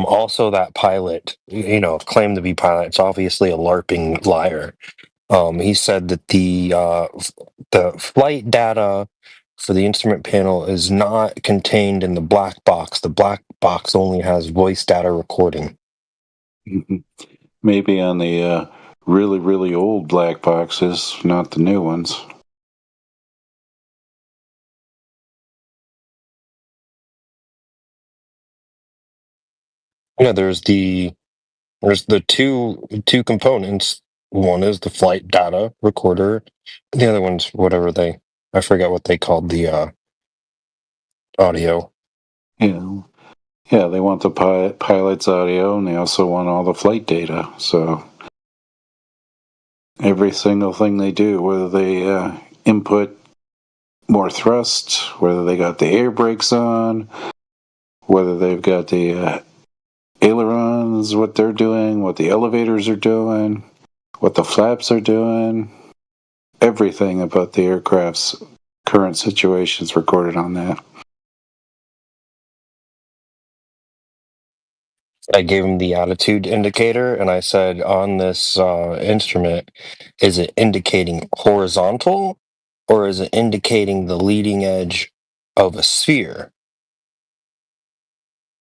Also, that pilot, claimed to be pilot. It's obviously a LARPing liar. He said that the flight data for the instrument panel is not contained in the black box. The black box only has voice data recording. Maybe on the really, really old black boxes, not the new ones. Yeah, there's the two components. One is the flight data recorder. The other one's I forget what they called the audio. Yeah, they want the pilot's audio, and they also want all the flight data. So every single thing they do, whether they input more thrust, whether they got the air brakes on, whether they've got the ailerons, what they're doing, what the elevators are doing, what the flaps are doing, everything about the aircraft's current situation is recorded on that. I gave him the attitude indicator, and I said, on this instrument, is it indicating horizontal, or is it indicating the leading edge of a sphere?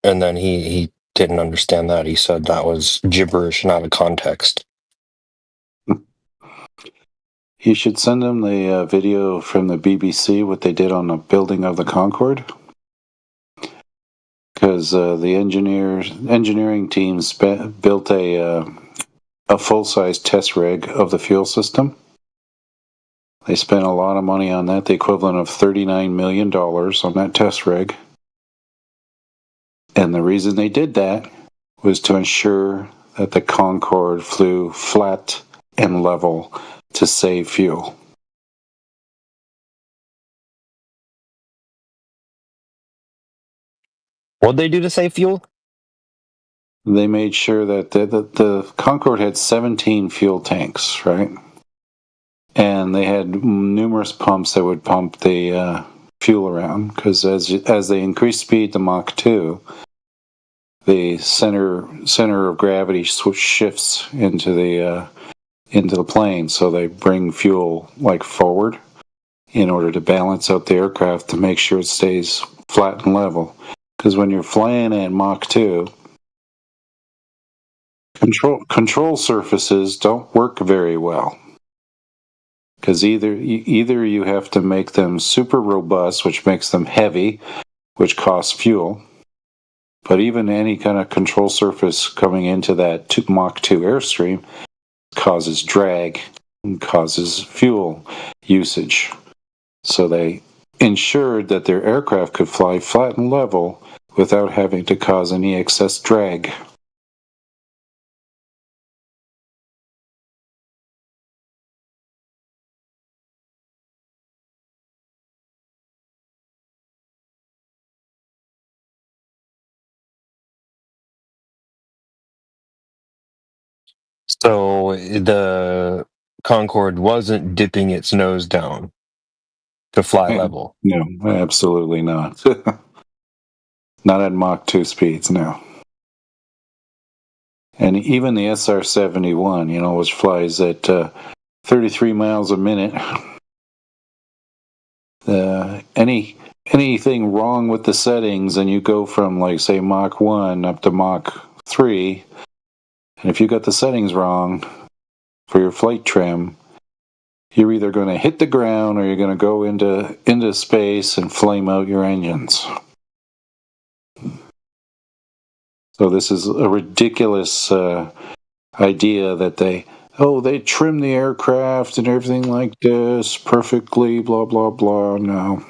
And then he didn't understand that. He said that was gibberish and out of context. You should send them the video from the BBC, what they did on the building of the Concorde. Because the engineering teams built a full-size test rig of the fuel system. They spent a lot of money on that, the equivalent of $39 million on that test rig. And the reason they did that was to ensure that the Concorde flew flat and level to save fuel. What'd they do to save fuel? They made sure that the Concorde had 17 fuel tanks, right? And they had numerous pumps that would pump the fuel around, because as they increase speed to Mach 2, the center of gravity shifts into the plane, so they bring fuel like forward in order to balance out the aircraft to make sure it stays flat and level. Because when you're flying at Mach 2, control surfaces don't work very well. Because either you have to make them super robust, which makes them heavy, which costs fuel. But even any kind of control surface coming into that Mach 2 airstream causes drag and causes fuel usage. So they ensured that their aircraft could fly flat and level without having to cause any excess drag. So the Concorde wasn't dipping its nose down to fly level. No, absolutely not. Not at Mach 2 speeds, no. And even the SR-71, which flies at 33 miles a minute, anything wrong with the settings, and you go from, like, say, Mach 1 up to Mach 3, and if you got the settings wrong for your flight trim, you're either going to hit the ground or you're going to go into space and flame out your engines. So this is a ridiculous idea that they trim the aircraft and everything like this perfectly, blah, blah, blah. No.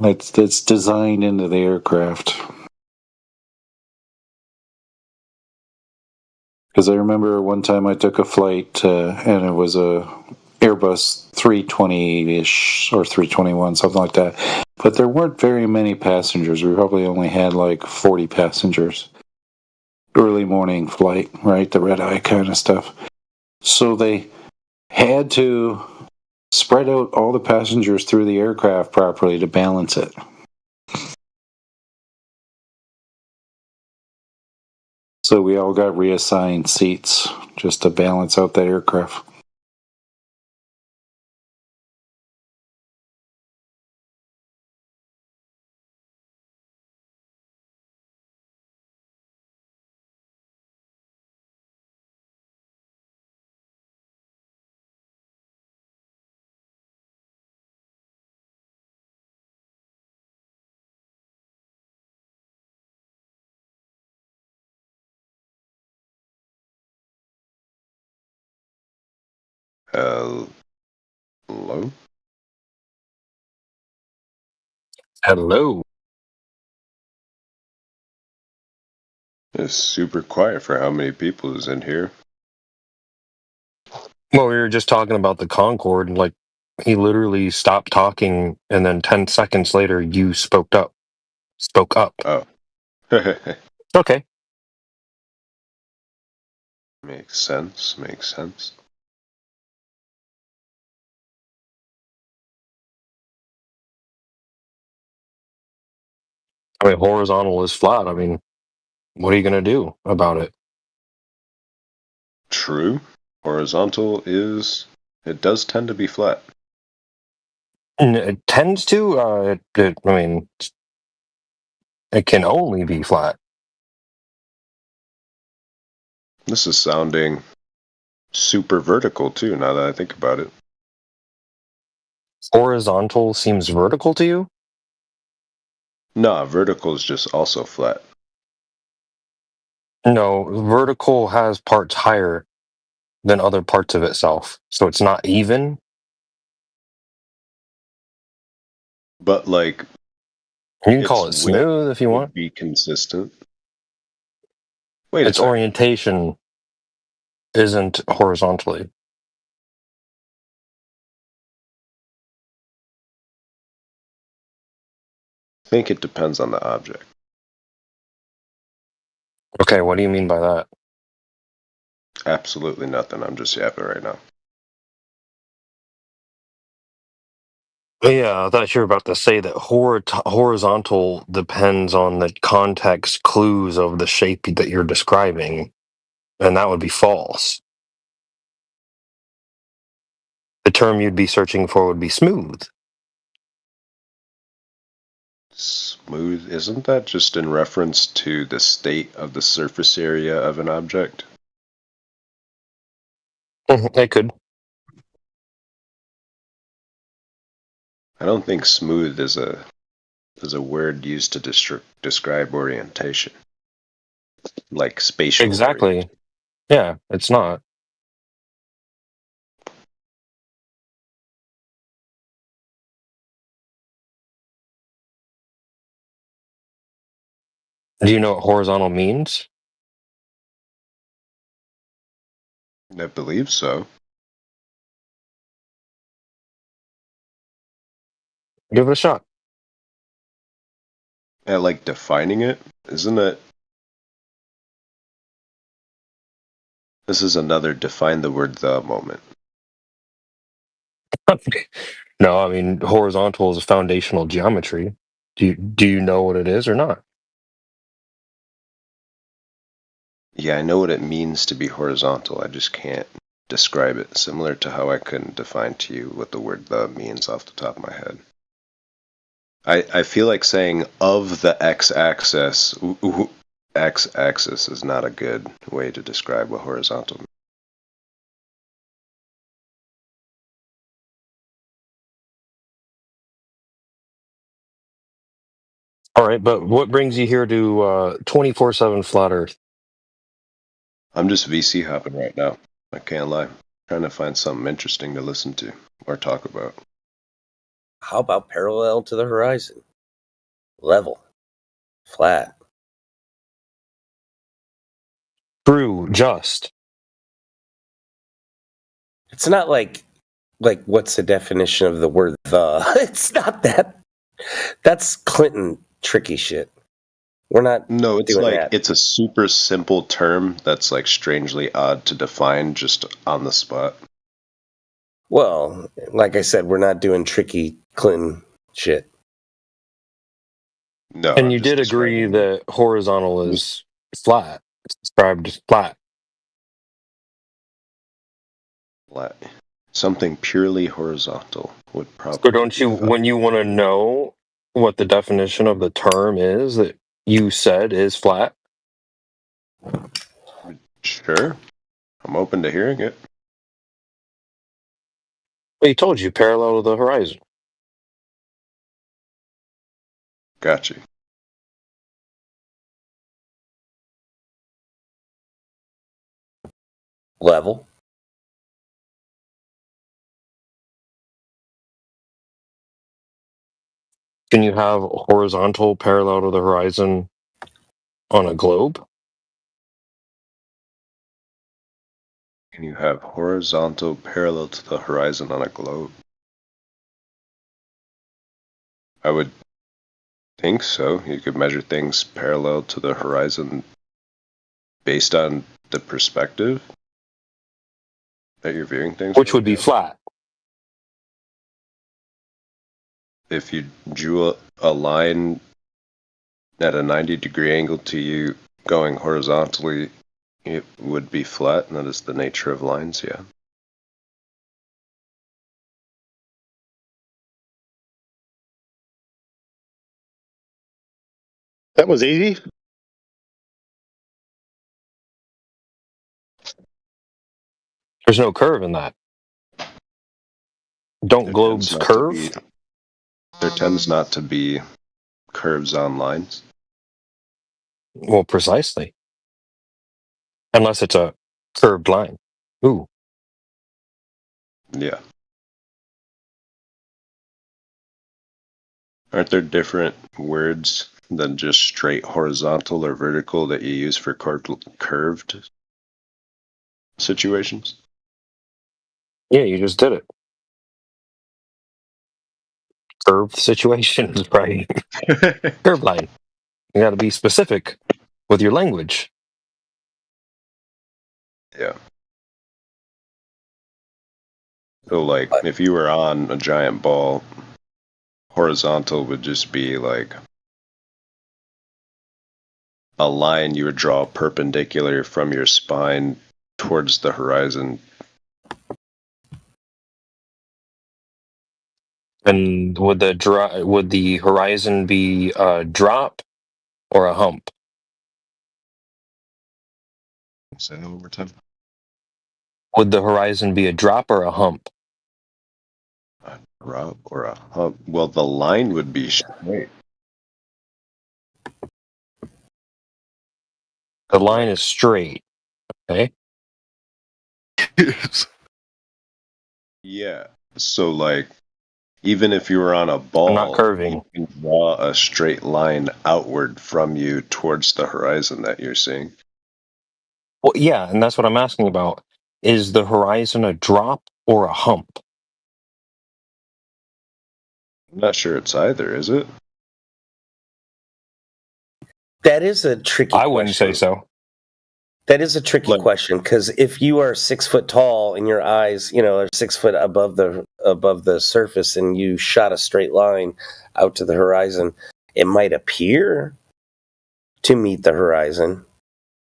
That's designed into the aircraft. Because I remember one time I took a flight and it was a Airbus 320-ish or 321, something like that. But there weren't very many passengers. We probably only had like 40 passengers. Early morning flight, right? The red eye kind of stuff. So they had to spread out all the passengers through the aircraft properly to balance it. So we all got reassigned seats just to balance out that aircraft. Hello? It's super quiet for how many people is in here. Well, we were just talking about the Concorde, and like he literally stopped talking, and then 10 seconds later, you spoke up. Oh. Okay. Makes sense. I mean, horizontal is flat. I mean, what are you going to do about it? True. Horizontal it does tend to be flat. It tends to. I mean, it can only be flat. This is sounding super vertical too, now that I think about it. Horizontal seems vertical to you? No, vertical is just also flat. No, vertical has parts higher than other parts of itself, so it's not even. But like, you can call it smooth if you want. Be consistent. Its orientation isn't horizontally. I think it depends on the object. Okay, what do you mean by that? Absolutely nothing. I'm just yapping right now. Yeah, I thought you were about to say that horizontal depends on the context clues of the shape that you're describing, and that would be false. The term you'd be searching for would be smooth. Smooth, isn't that just in reference to the state of the surface area of an object? It could. I don't think smooth is a word used to describe orientation, like spatial. Exactly. Yeah, it's not. Do you know what horizontal means? I believe so. Give it a shot. I like defining it, isn't it? This is another define the word the moment. No, I mean horizontal is a foundational geometry. Do you know what it is or not? Yeah, I know what it means to be horizontal. I just can't describe it, similar to how I couldn't define to you what the word the means off the top of my head. I feel like saying of the x-axis, x-axis is not a good way to describe what horizontal means. All right, but what brings you here to 24/7 Flat Earth? I'm just VC hopping right now. I can't lie. Trying to find something interesting to listen to or talk about. How about parallel to the horizon? Level. Flat. True, just. It's not like what's the definition of the word the? It's not that. That's Clinton tricky shit. We're not No, it's doing like that. it's a super simple term that's like strangely odd to define just on the spot. Well, like I said, we're not doing tricky Clinton shit. No, And I'm you just did agree describing that horizontal is flat. It's described as flat. flat. Something purely horizontal would So probably don't be you, flat. when you want to know what the definition of the term is that you said is flat? Sure. I'm open to hearing it. Well, he told you parallel to the horizon. Got you. Level. Can you have horizontal parallel to the horizon on a globe? Can you have horizontal parallel to the horizon on a globe? I would think so. You could measure things parallel to the horizon based on the perspective that you're viewing things Which from. would be flat. If you drew a line at a 90-degree angle to you going horizontally, it would be flat, and that is the nature of lines, yeah. That was easy. There's no curve in that. Don't globes curve? There tends not to be curves on lines. Well, precisely. Unless it's a curved line. Ooh. Yeah. Aren't there different words than just straight horizontal or vertical that you use for curved situations? Yeah, you just did it. Curved situations, right? Curved line. You got to be specific with your language. Yeah. So, like, if you were on a giant ball horizontal would just be like a line you would draw perpendicular from your spine towards the horizon. And would the horizon be a drop or a hump? Say that one more time. Would the horizon be a drop or a hump? A drop or a hump? Well, the line would be straight. The line is straight. Okay. Yeah. So, like, even if you were on a ball, I'm not curving. you can draw a straight line outward from you towards the horizon that you're seeing. Well, yeah, and that's what I'm asking about. Is the horizon a drop or a hump? I'm not sure it's either, is it? That is a tricky question. I wouldn't say so. That is a tricky question, because if you are 6 foot tall and your eyes, are 6 foot above the surface, and you shot a straight line out to the horizon, it might appear to meet the horizon,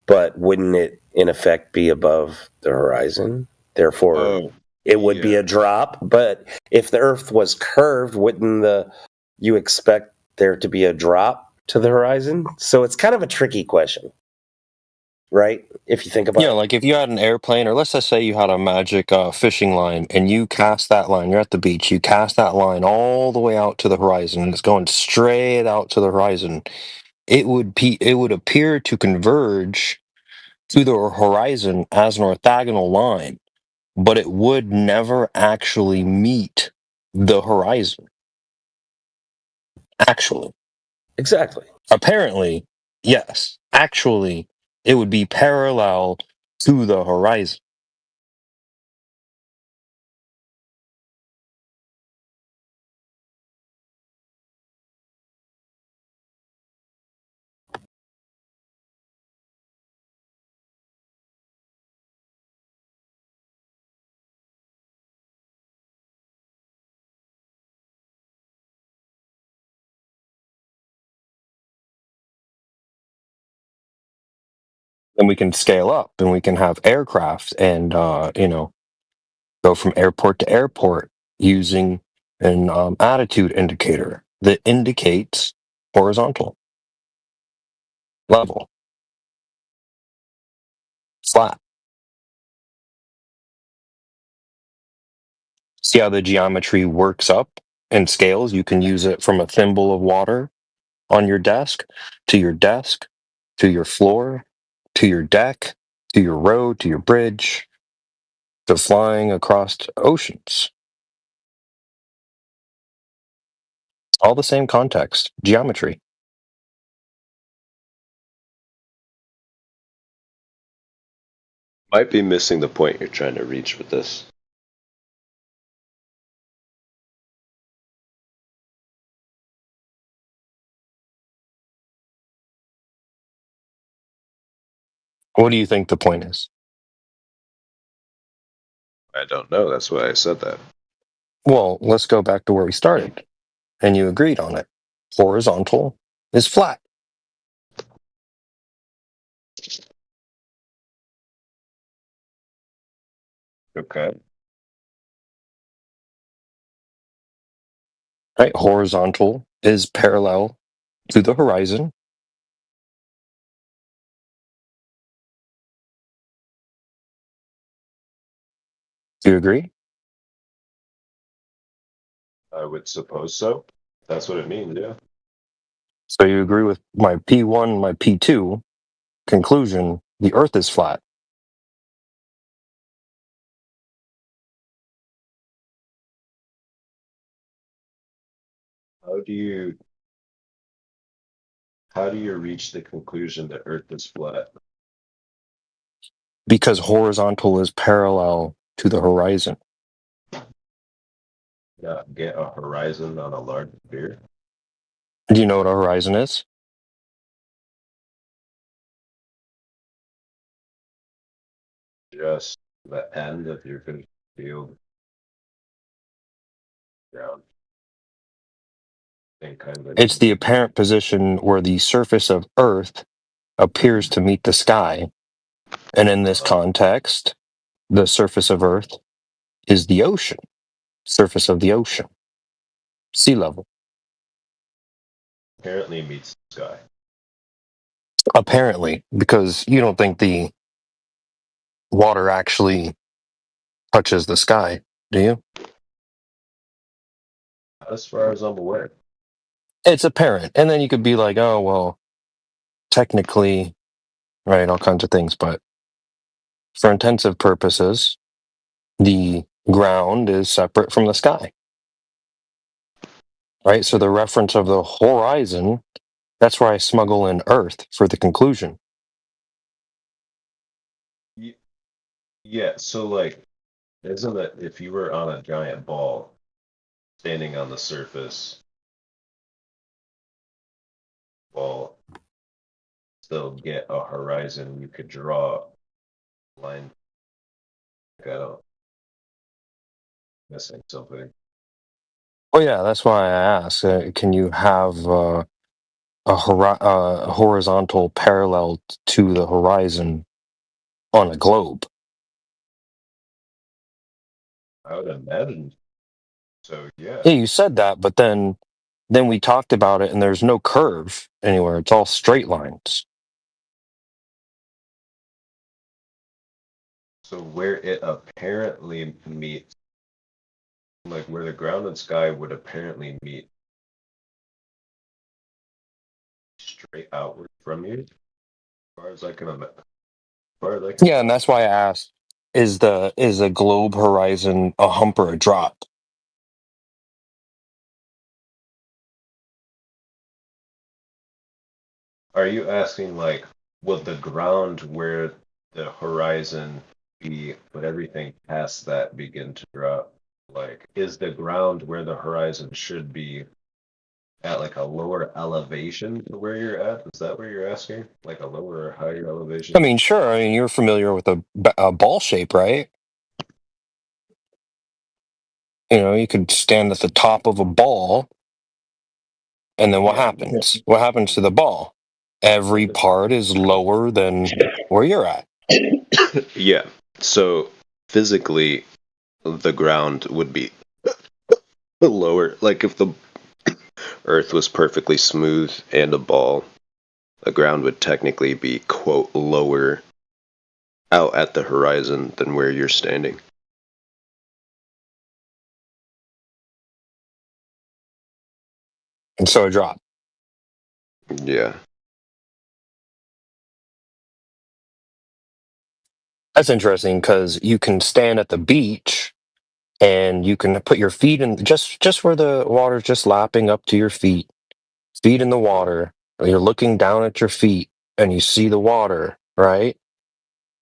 but wouldn't it in effect be above the horizon? Therefore, it would be a drop. But if the Earth was curved, wouldn't you expect there to be a drop to the horizon? So it's kind of a tricky question. Right? If you think about it. Like if you had an airplane, or let's just say you had a magic fishing line, and you cast that line, you're at the beach, you cast that line all the way out to the horizon, and it's going straight out to the horizon, it would appear to converge to the horizon as an orthogonal line, but it would never actually meet the horizon. Actually. Exactly. Apparently, yes. Actually, it would be parallel to the horizon. And we can scale up, and we can have aircraft and go from airport to airport using an attitude indicator that indicates horizontal, level, flat. See how the geometry works up and scales? You can use it from a thimble of water on your desk, to your floor, to your deck, to your road, to your bridge, to flying across oceans. All the same context, geometry. Might be missing the point you're trying to reach with this. What do you think the point is? I don't know. That's why I said that. Well, let's go back to where we started, and you agreed on it. Horizontal is flat. Okay. Right? Horizontal is parallel to the horizon. Do you agree? I would suppose so. That's what it means, yeah. So you agree with my P1, my P2 conclusion, the Earth is flat. How do you reach the conclusion that Earth is flat? Because horizontal is parallel to the horizon. Yeah, get a horizon on a large sphere. Do you know what a horizon is? Just the end of your field ground. It's the apparent position where the surface of Earth appears to meet the sky. And in this context, the surface of Earth is the ocean, surface of the ocean, sea level. Apparently meets the sky. Apparently, because you don't think the water actually touches the sky, do you? As far as I'm aware. It's apparent. And then you could be like, oh, well, technically, right, all kinds of things. But for intensive purposes, the ground is separate from the sky, right? So the reference of the horizon, that's where I smuggle in Earth for the conclusion. Yeah, so like, isn't it if you were on a giant ball standing on the surface, well, still get a horizon, you could draw a line. I don't missing something. Oh, yeah, that's why I asked. Can you have a horizontal parallel to the horizon on a globe? I would imagine so, yeah. Yeah, you said that, but then we talked about it, and there's no curve anywhere. It's all straight lines. So where it apparently meets, like where the ground and sky would apparently meet straight outward from you, as far as I can imagine. Yeah, and that's why I asked: is a globe horizon a hump or a drop? Are you asking like, would the ground where the horizon be, but everything past that begin to drop? Like, is the ground where the horizon should be at like a lower elevation to where you're at? Is that what you're asking? Like a lower or higher elevation? I mean, sure. I mean, you're familiar with a ball shape, right? You know, you could stand at the top of a ball, and then what happens? What happens to the ball? Every part is lower than where you're at. Yeah. So physically, the ground would be lower. Like if the Earth was perfectly smooth and a ball, the ground would technically be, quote, lower out at the horizon than where you're standing. And so a drop. Yeah. That's interesting because you can stand at the beach and you can put your feet in just where the water's just lapping up to your feet in the water. You're looking down at your feet and you see the water, right?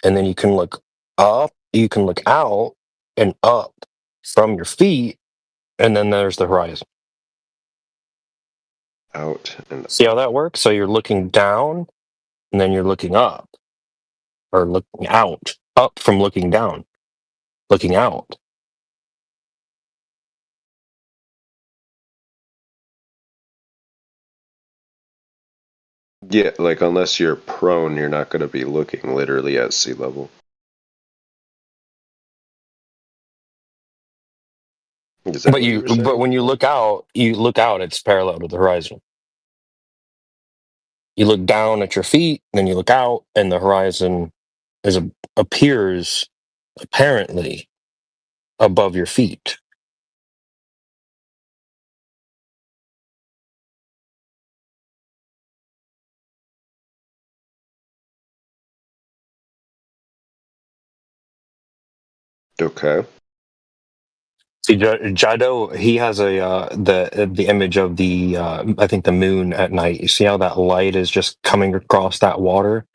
And then you can look up, you can look out and up from your feet, and then there's the horizon. Out and See how that works? So you're looking down and then you're looking up, or looking out, up from looking down, looking out. yeah, like unless you're prone, you're not going to be looking literally at sea level. Is that But what you were saying? but when you look out, it's parallel to the horizon. You look down at your feet, then you look out, and the horizon appears apparently above your feet. Okay. See, Jado, he has the image of the I think the moon at night. You see how that light is just coming across that water?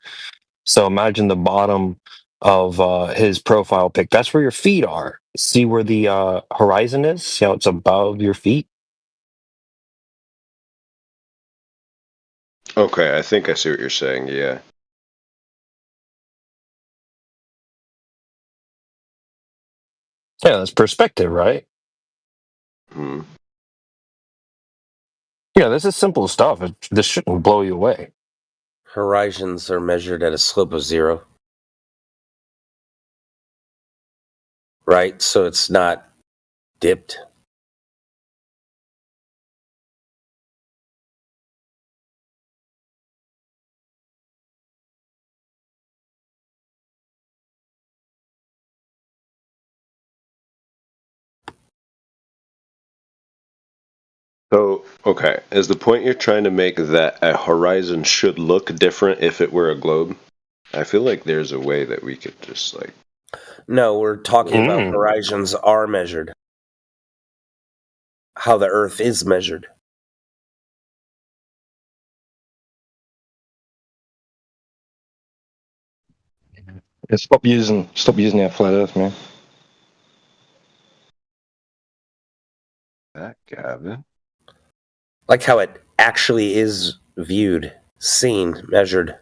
So imagine the bottom of his profile pic. That's where your feet are. See where the horizon is? See how it's above your feet? Okay, I think I see what you're saying, yeah. Yeah, that's perspective, right? Hmm. Yeah, this is simple stuff. This shouldn't blow you away. Horizons are measured at a slope of 0. Right? So it's not dipped. So, okay, is the point you're trying to make that a horizon should look different if it were a globe? I feel like there's a way that we could just like. No, we're talking about horizons are measured. How the Earth is measured. Yeah, stop using that flat Earth, man. That Gavin. Like how it actually is viewed, seen, measured.